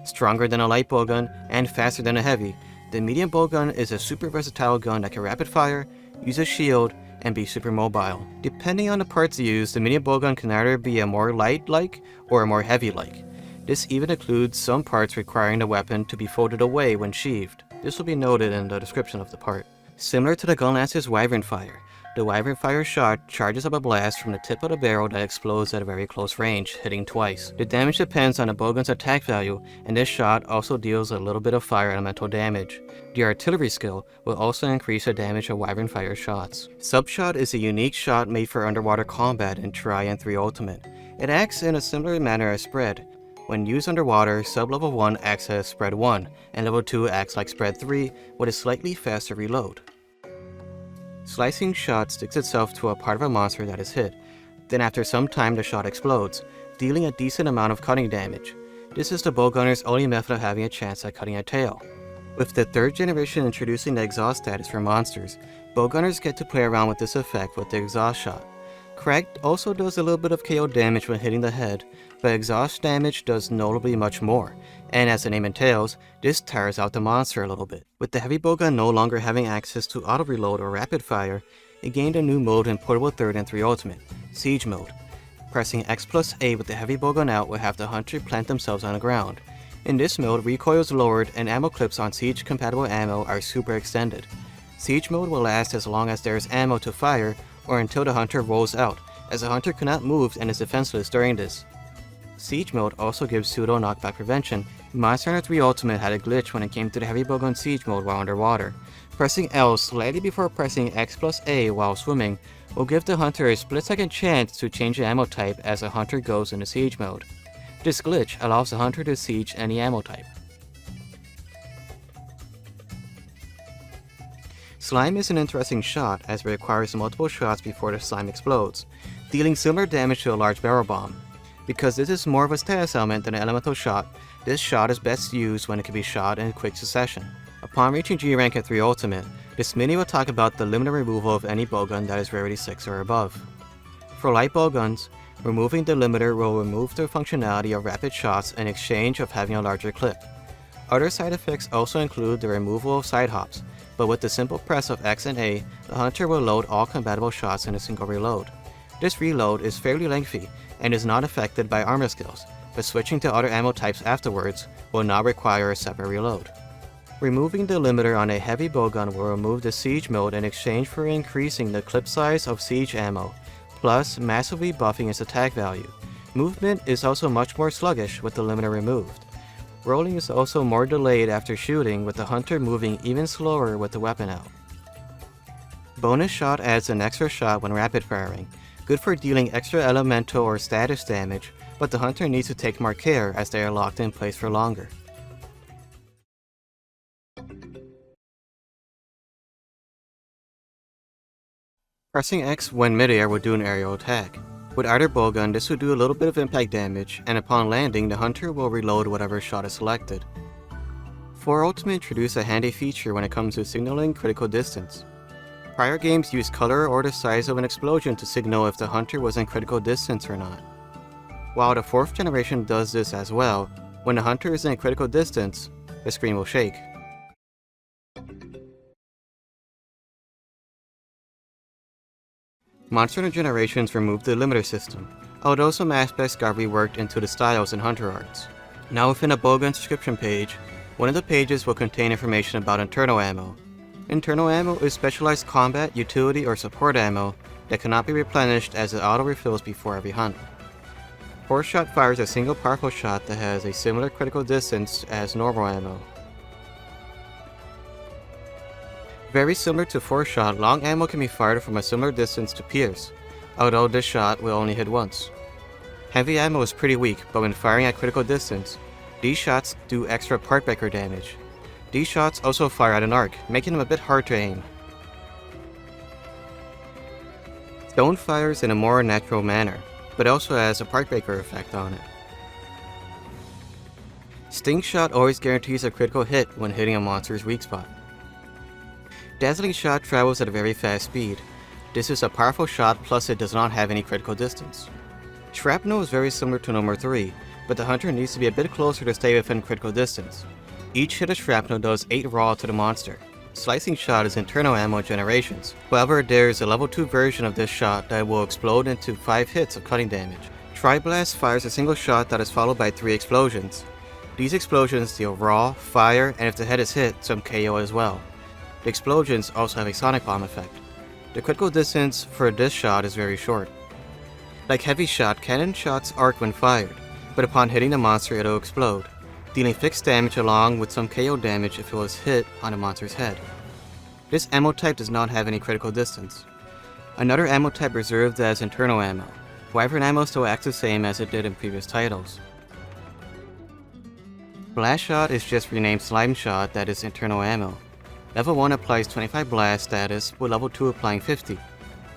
[SPEAKER 1] Stronger than a light bowgun and faster than a heavy, the medium bowgun is a super versatile gun that can rapid fire, use a shield, and be super mobile. Depending on the parts used, the medium bowgun can either be a more light-like or a more heavy-like. This even includes some parts requiring the weapon to be folded away when sheathed. This will be noted in the description of the part. Similar to the Gunlance's Wyvern Fire, the Wyvern Fire shot charges up a blast from the tip of the barrel that explodes at a very close range, hitting twice. The damage depends on the bowgun's attack value, and this shot also deals a little bit of fire elemental damage. The artillery skill will also increase the damage of Wyvern Fire shots. Subshot is a unique shot made for underwater combat in Tri and 3 Ultimate. It acts in a similar manner as Spread. When used underwater, sub-level 1 acts as Spread 1, and level 2 acts like Spread 3 with a slightly faster reload. Slicing shot sticks itself to a part of a monster that is hit. Then after some time the shot explodes, dealing a decent amount of cutting damage. This is the bowgunner's only method of having a chance at cutting a tail. With the 3rd generation introducing the exhaust status for monsters, bowgunners get to play around with this effect with the exhaust shot. Cracked also does a little bit of KO damage when hitting the head, but exhaust damage does notably much more, and as the name entails, this tires out the monster a little bit. With the heavy bowgun no longer having access to auto reload or rapid fire, it gained a new mode in Portable 3rd and 3 Ultimate, Siege Mode. Pressing X plus A with the heavy bowgun out will have the hunter plant themselves on the ground. In this mode, recoil is lowered and ammo clips on Siege compatible ammo are super extended. Siege Mode will last as long as there is ammo to fire or until the hunter rolls out, as the hunter cannot move and is defenseless during this. Siege Mode also gives pseudo knockback prevention. Monster Hunter 3 Ultimate had a glitch when it came to the heavy bowgun Siege Mode while underwater. Pressing L slightly before pressing X plus A while swimming will give the hunter a split-second chance to change the ammo type as the hunter goes into Siege Mode. This glitch allows the hunter to siege any ammo type. Slime is an interesting shot as it requires multiple shots before the slime explodes, dealing similar damage to a large barrel bomb. Because this is more of a status element than an elemental shot, this shot is best used when it can be shot in quick succession. Upon reaching G rank at 3 Ultimate, this mini will talk about the limited removal of any bowgun that is rarity 6 or above. For light bowguns, removing the limiter will remove the functionality of rapid shots in exchange of having a larger clip. Other side effects also include the removal of side hops, but with the simple press of X and A, the hunter will load all compatible shots in a single reload. This reload is fairly lengthy and is not affected by armor skills, but switching to other ammo types afterwards will not require a separate reload. Removing the limiter on a heavy bowgun will remove the Siege Mode in exchange for increasing the clip size of Siege ammo, plus massively buffing its attack value. Movement is also much more sluggish with the limiter removed. Rolling is also more delayed after shooting, with the hunter moving even slower with the weapon out. Bonus shot adds an extra shot when rapid firing, good for dealing extra elemental or status damage, but the hunter needs to take more care as they are locked in place for longer. Pressing X when midair will do an aerial attack. With either bowgun, this will do a little bit of impact damage, and upon landing, the hunter will reload whatever shot is selected. 4 Ultimate introduced a handy feature when it comes to signaling critical distance. Prior games used color or the size of an explosion to signal if the hunter was in critical distance or not. While the 4th generation does this as well, when the hunter is in critical distance, the screen will shake. Monster Hunter Generations removed the limiter system, although some aspects got reworked into the styles and hunter arts. Now within a bowgun subscription page, one of the pages will contain information about internal ammo. Internal ammo is specialized combat, utility, or support ammo that cannot be replenished as it auto-refills before every hunt. 4-shot fires a single powerful shot that has a similar critical distance as normal ammo. Very similar to 4-shot, long ammo can be fired from a similar distance to pierce, although this shot will only hit once. Heavy ammo is pretty weak, but when firing at critical distance, these shots do extra part breaker damage. These shots also fire at an arc, making them a bit hard to aim. Stone fires in a more natural manner, but also has a part breaker effect on it. Sting shot always guarantees a critical hit when hitting a monster's weak spot. Dazzling shot travels at a very fast speed. This is a powerful shot, plus it does not have any critical distance. Shrapnel is very similar to number 3, but the hunter needs to be a bit closer to stay within critical distance. Each hit of shrapnel does 8 raw to the monster. Slicing shot is internal ammo generations. However, there is a level 2 version of this shot that will explode into 5 hits of cutting damage. Tri-Blast fires a single shot that is followed by 3 explosions. These explosions deal raw, fire, and if the head is hit, some KO as well. The explosions also have a sonic bomb effect. The critical distance for this shot is very short. Like heavy shot, cannon shots arc when fired, but upon hitting the monster it'll explode, dealing fixed damage along with some KO damage if it was hit on a monster's head. This ammo type does not have any critical distance. Another ammo type reserved as internal ammo. Wyvern ammo still acts the same as it did in previous titles. Blast Shot is just renamed Slime Shot, that is internal ammo. Level 1 applies 25 blast status, with level 2 applying 50.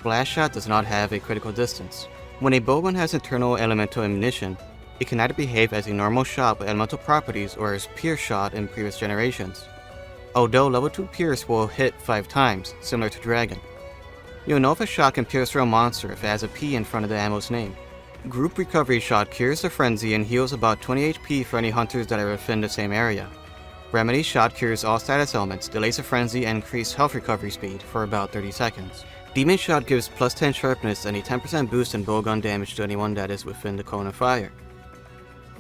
[SPEAKER 1] Blast Shot does not have a critical distance. When a bowgun has internal elemental ammunition, it can either behave as a normal shot with elemental properties or as Pierce Shot in previous generations. Although level 2 Pierce will hit 5 times, similar to Dragon. You'll know if a shot can pierce through a monster if it has a P in front of the ammo's name. Group Recovery Shot cures the frenzy and heals about 20 HP for any hunters that are within the same area. Remedy Shot cures all status elements, delays the frenzy, and increases health recovery speed for about 30 seconds. Demon Shot gives plus 10 sharpness and a 10% boost in bowgun damage to anyone that is within the cone of fire.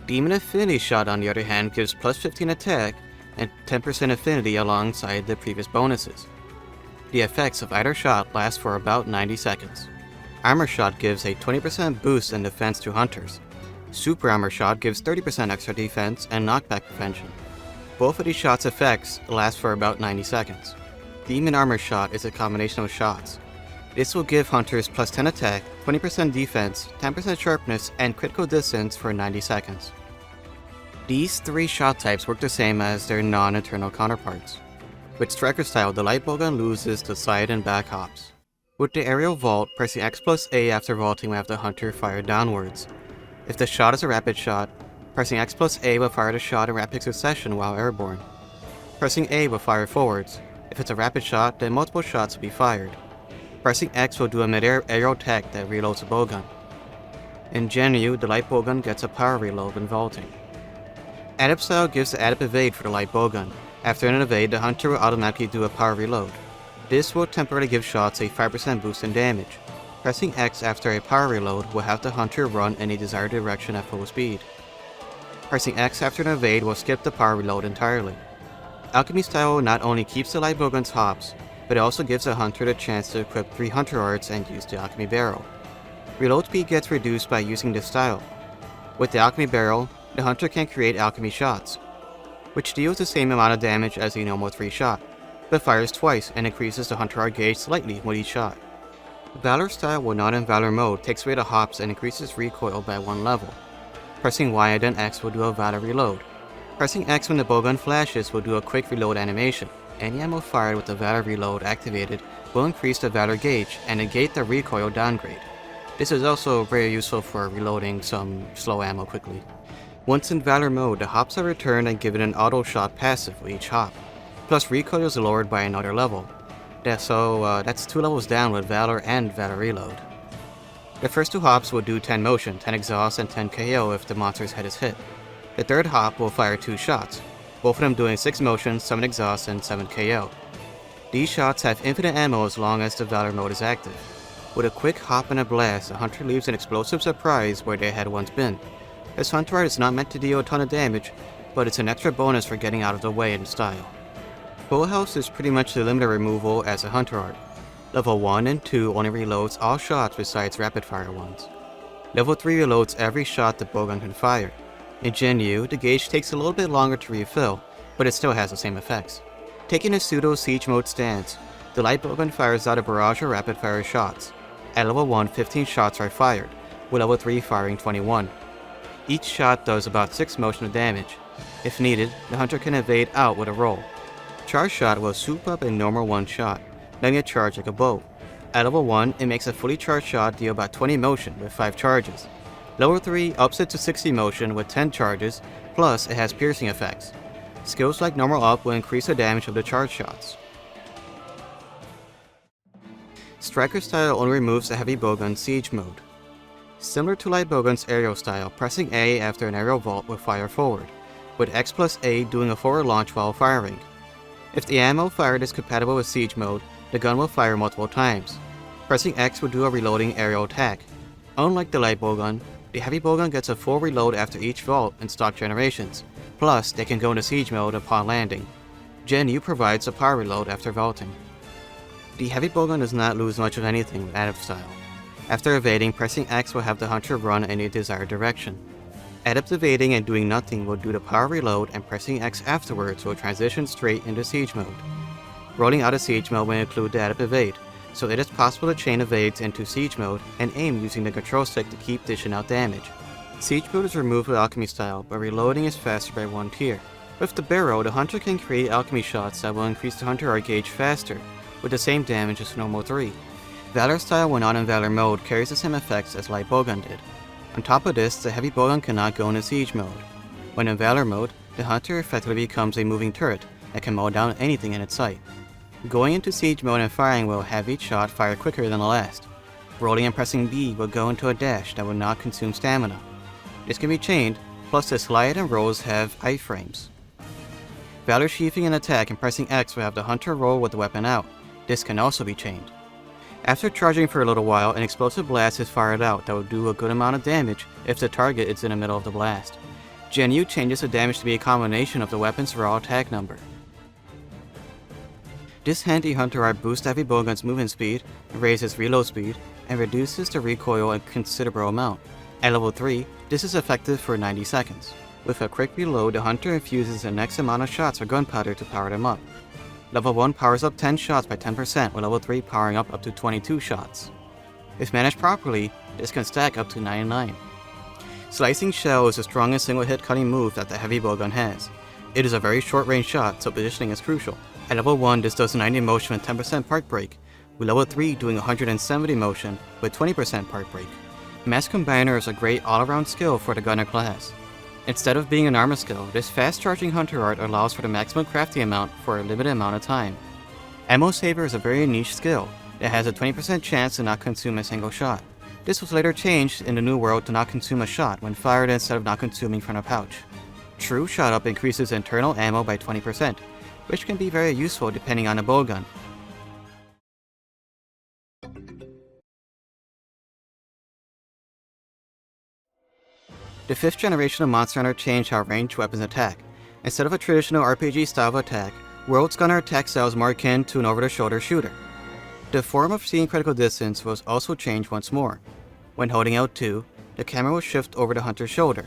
[SPEAKER 1] Demon Affinity Shot, on the other hand, gives plus 15 attack and 10% affinity alongside the previous bonuses. The effects of either shot last for about 90 seconds. Armor Shot gives a 20% boost in defense to hunters. Super Armor Shot gives 30% extra defense and knockback prevention. Both of these shots' effects last for about 90 seconds. Demon Armor Shot is a combination of shots. This will give hunters plus 10 attack, 20% defense, 10% sharpness, and critical distance for 90 seconds. These 3 shot types work the same as their non-internal counterparts. With Striker Style, the light bowgun loses the side and back hops. With the aerial vault, pressing X plus A after vaulting will have the hunter fire downwards. If the shot is a rapid shot, pressing X plus A will fire the shot in rapid succession while airborne. Pressing A will fire forwards. If it's a rapid shot, then multiple shots will be fired. Pressing X will do a mid-air aerial attack that reloads the bowgun. In Mh6U, the light bowgun gets a power reload when vaulting. Adept Style gives the Adept Evade for the light bowgun. After an evade, the hunter will automatically do a power reload. This will temporarily give shots a 5% boost in damage. Pressing X after a power reload will have the hunter run in a desired direction at full speed. Pressing X after an evade will skip the power reload entirely. Alchemy Style not only keeps the light bowgun's hops, but it also gives the hunter the chance to equip 3 hunter arts and use the alchemy barrel. Reload speed gets reduced by using this style. With the alchemy barrel, the hunter can create alchemy shots, which deals the same amount of damage as a normal 3 shot, but fires twice and increases the hunter art gauge slightly with each shot. Valor Style, when not in Valor mode, takes away the hops and increases recoil by 1 level. Pressing Y and then X will do a Valor reload. Pressing X when the bowgun flashes will do a quick reload animation. Any ammo fired with the Valor reload activated will increase the Valor gauge and negate the recoil downgrade. This is also very useful for reloading some slow ammo quickly. Once in Valor mode, the hops are returned and given an auto shot passive with each hop. Plus recoil is lowered by another level. That's 2 levels down with Valor and Valor reload. The first 2 hops will do 10 motion, 10 exhaust, and 10 KO if the monster's head is hit. The third hop will fire 2 shots, both of them doing 6 motion, 7 exhaust, and 7 KO. These shots have infinite ammo as long as the Valor mode is active. With a quick hop and a blast, the hunter leaves an explosive surprise where they had once been. This hunter art is not meant to deal a ton of damage, but it's an extra bonus for getting out of the way in style. Full House is pretty much the limited removal as a hunter art. Level 1 and 2 only reloads all shots besides rapid fire ones. Level 3 reloads every shot the bowgun can fire. In Mh6U, the gauge takes a little bit longer to refill, but it still has the same effects. Taking a pseudo siege mode stance, the light bowgun fires out a barrage of rapid fire shots. At level 1, 15 shots are fired, with level 3 firing 21. Each shot does about 6 motion of damage. If needed, the hunter can evade out with a roll. Charge Shot will swoop up a normal 1 shot, letting it charge like a bow. At level 1, it makes a fully charged shot deal about 20 motion with 5 charges. Level 3 ups it to 60 motion with 10 charges, plus it has piercing effects. Skills like normal up will increase the damage of the charge shots. Striker style only removes the heavy bowgun's siege mode. Similar to light bowgun's aerial style, pressing A after an aerial vault will fire forward, with X plus A doing a forward launch while firing. If the ammo fired is compatible with siege mode, the gun will fire multiple times. Pressing X will do a reloading aerial attack. Unlike the light bowgun, the heavy bowgun gets a full reload after each vault in stock generations, plus they can go into siege mode upon landing. Gen U provides a power reload after vaulting. The heavy bowgun does not lose much of anything with Adept style. After evading, pressing X will have the hunter run in a desired direction. Adept evading and doing nothing will do the power reload, and pressing X afterwards will transition straight into siege mode. Rolling out of siege mode will include the Adept evade, so it is possible to chain evades into siege mode and aim using the control stick to keep dishing out damage. Siege mode is removed with alchemy style, but reloading is faster by 1 tier. With the barrel, the hunter can create alchemy shots that will increase the hunter arc gauge faster, with the same damage as normal 3. Valor style when not in Valor mode carries the same effects as light bowgun did. On top of this, the heavy bowgun cannot go into siege mode. When in Valor mode, the hunter effectively becomes a moving turret that can mow down anything in its sight. Going into siege mode and firing will have each shot fire quicker than the last. Rolling and pressing B will go into a dash that will not consume stamina. This can be chained, plus the slide and rolls have iframes. Valor sheathing an attack and pressing X will have the hunter roll with the weapon out. This can also be chained. After charging for a little while, an explosive blast is fired out that will do a good amount of damage if the target is in the middle of the blast. Gen U changes the damage to be a combination of the weapon's raw attack number. This handy hunter art boosts heavy bowgun's movement speed, raises reload speed, and reduces the recoil a considerable amount. At level 3, this is effective for 90 seconds. With a quick reload, the hunter infuses the next amount of shots or gunpowder to power them up. Level 1 powers up 10 shots by 10%, with level 3 powering up to 22 shots. If managed properly, this can stack up to 99. Slicing Shell is the strongest single-hit cutting move that the heavy bowgun has. It is a very short-range shot, so positioning is crucial. At level 1, this does 90 motion with 10% part break, with level 3 doing 170 motion with 20% part break. Mass Combiner is a great all-around skill for the gunner class. Instead of being an armor skill, this fast-charging hunter art allows for the maximum crafting amount for a limited amount of time. Ammo Saver is a very niche skill that has a 20% chance to not consume a single shot. This was later changed in the New World to not consume a shot when fired instead of not consuming from a pouch. True Shot Up increases internal ammo by 20%, which can be very useful depending on the bowgun. The 5th generation of Monster Hunter changed how ranged weapons attack. Instead of a traditional RPG style of attack, World's Gunner attack style is more akin to an over-the-shoulder shooter. The form of seeing critical distance was also changed once more. When holding L2, the camera will shift over the hunter's shoulder.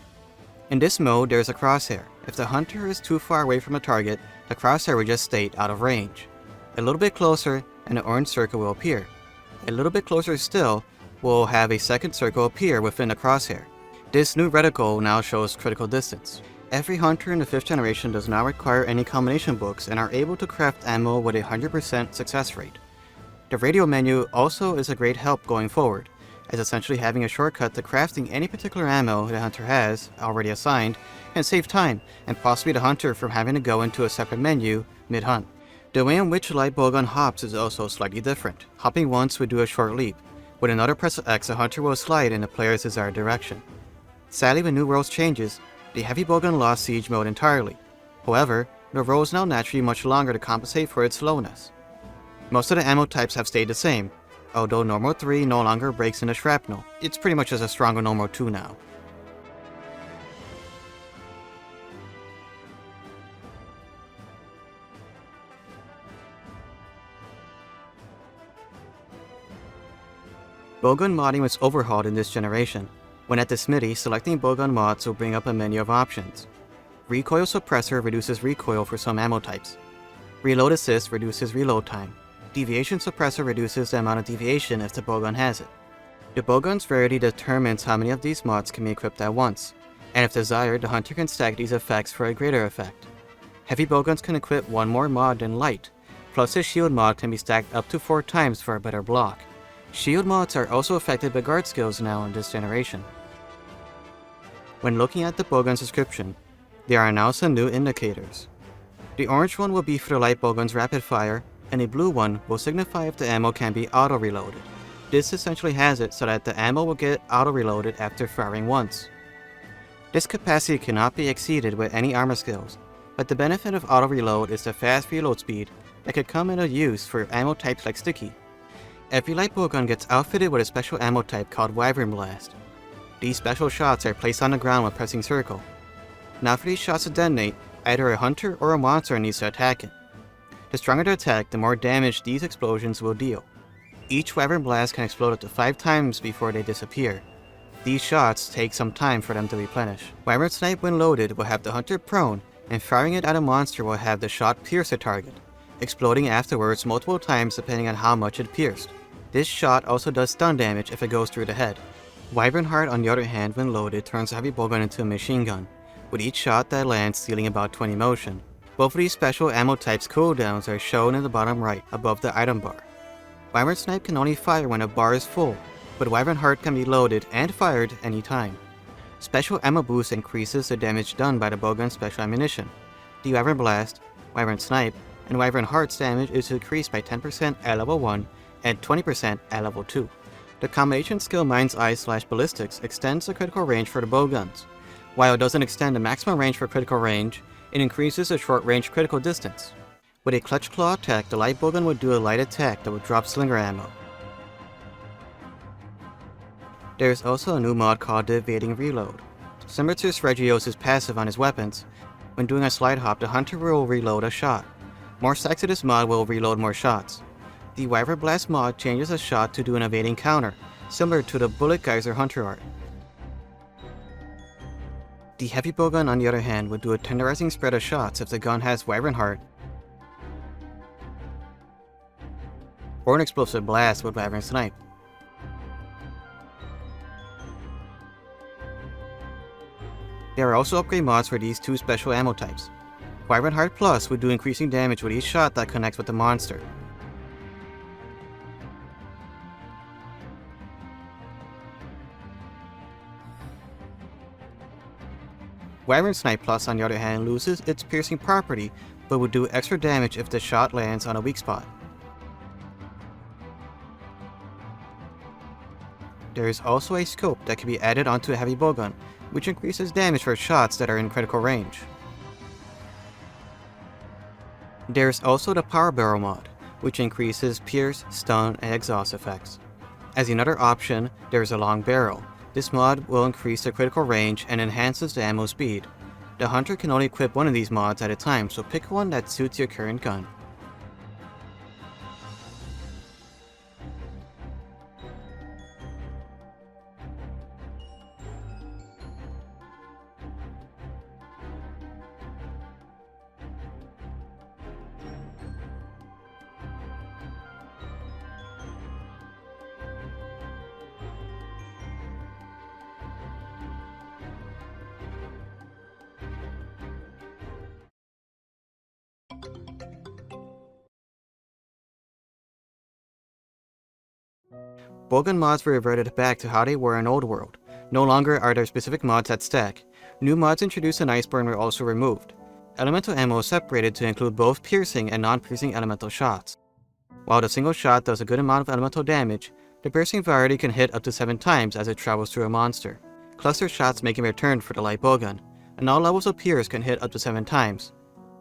[SPEAKER 1] In this mode, there is a crosshair. If the hunter is too far away from a target, the crosshair will just stay out of range. A little bit closer, and an orange circle will appear. A little bit closer still, we'll have a second circle appear within the crosshair. This new reticle now shows critical distance. Every hunter in the 5th generation does not require any combination books and are able to craft ammo with a 100% success rate. The radio menu also is a great help going forward, as essentially having a shortcut to crafting any particular ammo the hunter has already assigned can save time and possibly the hunter from having to go into a separate menu mid-hunt. The way in which light bowgun hops is also slightly different. Hopping once would do a short leap. With another press of X, a hunter will slide in the player's desired direction. Sadly, with New World's changes, the heavy bowgun lost siege mode entirely. However, the roll is now naturally much longer to compensate for its slowness. Most of the ammo types have stayed the same, although normal 3 no longer breaks into shrapnel. It's pretty much just a stronger normal 2 now. Bowgun modding was overhauled in this generation. When at the smithy, selecting bowgun mods will bring up a menu of options. Recoil Suppressor reduces recoil for some ammo types. Reload Assist reduces reload time. Deviation Suppressor reduces the amount of deviation if the bowgun has it. The bowgun's rarity determines how many of these mods can be equipped at once, and if desired, the hunter can stack these effects for a greater effect. Heavy bowguns can equip one more mod than light, plus his shield mod can be stacked up to 4 times for a better block. Shield mods are also affected by guard skills now in this generation. When looking at the bowgun's description, there are now some new indicators. The orange one will be for the light bowgun's rapid fire, and a blue one will signify if the ammo can be auto-reloaded. This essentially has it so that the ammo will get auto-reloaded after firing once. This capacity cannot be exceeded with any armor skills, but the benefit of auto-reload is the fast reload speed that could come into use for ammo types like Sticky. Every light bowgun gets outfitted with a special ammo type called Wyvern Blast. These special shots are placed on the ground when pressing circle. Now for these shots to detonate, either a hunter or a monster needs to attack it. The stronger the attack, the more damage these explosions will deal. Each Wyvern Blast can explode up to 5 times before they disappear. These shots take some time for them to replenish. Wyvern Snipe when loaded will have the hunter prone, and firing it at a monster will have the shot pierce the target, exploding afterwards multiple times depending on how much it pierced. This shot also does stun damage if it goes through the head. Wyvern Heart on the other hand when loaded turns a heavy bowgun into a machine gun, with each shot that lands dealing about 20 motion. Both of these special ammo types cooldowns are shown in the bottom right above the item bar. Wyvern Snipe can only fire when a bar is full, but Wyvern Heart can be loaded and fired anytime. Special ammo boost increases the damage done by the bowgun's special ammunition. The Wyvern Blast, Wyvern Snipe, and Wyvern Heart's damage is increased by 10% at level 1 and 20% at level 2. The combination skill Mind's Eye/Ballistics extends the critical range for the bowguns. While it doesn't extend the maximum range for critical range, it increases the short range critical distance. With a Clutch Claw attack, the light bowgun would do a light attack that would drop slinger ammo. There is also a new mod called the Evading Reload. Similar to Regios' passive on his weapons, when doing a slide hop the hunter will reload a shot. More stacks of this mod will reload more shots. The Wyvern Blast mod changes a shot to do an evading counter, similar to the Bullet Geyser Hunter art. The Heavy Bowgun on the other hand would do a tenderizing spread of shots if the gun has Wyvern Heart, or an Explosive Blast with Wyvern Snipe. There are also upgrade mods for these two special ammo types. Wyvern Heart Plus would do increasing damage with each shot that connects with the monster. Wyvern Snipe Plus on the other hand loses its piercing property, but would do extra damage if the shot lands on a weak spot. There is also a scope that can be added onto a heavy bowgun, which increases damage for shots that are in critical range. There is also the Power Barrel mod, which increases pierce, stun, and exhaust effects. As another option, there is a Long Barrel. This mod will increase the critical range and enhances the ammo speed. The hunter can only equip one of these mods at a time, so pick one that suits your current gun. Bowgun mods were reverted back to how they were in Old World. No longer are there specific mods that stack. New mods introduced in Iceborne were also removed. Elemental ammo is separated to include both piercing and non-piercing elemental shots. While the single shot does a good amount of elemental damage, the piercing variety can hit up to 7 times as it travels through a monster. Cluster shots make a return for the light bowgun, and all levels of pierce can hit up to 7 times.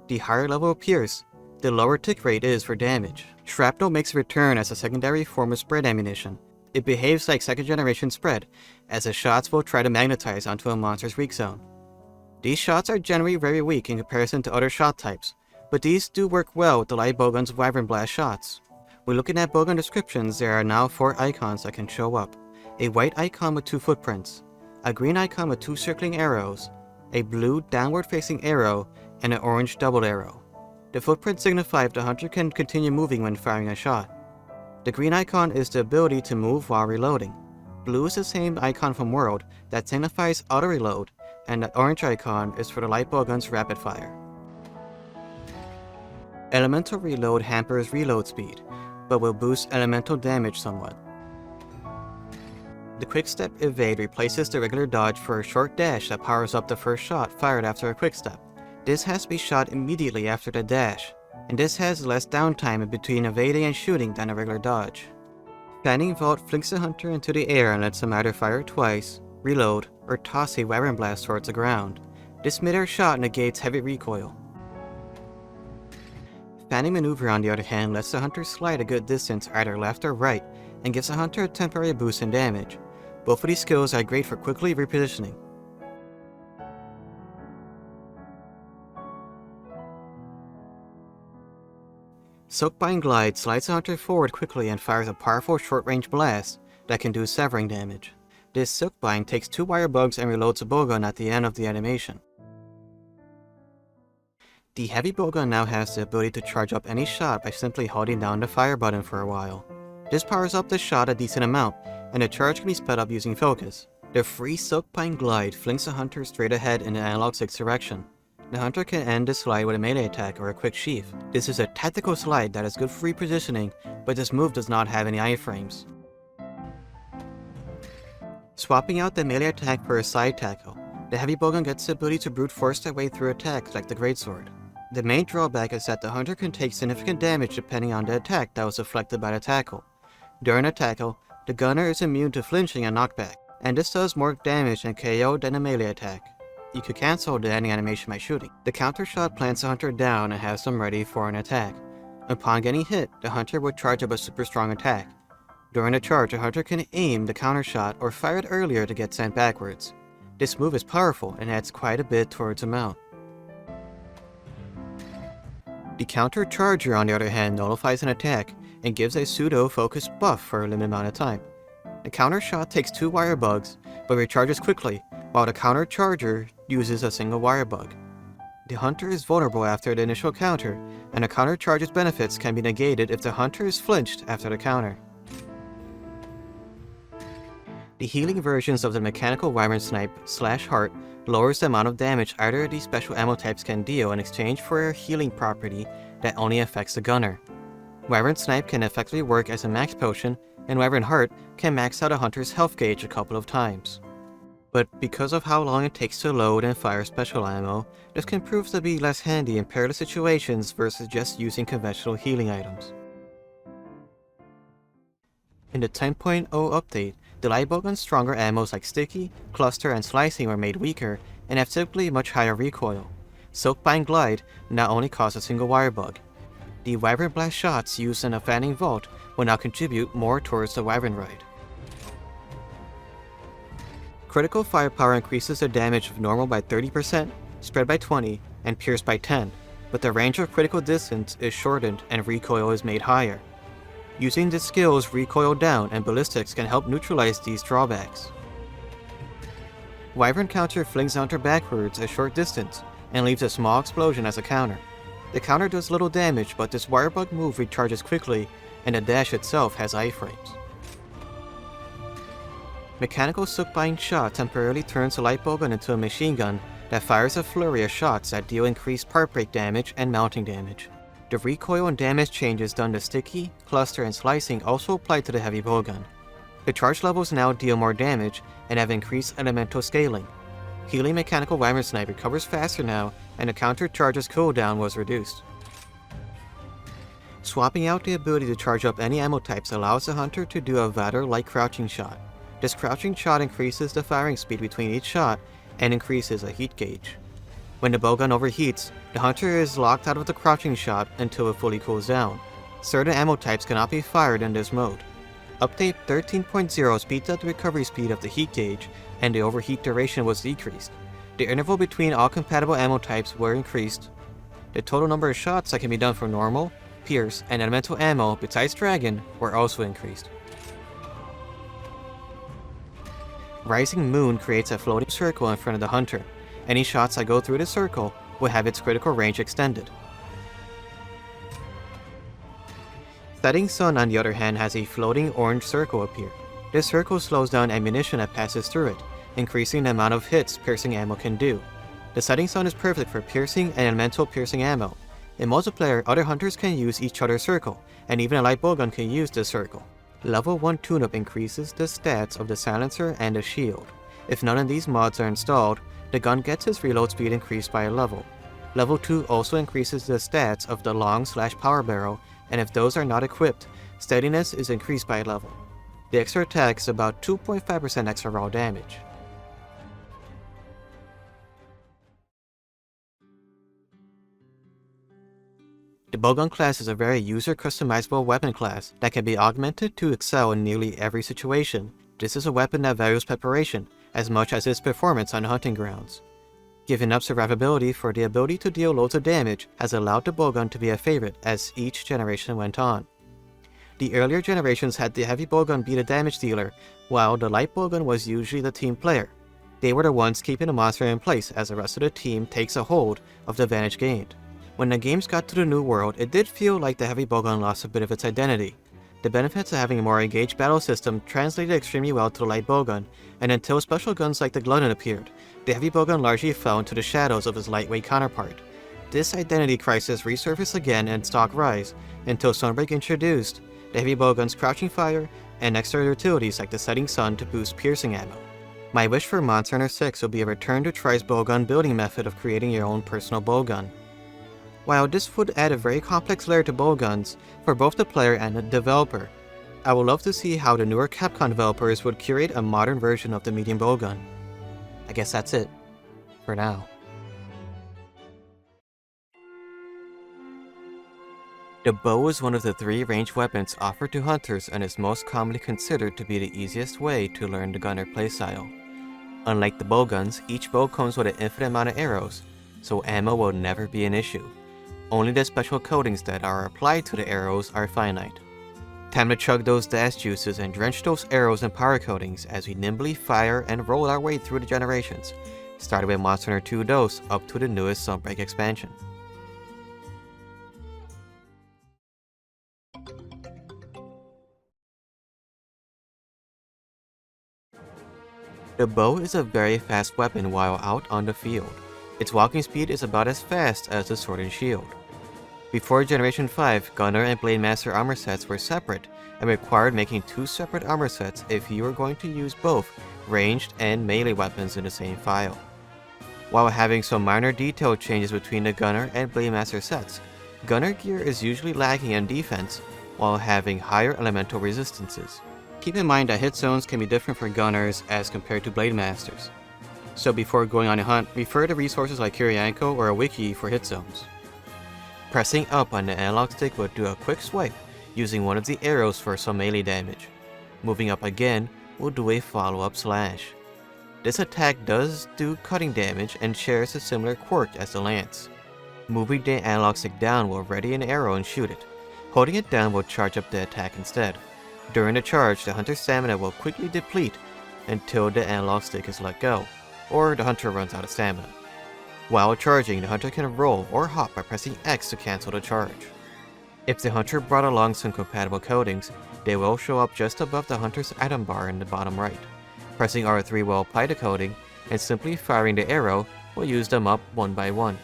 [SPEAKER 1] The higher level of pierce, the lower tick rate is for damage. Shrapnel makes a return as a secondary form of spread ammunition. It behaves like second generation spread, as the shots will try to magnetize onto a monster's weak zone. These shots are generally very weak in comparison to other shot types, but these do work well with the light bowgun's Wyvern Blast shots. When looking at bowgun descriptions, there are now 4 icons that can show up. A white icon with 2 footprints, a green icon with 2 circling arrows, a blue downward facing arrow, and an orange double arrow. The footprints signify if the hunter can continue moving when firing a shot. The green icon is the ability to move while reloading. Blue is the same icon from World that signifies auto-reload, and the orange icon is for the light bowgun's rapid fire. Elemental Reload hampers reload speed, but will boost elemental damage somewhat. The Quick Step Evade replaces the regular dodge for a short dash that powers up the first shot fired after a quick step. This has to be shot immediately after the dash. and this has less downtime in between evading and shooting than a regular dodge. Fanning Vault flings the hunter into the air and lets him either fire twice, reload, or toss a Wyvern Blast towards the ground. This mid-air shot negates heavy recoil. Fanning Maneuver, on the other hand, lets the hunter slide a good distance either left or right, and gives the hunter a temporary boost in damage. Both of these skills are great for quickly repositioning. Silkbind Glide slides the hunter forward quickly and fires a powerful short-range blast that can do severing damage. This Silkbind takes 2 wire bugs and reloads a bowgun at the end of the animation. The heavy bowgun now has the ability to charge up any shot by simply holding down the fire button for a while. This powers up the shot a decent amount, and the charge can be sped up using focus. The free Silkbind Glide flings the hunter straight ahead in an analog 6 direction. The hunter can end the slide with a melee attack or a quick sheath. This is a tactical slide that is good for repositioning, but this move does not have any iframes. Swapping out the melee attack for a side tackle, the heavy bowgun gets the ability to brute force their way through attacks like the Greatsword. The main drawback is that the hunter can take significant damage depending on the attack that was deflected by the tackle. During a tackle, the gunner is immune to flinching and knockback, and this does more damage and KO than a melee attack. You could cancel the ending animation by shooting. The counter shot plants the hunter down and has them ready for an attack. Upon getting hit, the hunter would charge up a super strong attack. During the charge, a hunter can aim the counter shot or fire it earlier to get sent backwards. This move is powerful and adds quite a bit towards a mount. The counter charger, on the other hand, nullifies an attack and gives a pseudo-focused buff for a limited amount of time. The counter shot takes 2 wire bugs, but recharges quickly, while the counter charger uses a single wire bug. The hunter is vulnerable after the initial counter, and the counter charge's benefits can be negated if the hunter is flinched after the counter. The healing versions of the mechanical Wyvern Snipe / Heart lowers the amount of damage either of these special ammo types can deal in exchange for a healing property that only affects the gunner. Wyvern Snipe can effectively work as a max potion, and Wyvern Heart can max out a hunter's health gauge a couple of times. But because of how long it takes to load and fire special ammo, this can prove to be less handy in perilous situations versus just using conventional healing items. In the 10.0 update, the light bowgun's stronger ammos like Sticky, Cluster, and Slicing were made weaker and have typically much higher recoil. Silkbind Glide not only costs a single wire bug. The Wyvern Blast shots used in a Fanning Vault will now contribute more towards the Wyvern Ride. Critical firepower increases the damage of normal by 30%, spread by 20, and pierce by 10, but the range of critical distance is shortened and recoil is made higher. Using the skills Recoil Down and Ballistics can help neutralize these drawbacks. Wyvern Counter flings the hunter backwards a short distance and leaves a small explosion as a counter. The counter does little damage, but this wirebug move recharges quickly, and the dash itself has iframes. Mechanical Silkbind Shot temporarily turns a light bowgun into a machine gun that fires a flurry of shots that deal increased part break damage and mounting damage. The recoil and damage changes done to Sticky, Cluster, and Slicing also apply to the heavy bowgun. The charge levels now deal more damage and have increased elemental scaling. Healing Mechanical Wyvern Snipe recovers faster now, and the counter charge's cooldown was reduced. Swapping out the ability to charge up any ammo types allows the hunter to do a Vader-like crouching shot. This crouching shot increases the firing speed between each shot and increases a heat gauge. When the bowgun overheats, the hunter is locked out of the crouching shot until it fully cools down. Certain ammo types cannot be fired in this mode. Update 13.0 speeds up the recovery speed of the heat gauge, and the overheat duration was decreased. The interval between all compatible ammo types were increased. The total number of shots that can be done for normal, pierce, and elemental ammo besides dragon were also increased. Rising Moon creates a floating circle in front of the hunter. Any shots that go through the circle will have its critical range extended. Setting Sun, on the other hand, has a floating orange circle appear. This circle slows down ammunition that passes through it, increasing the amount of hits piercing ammo can do. The Setting Sun is perfect for piercing and elemental piercing ammo. In multiplayer, other hunters can use each other's circle, and even a light bowgun can use this circle. Level 1 tune-up increases the stats of the silencer and the shield. If none of these mods are installed, the gun gets its reload speed increased by a level. Level 2 also increases the stats of the long/power barrel, and if those are not equipped, steadiness is increased by a level. The extra attack is about 2.5% extra raw damage. The Bowgun class is a very user-customizable weapon class that can be augmented to excel in nearly every situation. This is a weapon that values preparation as much as its performance on hunting grounds. Giving up survivability for the ability to deal loads of damage has allowed the bowgun to be a favorite as each generation went on. The earlier generations had the heavy bowgun be the damage dealer, while the light bowgun was usually the team player. They were the ones keeping the monster in place as the rest of the team takes a hold of the advantage gained. When the games got to the new world, it did feel like the heavy bowgun lost a bit of its identity. The benefits of having a more engaged battle system translated extremely well to the light bowgun, and until special guns like the Glaive appeared, the heavy bowgun largely fell into the shadows of his lightweight counterpart. This identity crisis resurfaced again in stock rise, until Sunbreak introduced the heavy bowgun's crouching fire and extra utilities like the setting sun to boost piercing ammo. My wish for Monster Hunter 6 will be a return to Tri's bowgun building method of creating your own personal bowgun. While this would add a very complex layer to bowguns for both the player and the developer, I would love to see how the newer Capcom developers would curate a modern version of the medium bowgun. I guess that's it, for now. The bow is one of the 3 ranged weapons offered to hunters and is most commonly considered to be the easiest way to learn the gunner playstyle. Unlike the bowguns, each bow comes with an infinite amount of arrows, so ammo will never be an issue. Only the special coatings that are applied to the arrows are finite. Time to chug those dash juices and drench those arrows in power coatings as we nimbly fire and roll our way through the generations, starting with Monster Hunter 2 DOS up to the newest Sunbreak expansion. The bow is a very fast weapon while out on the field. Its walking speed is about as fast as the sword and shield. Before Generation 5, Gunner and Blade Master armor sets were separate and required making 2 separate armor sets if you were going to use both ranged and melee weapons in the same file. While having some minor detail changes between the Gunner and Blade Master sets, Gunner gear is usually lacking in defense while having higher elemental resistances. Keep in mind that hit zones can be different for Gunners as compared to Blade Masters. So before going on a hunt, refer to resources like Kiryanko or a wiki for hit zones. Pressing up on the analog stick will do a quick swipe using one of the arrows for some melee damage. Moving up again will do a follow-up slash. This attack does do cutting damage and shares a similar quirk as the lance. Moving the analog stick down will ready an arrow and shoot it. Holding it down will charge up the attack instead. During the charge, the hunter's stamina will quickly deplete until the analog stick is let go, or the hunter runs out of stamina. While charging, the hunter can roll or hop by pressing X to cancel the charge. If the hunter brought along some compatible coatings, they will show up just above the hunter's item bar in the bottom right. Pressing R3 will apply the coating, and simply firing the arrow will use them up one by one.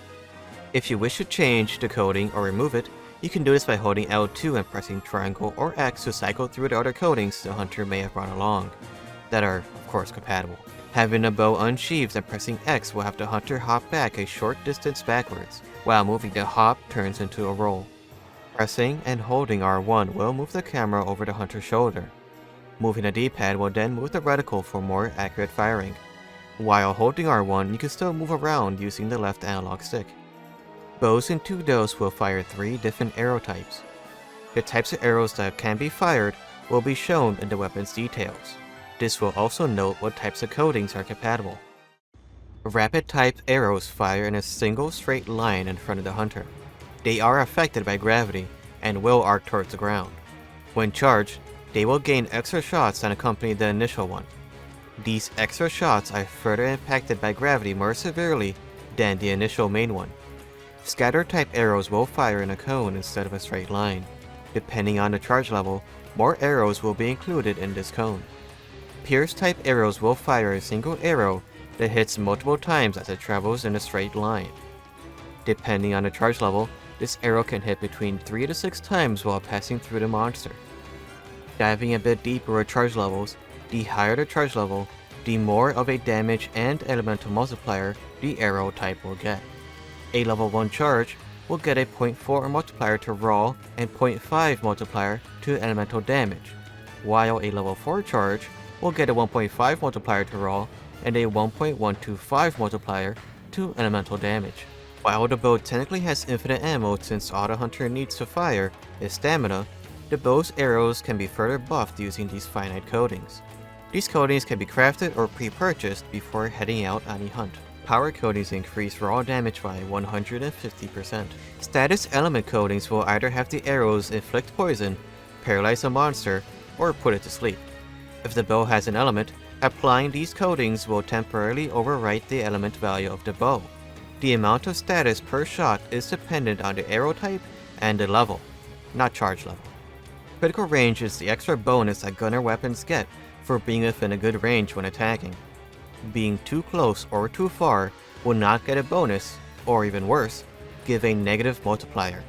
[SPEAKER 1] If you wish to change the coating or remove it, you can do this by holding L2 and pressing triangle or X to cycle through the other coatings the hunter may have brought along, that are, of course, compatible. Having the bow unsheathed and pressing X will have the hunter hop back a short distance backwards, while moving the hop turns into a roll. Pressing and holding R1 will move the camera over the hunter's shoulder. Moving the D-pad will then move the reticle for more accurate firing. While holding R1, you can still move around using the left analog stick. Bows in 2 DOS will fire 3 different arrow types. The types of arrows that can be fired will be shown in the weapon's details. This will also note what types of coatings are compatible. Rapid type arrows fire in a single straight line in front of the hunter. They are affected by gravity and will arc towards the ground. When charged, they will gain extra shots that accompany the initial one. These extra shots are further impacted by gravity more severely than the initial main one. Scatter type arrows will fire in a cone instead of a straight line. Depending on the charge level, more arrows will be included in this cone. Pierce type arrows will fire a single arrow that hits multiple times as it travels in a straight line. Depending on the charge level, this arrow can hit between 3 to 6 times while passing through the monster. Diving a bit deeper with charge levels, the higher the charge level, the more of a damage and elemental multiplier the arrow type will get. A level 1 charge will get a 0.4 multiplier to raw and 0.5 multiplier to elemental damage, while a level 4 charge will get a 1.5 multiplier to raw and a 1.125 multiplier to elemental damage. While the bow technically has infinite ammo since all the hunter needs to fire is stamina, the bow's arrows can be further buffed using these finite coatings. These coatings can be crafted or pre-purchased before heading out on a hunt. Power coatings increase raw damage by 150%. Status element coatings will either have the arrows inflict poison, paralyze a monster, or put it to sleep. If the bow has an element, applying these coatings will temporarily overwrite the element value of the bow. The amount of status per shot is dependent on the arrow type and the level, not charge level. Critical range is the extra bonus that gunner weapons get for being within a good range when attacking. Being too close or too far will not get a bonus, or even worse, give a negative multiplier.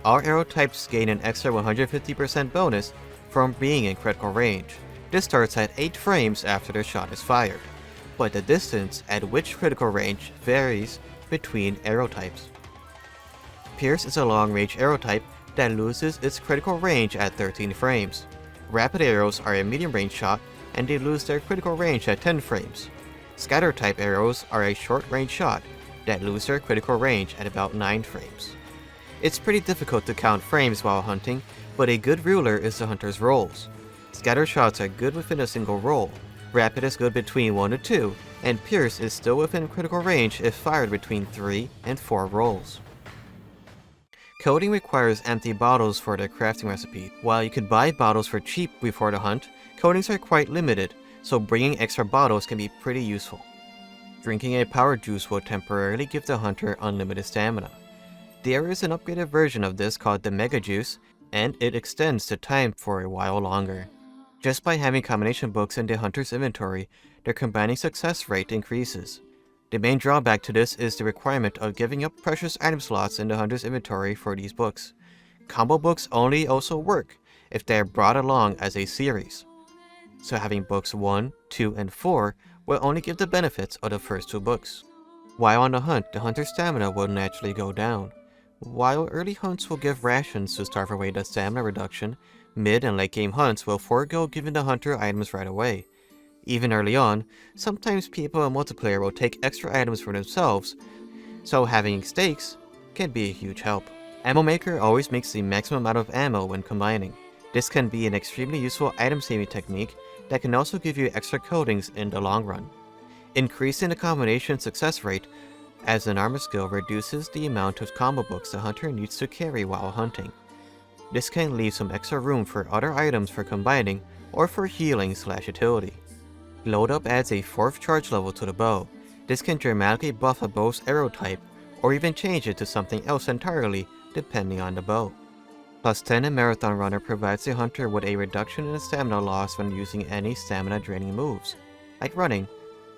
[SPEAKER 1] All arrow types gain an extra 150% bonus from being in critical range. This starts at 8 frames after the shot is fired, but the distance at which critical range varies between arrow types. Pierce is a long-range arrow type that loses its critical range at 13 frames. Rapid arrows are a medium-range shot and they lose their critical range at 10 frames. Scatter-type arrows are a short-range shot that lose their critical range at about 9 frames. It's pretty difficult to count frames while hunting, but a good ruler is the hunter's rolls. Scatter shots are good within a single roll, rapid is good between 1 to 2, and pierce is still within critical range if fired between 3 and 4 rolls. Coating requires empty bottles for the crafting recipe. While you could buy bottles for cheap before the hunt, coatings are quite limited, so bringing extra bottles can be pretty useful. Drinking a power juice will temporarily give the hunter unlimited stamina. There is an upgraded version of this called the Mh6U I, and it extends the time for a while longer. Just by having combination books in the hunter's inventory, their combining success rate increases. The main drawback to this is the requirement of giving up precious item slots in the hunter's inventory for these books. Combo books only also work if they are brought along as a series, so having books 1, 2, and 4 will only give the benefits of the first 2 books. While on the hunt, the hunter's stamina will naturally go down. While early hunts will give rations to starve away the stamina reduction, mid and late game hunts will forego giving the hunter items right away. Even early on, sometimes people in multiplayer will take extra items for themselves, so having stakes can be a huge help. Ammo Maker always makes the maximum amount of ammo when combining. This can be an extremely useful item saving technique that can also give you extra coatings in the long run. Increasing the combination success rate as an armor skill reduces the amount of combo books the hunter needs to carry while hunting. This can leave some extra room for other items for combining or for healing/utility. Load Up adds a 4th charge level to the bow. This can dramatically buff a bow's arrow type, or even change it to something else entirely depending on the bow. Plus 10 in Marathon Runner provides the hunter with a reduction in the stamina loss when using any stamina draining moves, like running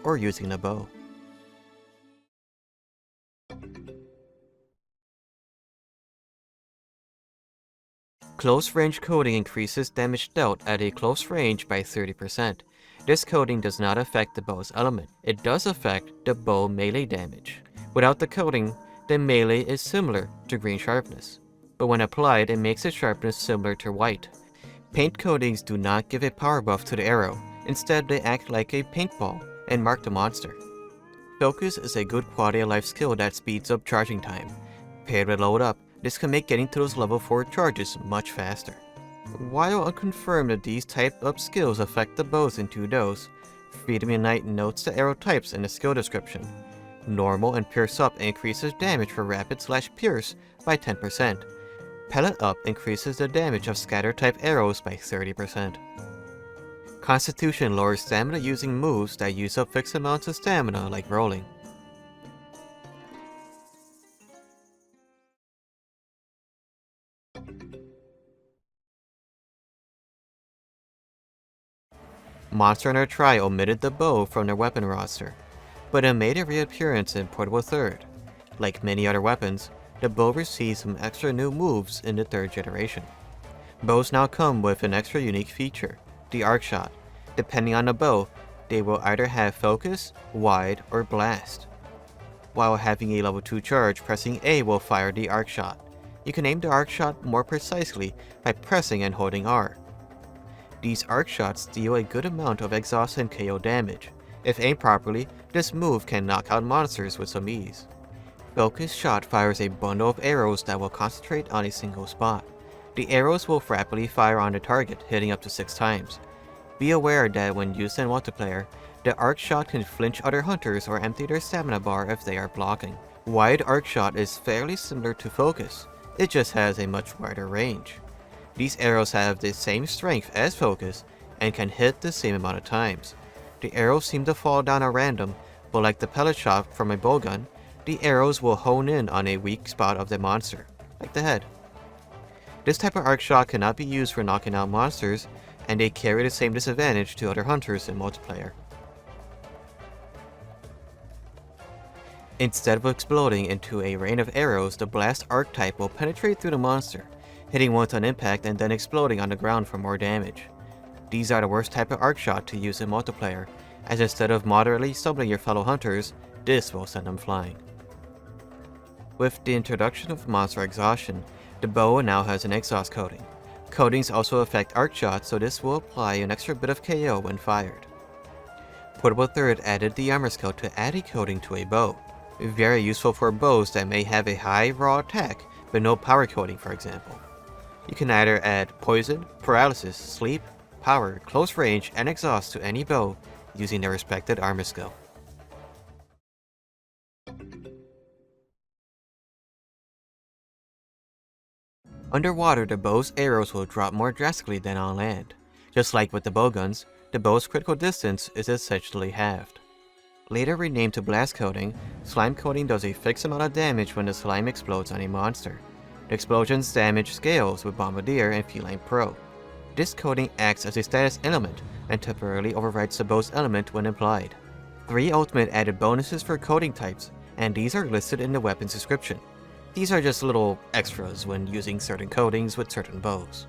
[SPEAKER 1] or using the bow. Close range coating increases damage dealt at a close range by 30%. This coating does not affect the bow's element. It does affect the bow melee damage. Without the coating, the melee is similar to green sharpness, but when applied it makes its sharpness similar to white. Paint coatings do not give a power buff to the arrow. Instead, they act like a paintball and mark the monster. Focus is a good quality of life skill that speeds up charging time. Paired with Load Up, this can make getting to those level 4 charges much faster. While unconfirmed that these type up skills affect the bows in 2 doses, Freedom Unite notes the arrow types in the skill description. Normal and Pierce Up increases damage for rapid/pierce by 10%. Pellet Up increases the damage of scatter type arrows by 30%. Constitution lowers stamina using moves that use up fixed amounts of stamina like rolling. Monster Hunter Tri omitted the bow from their weapon roster, but it made a reappearance in Portable 3rd. Like many other weapons, the bow receives some extra new moves in the 3rd generation. Bows now come with an extra unique feature, the arc shot. Depending on the bow, they will either have focus, wide, or blast. While having a level 2 charge, pressing A will fire the arc shot. You can aim the arc shot more precisely by pressing and holding R. These arc shots deal a good amount of exhaust and KO damage. If aimed properly, this move can knock out monsters with some ease. Focus Shot fires a bundle of arrows that will concentrate on a single spot. The arrows will rapidly fire on the target, hitting up to 6 times. Be aware that when used in multiplayer, the arc shot can flinch other hunters or empty their stamina bar if they are blocking. Wide arc shot is fairly similar to focus, it just has a much wider range. These arrows have the same strength as focus and can hit the same amount of times. The arrows seem to fall down at random, but like the pellet shot from a bowgun, the arrows will hone in on a weak spot of the monster, like the head. This type of arc shot cannot be used for knocking out monsters, and they carry the same disadvantage to other hunters in multiplayer. Instead of exploding into a rain of arrows, the blast arc type will penetrate through the monster, hitting once on impact and then exploding on the ground for more damage. These are the worst type of arc shot to use in multiplayer, as instead of moderately stumbling your fellow hunters, this will send them flying. With the introduction of monster exhaustion, the bow now has an exhaust coating. Coatings also affect arc shots, so this will apply an extra bit of KO when fired. Portable Third added the armor skill to add a coating to a bow. Very useful for bows that may have a high raw attack, but no power coating, for example. You can either add poison, paralysis, sleep, power, close range, and exhaust to any bow using their respected armor skill. Underwater, the bow's arrows will drop more drastically than on land. Just like with the bowguns, the bow's critical distance is essentially halved. Later renamed to Blast Coating, Slime Coating does a fixed amount of damage when the slime explodes on a monster. The explosion's damage scales with Bombardier and Feline Pro. This coating acts as a status element and temporarily overrides the bow's element when applied. 3 ultimate added bonuses for coating types, and these are listed in the weapon's description. These are just little extras when using certain coatings with certain bows.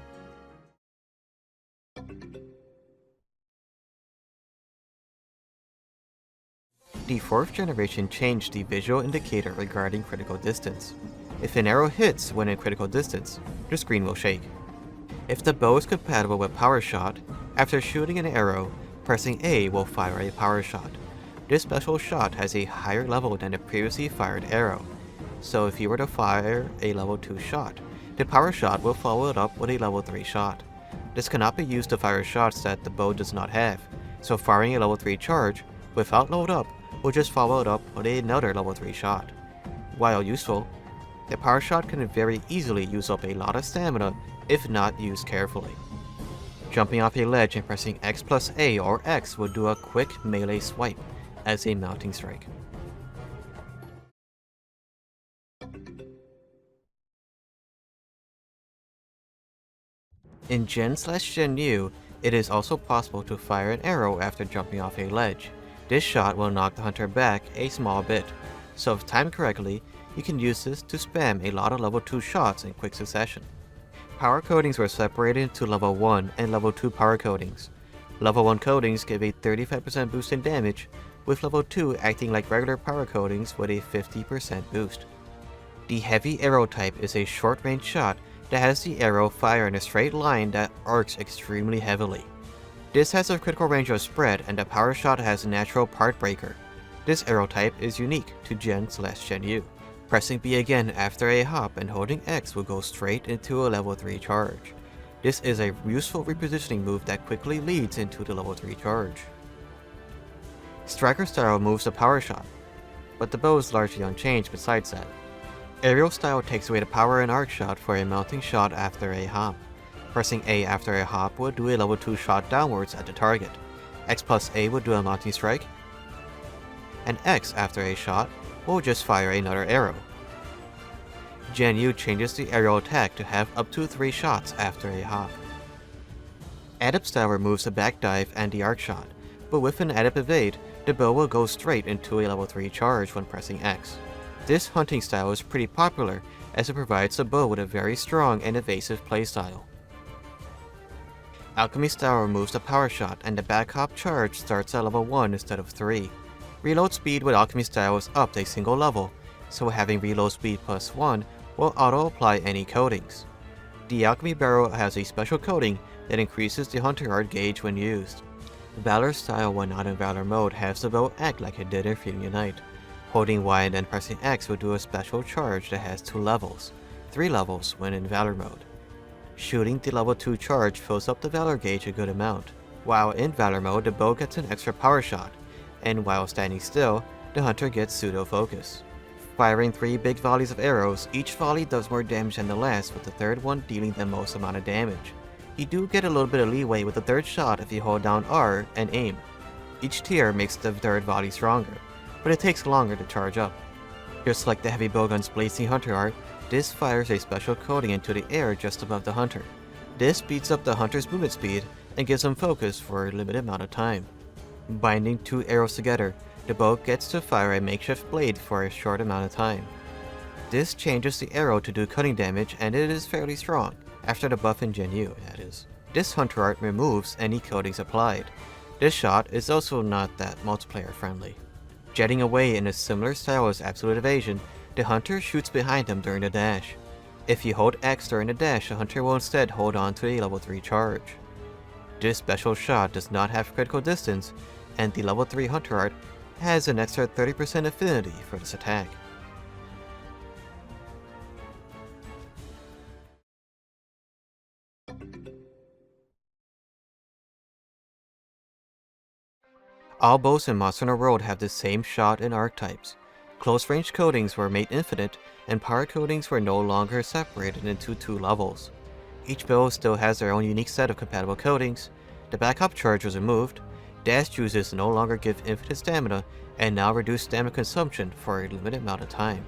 [SPEAKER 1] The 4th generation changed the visual indicator regarding critical distance. If an arrow hits when in critical distance, the screen will shake. If the bow is compatible with Power Shot, after shooting an arrow, pressing A will fire a Power Shot. This special shot has a higher level than the previously fired arrow, so if you were to fire a level 2 shot, the Power Shot will follow it up with a level 3 shot. This cannot be used to fire shots that the bow does not have, so firing a level 3 charge without load up will just follow it up with another level 3 shot. While useful, the Power Shot can very easily use up a lot of stamina if not used carefully. Jumping off a ledge and pressing X plus A or X will do a quick melee swipe as a mounting strike. In Gen/Gen U, it is also possible to fire an arrow after jumping off a ledge. This shot will knock the hunter back a small bit, so if timed correctly, you can use this to spam a lot of level 2 shots in quick succession. Power coatings were separated into level 1 and level 2 power coatings. Level 1 coatings give a 35% boost in damage, with level 2 acting like regular power coatings with a 50% boost. The heavy arrow type is a short-range shot that has the arrow fire in a straight line that arcs extremely heavily. This has a critical range of spread, and the Power Shot has a natural part breaker. This arrow type is unique to Gen/Gen U. Pressing B again after a hop and holding X will go straight into a level 3 charge. This is a useful repositioning move that quickly leads into the level 3 charge. Striker Style moves the Power Shot, but the bow is largely unchanged besides that. Aerial Style takes away the power and arc shot for a mounting shot after a hop. Pressing A after a hop will do a level 2 shot downwards at the target. X plus A will do a mounting strike, and X after a shot will just fire another arrow. Gen U changes the aerial attack to have up to 3 shots after a hop. Adept Style removes the back dive and the arc shot, but with an Adept Evade, the bow will go straight into a level 3 charge when pressing X. This hunting style is pretty popular as it provides the bow with a very strong and evasive playstyle. Alchemy Style removes the Power Shot and the back hop charge starts at level 1 instead of 3. Reload speed with alchemy style is up a single level, so having reload speed +1 will auto-apply any coatings. The alchemy barrel has a special coating that increases the hunter art gauge when used. Valor style when not in Valor mode has the bow act like it did in Freedom Unite. Holding Y and then pressing X will do a special charge that has 2 levels, 3 levels when in Valor mode. Shooting the level 2 charge fills up the Valor gauge a good amount. While in Valor mode, the bow gets an extra power shot, and while standing still, the hunter gets pseudo focus. Firing 3 big volleys of arrows, each volley does more damage than the last, with the third one dealing the most amount of damage. You do get a little bit of leeway with the third shot if you hold down R and aim. Each tier makes the third volley stronger, but it takes longer to charge up. Just like the heavy bowgun's blazing hunter art, this fires a special coating into the air just above the hunter. This speeds up the hunter's movement speed and gives him focus for a limited amount of time. Binding 2 arrows together, the bow gets to fire a makeshift blade for a short amount of time. This changes the arrow to do cutting damage, and it is fairly strong, after the buff in Gen U, that is. This hunter art removes any coatings applied. This shot is also not that multiplayer friendly. Jetting away in a similar style as Absolute Evasion, the hunter shoots behind him during the dash. If you hold X during the dash, the hunter will instead hold on to a level 3 charge. This special shot does not have critical distance, and the level 3 hunter art has an extra 30% affinity for this attack. All bows in Monster Hunter World have the same shot and arc types. Close range coatings were made infinite, and power coatings were no longer separated into 2 levels. Each bow still has their own unique set of compatible coatings. The backup charge was removed. Dash juices no longer give infinite stamina, and now reduce stamina consumption for a limited amount of time.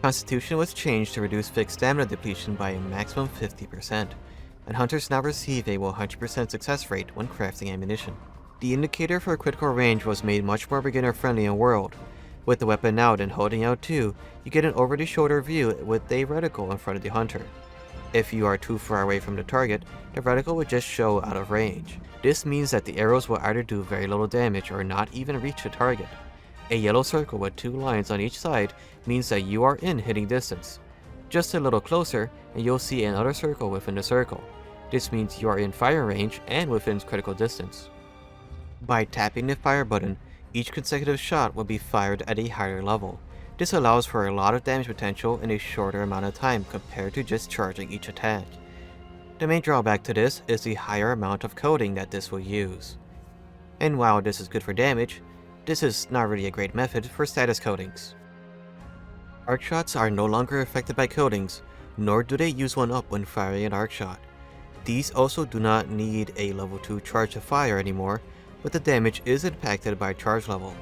[SPEAKER 1] Constitution was changed to reduce fixed stamina depletion by a maximum 50%, and hunters now receive a 100% success rate when crafting ammunition. The indicator for critical range was made much more beginner-friendly in World. With the weapon out and holding L2, you get an over-the-shoulder view with a reticle in front of the hunter. If you are too far away from the target, the reticle will just show out of range. This means that the arrows will either do very little damage or not even reach the target. A yellow circle with 2 lines on each side means that you are in hitting distance. Just a little closer and you'll see another circle within the circle. This means you are in fire range and within critical distance. By tapping the fire button, each consecutive shot will be fired at a higher level. This allows for a lot of damage potential in a shorter amount of time compared to just charging each attack. The main drawback to this is the higher amount of coating that this will use. And while this is good for damage, this is not really a great method for status coatings. Arc shots are no longer affected by coatings, nor do they use one up when firing an arc shot. These also do not need a level 2 charge to fire anymore, but the damage is impacted by charge level.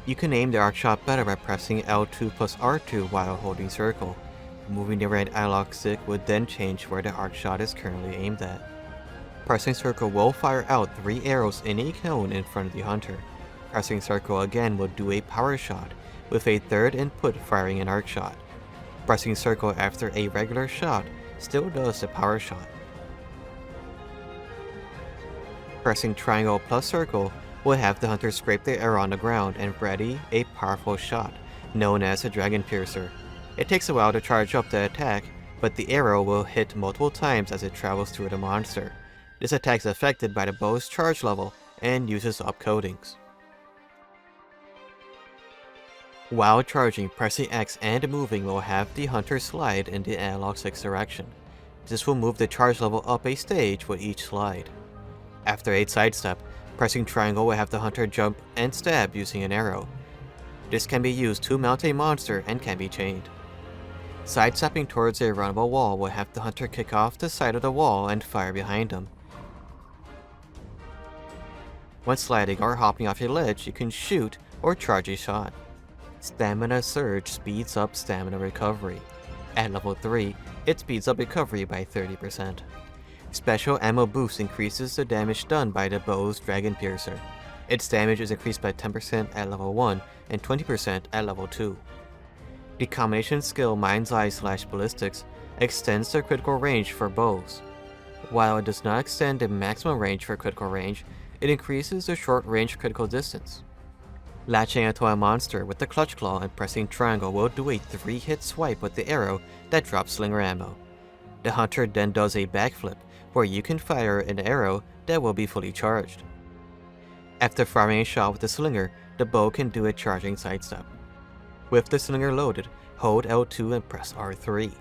[SPEAKER 1] You can aim the arc shot better by pressing L2 plus R2 while holding circle. Moving the right analog stick would then change where the arc shot is currently aimed at. Pressing circle will fire out 3 arrows in a cone in front of the hunter. Pressing circle again will do a power shot, with a third input firing an arc shot. Pressing circle after a regular shot still does the power shot. Pressing triangle plus circle will have the hunter scrape the arrow on the ground and ready a powerful shot, known as a Dragon Piercer. It takes a while to charge up the attack, but the arrow will hit multiple times as it travels through the monster. This attack is affected by the bow's charge level and uses up coatings. While charging, pressing X and moving will have the hunter slide in the analog stick's direction. This will move the charge level up a stage with each slide. After a sidestep, pressing triangle will have the hunter jump and stab using an arrow. This can be used to mount a monster and can be chained. Sidestepping towards a runnable wall will have the hunter kick off the side of the wall and fire behind him. When sliding or hopping off a ledge, you can shoot or charge a shot. Stamina Surge speeds up stamina recovery. At level 3, it speeds up recovery by 30%. Special Ammo Boost increases the damage done by the bow's Dragon Piercer. Its damage is increased by 10% at level 1 and 20% at level 2. The combination skill Mind's Eye/Ballistics extends the critical range for bows. While it does not extend the maximum range for critical range, it increases the short range critical distance. Latching onto a monster with the clutch claw and pressing triangle will do a 3-hit swipe with the arrow that drops slinger ammo. The hunter then does a backflip, where you can fire an arrow that will be fully charged. After firing a shot with the slinger, the bow can do a charging sidestep. With the slinger loaded, hold L2 and press R3.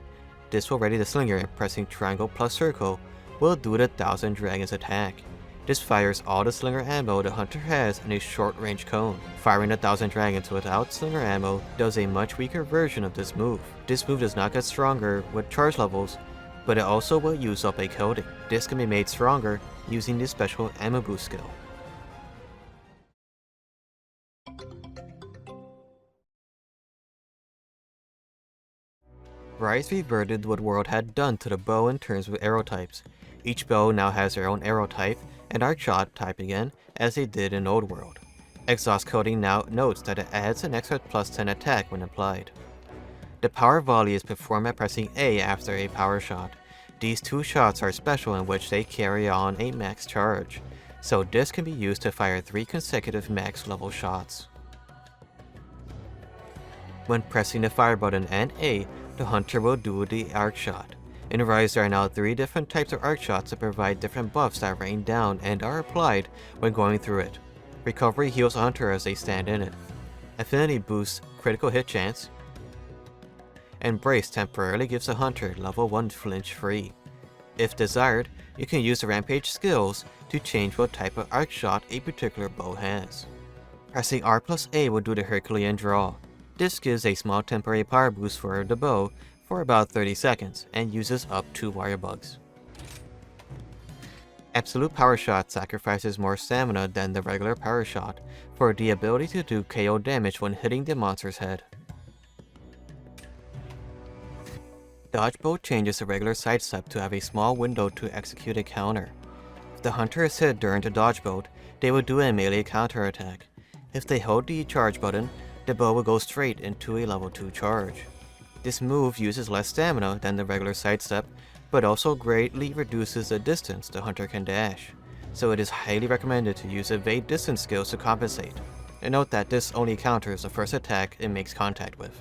[SPEAKER 1] This will ready the slinger, and pressing triangle plus circle will do the 1000 Dragons attack. This fires all the slinger ammo the hunter has in a short range cone. Firing the 1000 Dragons without slinger ammo does a much weaker version of this move. This move does not get stronger with charge levels, but it also will use up a coating. This can be made stronger using the special ammo boost skill. Rise reverted what World had done to the bow in terms of arrow types. Each bow now has their own arrow type and arc shot type again, as they did in Old World. Exhaust coding now notes that it adds an extra plus 10 attack when applied. The power volley is performed by pressing A after a power shot. These two shots are special in which they carry on a max charge, so this can be used to fire 3 consecutive max level shots. When pressing the fire button and A, the hunter will do the arc shot. In Rise there are now 3 different types of arc shots that provide different buffs that rain down and are applied when going through it. Recovery heals the hunter as they stand in it. Affinity boosts critical hit chance. And Brace temporarily gives the hunter level 1 flinch free. If desired, you can use the Rampage skills to change what type of arc shot a particular bow has. Pressing R plus A will do the Herculean draw. This gives a small temporary power boost for the bow for about 30 seconds and uses up 2 wire bugs. Absolute Power Shot sacrifices more stamina than the regular power shot for the ability to do KO damage when hitting the monster's head. Dodge Bow changes the regular sidestep to have a small window to execute a counter. If the hunter is hit during the dodge bolt, they will do a melee counter attack. If they hold the charge button, the bow will go straight into a level 2 charge. This move uses less stamina than the regular sidestep, but also greatly reduces the distance the hunter can dash, so it is highly recommended to use evade distance skills to compensate. And note that this only counters the first attack it makes contact with.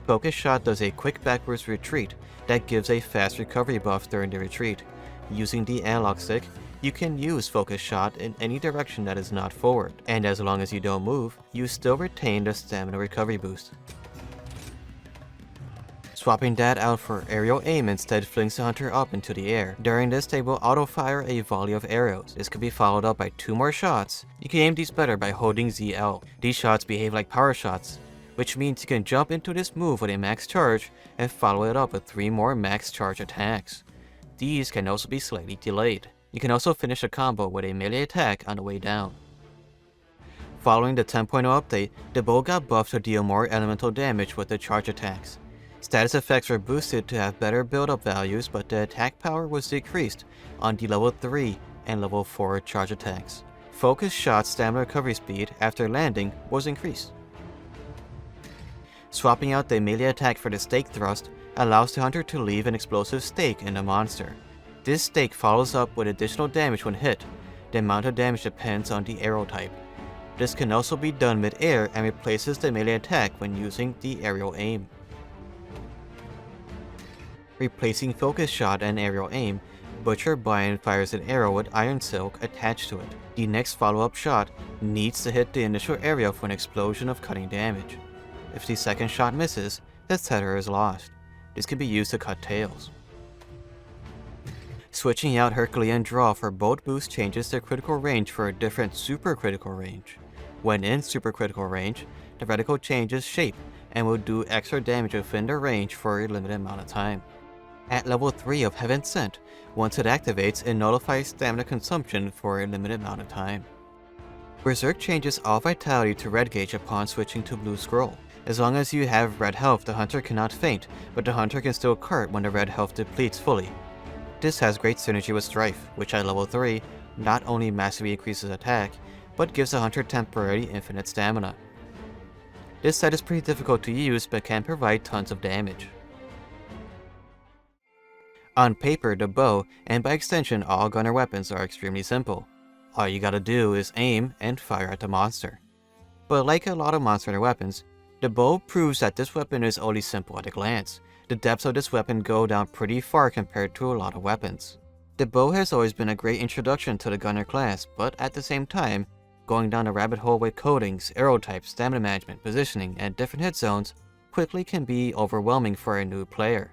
[SPEAKER 1] Focus Shot does a quick backwards retreat that gives a fast recovery buff during the retreat. Using the analog stick, you can use Focus Shot in any direction that is not forward, and as long as you don't move, you still retain the stamina recovery boost. Swapping that out for aerial aim instead flings the hunter up into the air. During this, they will auto-fire a volley of arrows. This could be followed up by 2 more shots. You can aim these better by holding ZL. These shots behave like power shots, which means you can jump into this move with a max charge and follow it up with 3 more max charge attacks. These can also be slightly delayed. You can also finish a combo with a melee attack on the way down. Following the 10.0 update, the bow got buffed to deal more elemental damage with the charge attacks. Status effects were boosted to have better build-up values, but the attack power was decreased on the level 3 and level 4 charge attacks. Focus Shot stamina recovery speed after landing was increased. Swapping out the melee attack for the stake thrust allows the hunter to leave an explosive stake in the monster. This stake follows up with additional damage when hit. The amount of damage depends on the arrow type. This can also be done mid-air and replaces the melee attack when using the aerial aim. Replacing Focus Shot and aerial aim, Butcher Bind fires an arrow with Iron Silk attached to it. The next follow-up shot needs to hit the initial area for an explosion of cutting damage. If the second shot misses, the tether is lost. This can be used to cut tails. Switching out Herculean Draw for bolt boost changes their critical range for a different super critical range. When in super critical range, the reticle changes shape and will do extra damage within the range for a limited amount of time. At level 3 of Heaven Sent, once it activates, it nullifies stamina consumption for a limited amount of time. Berserk changes all vitality to red gauge upon switching to Blue Scroll. As long as you have red health, the hunter cannot faint, but the hunter can still cart when the red health depletes fully. This has great synergy with Strife, which at level 3 not only massively increases attack, but gives the hunter temporary infinite stamina. This set is pretty difficult to use, but can provide tons of damage. On paper, the bow, and by extension all gunner weapons, are extremely simple. All you gotta do is aim and fire at the monster. But like a lot of Monster Hunter weapons, the bow proves that this weapon is only simple at a glance. The depths of this weapon go down pretty far compared to a lot of weapons. The bow has always been a great introduction to the gunner class, but at the same time, going down a rabbit hole with coatings, arrow types, stamina management, positioning, and different hit zones quickly can be overwhelming for a new player.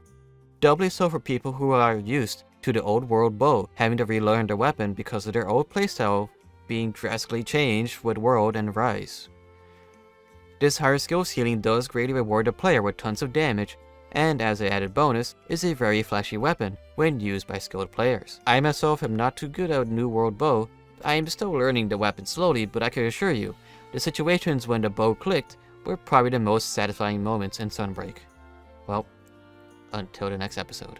[SPEAKER 1] Doubly so for people who are used to the old world bow, having to relearn their weapon because of their old playstyle being drastically changed with World and Rise. This higher skill ceiling does greatly reward the player with tons of damage, and as an added bonus, is a very flashy weapon when used by skilled players. I myself am not too good at New World bow. I am still learning the weapon slowly, but I can assure you, the situations when the bow clicked were probably the most satisfying moments in Sunbreak. Well, until the next episode.